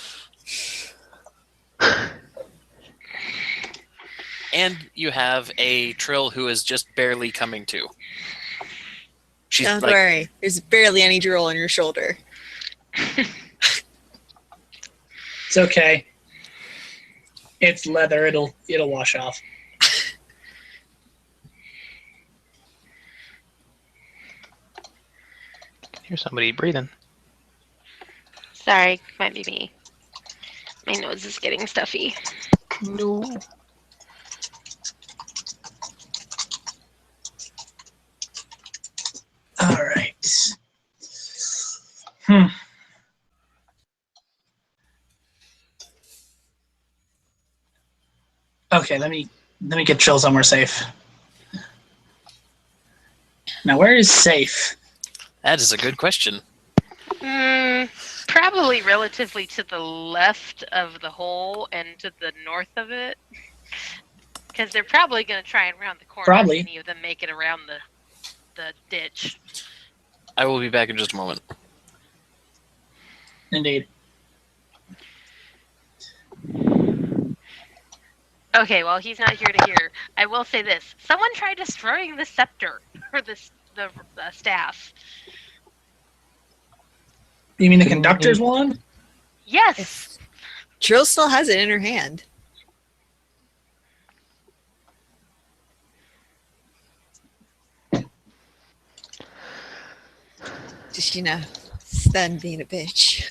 And you have a Trill who is just barely coming to. She's Don't like, worry. There's barely any drool on your shoulder. It's okay. It's leather. It'll wash off. Here's somebody breathing. Sorry, might be me. My nose is getting stuffy. No. All right. Okay, let me get Trill somewhere safe. Now, where is safe? that is a good question. Probably relatively to the left of the hole and to the north of it. Because they're probably going to try and round the corner Probably. if any of them make it around the ditch. I will be back in just a moment. Indeed. Okay, well, he's not here to hear. I will say this. Someone tried destroying the scepter, or the staff. You mean the conductor's one? Yes! Trill still has it in her hand. Just, stun being a bitch.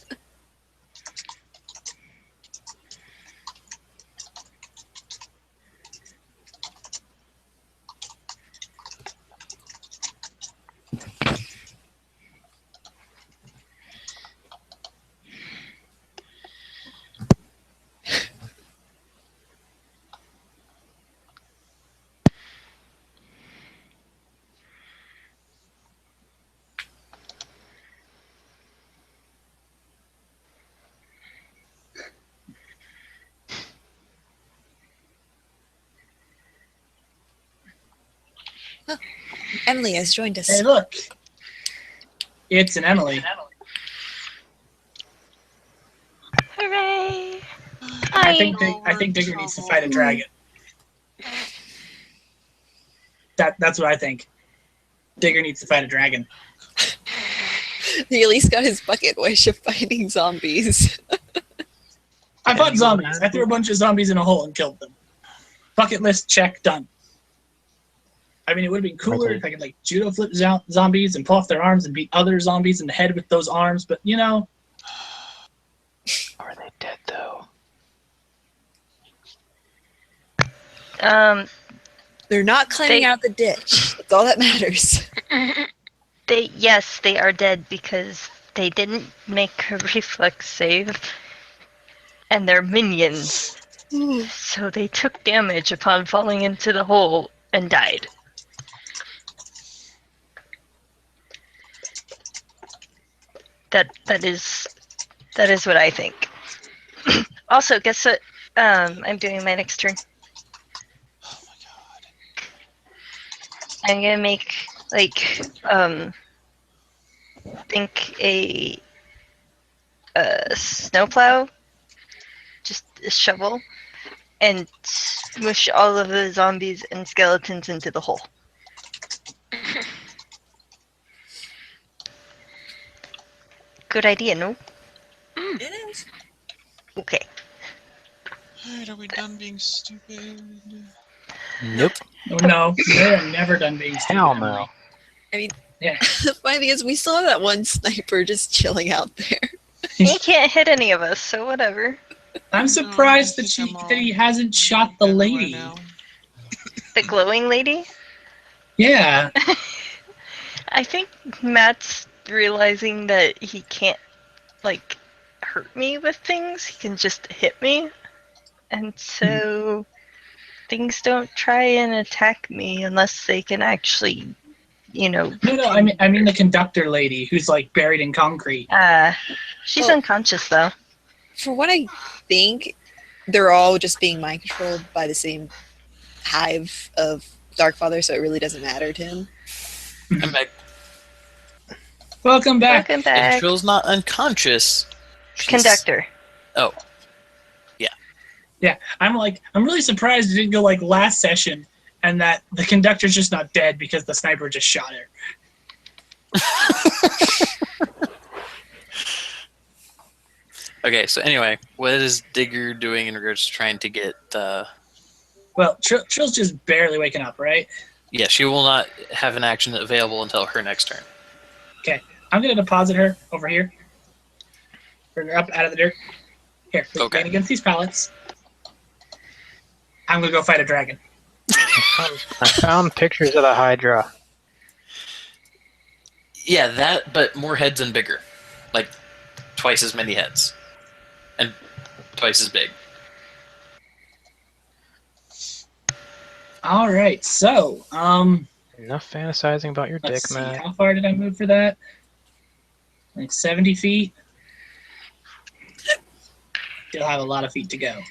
Emily has joined us. Hey, look. It's an Emily. Hooray! I think Digger needs to fight a dragon. That's what I think. Digger needs to fight a dragon. He at least got his bucket wish of fighting zombies. I fought zombies. I threw a bunch of zombies in a hole and killed them. Bucket list check, done. I mean, it would have been cooler if I could judo flip zombies and pull off their arms and beat other zombies in the head with those arms, but Are they dead though? They're not climbing out the ditch. That's all that matters. Yes, they are dead because they didn't make a reflex save, and they're minions. So they took damage upon falling into the hole and died. That is what I think. Also, guess what? I'm doing my next turn. Oh my god. I'm gonna make think a snowplow, just a shovel, and smush all of the zombies and skeletons into the hole. Good idea, no? It is. Okay. Alright, are we done being stupid? Nope. Oh no, they're never done being stupid. Hell Emily. no. I mean, Yeah. the funny thing is, we still have that one sniper just chilling out there. He can't hit any of us, so whatever. I'm surprised that he hasn't shot the lady. The glowing lady? Yeah. I think Matt's realizing that he can't, hurt me with things. He can just hit me. And so things don't try and attack me unless they can actually, No, I mean the conductor lady who's like buried in concrete. She's Well- unconscious, though. For what I think, they're all just being mind controlled by the same hive of Darkfather, so it really doesn't matter to him. I'm back. Welcome back. Welcome If back. Trill's not unconscious, she's- Conductor. Oh, Yeah, I'm really surprised it didn't go like last session, and that the conductor's just not dead because the sniper just shot her. okay. So anyway, what is Digger doing in regards to trying to get? Well, Trill's just barely waking up, right? Yeah, she will not have an action available until her next turn. I'm gonna deposit her over here. Bring her up out of the dirt. Here, Okay. lean against these pallets. I'm gonna go fight a dragon. I found pictures of the Hydra. Yeah, that, but more heads and bigger, like twice as many heads, and twice as big. All right, so Enough fantasizing about your let's dick, see. Matt. How far did I move for that? Like 70 feet. Still have a lot of feet to go.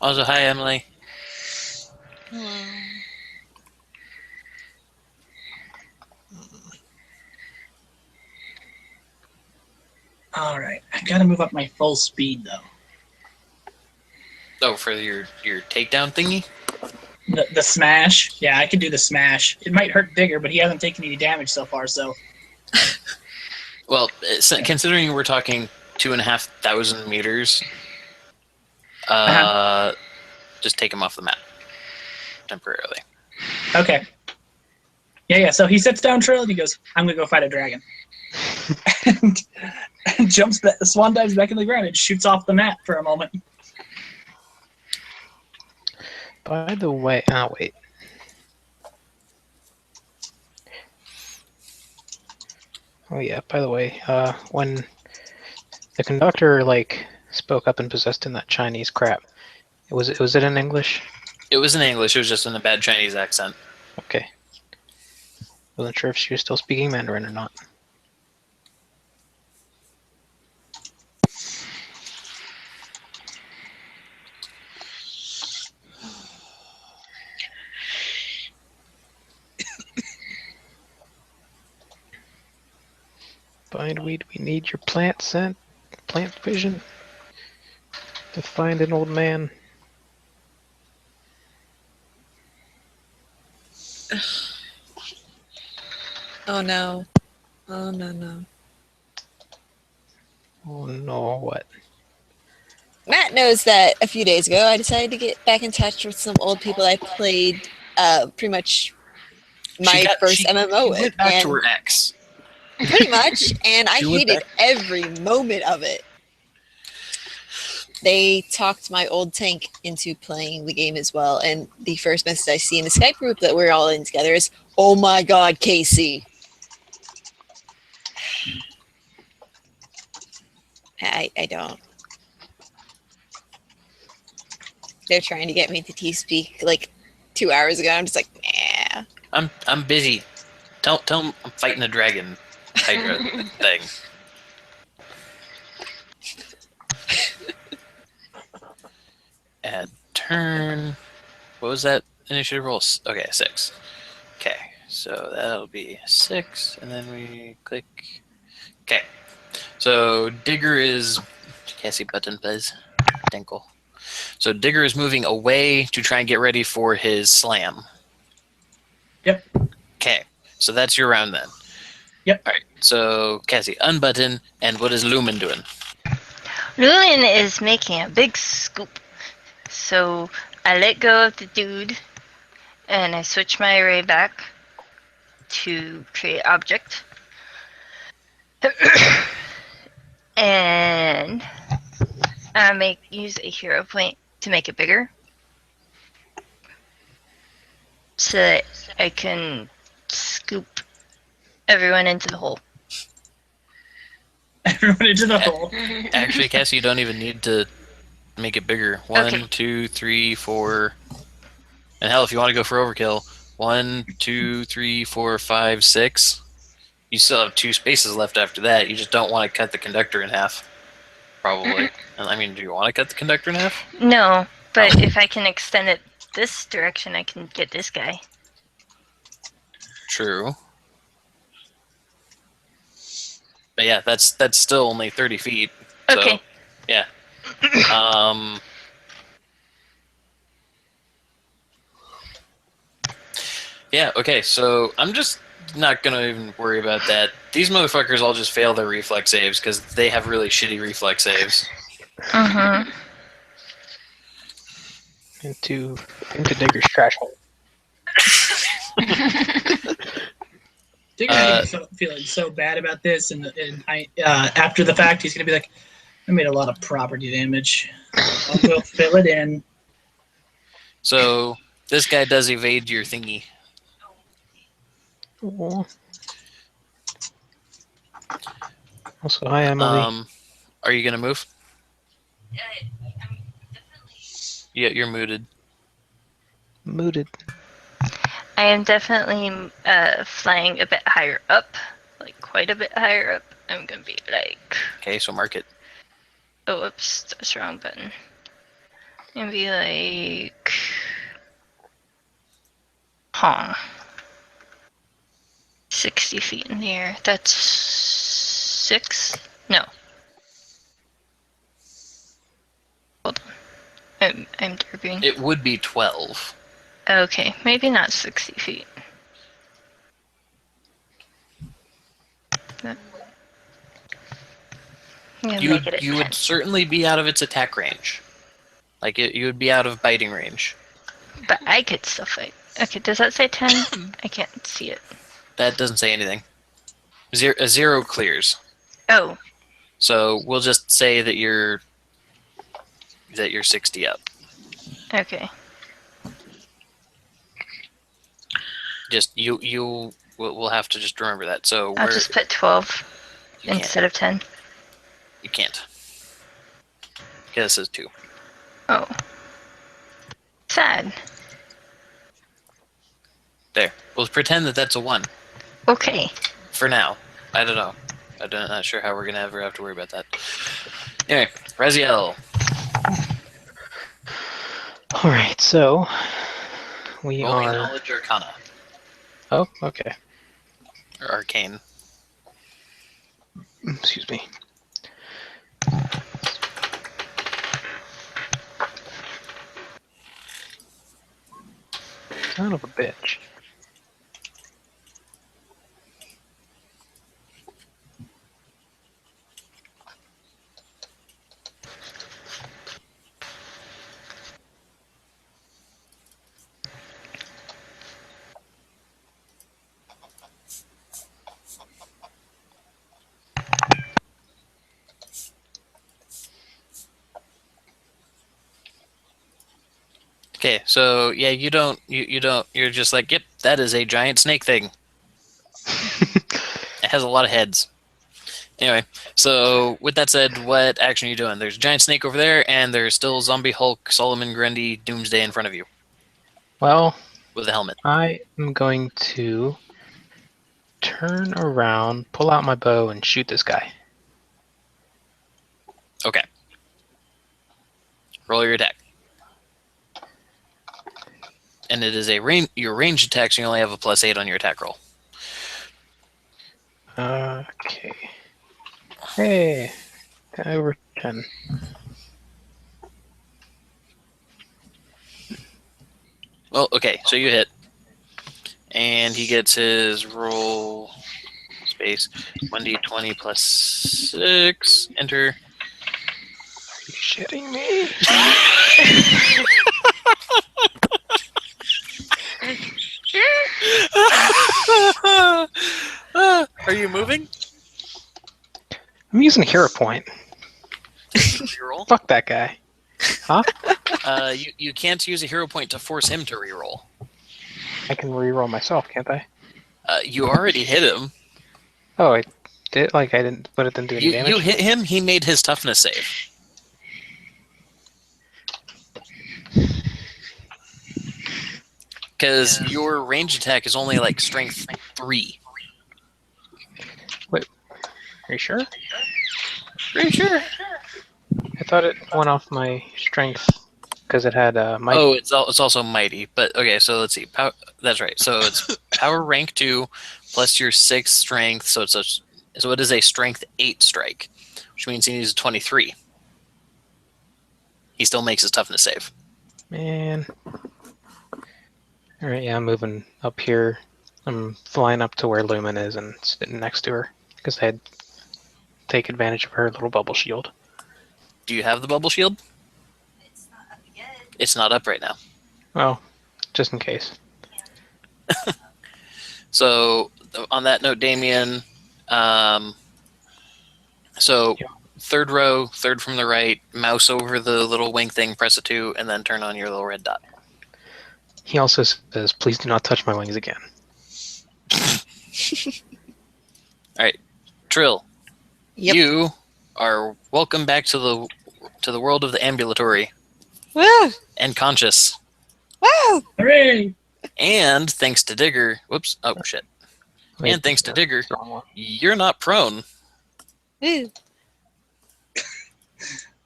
Also, hi Emily. Hello. All right, I gotta move up my full speed though. Oh, for your takedown thingy. The smash, yeah, I could do the smash. It might hurt Digger, but he hasn't taken any damage so far. So Well, considering we're talking 2,500 meters, just take him off the map temporarily. okay, yeah. So he sits down Trill and he goes, "I'm gonna go fight a dragon," and jumps back, swan dives back in the ground and shoots off the map for a moment. By the way, wait. Oh yeah, by the way, when the conductor spoke up and possessed in that Chinese crap, was it in English? It was in English. It was just in a bad Chinese accent. Okay. Wasn't sure if she was still speaking Mandarin or not. Bindweed, we need your plant vision to find an old man. Oh no. Oh no. Oh no, what? Matt knows that a few days ago I decided to get back in touch with some old people I played pretty much my first MMO she with. went back to And her ex. pretty much, and I She went hated back- every moment of it. they talked my old tank into playing the game as well. And the first message I see in the Skype group that we're all in together is, "Oh my God, Casey." I don't. They're trying to get me to T-Speak like 2 hours ago. I'm just like, nah. I'm busy. Tell him I'm fighting a dragon Hydra thing. Add turn. What was that initiative roll? Okay, 6. Okay, so that'll be 6, and then we click. Okay, so Digger is. Cassie button, please. Dinkle. So Digger is moving away to try and get ready for his slam. Yep. Okay, so that's your round then. Yep. All right, so Cassie, unbutton, and what is Lumen doing? Lulian is making a big scoop. So I let go of the dude and I switch my array back to create object. And I use a hero point to make it bigger. So that I can scoop everyone into the hole. Everyone into the hole. Actually, Cassie, you don't even need to make it bigger. 1, 2, 3, 4. And hell, if you want to go for overkill, 1, 2, 3, 4, 5, 6. You still have 2 spaces left after that. You just don't want to cut the conductor in half. Probably. And I mean, do you want to cut the conductor in half? No, but if I can extend it this direction, I can get this guy. True. But yeah, that's still only 30 feet. So, Okay. yeah. Yeah, okay, so I'm just not going to even worry about that. These motherfuckers all just fail their reflex saves because they have really shitty reflex saves. Mm-hmm. Into Digger's trash hole. Digger's feeling so bad about this, and after the fact, he's gonna be like, "I made a lot of property damage. I'll go fill it in." So this guy does evade your thingy. Aw. Also, hi, Emily. Are you gonna move? I'm definitely. Yeah, you're muted. Mooted. I am definitely flying a bit higher up, like quite a bit higher up. I'm gonna be like, Okay, so mark it. oh, whoops, that's the wrong button. I'm gonna be like, 60 feet in the air. That's 6? No. Hold on. I'm derping. It would be 12. Okay, maybe not 60 feet. You would certainly be out of its attack range. Like, you would be out of biting range. But I could still fight. Okay, does that say 10? I can't see it. That doesn't say anything. A 0 clears. Oh. So we'll just say that you're 60 up. Okay. Just we'll have to just remember that. So I'll just put 12 you can't. instead of 10. You can't. Okay, this is 2. Oh. Sad. There. We'll pretend that that's a 1. Okay. For now. I don't know. I'm not sure how we're going to ever have to worry about that. Anyway, Raziel. Alright, so we Roll me are. Knowledge Arcana. Oh, okay. Or Arcane. Excuse me. Son of a bitch. Okay, so yeah, you don't. You're just like, yep, that is a giant snake thing. It has a lot of heads. Anyway, so with that said, what action are you doing? There's a giant snake over there, and there's still Zombie Hulk, Solomon Grundy, Doomsday in front of you Well, with a helmet. I am going to turn around, pull out my bow, and shoot this guy. Okay. Roll your attack. And it is your range attack, so you only have a +8 on your attack roll. Okay. Hey, over 10. Well, okay, so you hit. And he gets his roll space 1d20 plus 6. Enter. Are you shitting me? Are you moving? I'm using hero point. Reroll? Fuck that guy. Huh? You can't use a hero point to force him to reroll. I can reroll myself, can't I? You already hit him. Oh, I did? Like, I didn't, but it didn't do any damage? You hit him, he made his toughness save. Because your range attack is only like strength 3. Are you sure? Pretty sure. I thought it went off my strength because it had might. Oh, it's also mighty. But okay, so let's see. That's right. So it's power rank 2 plus your 6 strength. So it is a strength 8 strike, which means he needs a 23. He still makes his toughness save. Man. Alright, yeah, I'm moving up here. I'm flying up to where Lumen is and sitting next to her because I had take advantage of her little bubble shield. Do you have the bubble shield? It's not up yet. It's not up right now. Well, just in case. So on that note, Damien, so Yeah. third row, third from the right, mouse over the little wing thing, press a 2, and then turn on your little red dot. He also says, please do not touch my wings again. Alright, Trill, Yep. you are welcome back to the world of the ambulatory Woo! and conscious. Woo! Hooray! And thanks to Digger, whoops, oh shit. Wait, And thanks to Digger, wrong one. you're not prone. Woo!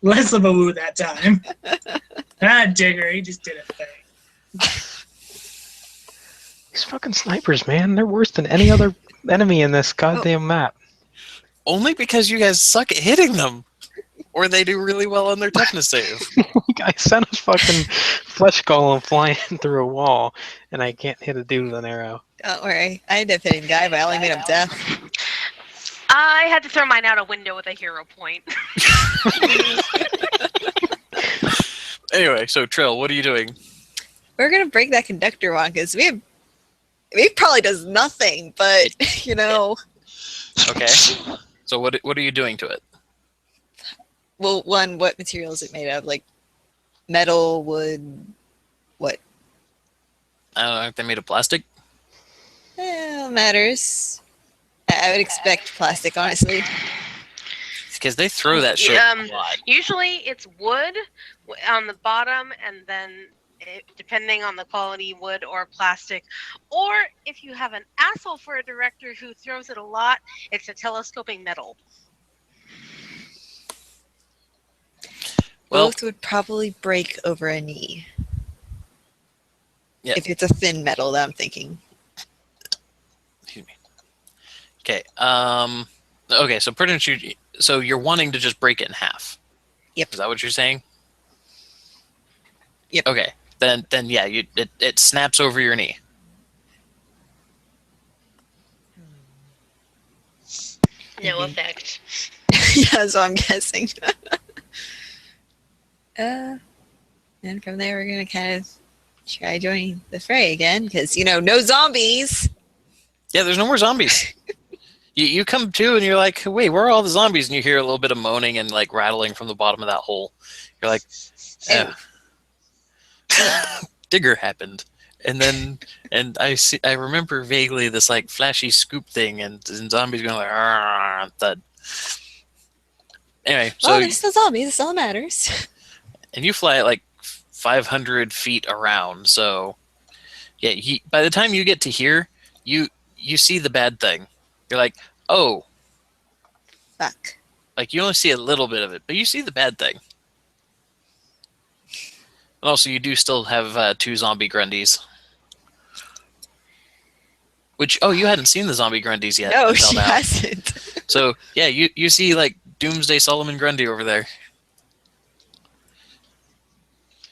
Less of a woo that time. Digger, he just did a thing. These fucking snipers, man, they're worse than any other enemy in this goddamn map. Only because you guys suck at hitting them. Or they do really well on their toughness save. I sent a fucking flesh golem flying through a wall, and I can't hit a dude with an arrow. Don't worry. I ended up hitting the guy, but I only made him deaf. I had to throw mine out a window with a hero point. Anyway, so Trill, what are you doing? We're gonna break that conductor one because we probably does nothing, but you know. Okay. So what are you doing to it? Well, one, what material is it made of? Like metal, wood, what? I don't know, aren't they made of plastic? Matters. I would expect plastic, honestly. Because they throw that shit a lot. Usually it's wood on the bottom, and then depending on the quality, wood or plastic. Or if you have an asshole for a director who throws it a lot, it's a telescoping metal. Well, Both would probably break over a knee. Yeah. If it's a thin metal that I'm thinking. excuse me. Okay. Okay. So pretty much, so you're wanting to just break it in half. Yep. Is that what you're saying? Yep. Okay. Then yeah, it snaps over your knee. No effect. Yeah, so I'm guessing. And from there, we're gonna kind of try joining the fray again, because no zombies. Yeah, there's no more zombies. You come to and you're like, wait, where are all the zombies? And you hear a little bit of moaning and like rattling from the bottom of that hole. You're like, And- Digger happened. And I remember vaguely this like flashy scoop thing, and zombies going like "Arrgh," thud. Anyway, so Well, there's still zombies. That's all that matters. and you fly at like 500 feet around. So yeah, by the time you get to here, you see the bad thing. You're like, oh, Fuck. like you only see a little bit of it, but you see the bad thing. And also, you do still have 2 zombie Grundies. Which, oh, you hadn't seen the zombie Grundies yet. No, until she now. hasn't. So, yeah, you see, like, Doomsday Solomon Grundy over there.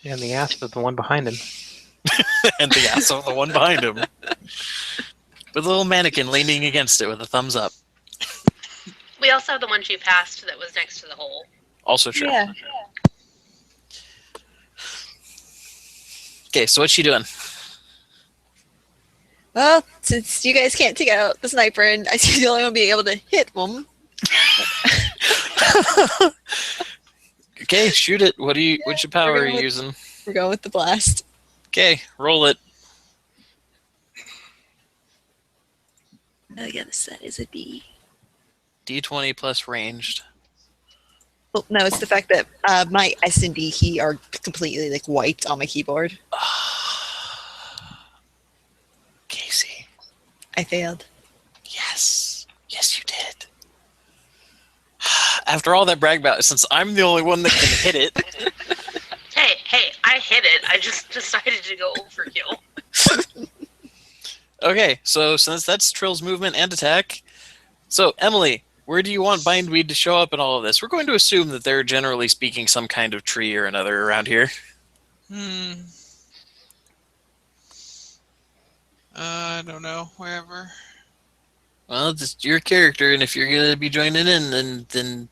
And the ass of the one behind him. And the ass of the one behind him. With a little mannequin leaning against it with a thumbs up. We also have the one she passed that was next to the hole. Also true. Yeah. Okay, so what's she doing? Well, since you guys can't take out the sniper and I see the only one being able to hit them, Okay, shoot it. What's your power are you using? we're going with the blast. Okay, roll it. Oh, yeah, that is a D. D20 plus ranged. Well, no, it's the fact that my S and D key are completely like white on my keyboard. Casey. I failed. Yes. Yes, you did. After all that brag about, since I'm the only one that can hit it. Hey, I hit it. I just decided to go overkill. Okay, so since that's Trill's movement and attack, so Emily, where do you want Bindweed to show up in all of this? We're going to assume that they're generally speaking some kind of tree or another around here. I don't know. Wherever. Well, it's your character, and if you're going to be joining in, then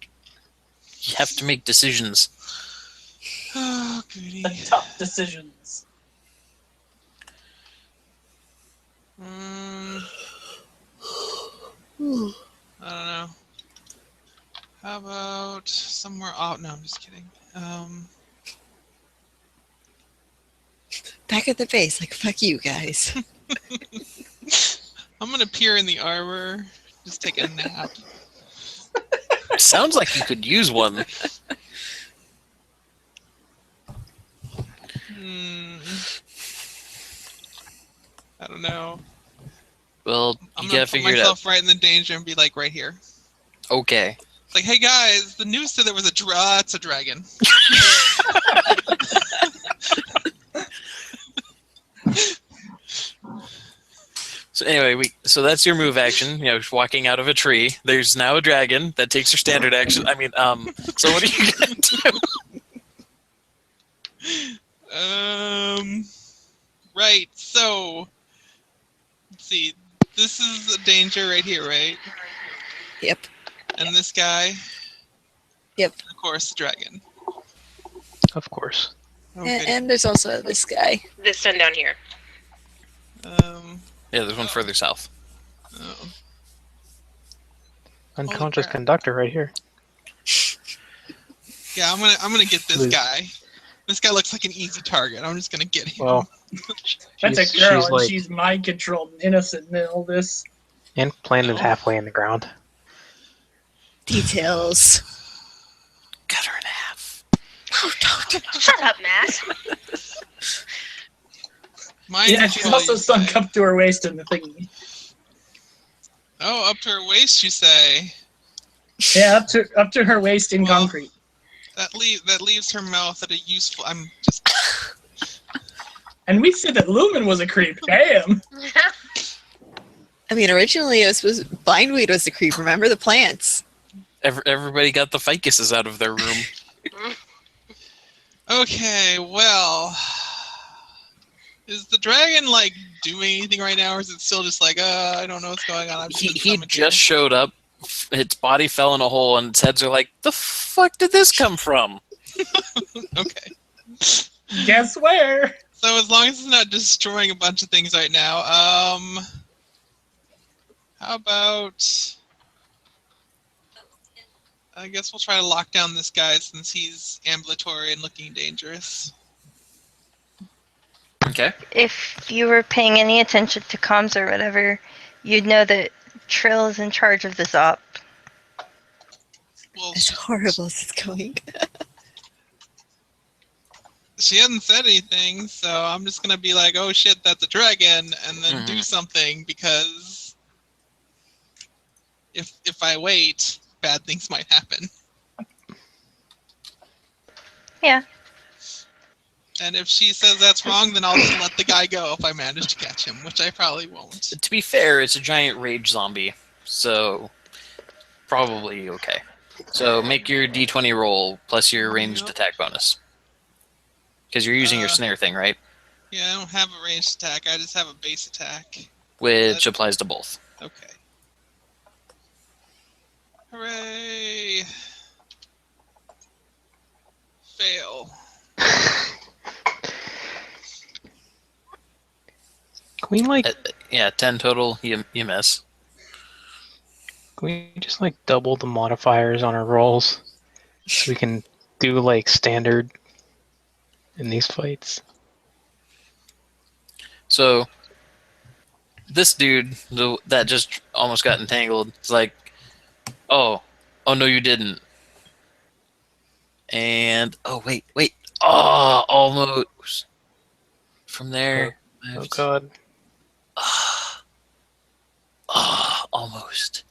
you have to make decisions. Oh, goody. The tough decisions. I don't know. How about somewhere off? No, I'm just kidding. Back at the base, like fuck you guys. I'm gonna peer in the arbor, just take a nap. Sounds like you could use one. I don't know. Well, I'm you gonna gotta put figure it out. myself right in the danger and be like right here. Okay. It's like, hey guys, the news said there was it's a dragon. So anyway, so that's your move action. You know, walking out of a tree. There's now a dragon that takes your standard action. I mean, so what are you gonna do? Right. So, let's see. This is a danger right here, right? Yep. And this guy. Yep. And of course, the dragon. Of course. Okay. And there's also this guy. This one down here. Yeah, there's one further south. Oh. Unconscious crap. conductor right here. Yeah, I'm gonna get this Please. guy. This guy looks like an easy target. I'm just gonna get him. Well, That's a she's girl, and like she's mind controlled and innocent in all this. and planted halfway in the ground. Details. Cut her in half. Oh, don't. Shut up, Matt. Mind Yeah, she's control, also you sunk say. up to her waist in the thingy. Oh, up to her waist, you say. Yeah, up to her waist in Well- concrete. That leaves her mouth at a useful. I'm just. And we said that Lumen was a creep. Damn. I mean, originally it was bindweed was the creep. Remember the plants? Everybody got the ficuses out of their room. Okay, well, is the dragon like doing anything right now, or is it still just like, I don't know what's going on? I'm just He coming here. just showed up. Its body fell in a hole, and its heads are like, the fuck did this come from? Okay. Guess where? So as long as it's not destroying a bunch of things right now, how about? I guess we'll try to lock down this guy since he's ambulatory and looking dangerous. Okay. If you were paying any attention to comms or whatever, you'd know that Trill is in charge of this op. Well, As horrible as it's going. she hasn't said anything, so I'm just gonna be like, "Oh shit, that's a dragon," and then do something because if I wait, bad things might happen. Yeah. And if she says that's wrong, then I'll just let the guy go if I manage to catch him, which I probably won't. To be fair, it's a giant rage zombie, so probably okay. So make your d20 roll plus your ranged attack bonus. Because you're using your snare thing, right? Yeah, I don't have a ranged attack. I just have a base attack. Which applies to both. Okay. Hooray! Fail. Can we like? Yeah, 10 total. You miss. Can we just like double the modifiers on our rolls, so we can do like standard in these fights? So this dude that just almost got entangled is like, oh no, you didn't. And oh wait, oh, almost from there. Oh god. Almost.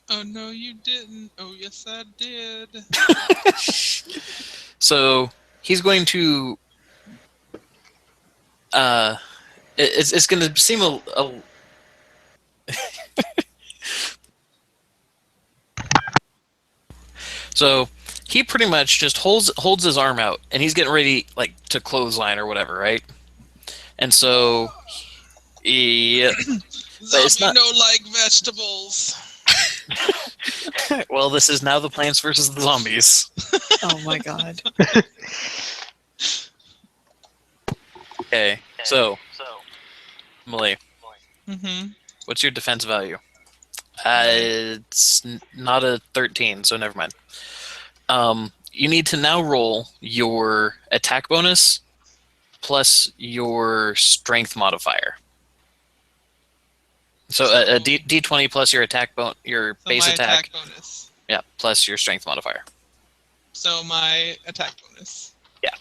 Oh no, you didn't. Oh yes, I did. So he's going to. It's going to seem a So he pretty much just holds his arm out, and he's getting ready like to clothesline or whatever, right? And so, yeah, Zombie don't like vegetables. Well, this is now the Plants versus the Zombies. Oh my god. Okay, so Emily, Mm-hmm. what's your defense value? It's not a 13, so never mind. You need to now roll your attack bonus plus your strength modifier. So a d20 plus your your base my attack. bonus. Yeah, plus your strength modifier. So my attack bonus. Yeah.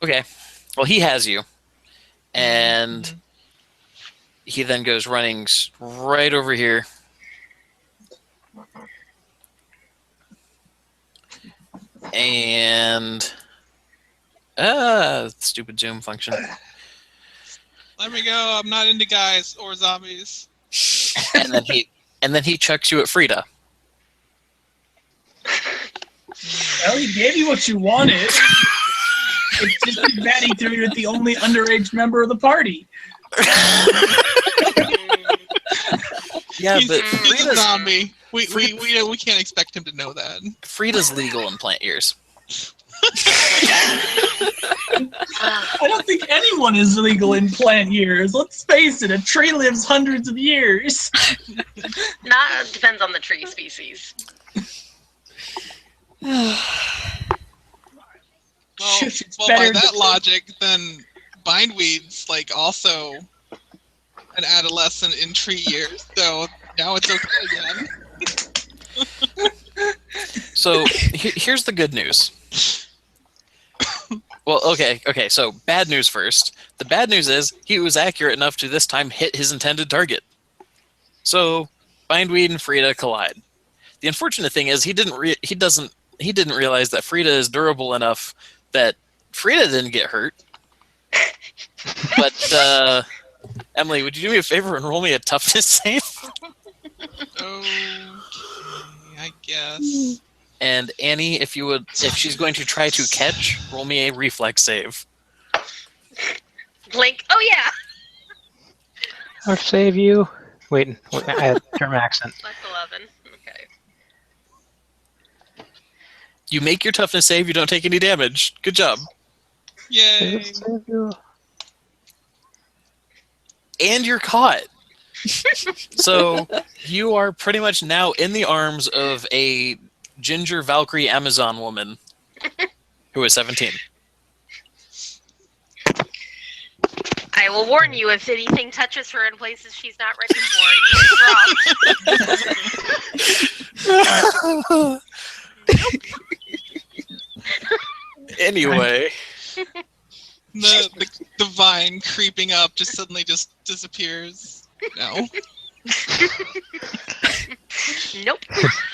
Okay. Well, he has you, and he then goes running right over here. And stupid zoom function. Let me go. I'm not into guys or zombies. and then he chucks you at Frida. Well, he gave you what you wanted. It's just too bad he threw you at the only underage member of the party. Yeah, he's but a Frida's zombie. We can't expect him to know that. Frida's legal in plant years. I don't think anyone is legal in plant years. Let's face it, a tree lives hundreds of years. Depends on the tree species. Well, It's by better that than- logic, then bindweed's like also an adolescent in tree years, so now it's okay again. So here's the good news. Well, okay. So bad news first. The bad news is he was accurate enough to this time hit his intended target. So bindweed and Frida collide. The unfortunate thing is he didn't realize that Frida is durable enough that Frida didn't get hurt. But Emily, would you do me a favor and roll me a toughness save? Okay, I guess. And Annie, if she's going to try to catch, roll me a reflex save. Blink. Oh yeah. I'll save you. Wait, I had German accent. That's 11. Okay. You make your toughness save, you don't take any damage. Good job. Yay! Save you. And you're caught. So you are pretty much now in the arms of a ginger Valkyrie Amazon woman who is 17. I will warn you if anything touches her in places she's not ready for. Anyway, The vine creeping up just suddenly just disappears. No. Nope.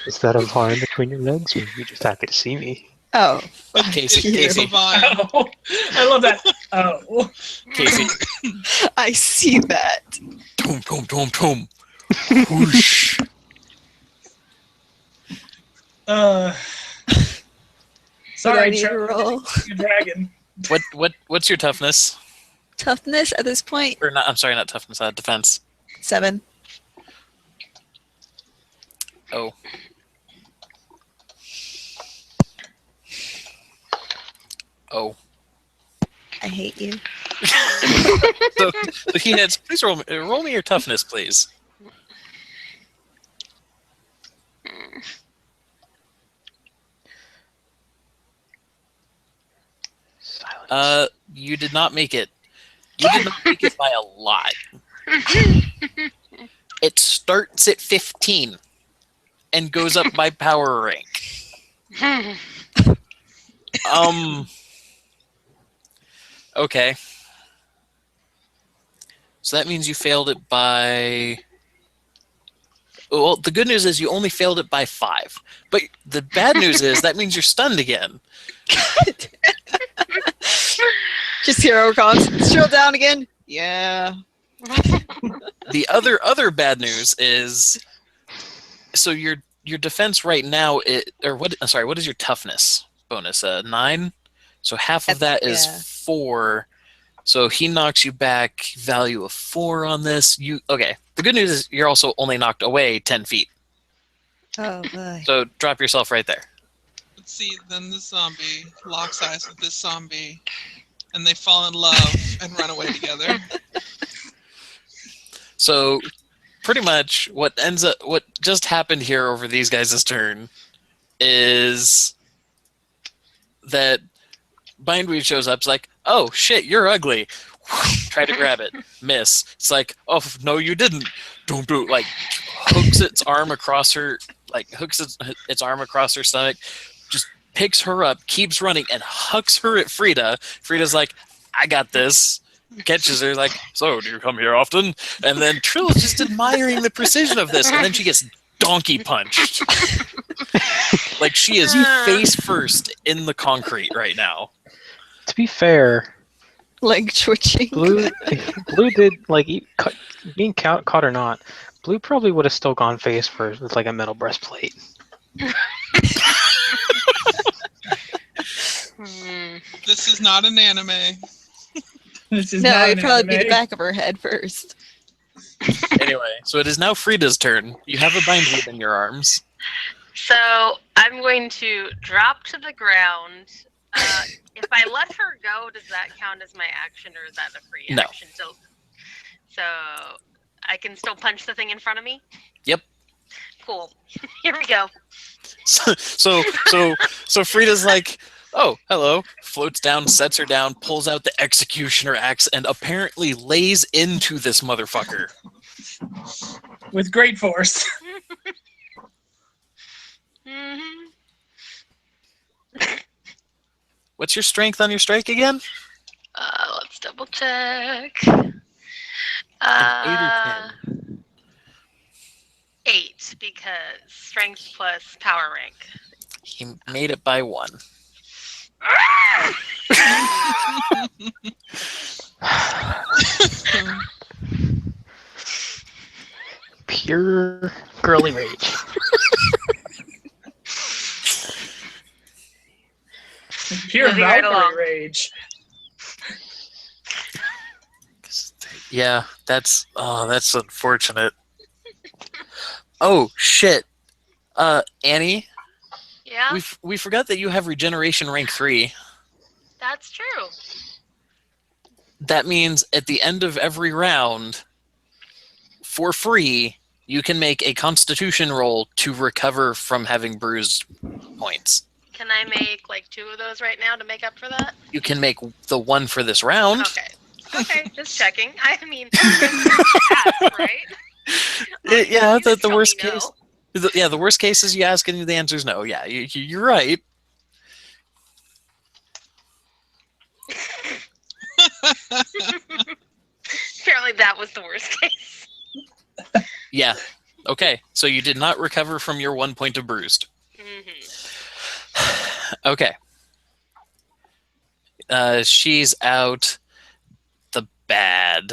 Is that a vine between your legs, or are you just happy to see me? Oh, Casey, It's a Casey, vine. Oh, I love that. Oh. Casey. I see that. Toom, toom, toom, toom. Whoosh. What do I Sorry, need to Charlie. roll? You're a dragon. What's your toughness? Toughness at this point? Or not? I'm sorry, not toughness. Defense. 7. Oh. Oh. I hate you. So he heads. Please roll me your toughness, please. Silence. You did not make it. You did not make it by a lot. It starts at 15 and goes up by power rank. Okay. So that means you failed it by... Well, the good news is you only failed it by 5. But the bad news is that means you're stunned again. Just hero cons. Scroll down again. Yeah. The other bad news is... So your defense right now... what is your toughness bonus? 9? So half of that is 4. So he knocks you back value of 4 on this. Okay. The good news is you're also only knocked away 10 feet. Oh, boy. So drop yourself right there. Let's see, then the zombie locks eyes with this zombie, and they fall in love and run away together. So pretty much what just happened here over these guys' turn is that Bindweed shows up. It's like, oh shit, you're ugly. Try to grab it, miss. It's like, oh no, you didn't. Don't do it. Like hooks its arm across her, its arm across her stomach, just picks her up, keeps running, and hucks her at Frida. Frida's like, I got this. Catches her like, so do you come here often? And then Trill's just admiring the precision of this, and then she gets donkey punched. Like she is face first in the concrete right now. To be fair, Leg twitching. Blue did, like, being caught or not, Blue probably would have still gone face first with, like, a metal breastplate. This is not an anime. This is No, not it'd an probably be anime. the back of her head first. Anyway, so it is now Frida's turn. You have a bindweed in your arms. So I'm going to drop to the ground. If I let her go, does that count as my action, or is that a free No. action? So I can still punch the thing in front of me? Yep. Cool. Here we go. So Frida's like, oh, hello. Floats down, sets her down, pulls out the executioner axe, and apparently lays into this motherfucker. With great force. Mm-hmm. What's your strength on your strike again? Let's double check. 8 or 10? 8, because strength plus power rank. He made it by 1. Pure girly rage. Pure Moving right Valkyrie along. rage. Yeah, that's unfortunate. Oh shit, Annie, Yeah, we forgot that you have regeneration rank 3. that's true. That means at the end of every round, for free, you can make a Constitution roll to recover from having bruised points. Can I make like 2 of those right now to make up for that? You can make the one for this round. Okay. Okay, just checking. I mean, ask, right? Yeah, You the tell worst me no. case. The worst case is you ask and the answer is no. Yeah, you're right. Apparently that was the worst case. Yeah. Okay, so you did not recover from your 1 point of bruised. Okay. She's out the bad.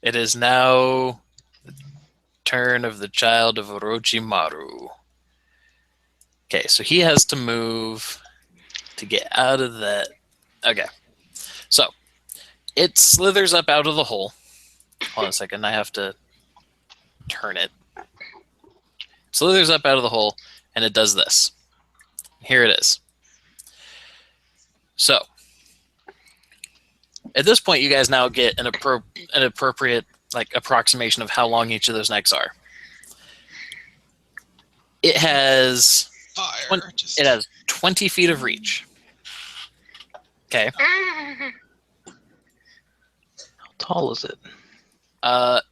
It is now the turn of the child of Orochimaru. Okay, so he has to move to get out of that. Okay. So, it slithers up out of the hole. Hold on a second, I have to turn it. Slithers up out of the hole, and it does this. Here it is. So, at this point, you guys now get an appropriate approximation of how long each of those necks are. It has Fire. it has 20 feet of reach. Okay. How tall is it?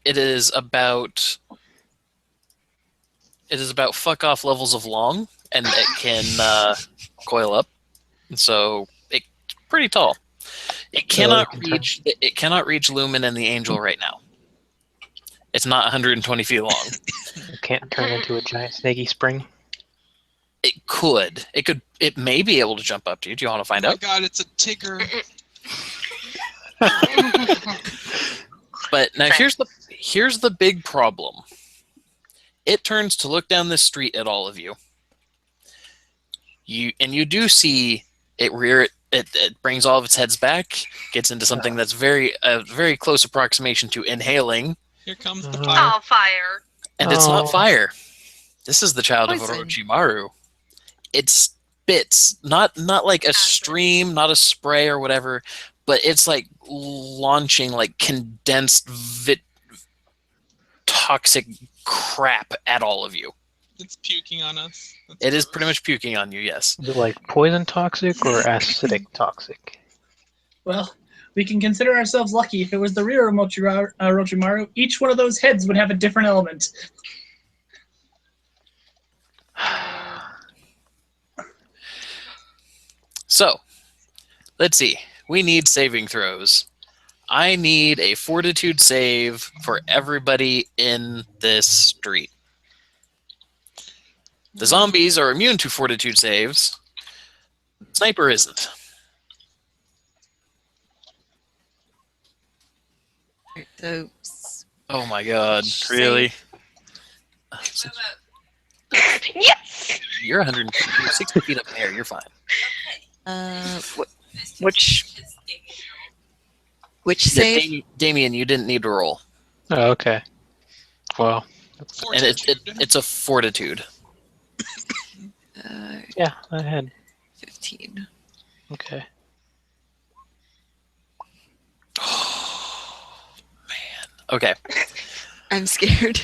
It is about fuck off levels of long, and it can coil up. So it's pretty tall. It cannot reach. It cannot reach Lumen and the Angel right now. It's not 120 feet long. It can't turn into a giant snaky spring. It could. It could. It may be able to jump up to you. Do you want to find Oh my out? god, it's a Tigger. But now here's the big problem. It turns to look down this street at all of you. You do see it rear. It brings all of its heads back. Gets into something that's a very close approximation to inhaling. Here comes the fire. Oh, fire. And it's not fire. This is the child of Poison. Orochimaru. It spits, not like a stream, not a spray or whatever, but it's like launching like condensed toxic crap at all of you. It's puking on us. It is pretty much puking on you, yes. Is it like poison toxic or acidic toxic? Well, we can consider ourselves lucky. If it was the rear of Orochimaru, each one of those heads would have a different element. So, let's see. We need saving throws. I need a fortitude save for everybody in this street. The zombies are immune to fortitude saves. Sniper isn't. So, Oh my god, really? Yes! You're 160 feet up in the air, you're fine. which Yeah, save? Damien, you didn't need to roll. Oh, okay. Well, And Fortitude. it's a fortitude. yeah, I had. 15. Okay. Okay. I'm scared.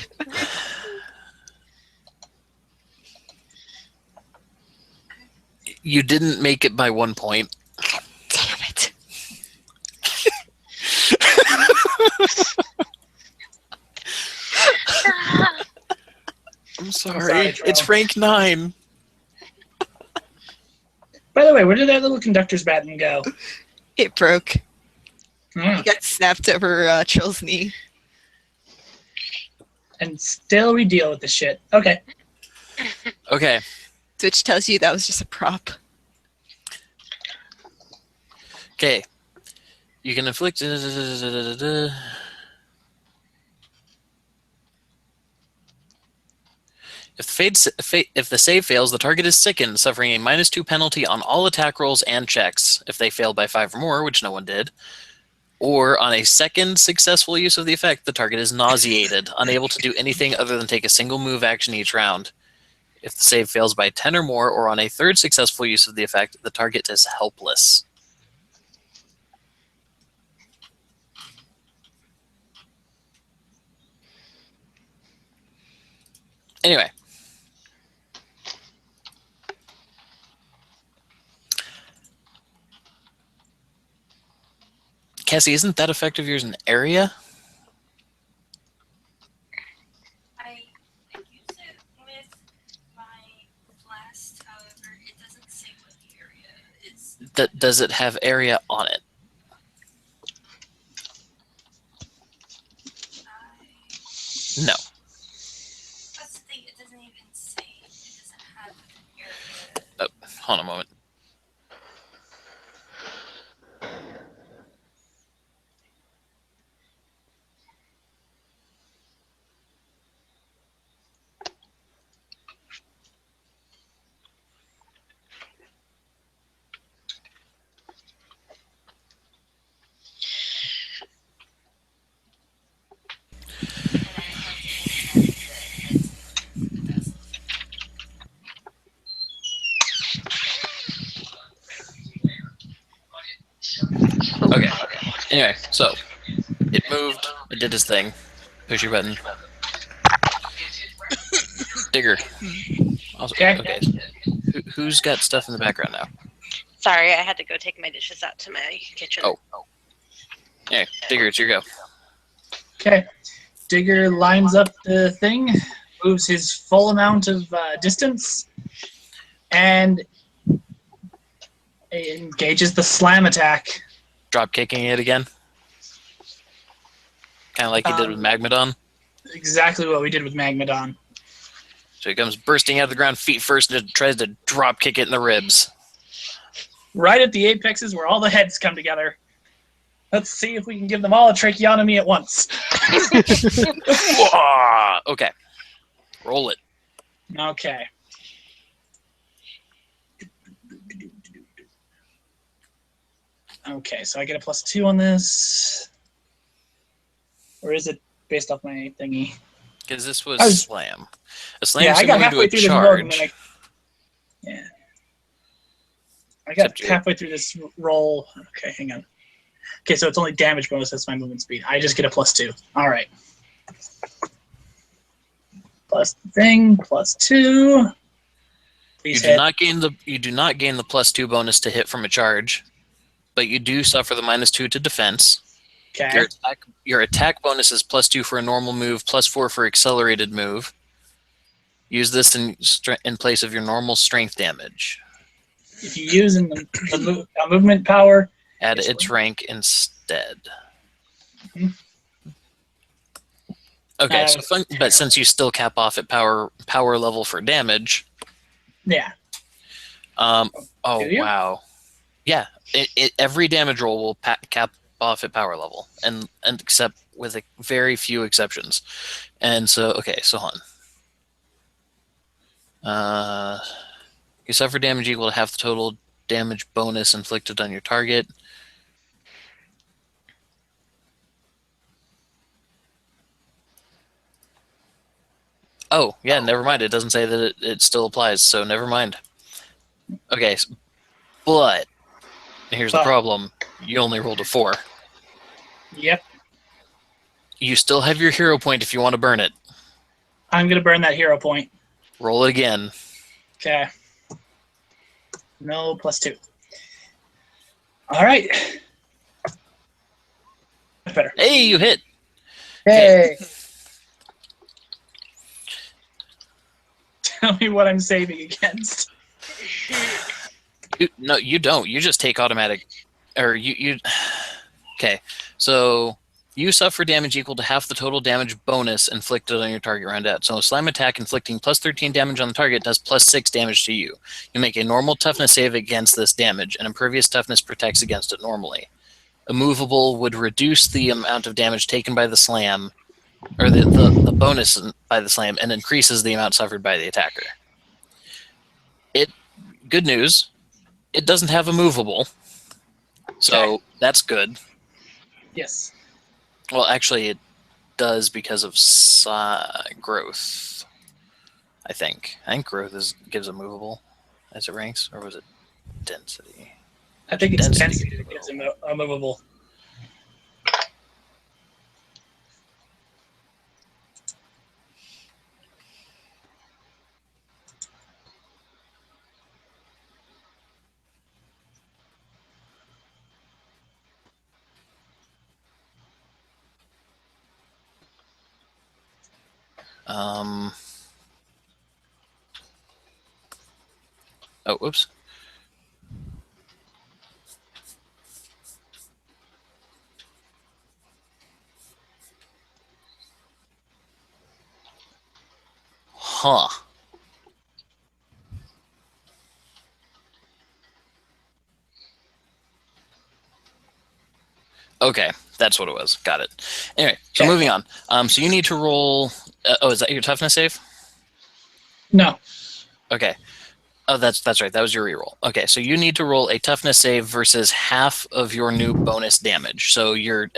You didn't make it by 1 point. Damn it. I'm sorry. Tro. It's rank 9. By the way, where did that little conductor's baton go? It broke. Hmm. He got snapped over Trill's knee. And still we deal with this shit. Okay. Okay. Which tells you that was just a prop. Okay. You can inflict. If the save fails, the target is sickened, suffering a -2 penalty on all attack rolls and checks if they fail by 5 or more, which no one did. Or on a second successful use of the effect, the target is nauseated, unable to do anything other than take a single move action each round. If the save fails by 10 or more, or on a third successful use of the effect, the target is helpless. Anyway. Cassie, isn't that effect of yours an area? I use it with my blast, however, it doesn't say what the area is. Does it have area on it? No. That's the thing, it doesn't even say. It doesn't have an area. Oh, hold on a moment. Okay. Anyway, so it moved. It did its thing. Push your button. Digger. Also, okay. Who's got stuff in the background now? Sorry, I had to go take my dishes out to my kitchen. Oh. Anyway, Digger, it's your go. Okay. Digger lines up the thing, moves his full amount of distance, and engages the slam attack. Drop kicking it again. Kind of like you did with Magmadon. Exactly what we did with Magmadon. So he comes bursting out of the ground feet first and tries to drop kick it in the ribs. Right at the apexes where all the heads come together. Let's see if we can give them all a tracheotomy at once. Okay. Roll it. Okay. Okay, so I get a +2 on this. Or is it based off my thingy? Because this was slam. A slam Yeah, I got similar halfway to through a this roll. And charge. then I got Except halfway through this roll. Okay, hang on. Okay, so it's only damage bonus. That's my movement speed. I just get a +2. All right. Plus the thing, +2. You Please do hit. not gain the +2 bonus to hit from a charge, but you do suffer the -2 to defense. Okay. Your attack bonus is +2 for a normal move, +4 for accelerated move. Use this in place of your normal strength damage. If you use a movement power, Add its rank instead. Mhm. Okay, but since you still cap off at power level for damage. Yeah. Oh Do you? wow. Yeah, every damage roll will cap off at power level, and except with very few exceptions. And so, okay, so you suffer damage equal to half the total damage bonus inflicted on your target. Oh, yeah, never mind. It doesn't say that it still applies, so never mind. Okay, but here's the problem. You only rolled a 4. Yep. You still have your hero point if you want to burn it. I'm going to burn that hero point. Roll it again. Okay. No, +2. All right. Much better. Hey, you hit. Hey. Tell me what I'm saving against. No, you don't. You just take automatic, or you. Okay, so you suffer damage equal to half the total damage bonus inflicted on your target round out. So a slam attack inflicting +13 damage on the target does +6 damage to you. You make a normal toughness save against this damage, and impervious toughness protects against it normally. A movable would reduce the amount of damage taken by the slam, or the bonus by the slam, and increases the amount suffered by the attacker. Good news, it doesn't have a movable, so that's good. Yes. Well, actually, it does because of growth. I think growth gives a movable as it ranks, or was it density? I think it's density that gives him a movable. Oh, whoops. Huh. Okay, that's what it was. Got it. Anyway, so moving on. So you need to roll. Is that your toughness save? No. Okay. Oh, that's right. That was your reroll. Okay, so you need to roll a toughness save versus half of your new bonus damage. So your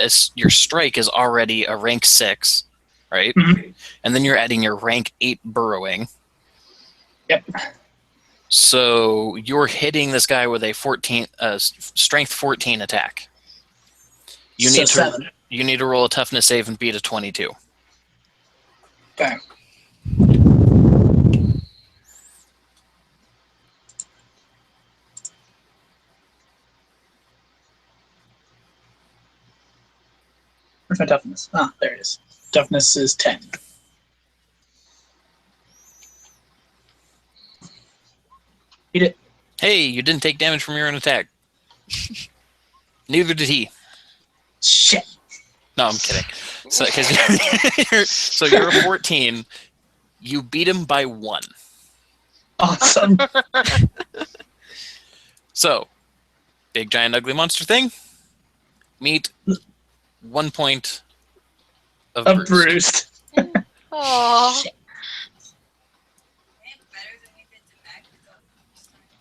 strike is already a rank 6, right? Mm-hmm. And then you're adding your rank 8 burrowing. Yep. So you're hitting this guy with a strength 14 attack. You need to 7. You need to roll a toughness save and beat a 22. Okay. Where's my toughness? Ah, there it is. Toughness is 10. Eat it. Hey, you didn't take damage from your own attack. Neither did he. Shit. No, I'm kidding. So, so you're a 14. You beat him by 1. Awesome. So, big, giant, ugly monster thing. Meet 1 point of I'm bruised. bruised. Aww.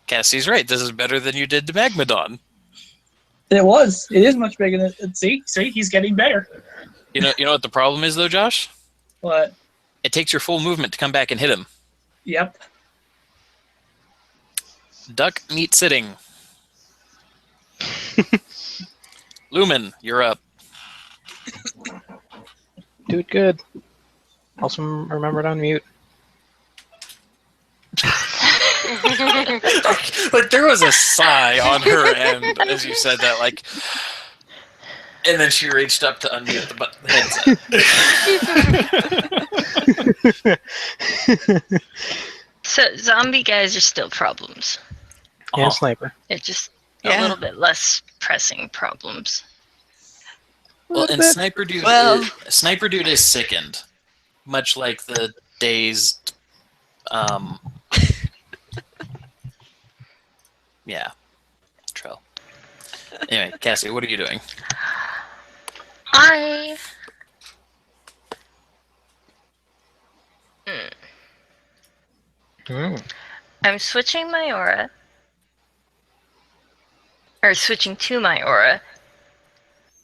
Cassie's right. This is better than you did to Magmadon. It was. It is much bigger than. See, he's getting better. You know what the problem is, though, Josh? What? It takes your full movement to come back and hit him. Yep. Duck, meat, sitting. Lumen, you're up. Do it good. Also remember to unmute. Like there was a sigh on her end as you said that, like, and then she reached up to unmute the headset. So zombie guys are still problems. Yeah, sniper. They're just Yeah. a little bit less pressing problems. Well, and Sniper Dude is sickened, much like the dazed. Yeah, Trell. Anyway, Cassie, what are you doing? I'm switching my aura. Or switching to my aura.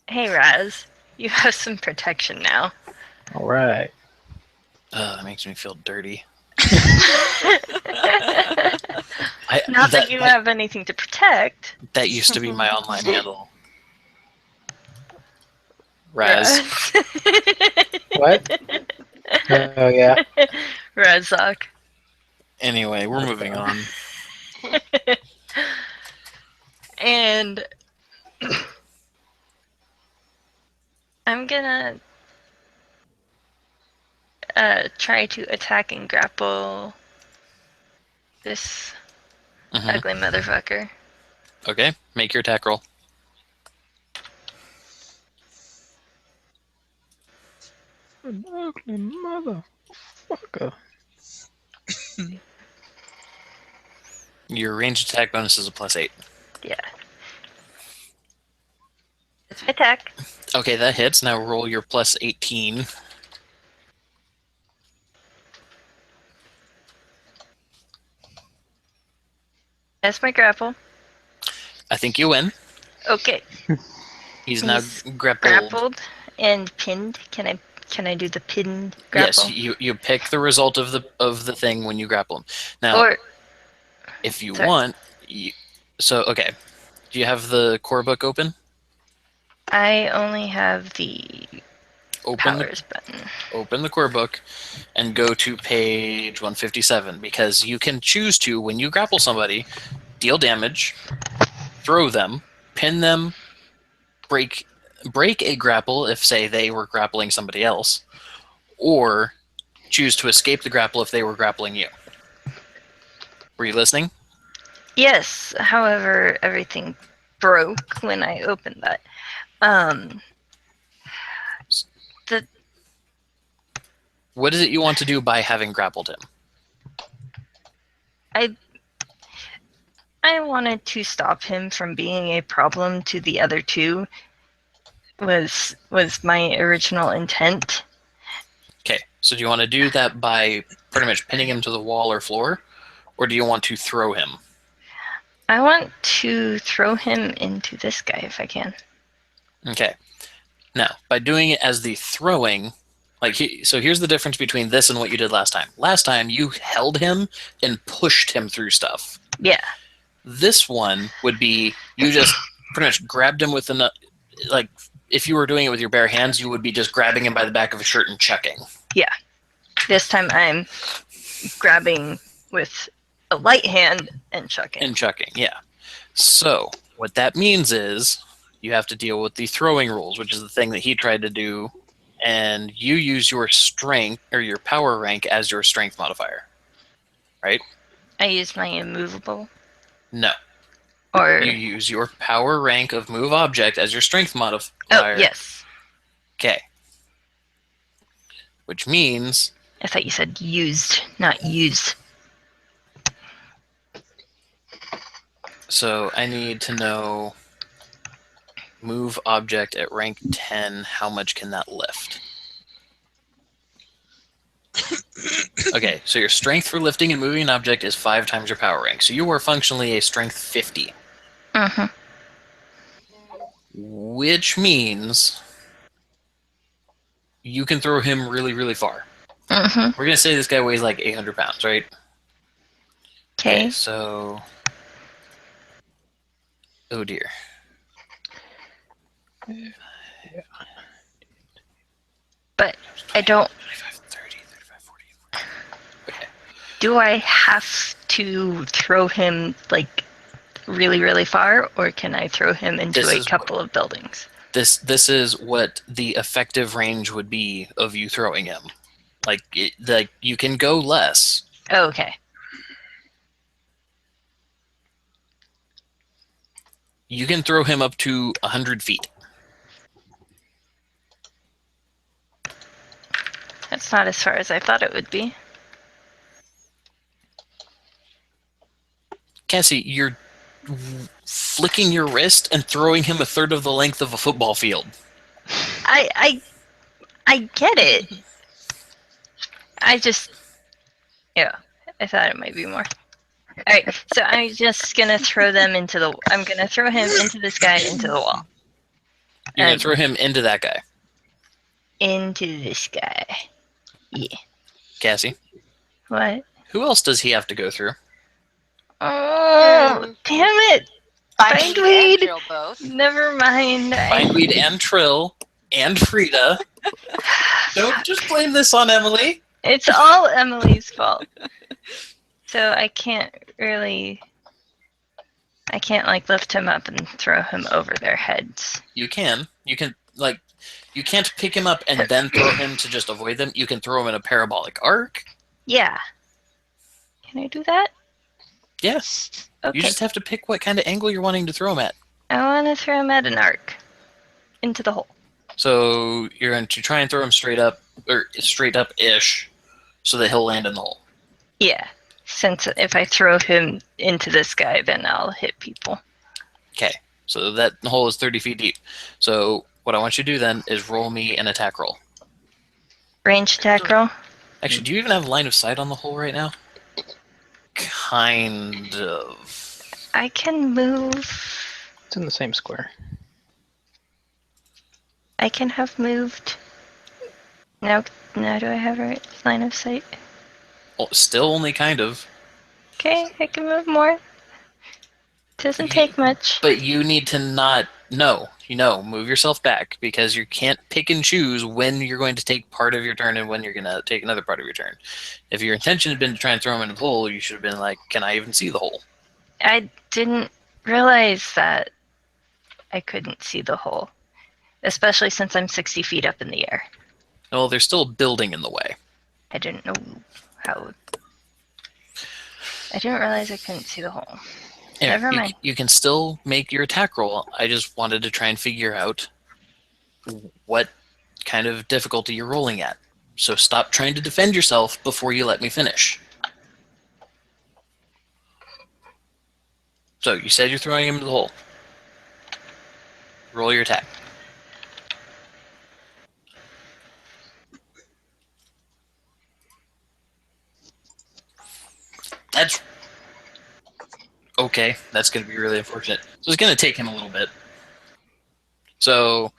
Hey Raz, you have some protection now. All right. That makes me feel dirty. Not that you have anything to protect. That used to be my online handle. Raz. What? Oh yeah. Razok. Anyway, we're moving on. And I'm gonna try to attack and grapple this ugly motherfucker. Okay, make your attack roll. An ugly motherfucker. Your ranged attack bonus is a +8. Yeah. It's my attack. Okay, that hits. Now roll your +18. That's my grapple. I think you win. Okay. He's now grappled. Grappled and pinned. Can I do the pinned grapple? Yes, you pick the result of the thing when you grapple him. Now, Or if you want, okay. Do you have the core book open? I only have the powers button. Open the core book and go to page 157, because you can choose to, when you grapple somebody, deal damage, throw them, pin them, break a grapple if, say, they were grappling somebody else, or choose to escape the grapple if they were grappling you. Were you listening? Yes, however, everything broke when I opened that. What is it you want to do by having grappled him? I wanted to stop him from being a problem to the other two. Was my original intent. Okay, so do you want to do that by pretty much pinning him to the wall or floor, or do you want to throw him? I want to throw him into this guy if I can. Okay. Now, by doing it as the throwing, so here's the difference between this and what you did last time. Last time, you held him and pushed him through stuff. Yeah. This one would be you just pretty much grabbed him with if you were doing it with your bare hands, you would be just grabbing him by the back of his shirt and chucking. Yeah. This time I'm grabbing with a light hand and chucking. Yeah. So what that means is you have to deal with the throwing rules, which is the thing that he tried to do, and you use your strength or your power rank as your strength modifier, right? I use my immovable. No. Or you use your power rank of move object as your strength modifier. Oh, yes. Okay. Which means I thought you said used, not use. So I need to know move object at rank 10, how much can that lift? Okay, so your strength for lifting and moving an object is 5 times your power rank. So you are functionally a strength 50. Uh-huh. Which means you can throw him really, really far. Uh-huh. We're going to say this guy weighs like 800 pounds, right? Okay. So... Oh dear. But I don't... 25, 30, 35, 40, 40. Okay. Do I have to throw him, like, really, really far, or can I throw him into a couple of buildings? This is what the effective range would be of you throwing him. Like you can go less. Oh, okay. You can throw him up to 100 feet. That's not as far as I thought it would be. Cassie, you're flicking your wrist and throwing him a third of the length of a football field. I get it. I thought it might be more. Alright, so I'm just gonna throw them into I'm gonna throw him into this guy into the wall. You're gonna throw him into that guy. Into this guy. Yeah. Cassie? What? Who else does he have to go through? Oh, damn it! Bindweed! Drill both. Never mind. Bindweed and Trill and Frida. Don't just blame this on Emily. It's all Emily's fault. So I can't like lift him up and throw him over their heads. You can. You can't pick him up and then throw him to just avoid them. You can throw him in a parabolic arc. Yeah. Can I do that? Yes. Okay. You just have to pick what kind of angle you're wanting to throw him at. I want to throw him at an arc. Into the hole. So you're going to try and throw him straight up, or straight up-ish, so that he'll land in the hole. Yeah. Since if I throw him into this guy, then I'll hit people. Okay. So that hole is 30 feet deep. So what I want you to do then is roll me an attack roll. Range attack roll? Actually, do you even have line of sight on the hole right now? Kind of. I can move. It's in the same square. I can have moved. Now do I have a line of sight? Well, still only kind of. Okay, I can move more. Doesn't take much. But you need to not... No, move yourself back, because you can't pick and choose when you're going to take part of your turn and when you're going to take another part of your turn. If your intention had been to try and throw him in the hole, you should have been like, can I even see the hole? I didn't realize that I couldn't see the hole. Especially since I'm 60 feet up in the air. Well, there's still a building in the way. I didn't know how. I didn't realize I couldn't see the hole. Anyway, Never mind. you can still make your attack roll. I just wanted to try and figure out what kind of difficulty you're rolling at. So stop trying to defend yourself before you let me finish. So you said you're throwing him into the hole. Roll your attack. That's okay. That's going to be really unfortunate. So it's going to take him a little bit. So,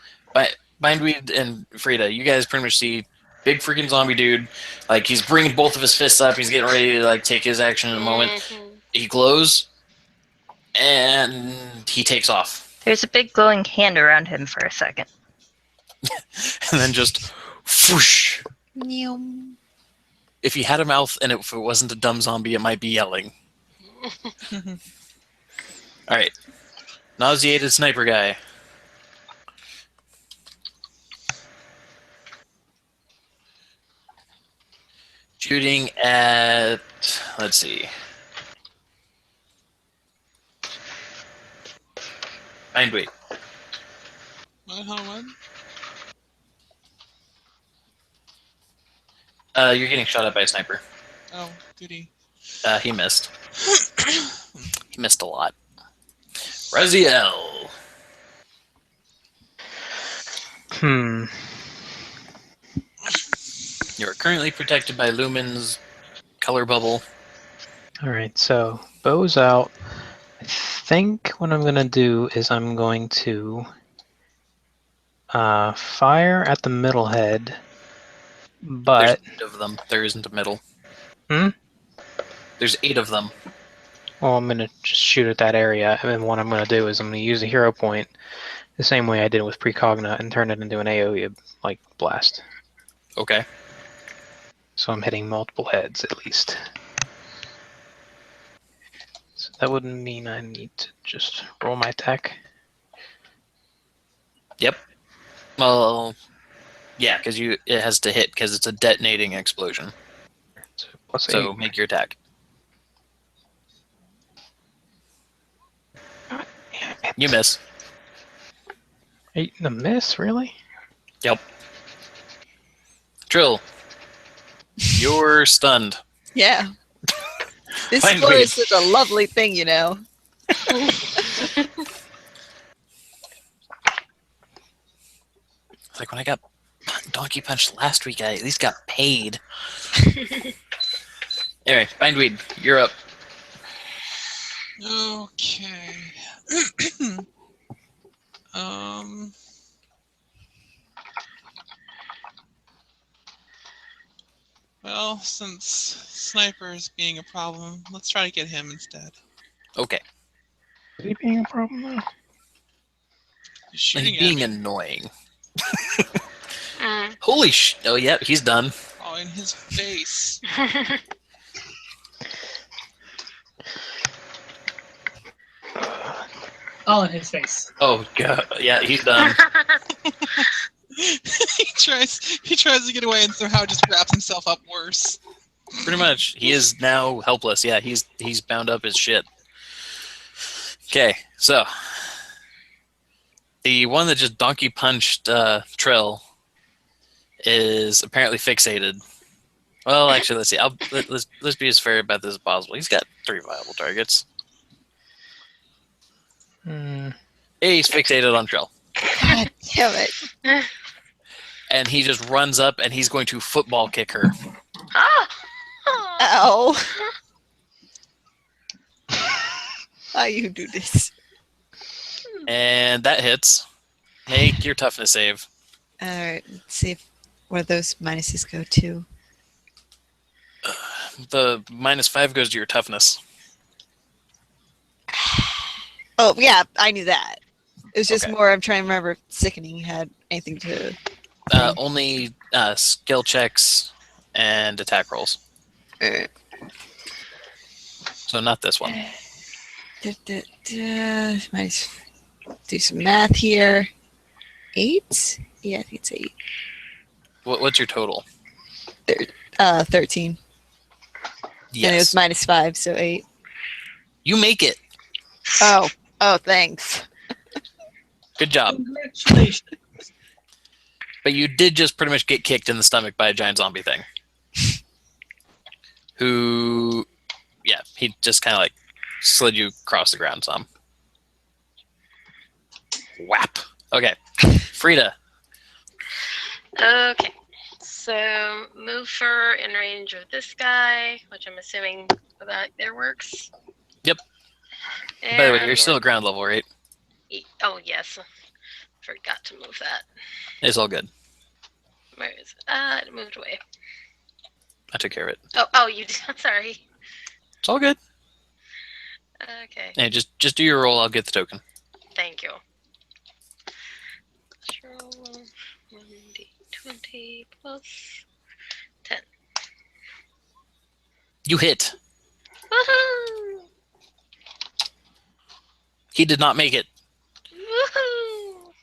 Bindweed and Frida, you guys pretty much see big freaking zombie dude. Like, he's bringing both of his fists up. He's getting ready to like take his action in a moment. He glows, and he takes off. There's a big glowing hand around him for a second. And then just whoosh. Meow. If he had a mouth and if it wasn't a dumb zombie, it might be yelling. Alright. Nauseated sniper guy. Shooting at... let's see. Bindweed. What? You're getting shot at by a sniper. Oh, goody. He missed. He missed a lot. Raziel. You are currently protected by Lumen's color bubble. Alright, so bow's out. I think what I'm going to do is I'm going to fire at the middle head, but... There's 8 of them. There isn't a middle. Hmm? There's 8 of them. Well, I'm going to just shoot at that area, and then what I'm going to do is I'm going to use a hero point the same way I did with Precogna and turn it into an AoE, like, blast. Okay. So I'm hitting multiple heads, at least. So that would mean I need to just roll my attack. Yep. Well, yeah, because it has to hit because it's a detonating explosion. So, plus So 8. make your attack. You miss. 8 in the miss, really? Yep. Trill. You're stunned. Yeah. This Fine, score wait. is such a lovely thing, you know. It's like when I got donkey punched last week, I at least got paid. Anyway, Bindweed, you're up. Okay. Well, since Sniper is being a problem, let's try to get him instead. Okay. Is he being a problem, though? He's shooting He's being at me. annoying. Holy sh! Oh, yeah, he's done. Oh, in his face. All in his face. Oh, God. Yeah, he's done. he tries to get away and somehow just wraps himself up worse. Pretty much. He is now helpless. Yeah, he's bound up as shit. Okay, so the one that just donkey punched Trill is apparently fixated. Well, actually, let's see. Let's be as fair about this as possible. He's got 3 viable targets. Hmm. He's fixated on Trill. God damn it. And he just runs up and he's going to football kick her. Ow. How you do this? And that hits. Make your toughness save. Alright, let's see where those minuses go to. The -5 goes to your toughness. Oh, yeah, I knew that. It was just Okay. more, I'm trying to remember if Sickening had anything to... Only skill checks and attack rolls. So not this one. Might do some math here. 8? Yeah, I think it's 8. What's your total? 13. Yes. And it was -5, so 8. You make it. Oh, thanks. Good job. Congratulations. But you did just pretty much get kicked in the stomach by a giant zombie thing. Who, yeah, he just kind of like slid you across the ground some. Whap. Okay. Frida. Okay. So move her in range of this guy, which I'm assuming that there works. Yep. And By the way, you're still at ground level, right? Oh, yes. Forgot to move that. It's all good. Where is it? It moved away. I took care of it. Oh, you did. Sorry. It's all good. Okay. Hey, just do your roll. I'll get the token. Thank you. Let's roll 1d20 plus 10. You hit. Woohoo! He did not make it. Woohoo!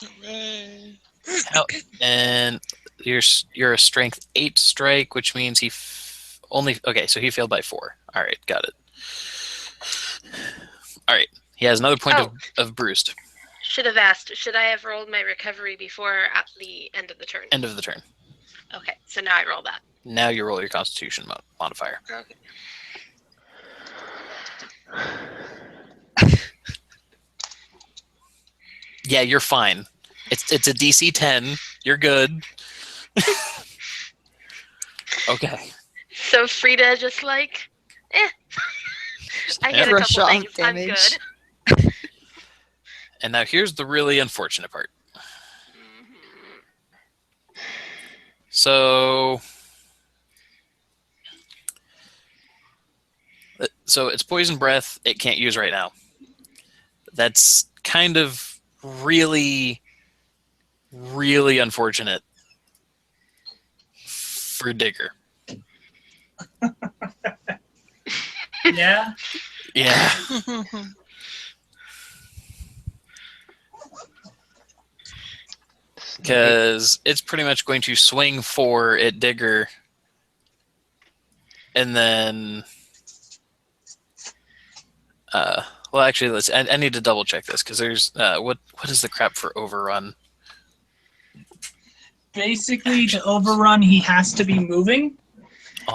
Hooray. And you're a strength 8 strike, which means he only... Okay, so he failed by 4. All right, got it. All right, he has another point of bruised. Should have asked. Should I have rolled my recovery before at the end of the turn? End of the turn. Okay, so now I roll that. Now you roll your Constitution modifier. Okay. Yeah, you're fine. It's a DC 10. You're good. Okay. So Frida just like, I hit a For a couple shock things. damage. I'm good. And now here's the really unfortunate part. So it's poison breath. It can't use right now. That's kind of really, really unfortunate for Digger. Yeah. Yeah. Because it's pretty much going to swing 4 at Digger. And then... well, actually, I need to double check this because there's what is the crap for overrun? Basically, to overrun, he has to be moving,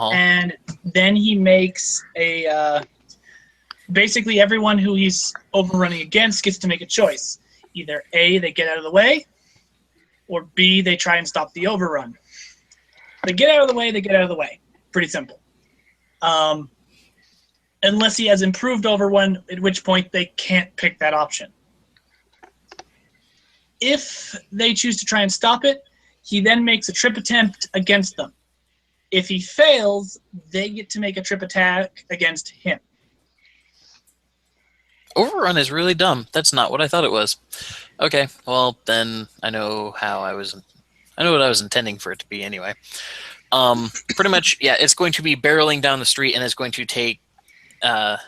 and then he makes a. Basically, everyone who he's overrunning against gets to make a choice. Either A, they get out of the way, or B, they try and stop the overrun. They get out of the way, they get out of the way. Pretty simple. Unless he has improved overrun, at which point they can't pick that option. If they choose to try and stop it, he then makes a trip attempt against them. If he fails, they get to make a trip attack against him. Overrun is really dumb. That's not what I thought it was. Okay, well then I know what I was intending for it to be anyway. Pretty much, yeah. It's going to be barreling down the street, and it's going to take, and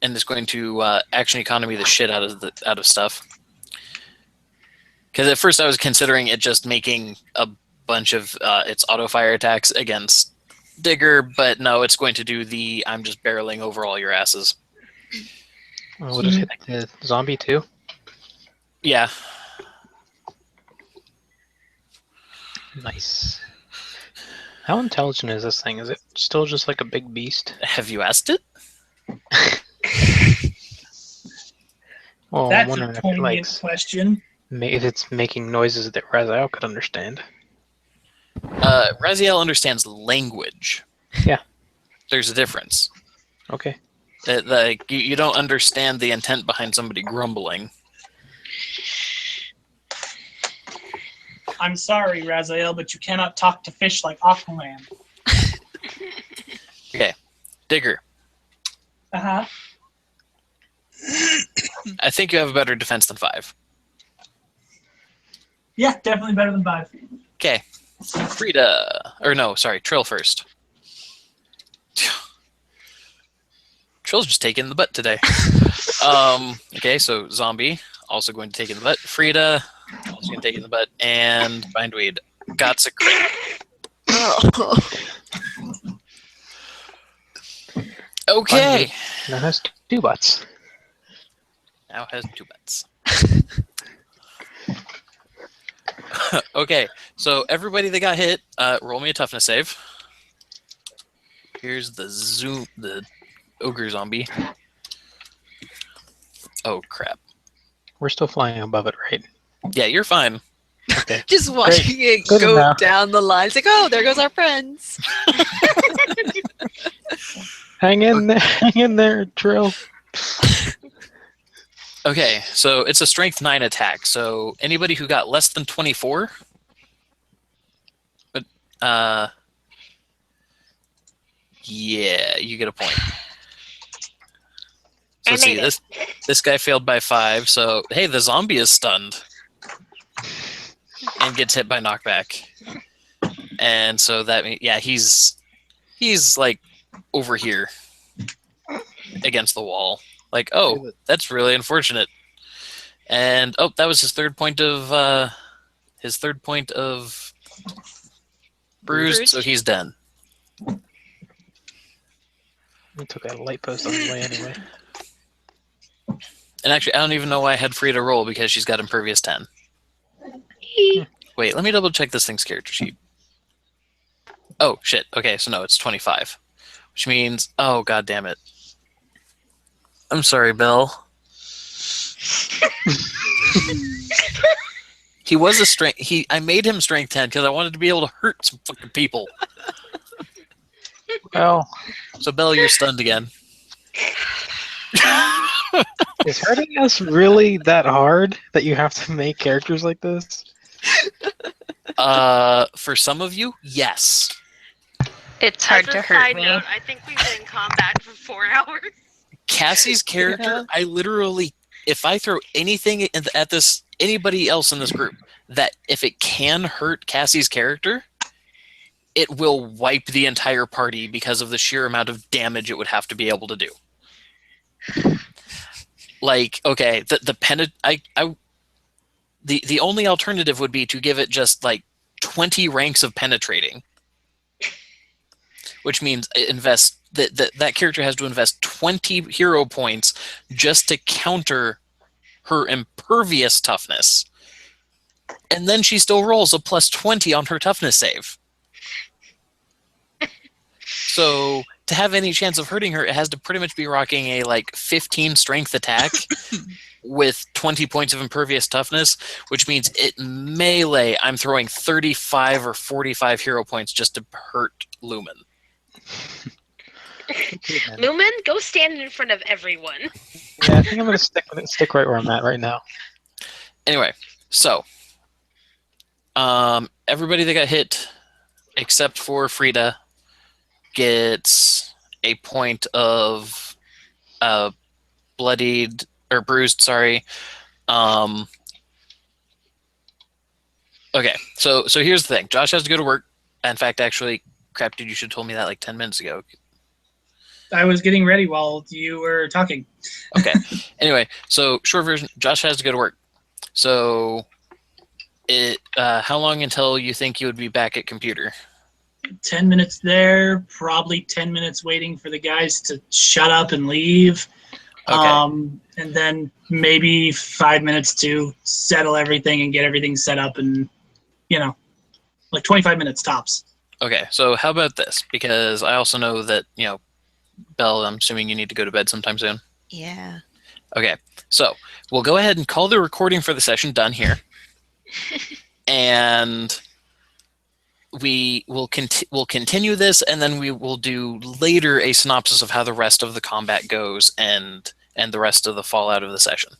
it's going to action economy the shit out of stuff. Because at first I was considering it just making a bunch of its auto fire attacks against Digger, but no, it's going to do the I'm just barreling over all your asses. We'll just hit the zombie too. Yeah. Nice. How intelligent is this thing? Is it still just like a big beast? Have you asked it? Well, I'm That's wondering a if, poignant question. if it's making noises that Raziel could understand. Raziel understands language. Yeah. There's a difference. Okay. Like you don't understand the intent behind somebody grumbling. I'm sorry, Raziel, but you cannot talk to fish like Aquaman. Okay, Digger. Uh-huh. I think you have a better defense than 5. Yeah, definitely better than 5. Okay, Frida, or no, sorry, Trill first. Trill's just taking the butt today. Okay, so zombie also going to take in the butt. Frida also going to take in the butt, and bindweed Got a crit. Oh. Okay. Now has 2 butts. Now has 2 bets. Okay, so everybody that got hit, roll me a toughness save. Here's the ogre zombie. Oh crap! We're still flying above it, right? Yeah, you're fine. Okay. Just watching it Good go enough. down the line. It's like, oh, there goes our friends. Hang in there, Trill. Okay, so it's a strength 9 attack. So anybody who got less than 24, yeah, you get a point. So let's see, this guy failed by 5. So hey, the zombie is stunned and gets hit by knockback. And so that means, yeah, he's like over here against the wall. Like, oh, that's really unfortunate. And oh, that was his third point of bruised, so he's done. We took a light post on the way anyway. And actually, I don't even know why I had Frida roll because she's got impervious 10. Wait, let me double check this thing's character sheet. Oh shit. Okay, so no, it's 25, which means, oh god damn it. I'm sorry, Belle. He was a strength. I made him strength 10 because I wanted to be able to hurt some fucking people. Well, So Belle, you're stunned again. is hurting us really that hard that you have to make characters like this? For some of you, yes. It's hard As to a hurt side me. note, I think we've been in combat for 4 hours. Cassie's character, Yeah. I literally, if I throw anything at this, anybody else in this group, that if it can hurt Cassie's character, it will wipe the entire party because of the sheer amount of damage it would have to be able to do. Like, okay, the only alternative would be to give it just like 20 ranks of penetrating, which means that character has to invest 20 hero points just to counter her impervious toughness, and then she still rolls a plus 20 on her toughness save. So to have any chance of hurting her, it has to pretty much be rocking a like 15 strength attack with 20 points of impervious toughness, which means it melee. I'm throwing 35 or 45 hero points just to hurt Lumen. Lumen, go stand in front of everyone. Yeah, I think I'm gonna stick right where I'm at right now. Anyway, so everybody that got hit except for Frida gets a point of bloodied or bruised, sorry. Okay, so here's the thing. Josh has to go to work. In fact, actually, crap, dude, you should have told me that like 10 minutes ago. I was getting ready while you were talking. Okay. Anyway, so short version, Josh has to go to work. So how long until you think you would be back at computer? 10 minutes there, probably 10 minutes waiting for the guys to shut up and leave. Okay. And then maybe 5 minutes to settle everything and get everything set up and, like 25 minutes tops. Okay, so how about this? Because I also know that, Belle, I'm assuming you need to go to bed sometime soon. Yeah. Okay, so we'll go ahead and call the recording for the session done here. And we'll continue this, and then we will do later a synopsis of how the rest of the combat goes and the rest of the fallout of the session.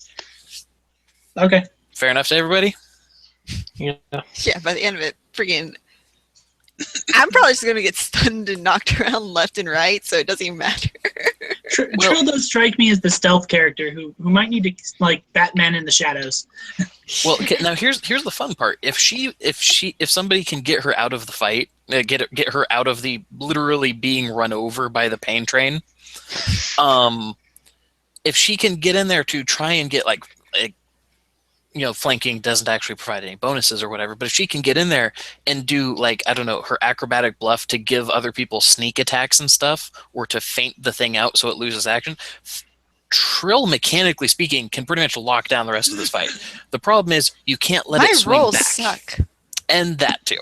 Okay. Fair enough to everybody? Yeah. Yeah, by the end of it, friggin' I'm probably just gonna get stunned and knocked around left and right, so it doesn't even matter. Trill does strike me as the stealth character who might need to, like, Batman in the shadows. Well, okay, now here's the fun part. If somebody can get her out of the fight, get her out of the literally being run over by the pain train, if she can get in there to try and get like flanking doesn't actually provide any bonuses or whatever. But if she can get in there and do, like, I don't know, her acrobatic bluff to give other people sneak attacks and stuff, or to feint the thing out so it loses action, Trill, mechanically speaking, can pretty much lock down the rest of this fight. The problem is you can't let My it swing rolls back. suck. And that too.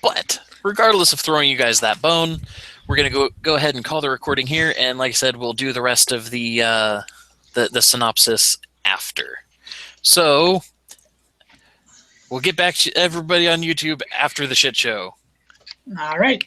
But regardless of throwing you guys that bone, we're gonna go ahead and call the recording here. And like I said, we'll do the rest of the synopsis after. So we'll get back to everybody on YouTube after the shit show. All right.